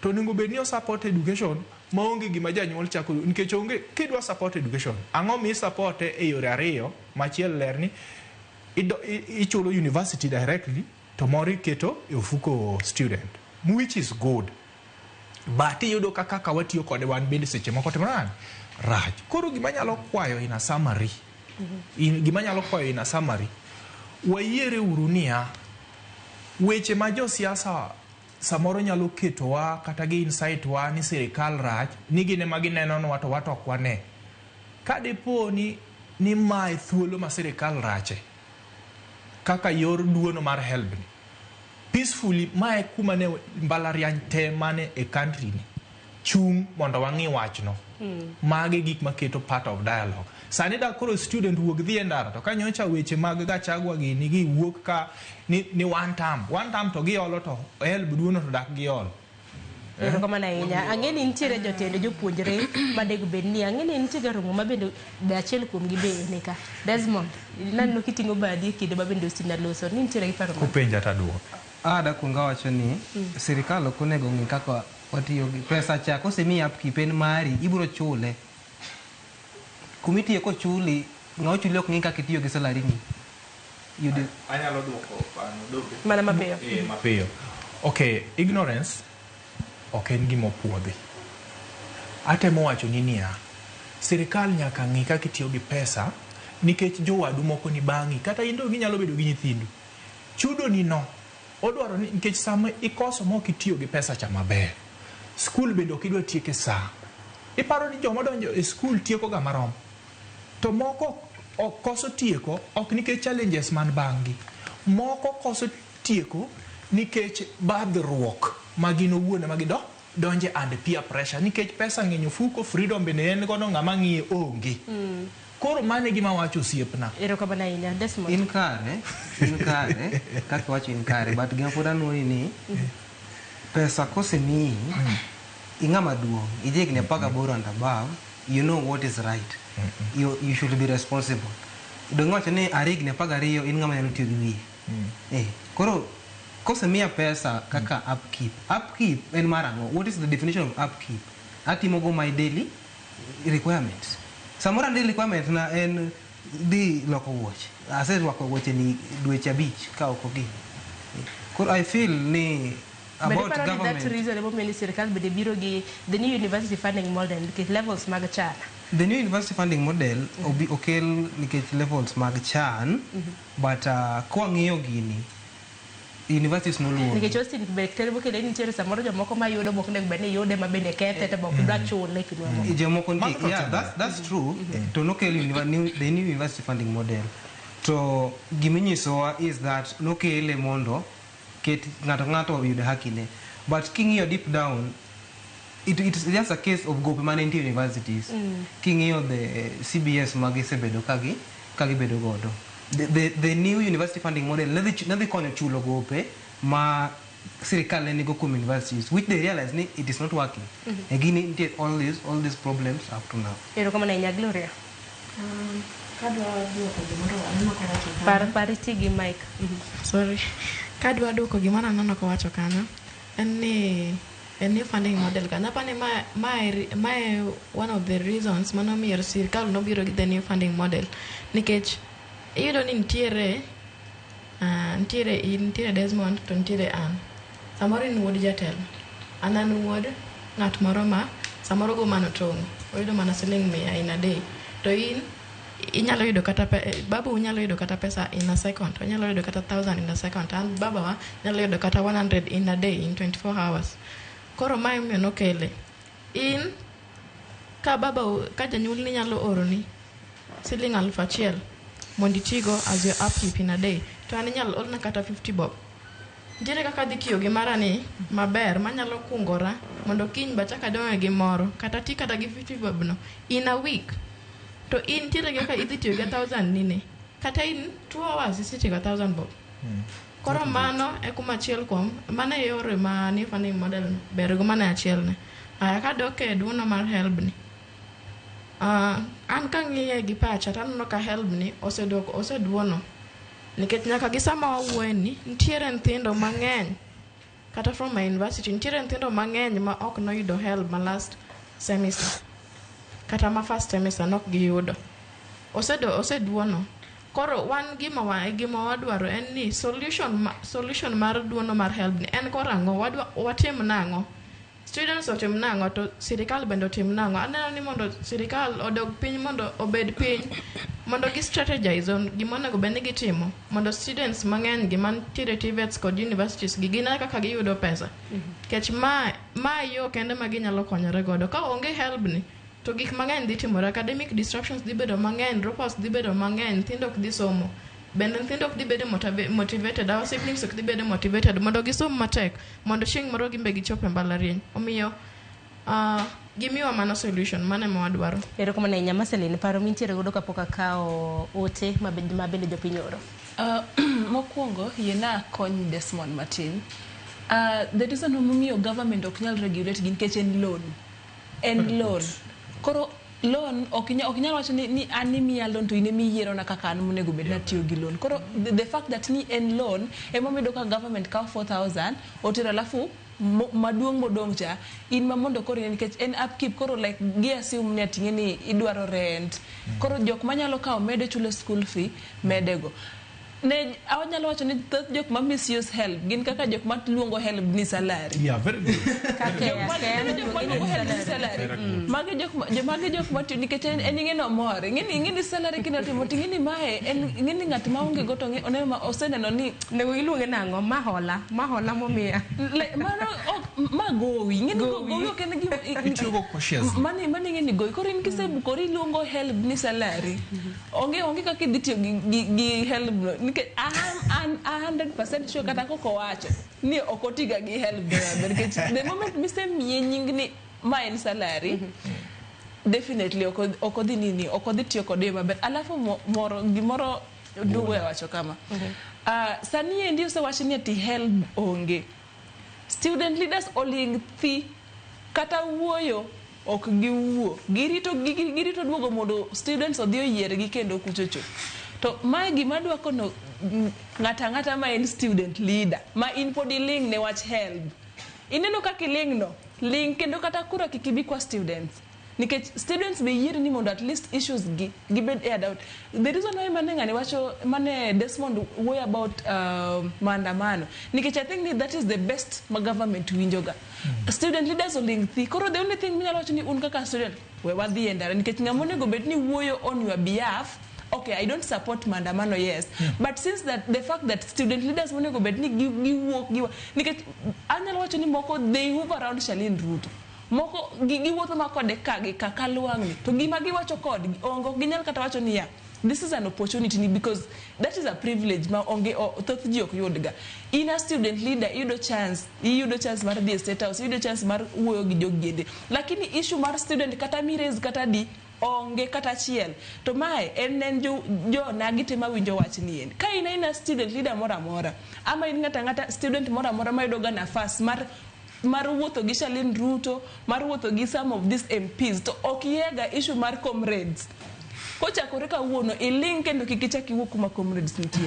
to onego bed ni support education maonge gima janyuol chako nikech onge kidwa support education ang'o mi support e yore ariyo machiel ler ni ichulo university directly to mori keto e ofuko student which is good but iyudo kaka watiyo kode wan bende seche moko timran rach koro gima nyalo kwayo ina summary gima nyalo kwayo ina summary wayiere urunia weche ma josiasa samoro nyalo ketowa kata gi insight wa ni sirikal rach ni gine magineno no wato ok wane kadepo ni mai thuolo ma sirikal rache kaka yor duono mar help ni peacefully mae kuma ne mbalariany te mane e country ni chung mondo wangi wachno mage gik maketo part of dialogue sani da koro student wuok dhi e ndara to kanyocha weche mag gachagwa gini gi wuok ka ni one term to giolo to help duono to dak giolo Kamana ahinya ang'eni nitiere jotende jopuonjre madego bed ni ang'eni nitiere romo mabende be achiel kuom gi be nika Desmond nanno kiting'o badi kinde mabende osina loso ni nitiere gi paro kupenja taduo da kunga wacho ni sirikal ok onego ng'i kaka watiyo gi pesa cha kosemi upkeep en mari ibiro chule kumitiye ko chuli ng'o chuli ok ng'i kaka itiyo gi salary ni yudo anyalo duoko dogo mana mapiyo mapiyo okay ignorance ok en gimo puodhi atemo wacho ni niya sirikal nyaka ng'i kaka itiyo gi pesa nikech jowadu moko ni bang'i kata indo ginyalo bedo gi nyithindu chudo ni no odwaro ni nikech sama ikoso mok itiyo gi pesa cha maber skul bende ok idwa tieke saa iparo ni joma donjo e skul tieko ga marom to moko koso tieko ok nikech challenges man bang'i moko koso tieko nikech badruok magino wuone magido donje and peer pressure nikech pesa ng'enyo fuko freedom bende en godo ng'ama ng'iye onge koro mane gima wacho osiepna erokamano ahinya Desmond in kare kaka wacho in kare but gima pod anuoyi ni pesa kosemiyi ing'ama duong' ijigni 18 and above you know what is right you should be responsible dong wacho ni arigni 12 in ng'ama nyalo tiyo gi wiye koro kosemiya pesa kaka upkeep en marang'o what is the definition of upkeep atimogo my daily requirements samora daily requirement na en di loko wuoche aserwako wuoche ni dweche 5 ka ok ogi koro I feel ni about government that reasonable many sirikal bede biro gi the new university funding model nikech levels mag chan the new university funding model okel nikech levels mag chan but kwa ng'iyo gini universities no luo nikech Austin Bector boke le nitiere samoro jomoko mayudo mok nego bende yude mabende kethe to bok dwa chule kinwamo jomoko yeah that's true to no kel the new university funding model to giminyisowa is that no kele mondo ket ng'ato yude hakine but king'iyo deep down it's just a case of go permanent universities king'iyo the CBS magisebedo kagi bedo godo the new university funding model nadhi konyo chulo gope ma sirikal ne nigo kuom universities, which they realize ni it is not working. Again, all these problems up to now. Ero kama na inya Gloria. Kadwa duoko gimoro aneno ka wacho kanyo. Parity gi mic. Sorry. Kadwa duoko gimoro aneno ka wacho kanyo. En ni funding model kanyo. Apani ma one of the reasons mano miyo sirkal nobiro gi the new funding model. Nikech iyudo ni nitiere Desmond to nitiere an. Samoro in wuod jatelo. An wuod ng'at moro ma samoro go mano tong'. Oyudo mana siling 100 in a day. To in inyalo yudo kata babu unyalo yudo kata pesa in a second. Unyalo yudo kata 1,000 in a second. And baba wa nyalo yudo kata 100 in a day in 24 hours. Koro mae miyo nokele. In ka janyuol ni nyalo oroni siling 1,000 mondo itigo as your upkeep in a day. To an inyalo orna kata 50 bob. Nitiere kaka dhi tiyo gi marani maber manyalo kungora mondo kiny bachak adonge gi moro kata ti kata gi 50 bob no in a week. To in nitiere kaka idhi tiyo gi 1,000 nini kata in 2 hours isitiyo gi 1,000 bob. Koro mano e kuma achiel kuom mano e yore ma ni funding model ber go mana achiel ne. Aya kadok e duono mar HELB ni. An kang'iye gi pacha taneno ka HELB ni oseduono. Nikech nyaka gi sama wawuoye ni nitiere nyithindo mang'eny kata from my university nitiere nyithindo mang'eny ma ok noyudo HELB ma last semester kata ma first semester nok giyudo. Oseduono. Koro wan gima wadwaro en ni solution mar duono mar HELB ni en korango watim nang'o. Students otim nang'o to sirikal bende otim nang'o. Aneno ni mondo sirikal odog piny mondo obed piny mondo gi strategize on gima onego bed ni gitimo mondo students mang'eny gi mantiere TVETs kod universities gi gine kaka giyudo pesa. Kech ma yo kende ma ginyalo konyore godo. Ka onge HELB ni to gik mang'eny dhi timore. Academic distractions dhi bedo mang'eny, dropouts dhi bedo mang'eny, nyithindo ok dhi somo. Bende nyithindo ok dhi bedo motivated, our siblings ok dhi bedo motivated mondo gisom matek mondo chieng' moro gimbe gichop e mbalariany. Omiyo gimiwa mano solution mane ma wadwaro. Ero kama na inya Marceline paro mintiere godo kapok akawo ote ma bende jopiny oro. Mokwongo yena kony Desmond Martin. The reason momiyo government ok nyal regulate gin nikech en loan. En loan. Koro loan ok nyal wacho ni an imiya loan to ine miyiero na kaka an monego bed na tiyo gi loan. Koro the fact that ni en loan ema medo ka government kawo 4,000 otero alafu maduong' modong' cha in ma mondo koro nikech en upkeep koro like gi assume ni ating'e ni idwaro rent. Koro jok manyalo kawo mede chulo school fee medego. Ne awanyalo wacho ni thoth jok ma misuse HELB gin kaka jok ma luongo HELB ni salary. Yeah, very good. Magi jok ma tiyo nikech en ing'eno mor. Ing'eni salary kinatimo ting'eni mae ing'eni ng'at ma onge go to oneno ma oseneno ni nego iluonge nang'o mahola momiya. Mano ma gowi. Ing'eni gowi ok en gima itiyogo kwa shares. Mani ing'eni gowi. Koro in kisebukori iluongo HELB ni salary. Onge kaka idhi tiyo gi HELB I'm 100% sure kata koko wacho ni okotiga gi HELB because the moment Mr. Nying ni my salary definitely okodhi nini okodhi tiyo kode maber alafu gimoro duwe wacho kama sani endi osewacho ni ati HELB onge student leaders oling thi kata wuoyo ok giwuo girito duogo mondo students odhi oyiergi kendo kuchocho. To mae gima dwa kono ng'ata ma en student leader ma in pod iling ne wach HELB. Ineno kaka iling no ling kendo kata kura kikibi kwa students. Nikech students be yier ni mondo at least issues gi bed aired out. The reason why mane Desmond way about maandamano. Nikech I think that is the best ma government winjoga. Student leaders oling thi. Koro the only thing minyalo wacho ni un kaka student we wadhi endara nikech ng'amone go bed ni wuoyo on your behalf. Okay, I don't support maandamano, yes. But since the fact that student leaders want to go bed ni give nikech anyalo wacho ni moko they move around Charlene Ruto. Moko giwuotho makode kagi kakalwangni. To gima giwacho kod ongo ginyal kata wacho ni ya. This is an opportunity because that is a privilege ma onge thoth ji ok yudga. In a student leader yudo chance mar dhi state house, yudo chance mar wuoyo gi jogende. Lakini issue mar student kata mi raise kata di onge kata achiel. To mae en jo nagi tema winjo wach ni en. Ka ina student leader moro amora ama in ngata student moro amora ma yudo ga nafas mar wuotho gi Shalin Ruto, mar wuotho gi some of these MPs, to ok yega issue mar comrades. Kochakore kawuono iling kendo kikichak iwuok kuma comrades nitie.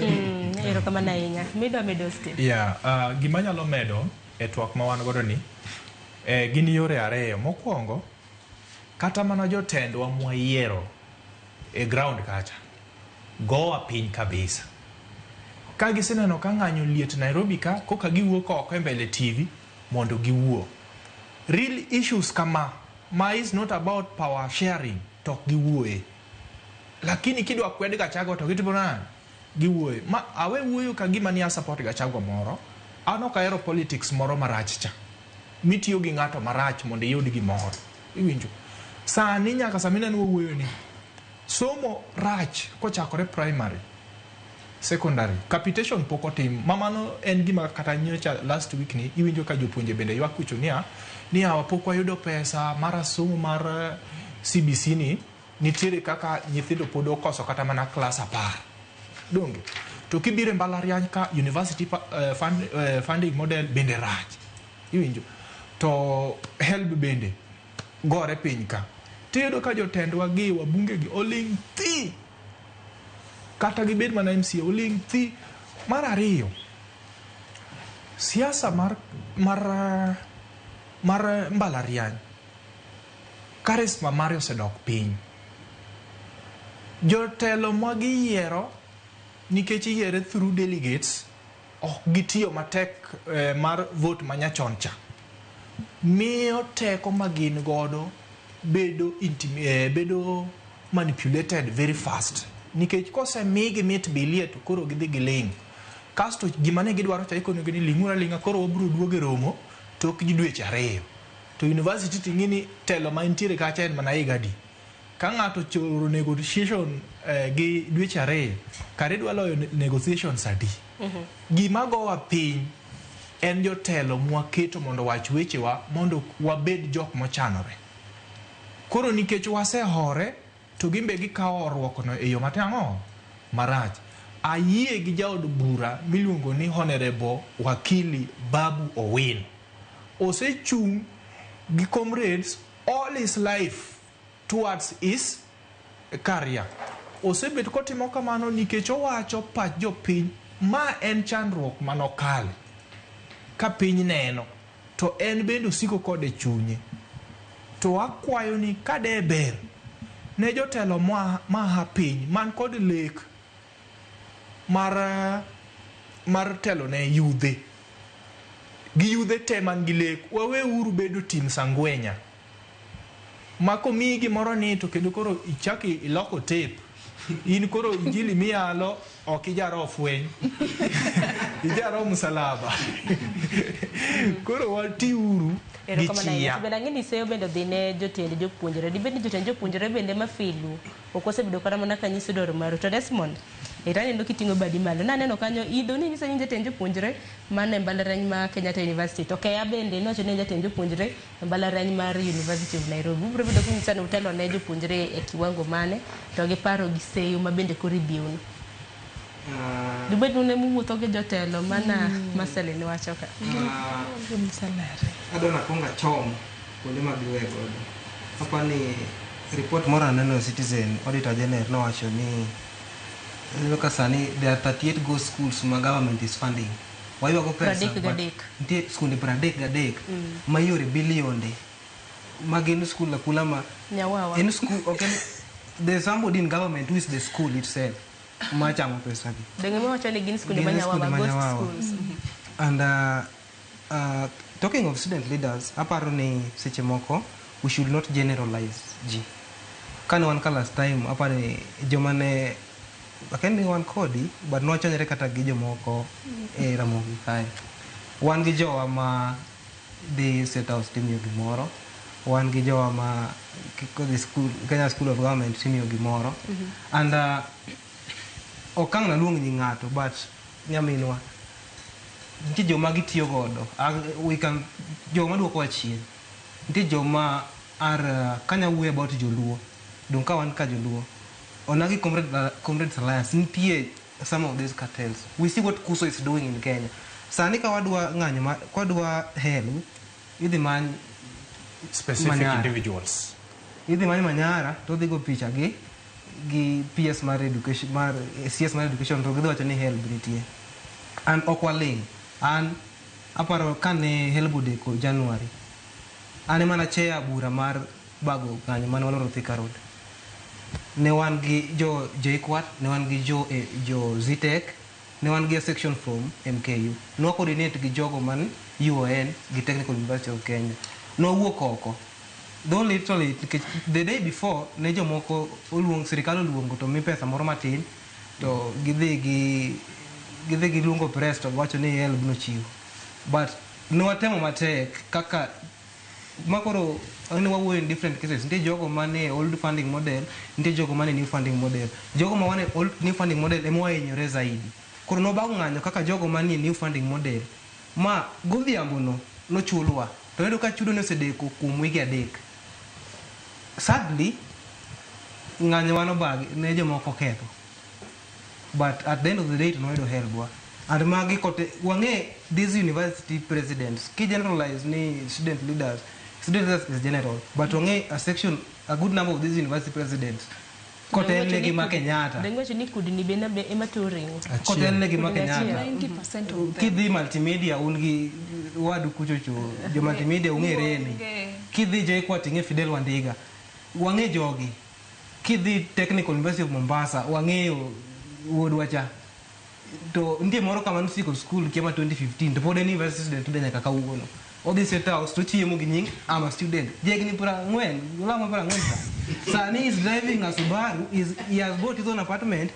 Ero kama na inya. Medo Steve. Yeah, gima nyalo medo e twak ma wan godo ni gin yore ariyo. Mokwongo, kata mana jotendwa mwayiero e ground kacha gowa piny kabisa. Ka giseneno ka ng'anyo liet Nairobi ka, koka giwuok oko e mbele TV mondo giwuo. Real issues kama is not about power sharing, tok giwuoe. Lakini kidwa kwed Gachagua to gitimo nani? Giwuoe. Ma awe wuoyo ka gima ni support Gachagua moro. Ano ka ero politics moro marach cha. Mitiyo gi ng'ato marach mondo iyud gimoro. Iwinjo. Sani nyaka samina nuo wuoyo ni. Somo rach kochakore primary, secondary, capitation poko tim. Mamano en gima kata nyocha last week ni iwinjo ka jopuonje bende ywak kucho ni pok wayudo pesa mara somo mar CBC ni nitiere kaka nyithindo pod okoso kata mana class 10. Donge to kibire mbalariany ka university funding model bende rach. Iwinjo. To help bende gore piny ka. Tiyudo ka jotendwa gi wabunge gi oling thi. Kata gibed mana MCA oling thi. Mar ariyo, siasa mar mbalariany karisma mare osedok piny. Jotelo ma giyiero nikech yiere through delegates gitiyo matek mar vote manyachon cha. Miyo teko magin godo bedo manipulated very fast. Nikech kose migi mit bilie to koro gidhi giling. Kasto gimane gidwaro cha ikono gini lingura linga koro wabro duoge romo tok gidweche ariyo. To university tingini telo ma intiere kacha en mana igadi. Ka ng'ato choro negotiation gi dweche ariyo, kare dwa loyo negotiations adi. Gima gowa piny en jotelo mwaketo mondo wach wechewa mondo wabed jok mochanore. Koro nikech wasehore to gimbe gikawo orwokono e yo matang'o marach. Ayie gi jaod bura miluongo ni Honorable Wakili Babu Owino. Osechung gi comrades all his life towards his career. Osebet kotimo kamano nikech owacho pach jopiny ma en chandruok manokale. Ka piny neno to en bendo siko kode chunye. To akwayo ni kade ber ne jotelo ma piny man kod lek mar telo ne yudhe. Gi yudhe te man gi lek wawe uru bedo tim sangwenya. Mako migi moro ni to kendo koro ichaki iloko tape. In koro injili miyalo okijaro fweny. Ijaro msalaba. Koro wati uru ero kama na benda ngini seyo bendo dhine jotende jopuonjre dibedi jotende jopuonjre bende mafilu okose bedo kata mana kanyiso doro maro to Desmond irani ndo kitingo badi malo na neno kanyo idho ni nyiso ni jotende jopuonjre mane mbalariany ma Kenyatta University to kaya bende nocho ne jotende jopuonjre mbalariany mar University of Nairobi bro bedo kunyisa no utelo ne jopuonjre e kiwango mane to gi paro gi seyo mabende kori biuno dibedi ne muwuotho gi jotelo mana masele ni wacho ka adona konga chom kuonde mag lwego hapa ni report moro aneno Citizen Auditor General no wacho ni look sani there are 38 go schools ma government is funding why wago pesa ntie skunde 33 mayore bilionde magin school la kulama nyawawa in school okay there's somebody in government who is the school itself machamo pesa gi dengemo wacho ni gin skunde manyawawa ghost schools and talking of student leaders aparo ni seche moko we should not generalize ji kan wan kala last time aparo ni jomane akendi wan kodi but no chonyere kata gi jomoko e Ramogi kae wan gi jowa ma they set out timio gimoro wan gi jowa ma the school Kenya School of Government timio gimoro and okang na luong ni ngato but nyaminwa nti joma gitiyo godo we can joma duoko achien nti joma are kanya we about joluo dong ka wan ka joluo onagi comrades alliance nitie some of these cartels. We see what Kuso is doing in Kenya. Sani ka wadwa help idhi man specific Manyara. Individuals. Idhi man Manyara to dhi go picha gi PS mar education mar CS mar education to gidhi wacho ni help nitie. An okwaling. An aparo kane help deko January. An mana chair bura mar bago kanyo man waloro Thika Road. Ne wan gi jo JKUAT, ne wan gi jo ZTEC, ne wan gi a section from MKU. No coordinate gi jogo man UON gi Technical University of Kenya. No wuok oko. Though literally the day before ne jomoko sirikal oluongo to mi pesa moro matin to gidhi gi luongo press to wacho ni help no chiwo. But ne watemo matek kaka makoro ne wawuoyo in different cases. Nitie jogo mane old funding model, nitie jogo mane new funding model. Jogo ma wane old new funding model ema wahinyore zaidi. Koro nobago ng'anyo kaka jogo manie new funding model ma godhiambo no chulwa to yudo ka chudo ne osedeko kuom wige 3. Sadly ng'anyo wano bag ne jomoko ketho. But at the end of the day to noyudo helbwa. And magi kote wang'e these university presidents ki generalize ni student leaders is general, but wang'e a good number of these university presidents kotel ne gima Kenyatta. Dengocho ni kudni bena be ema touring. Kotel ne gima Kenyatta. 90% of them. Kidhi multimedia ungi wadu kuchocho jo multimedia ung'ere ni. Kidhi JKUAT ing'e Fidel Wandiga. Wang'e jogi. Kidhi Technical University of Mombasa wang'eyo wuodwacha. To ndiye moro kama nusiko school kiama 2015 to pod university student tude nyaka kawuono. Odhi set house to chiemo gi nying ama student. Jegni pura ngwen, ulama pura ngwen sa. Sani is driving a Subaru, he has bought his own apartment.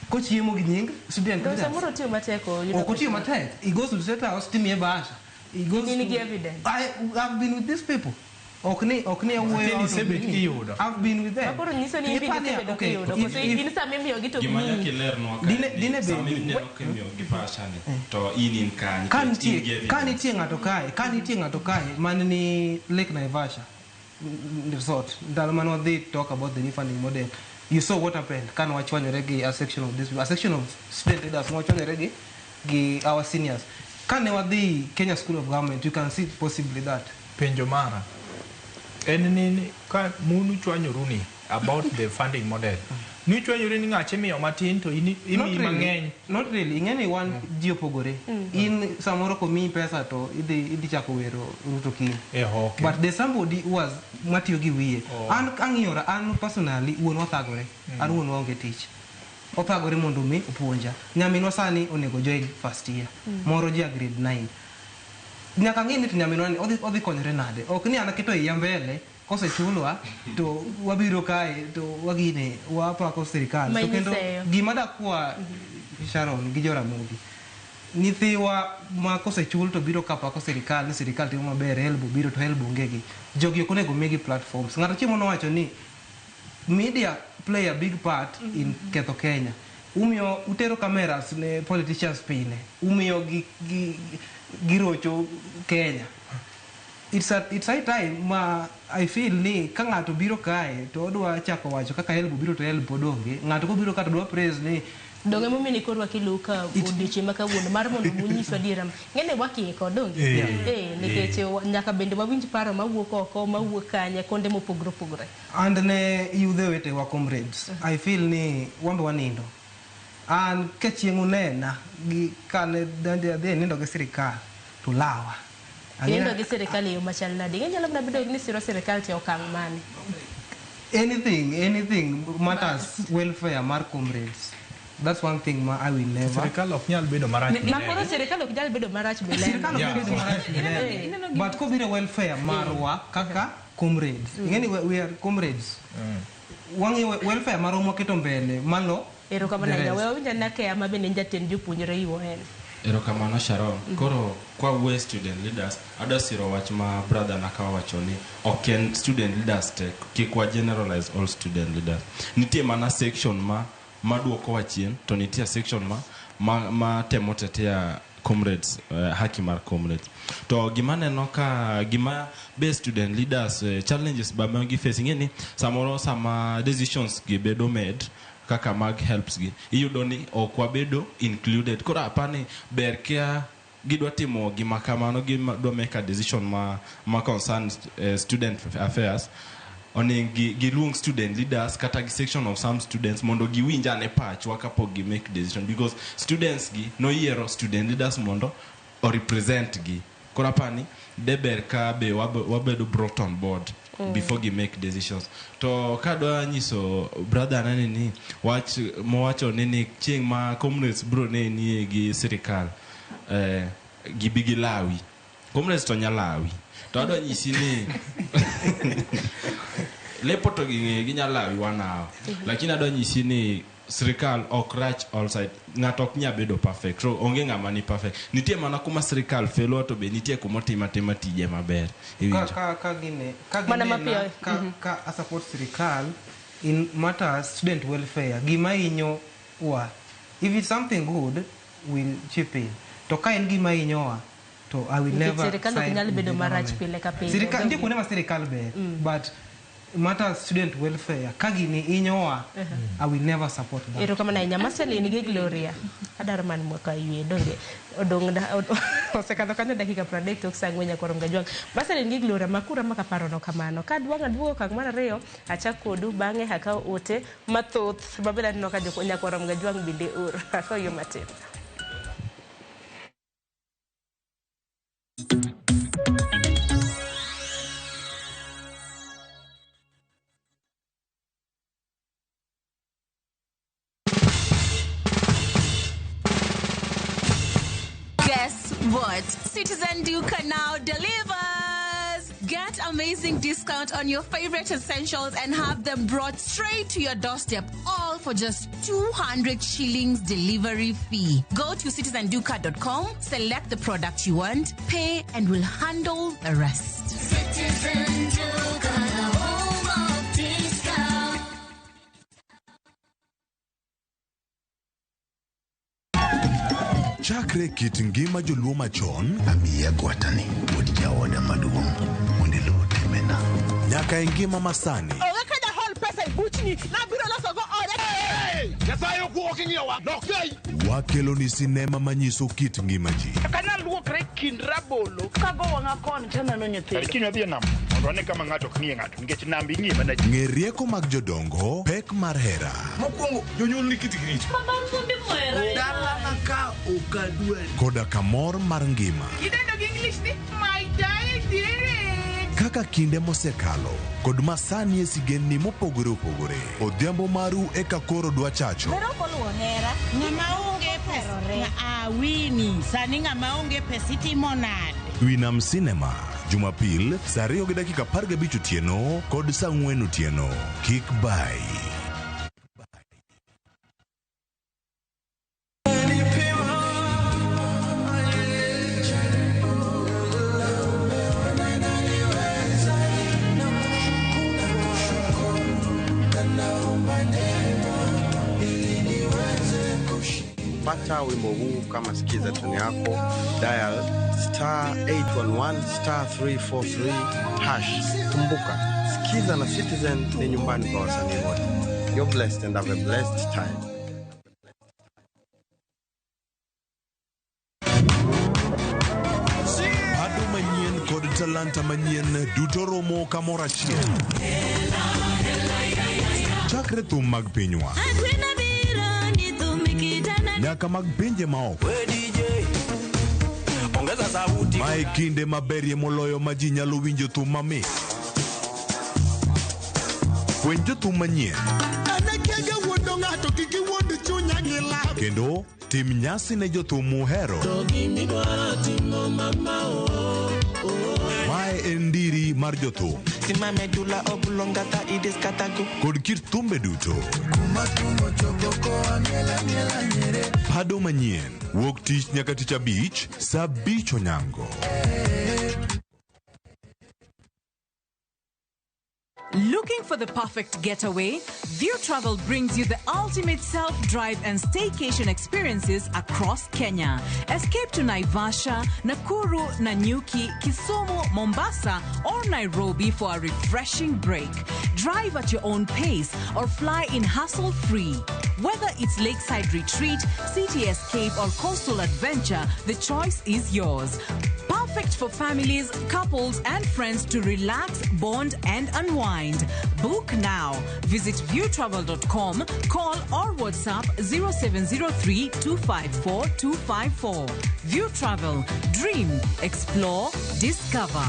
Ko chiemo gi nying student. No, samoro tiyo mateko. Ko tiyo matek. He goes to the set house timie basha. He goes to evidence. I've been with these people. Okni awuoyo. I've been with them. Makoro niso ni evidence bedo kiyodo. Koso inisa mimi ogito gima nyaki ler nwa dine sami neno kemio gi pashani to ini nkani kanitie ng'ato kae man ni Lake Naivasha resort ndalo mano they talk about the new funding model. You saw what happened kan wachwanyore gi a section of student leaders wachwanyore gi our seniors. Kan ne wadhi Kenya School of Government, you can see possibly that penjo mara en ni ka munu chwanyoru ni about the funding model. Ni chwanyoru ni ng'ache miyo matin to imi mang'eny. Not really. Ing'eni wan ji opogore. In samoro komi pesa to idhi chako wero Ruto King. Okay. But there's somebody who was matiyo gi wiye. An ang'iyora, an personally wuon wathagore. An wuon waonge tich. Othagore mondo mi opuonja. Nyaminwa sani onego join first year. Moro ji a grade 9. Nyaka ng'eni to nyaminwa ni odhi konyore nade. Ok ni an aketo iya mbele kosechulwa to wabiro kae to wagine wapako sirikal. To kendo gima dakwa Sharon gi Joramogi. Nyithiwa ma kosechul to biro kapako sirikal ni sirikal timo maber, helbo biro to helbo ngegi. Jogi ok onego migi platforms. Ng'ato chiemo nowacho ni media play a big part in ketho Kenya. Umiyo utero cameras ne politicians pine. Umiyo girocho Kenya. It's high time ma I feel ni ka ng'ato biro kae to odwa chako wacho kaka helbo biro to helbo donge. Ng'ato ko biro kata dwa praise ni donge mumi ni korwa kiluka odiche makawuono mar mondo munyiswa diera ngene wakieko donge nikech nyaka bende wawinj paro mawuok oko mawuok kanya konde mopogore. And ne yudhe wete wa comrades, I feel ni wambe wanindo an ke chieng' unena gi kane dhi nindo gi sirikal to lawa nindo gi sirikal yo machal nade nyalo bna bedo ni siro sirikal te okang' mane anything matters welfare mar comrades. That's one thing I will never. Sirikal ok nyal bedo marach. Makoro sirikal ok nyal bedo marach bile. But ko biro welfare marwa kaka comrades. Ngeni we are comrades. Wangi welfare marwa moketo mbele malo. Erokamano ya wewe winja nake ama bende jatend jopuonjre UON. Erokamano Sharon. Koro kwa we student leaders adasiro wach ma brother nakawa wachoni oken student leaders te kikwa generalize all student leaders. Nitie mana section ma maduoko wachien to nitie section ma temo tetea comrades, haki mar comrades. To gima neno ka gima be student leaders challenges ba mangi facing ni samoro sama decisions gi bedo made kaka mag helps gi iyudo ni okwa bedo included. Kora apani ber kia gidwa timo gima kamano gidwa make a decision ma concern student affairs oning giluong student leaders kata gi section of some students mondo giwinja ne pachwa kapok gi make decision, because students gi no yiero student leaders mondo or represent gi. Kora pani deber ka be wabedo brought on board before gi make decisions. To kadwa nyiso brother nani ni mowacho ni chieng ma comrades bro ne ni gi sirikal gibigi lawi comrades to nyalawi to adwa nyisi ni lepo to gi nyalawi wana lakini adwa nyisi ni sirikal ok rach all side, ng'ato ok nya bedo perfect, so onge ng'ama ni perfect. Nitie mana kuma sirikal felo to be nitie kuma tema tije maber. Ka support sirikal in matters student welfare gima inyo wa, if it's something good we'll chip in. To ka en gima inyowa to I will never sirikal ok nyal bedo marach pile ka pile. Sirikal ndiko nema sirikal be but matter student welfare kagini inyowa I will never support that. Ero kama na nyamasele ni Gloria adar man mwaka yue donge odongda osekadho kanyo dakika 30 tok sangwenya kwa Romgajwang basele ni Gloria makura makaparo no kamano kadwanga duo kang mar ariyo achakodu bange hakao ote mathoth babela no ka jokonya kwa Romgajwang binde ur akao yo matin. Guess what? Citizen Duca now delivers! Get amazing discount on your favorite essentials and have them brought straight to your doorstep, all for just 200 shillings delivery fee. Go to citizenduca.com, select the product you want, pay, and we'll handle the rest. Citizen Duca, home of discount. Chakre kit ngima joluo machon amiya gwatani wuod jaoda maduong' mondo iluw timena nyaka ngima masani. Oga the whole person buchni na biro loso go ore. Nyasaye okuok ng'iyowa nokei. Wakelo ni sinema manyiso kit ngima ji. Kana luokre kind rabolo kago wanga kon tena no nyithindo. Kinywa dhi nam mondo ne kama ng'ato ok ng'iye ng'ato nikech nambi ng'iye mana ji. Ng'e rieko mag jodongo, pek mar hera. Mokwongo jonyuol ni kit grich. Dala ka okadwa. Koda kamor mar ngima. Idendo gi English ni my diet. Kaka kinde mosekalo kod masani esigenni mopogore opogore. Odhiambo maru eka koro dwa chacho. Pero koluo hera ng'ama onge perore awini sani ng'ama onge pesitimo nade. Winam Cinema Jumapil saa 2:15 otieno kod saa 4 otieno. Kik bai. Pata wimbo huu kama sikiza tuni yako, dial *811*343#. Kumbuka, sikiza na Citizen ni nyumbani kwa wasanii wote. You're blessed and have a blessed time. Pado manyien kod talanta manyien duto romo kamoro achiel. Chakre thum mag pinywa nyaka mag pinje maoko. Mae kinde maberie moloyo ma ji nyalo winjo thum mamit. Fweny jothum manyien kendo tim nyasi ne jothum muhero. Mae en ndiri mar jothum kod kit thumbe duto. Pado manyien wuok tich nyaka tich abich saa 5 onyango. Looking for the perfect getaway? View Travel brings you the ultimate self-drive and staycation experiences across Kenya. Escape to Naivasha, Nakuru, Nanyuki, Kisumu, Mombasa, or Nairobi for a refreshing break. Drive at your own pace or fly in hassle-free. Whether it's lakeside retreat, city escape, or coastal adventure, the choice is yours. Perfect for families, couples, and friends to relax, bond, and unwind. Book now. Visit viewtravel.com, call or WhatsApp 0703 254 254. View Travel. Dream, explore, discover.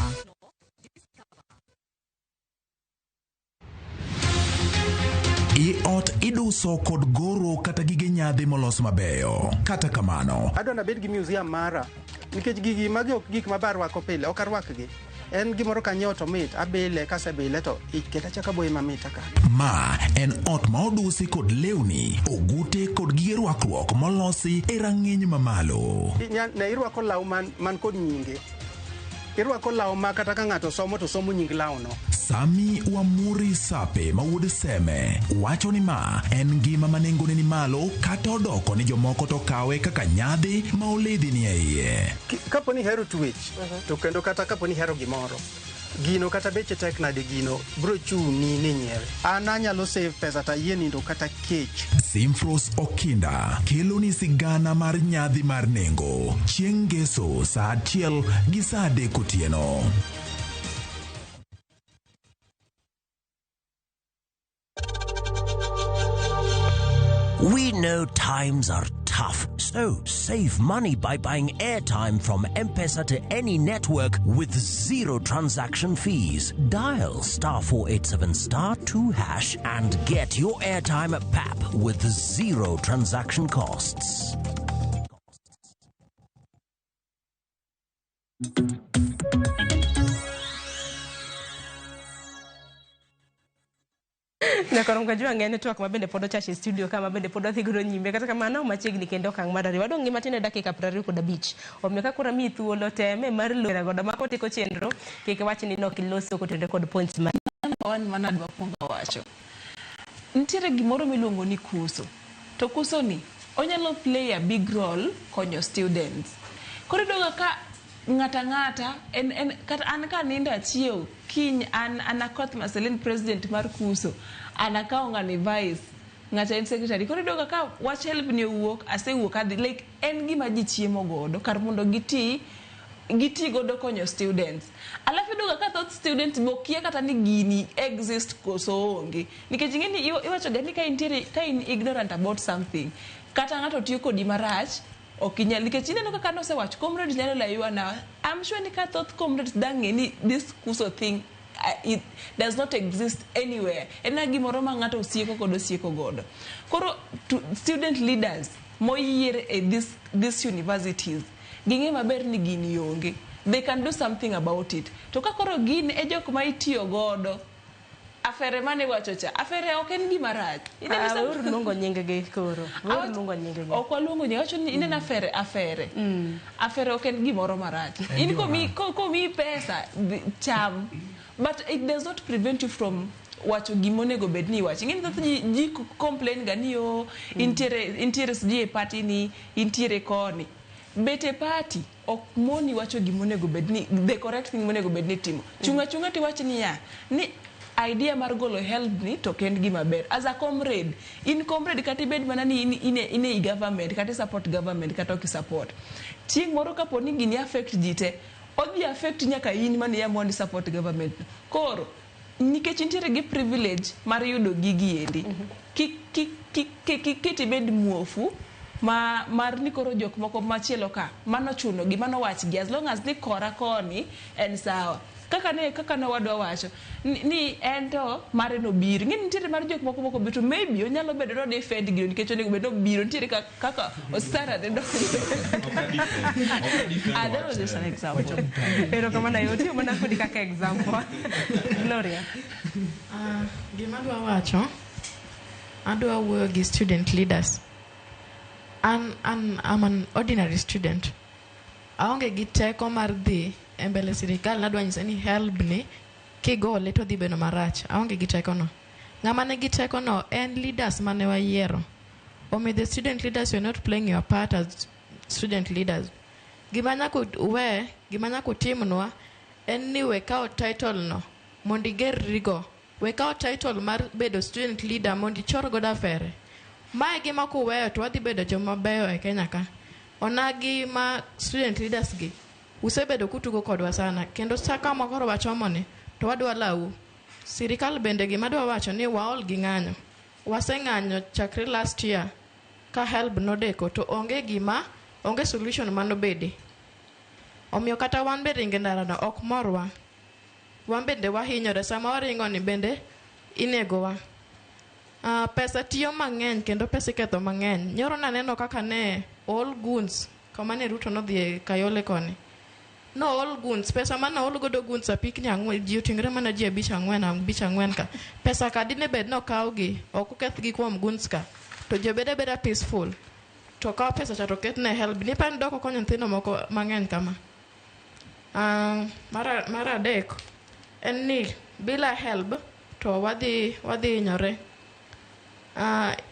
Ot iduso kod goro kata gige nyadhi molos mabeyo. Kata kamano, adwa nabed gi museum mara nikech gigi magi ok gik mabar wako pile, ok arwakgi. En gimoro kanyiewo to mit, abile kasebile to iketa chaka boye mamit aka. Ma en ot ma odusi kod lewni, ogute kod gige rwakruok molosi e rang'iny mamalo. Ne irwako law man kod nyinge. Irwako law ma kata ka ng'ato somo to somo nying law no. Sami Wamuri Sape ma wuod Seme wacho ni ma en gima manengone ni malo kata odoko ni jomoko to kawe kaka nyadhi ma oledhi ni iye. Kapo ni hero twech, to kendo kata kapo ni hero gimoro, gino kata beche tek nade gino bro chuni ni nyiewe. An anyalo save pesa ta yie nindo kata kech. Simfros Okinda kelo ni sigana mar nyadhi mar nengo chieng' ngeso saa 1 gi saa 3 otieno. We know times are tough, so save money by buying airtime from M-Pesa to any network with zero transaction fees. Dial *487*2# and get your airtime PAP with zero transaction costs. Nyakoro mkajua ngene tu akamabende podo chashi studio kama bende podo thiguro nyimbe kata kama na machegni kendo kang madari wadongi matine dakika 20 kod abich omeka kura mi thuolo teme mar lora goda mako tiko chenro kike wachi ni no kiloso kotende kod points man wan manadwa ponga wacho ntiere gimoro miluongo ni kuso to kuso ni onyalo play a big role konyo students koro doga ka ngata en kata an ka ninda chiew kiny an Anakoth Marceline president mar kuso anakawo ngani vice ngata en secretary koro doga ka watch help ni wuok asewuok adhi like en gima ji chiemo godo kar mondo giti godo konyo students alafu doga ka thought students bokia kata ni gini exist koso onge nikech ngeni iwacho gani ka in ignorant about something kata ngato tiyo kodi marach okinyal nikech ineno kaka no se wach comrades nyalo la you now I'm sure ni ka thought comrades dange ni this kuso thing it does not exist anywhere ena gimoro ma ngato osieko godo koro student leaders moyier these universities ginge maber ni gini yonge they can do something about it to ka koro gini e jok ma itiyo godo afere mane wachocha afere ok en gima rach inene ur lungo nyingege koro ur lungo nyingege ok walungo nyinge wacho ni inene afere ok en gimoro marach in ko mi pesa cham but it does not prevent you from wacho gimonego bedni wacho ngin thoth ji complain gani yo intiere sdi e party ni intiere koni bete party ok moni wacho gimonego bedni the correct thing monego bedni timo chunga ti wach ni ya ni idea mar golo help ni to kend gima ber as a comrade in comrade kati bed mana ni in a government kati support government kata ok support ting moro kapo ni gini affect jite odhi affect nyaka in mane ya mondi support government koro nikech intiere gi privilege mar yudo gigi endi kiti bed muofu mar ni koro jok moko machielo ka mano chuno gi mano wach gi as long as ni kora koni en sawa kaka ne wadwa wacho ni ento mare no biro ngin ntiere mar jok moko beto maybe onyalo bedo no defend gi nikech onego bedo biro ntiere kaka osara de do that was just an example pero kama na yote mwana kodi kaka example Gloria gima dwa wacho adwa wuoyo gi student leaders I'm an ordinary student aonge gi teko mar dhi embele sirikal nadwa nyisa ni help ni kigole to dhi bedo marach. Aonge gi tekono. Ng'ama ne gi tekono en leaders mane wayiero. Omi the student leaders, you're not playing your part as student leaders. Gima nyako timnwa en ni we kao title no mondi ger rigo. We kao title mar bedo student leader mondi chor goda fere. Mae gima kuweyo to wadhi bedo joma beyo e Kenya ka. Onagi ma student leaders gi usebedo kutugo kodwa sana. Kendo saka makoro wachomoni to wadwa lau. Sirikal bende gima dwa wacho ni waol gi ng'anyo. Waseng'anyo chakre last year ka help nodeko to onge solution manobedi. Omiyo kata wan be ringe ndarano ok morwa. Wan bende wahinyore sama waringo ni bende inegowa. Pesa tiyo mang'eny kendo pesa iketho mang'eny. Nyoro naneno kaka ne all goons kama ne Ruto nodhi Kayole koni. No all goons, pesa mana all godo goons apikni ang'wen, ji otingre mana ji abich ang'wen ka. Pesa ka dine bed no kawgi, ok okethgi kuom goons ka. To jo beda peaceful. To kaw pesa cha to ketne help. Ni pan doko konyo nyithindo moko mang'eny kama. Mara adek en ni bila help to wadhi hinyore.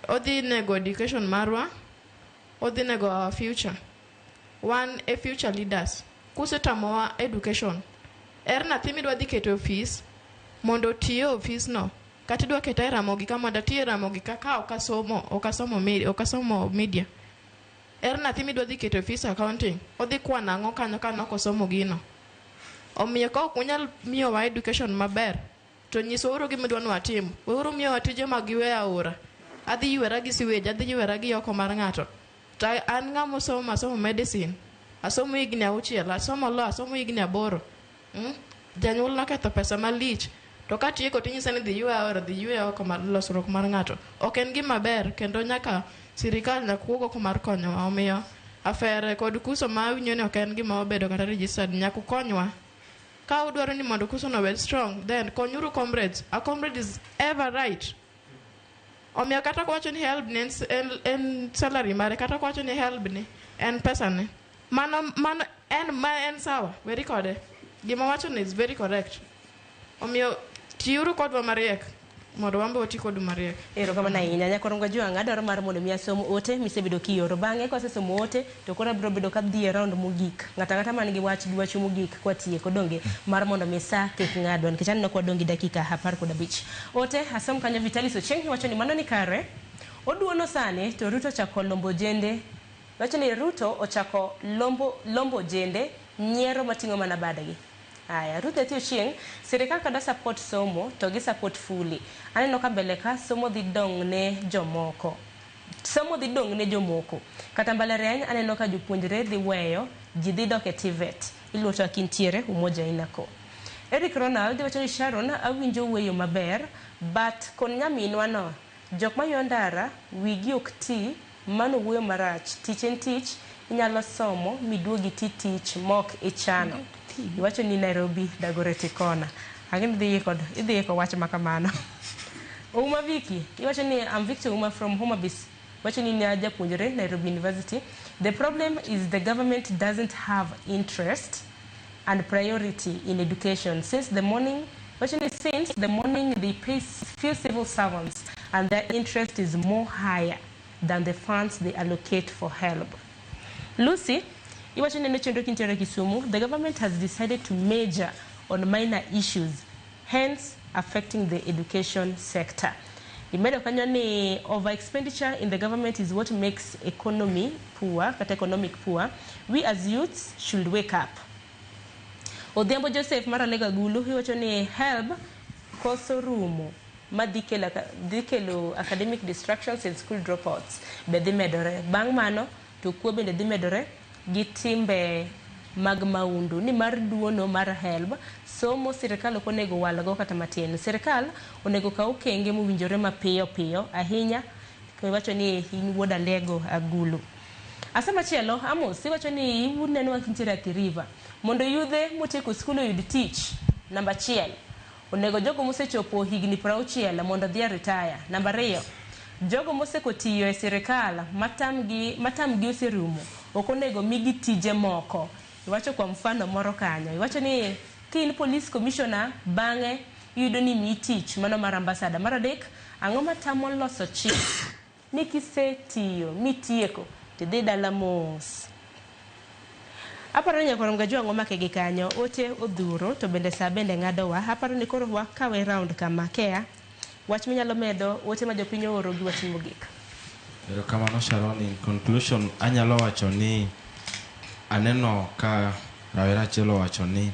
Odhi nego education marwa, odhi nego our future. One a future leaders. Kusetamowa education. Nathi midwa dhi keto office mondo tiyo office no. Kati dwa keto e Ramogi kama datiye Ramogi kaka okasomo media. Nathi midwa dhi keto office accounting. Odhi kwa nang'o kanyo ka nokosomo gino. Omiyo ka ok unyal miyowa education maber, to nyiso uru gimidwa ni watim. Uru miyowa tije mag ywe aora. Adhi ywera gi siweje, adhi ywera gi oko mar ng'ato. To an ng'ama asomo medicine. Asomo higni 6, asomo law, asomo higni 8. Janyuol noketho pesa malich. To katieko tinyisa ni dhi ywe aora, dhi ywe oko mar losruok mar ng'ato. Ok en gima ber kendo nyaka sirikal nyakuogo oko mar konyowa. Omiyo afere kod kuso ma winjo ni ok en gima obedo kata registered nyaku konywa. Ka udwaro ni mondo kuso no bed strong, then konyuru comrades. A comrade is ever right. Omiyo kata kwacho ni help ni en salary mare, kata kwacho ni help ni en pesa ne. Mano en sawa, very correct. Gima wacho ni is very correct. Omiyo tiuru kodwa mariek. Mondo wambe wati kodu mariek. Erokamano ahinya. Nyakoromga Jwanga dwaro mar mondo mi asom ote misebedo kioro. Bang'e kosesomo ote to koro abiro bedo kadhi e round mogik. Ng'ata man gi wach mogik kwatieko donge mar mondo mi sa kik ng'adwa nikech aneno kwa dongi dakika 15. Ote asom kanyo Vitalis Ochieng wacho ni mano ni kare. Oduono sane to Ruto chako lombo jende. Wacho ni Ruto ochako lombo jende nyiero mating'o mana badagi. Aya, Ruth Ochieng, sirikal kada support somo to gi support fully. Aneno ka mbele ka somo dhi dong ne jomoko. Somo dhi dong ne jomoko. Kata mbalariany aneno ka jopuonjre dhi weyo, ji dhi dok e TVET. Iluoto akintiere umoja inako. Eric Ronald wacho ni Sharon awinjo weyo maber, but kon nyaminwa no, jok ma yondara wigi ok ti, mano wuoyo marach, tich en tich, inyalo somo miduogi ti tich mok ichano. Iwacho ni Nairobi Dagoretti Kona. Angin idhi ko wach makamano. Uma Viki, iwacho ni I'm Victor Uma from Homabis. Wacho ni Nyaja Punjere, Nairobi University. The problem is the government doesn't have interest and priority in education. Since the morning they pay few civil servants and their interest is more higher than the funds they allocate for help. Lucy, the government has decided to major on minor issues, hence affecting the education sector. Over expenditure in the government is what makes economic poor. We as youths should wake up. Odhiambo Joseph Maralega Gulu, he help koso rumo madikelo academic distractions and school dropouts. Bedhi medore. Bang mano, to kuo bende dhi medore gitimbe mag maundu ni mar duono mar help somo sirikal ok onego walgo kata matin. Sirikal onego kaw okenge mowinjore mapiyo ahinya wacho ni in wuoda lego Agulu. Asema chielo Amos wacho ni uneno wakintiere Athi River mondo yudhe motieko skul oyud tich. Namba 1 onego jogo mosechopo higni 60 mondo dhi retire. Namba 2 jogo mosekotiyo e sirikal matamgi oserumo ok onego migi tije moko. Iwacho kwa mfano moro kanyo iwacho ni kin police commissioner bang'e yudo ni mi tich mano mar ambassador. Mar adek, ang'o matamo loso chik ni kisetiyo mitieko tidhi dala mos. Aparo ni korom gajo ang'o make gi kanyo ote odhuro to bende saa bende ng'adowa. Aparo ni koro wakawe round kama Kea wach minyalo medo ote ma jopiny oro gi wach mogik. Kamano Sharon, in conclusion anyalo wacho ni aneno ka rawera achiel wacho ni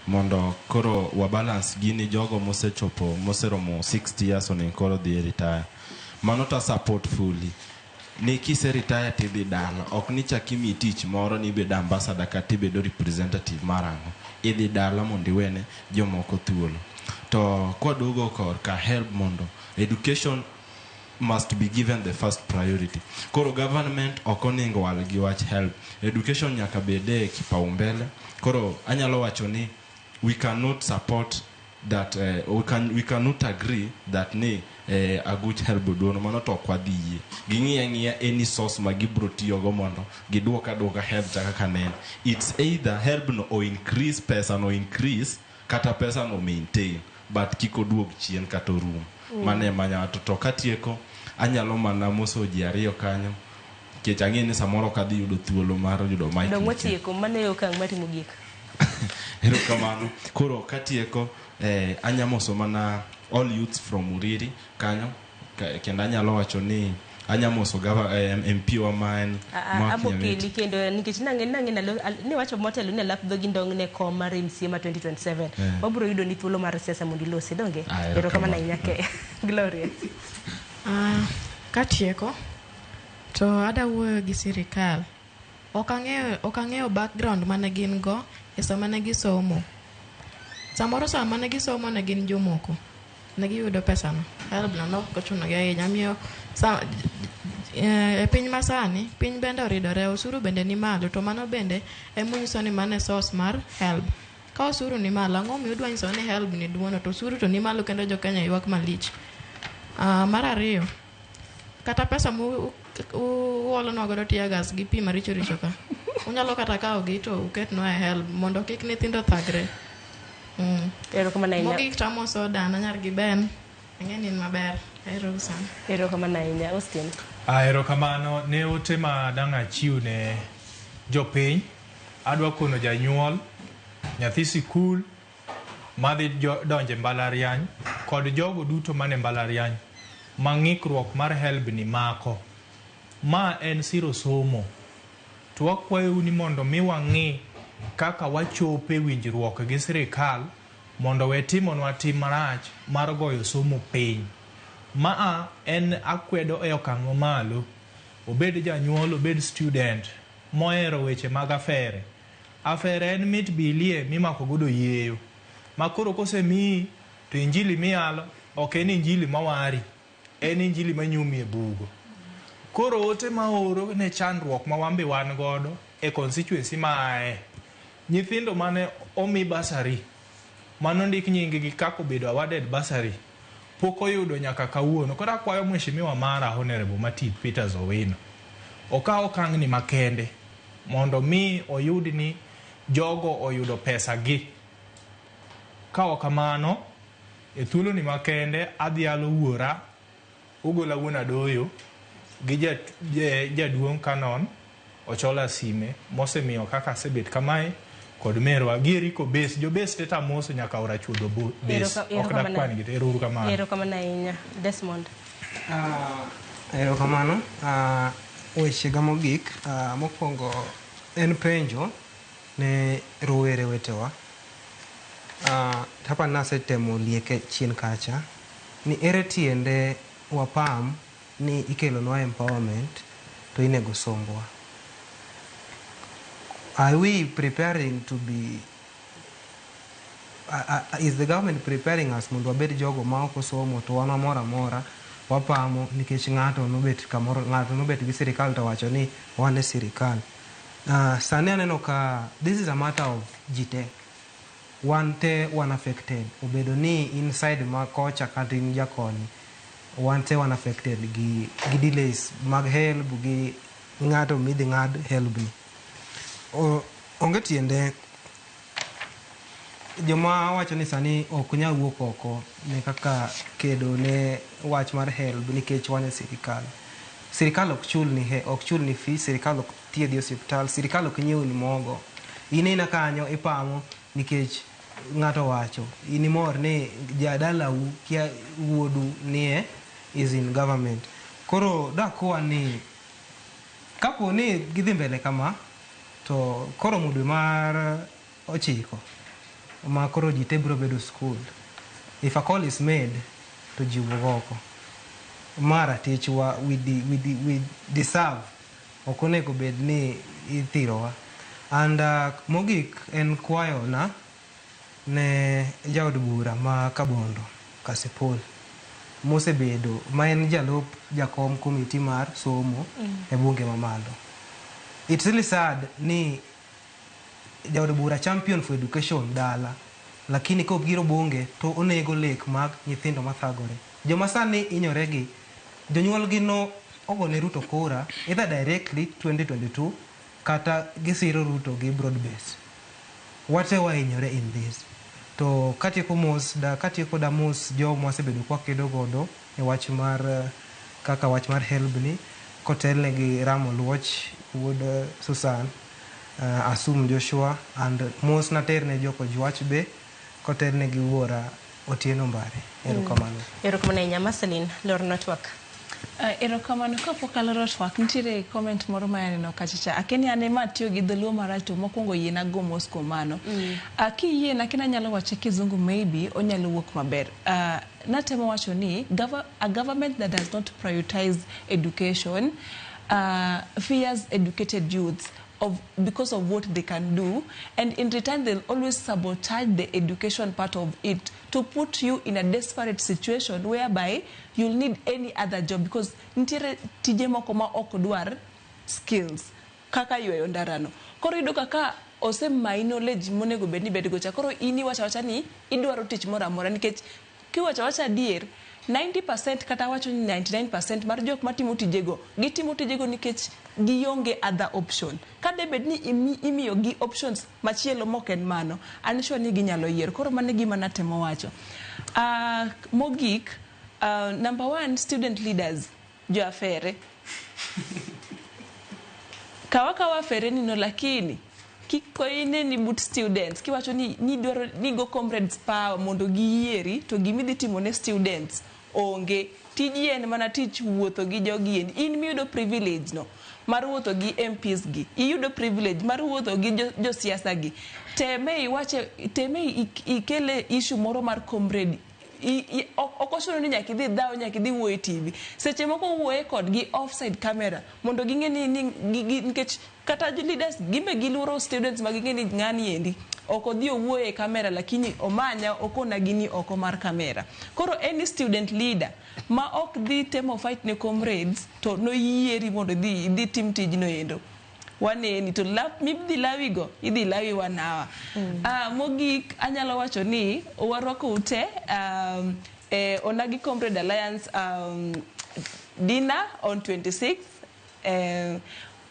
mondo koro wa balance gini jogo mosechopo moseromo 60 years onego koro dhi retire. Mano ta support fully. Ni kise retire tidhi dala, ok ni chakimi tich moro ni bed ambassador kata bedo representative marango. Idhi dala mondo iwene jomoko thuolo. To kwa dogo kor ka help mondo education must be given the first priority. Koro government okoningo wal gi wach help. Education nyaka bede kipaumbele. Koro anyalo wacho ni we cannot support that we cannot agree that ni a good help duono mano to kwadhiye. Ging'iya any source ma gibro tiyogo mondo giduoka help chaka kanen. It's either help no or increase pesa no increase kata pesa no maintain but kiko duog chien kata room. Mane manya to katieko anyalo mana moso ji ariyo kanyo kech ang'e ni samoro kadhi yudo thuolo mar yudo mic. Dong watieko mane okang' matimo gik. Erokamano. Koro katieko anyamoso mana all youths from Uriri kanyo kendo anyalo wacho ni anyamoso MP wa man abokeli kendo nikech nang'e ni wacho motelo ni alap dhogi ndong' ne kom mar MCA 2027 wabro yudo ni thuolo mar siasa mondo ilosi donge. Erokamano ahinya Kea. Gloria. Katieko to ada wuoyo gi sirikal. Ok ang'eyo background mane gin go e sama ne gisomo. Samoro sama ne gisomo ne gin jomoko ne giyudo pesa no help no kochuno gi ahinya miyo e piny masani piny bende oridore, osuru bende ni malo, to mano bende emonyiso ni mane source mar help. Ka osuru ni malo, ang'o miyo udwa nyiso ni help ni duono to osuru to ni malo kendo jo Kenya ywak malich. Mar ariyo, kata pesa uolonwa godo tiya gas gi pi maricho richo ka unyalo kata kawo gi to uketnwa e help mondo kik nyithindo thagre. Erokamano ahinya. Mogik tamo soda na nyar gi Ben ang'e ni maber. Erokamano ahinya. Austin. Erokamano ne ote ma dang' achiw ne jopiny. Adwa kono janyuol, nyathi sikul madhi donje mbalariany kod jogo duto mane mbalariany ma ng'ikruok mar helb ni mako. Ma en siro somo. To wakwayo ni mondo mi wang'i kaka wachope winjruok gi sirikal mondo wetimonwa tim marach mar goyo somo piny. Maa en akwedo e okang' mamalo, obed janyuol, obed student mohero weche mag afere. Afere en mit bilie mimako godo yeyo. Makoro kose mi to injili miyalo ok en injili mawari, en injili manyumi e bugo. Koro ote maoro ne chandruok ma wambe wan godo e constituency maae. Nyithindo mane omi basari, mano ndik nyingi gi kako bedo awarded basari, poko yudo nyaka kawuono. Kora kwayo mheshimiwa mara Honorable Matit Peters Owino okawo okang' ni makende mondo mi oyud ni jogo oyudo pesa gi. Kawo kamano e thuolo ni makende adhialo wuora ugola wuona doyo gi jaduong' Canon Ochola Sime mosemiyo kaka sebet kamae kod merwa gieriko base jo base teta moso nyaka ora chudo base ok da kwani gite ero kamano. Erokamano ahinya. Desmond. Erokamano. Weche ga mogik mokwongo en penjo ne rowere wetewa. Hapa nasetemo lieke chien kacha ni ere tiende wapam ni ikelonwa empowerment to inego sombwa. Are we preparing to be is the government preparing us mondo wabed jogo ma ok osomo to wan mora mora wapamo nikech ng'ato nobet kamoro, ng'ato nobet gi sirikal to wacho ni wan e sirikal. Sani aneno ka this is a matter of jite. Wan te wan affected. Obedo ni inside ma kocha kata in jakoni. Wan te wan affected gi delays mag help gi ng'ato midhi ng'ad help ni. Onge tiende joma wacho ni sani ok nyal wuok oko ne kaka kedo ne wach mar HELB nikech wan e sirikal ok chul ni fee, sirikal ok thiedhi osiptal, sirikal ok nyiew ni mogo. Inena kanyo ipamo nikech ng'ato wacho inimor ni jadalau kia wuodu nie is in government. Koro dakwa ni kapo ni gidhi mbele kama to koro dwe mar 9 ma koro ji te biro bedo school. If a call is made to ji wuok oko mara tichwa we deserve okonego bed ni ithirowa. And mogik en kwayo na ne jaod bura ma Kabondo Kasipul mosebedo ma en jalup jakom komiti mar somo e bunge mamalo. It's really sad ni jaod bura champion for education dala lakini ko biro bunge to onego lek mag nyithindo mathagore. Joma sani inyoregi jonyuol gi no ogone Ruto kura either directly 2022 kata gisiro Ruto gi broad base. Whatever inyore in this. To katieko damos jo mosebedo kwa kedo godo e wach mar kaka wach mar HELB ni kotelne gi Ramo Luoch wuod Susan, Asum Joshua and mos naterne joko jwach be kotelne gi wuora Otieno Mbare. Erokamano. Erokamano nya Marceline Lor Network. Erokamano kapok aloro twak nitiere comment moro ma yaneno kachacha akeni ane ma tiyo gi dholuo marach to mokwongo yiena go mos komano akiyiena kina nyalo wache kizungu maybe onyalo wuok maber. Natemo wacho ni a government that does not prioritize education fears educated youths because of what they can do, and in return they'll always sabotage the education part of it to put you in a desperate situation whereby you'll need any other job because nitiere tije moko ma ok dwar skills kaka yweyo ndarano. Koro yudo kaka osemayi knowledge monego bed ni bedgo cha koro ini wacha ni idwaro tich moro amora nikech kiwacha adier 90% kata wacho ni 99% mar jok matimo tijego gitimo tijego nikech gionge other option. Kade bed ni imiyo gi options machielo moken mano an sure ni ginyalo yiero. Koro mane gima natemo wacho. Mogik number 1 student leaders jo afere kawa afere ni no lakini kiko ine ni but students kiwacho ni dwaro ni go comrades power mondo giyieri to gimidhi timo ne students onge tiji en mana tich wuotho gi jogi in miyudo privilege no mar wuotho gi MPs gi iyudo privilege mar wuotho gi jo siasa gi teme ikele issue moro mar comrade okosono ni nyaki dhi dhao nyaki dhi wuoyo TV seche moko wuoye kod gi offside camera mondo ging'e ni nikech kata leaders gimbe giluoro students maging'e ni ng'ani endi oko dhi owuoye kamera lakini omanya okona gini oko mar kamera. Koro any student leader ma ok dhi temo fight ne comrades to no yieri mondo dhi tim tijno endo waneni to mibdhi lawigo idhi lawi wanawa. Mogik anyalo wacho ni warwako ute Onagi Comrade Alliance dinner on 26th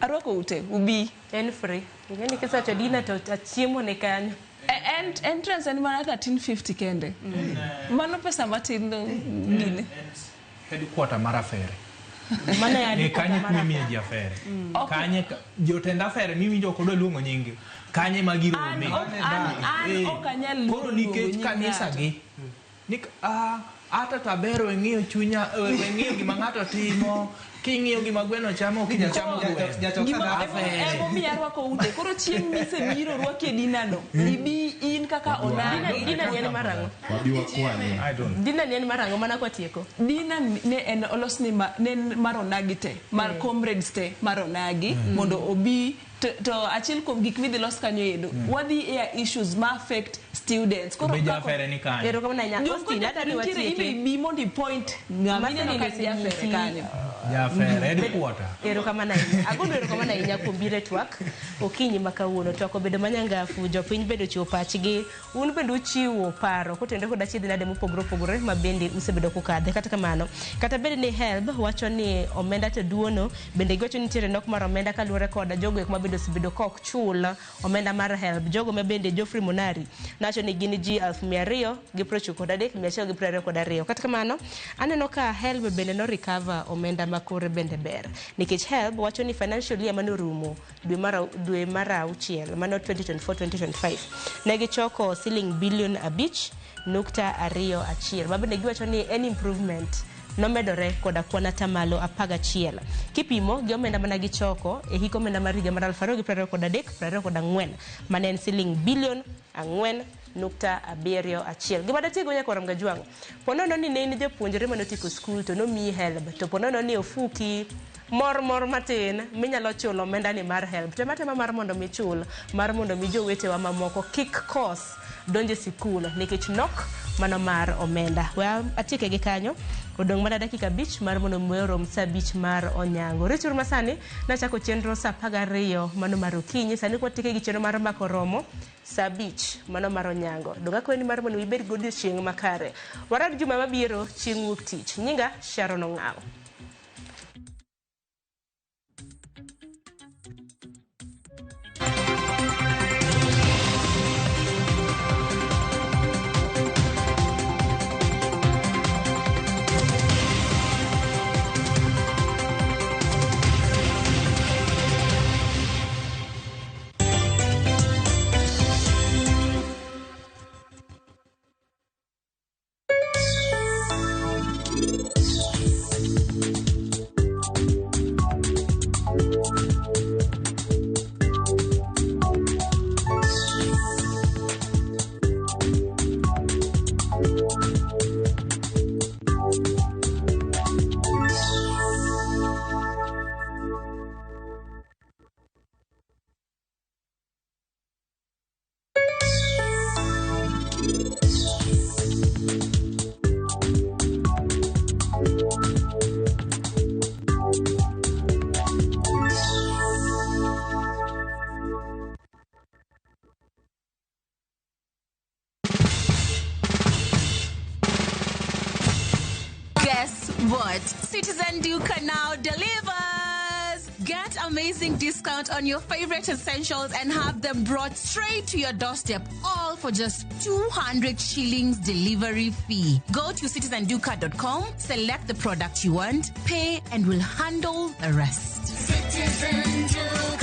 arwako ute ubi en free ngeni kisa cha dinner to chiemo ne kanyo entrance en mana 1350 kende mano pesa matin gine headquarter mara fere mana ya kanye mimi ya fere kanye jotenda fere mimi joko do luongo nyingi kanye magiro me okanyal koro nikech kanisa gi ata tabero ng'iyo chunya ng'iyo gima ng'ato timo king'iyo gima gweno chamo kinyachamo emo miyarwako ute koro chieng' mise biro rwake dinano ibi in kaka Onagi dina ni en marango wabiwa kwani dina ni en marango mana kwa tieko dina ne en olosni mar Onagi te mar comrades te mar Onagi mondo obi to achiel kuom gik midhi los kanyo endo wadhi air issues ma affect students koro beja fere ni kanyo kama na nyako stina hata ni watieke ibi mondi point ngamine no kasi afere kanyo Ja Red Quarter. Erokamano ahinya. Agondo erokamano ahinya kuom biro e twak okinyi ma kawuono. Twak obedo manyangafu, jopiny bedo chiwo pachgi, un bende uchiwo paro kotende kod achiedh nade mopogore opogore ma bende usebedo kukadhe. Kata kamano, kata bende ni HELB wacho ni omenda te duono bende giwacho ni nitiere nok mar omenda kaluwore kod jogo ma bende osebedo kok chul omenda mar HELB. Jogo ma bende Geoffrey Monari nacho ni gin ji 293,122. Kata kamano, aneno ka HELB bende no recover omenda makore bende ber. Nikech HELB wacho ni financial year manorumo dwe mar auchiel mano 2024-2025 ne gichoko siling bilion 5.21 ma bende giwacho ni en improvement nomedore koda kwana tamalo 11 kipimo gi omenda mana gichoko e hiko omenda mar higa mar 2023-2024 mane en siling bilion 4.71. Gima datigo nyaka Ramga Jwang'. Ponono ni ne in japuonjre manotiko skul to nomiyi HELB to ponono ni ofuki mor matin minyalo chulo omenda ni mar HELB. Tema mar mondo michul mar mondo mi jowetewa mamoko kik kos donje sikul nikech nok mano mar omenda. Atieke gi kanyo. Odong' mana dakika 5 mar mondo mwerom sa 5 mar onyango. Richur masani na chako chenro sa 12 mano mar okinyi. Sani kwa tike gi chenro mar mako romo sa 5 mano mar onyango. Donga kweni mar mondo ibed godiochieng' makare. Warad juma mabiro chieng' wuok tich. Nyinga Sharon Ong'aw. What? Citizen Duca now delivers! Get amazing discount on your favorite essentials and have them brought straight to your doorstep, all for just 200 shillings delivery fee. Go to citizenduca.com, select the product you want, pay, and we'll handle the rest. Citizen Duca.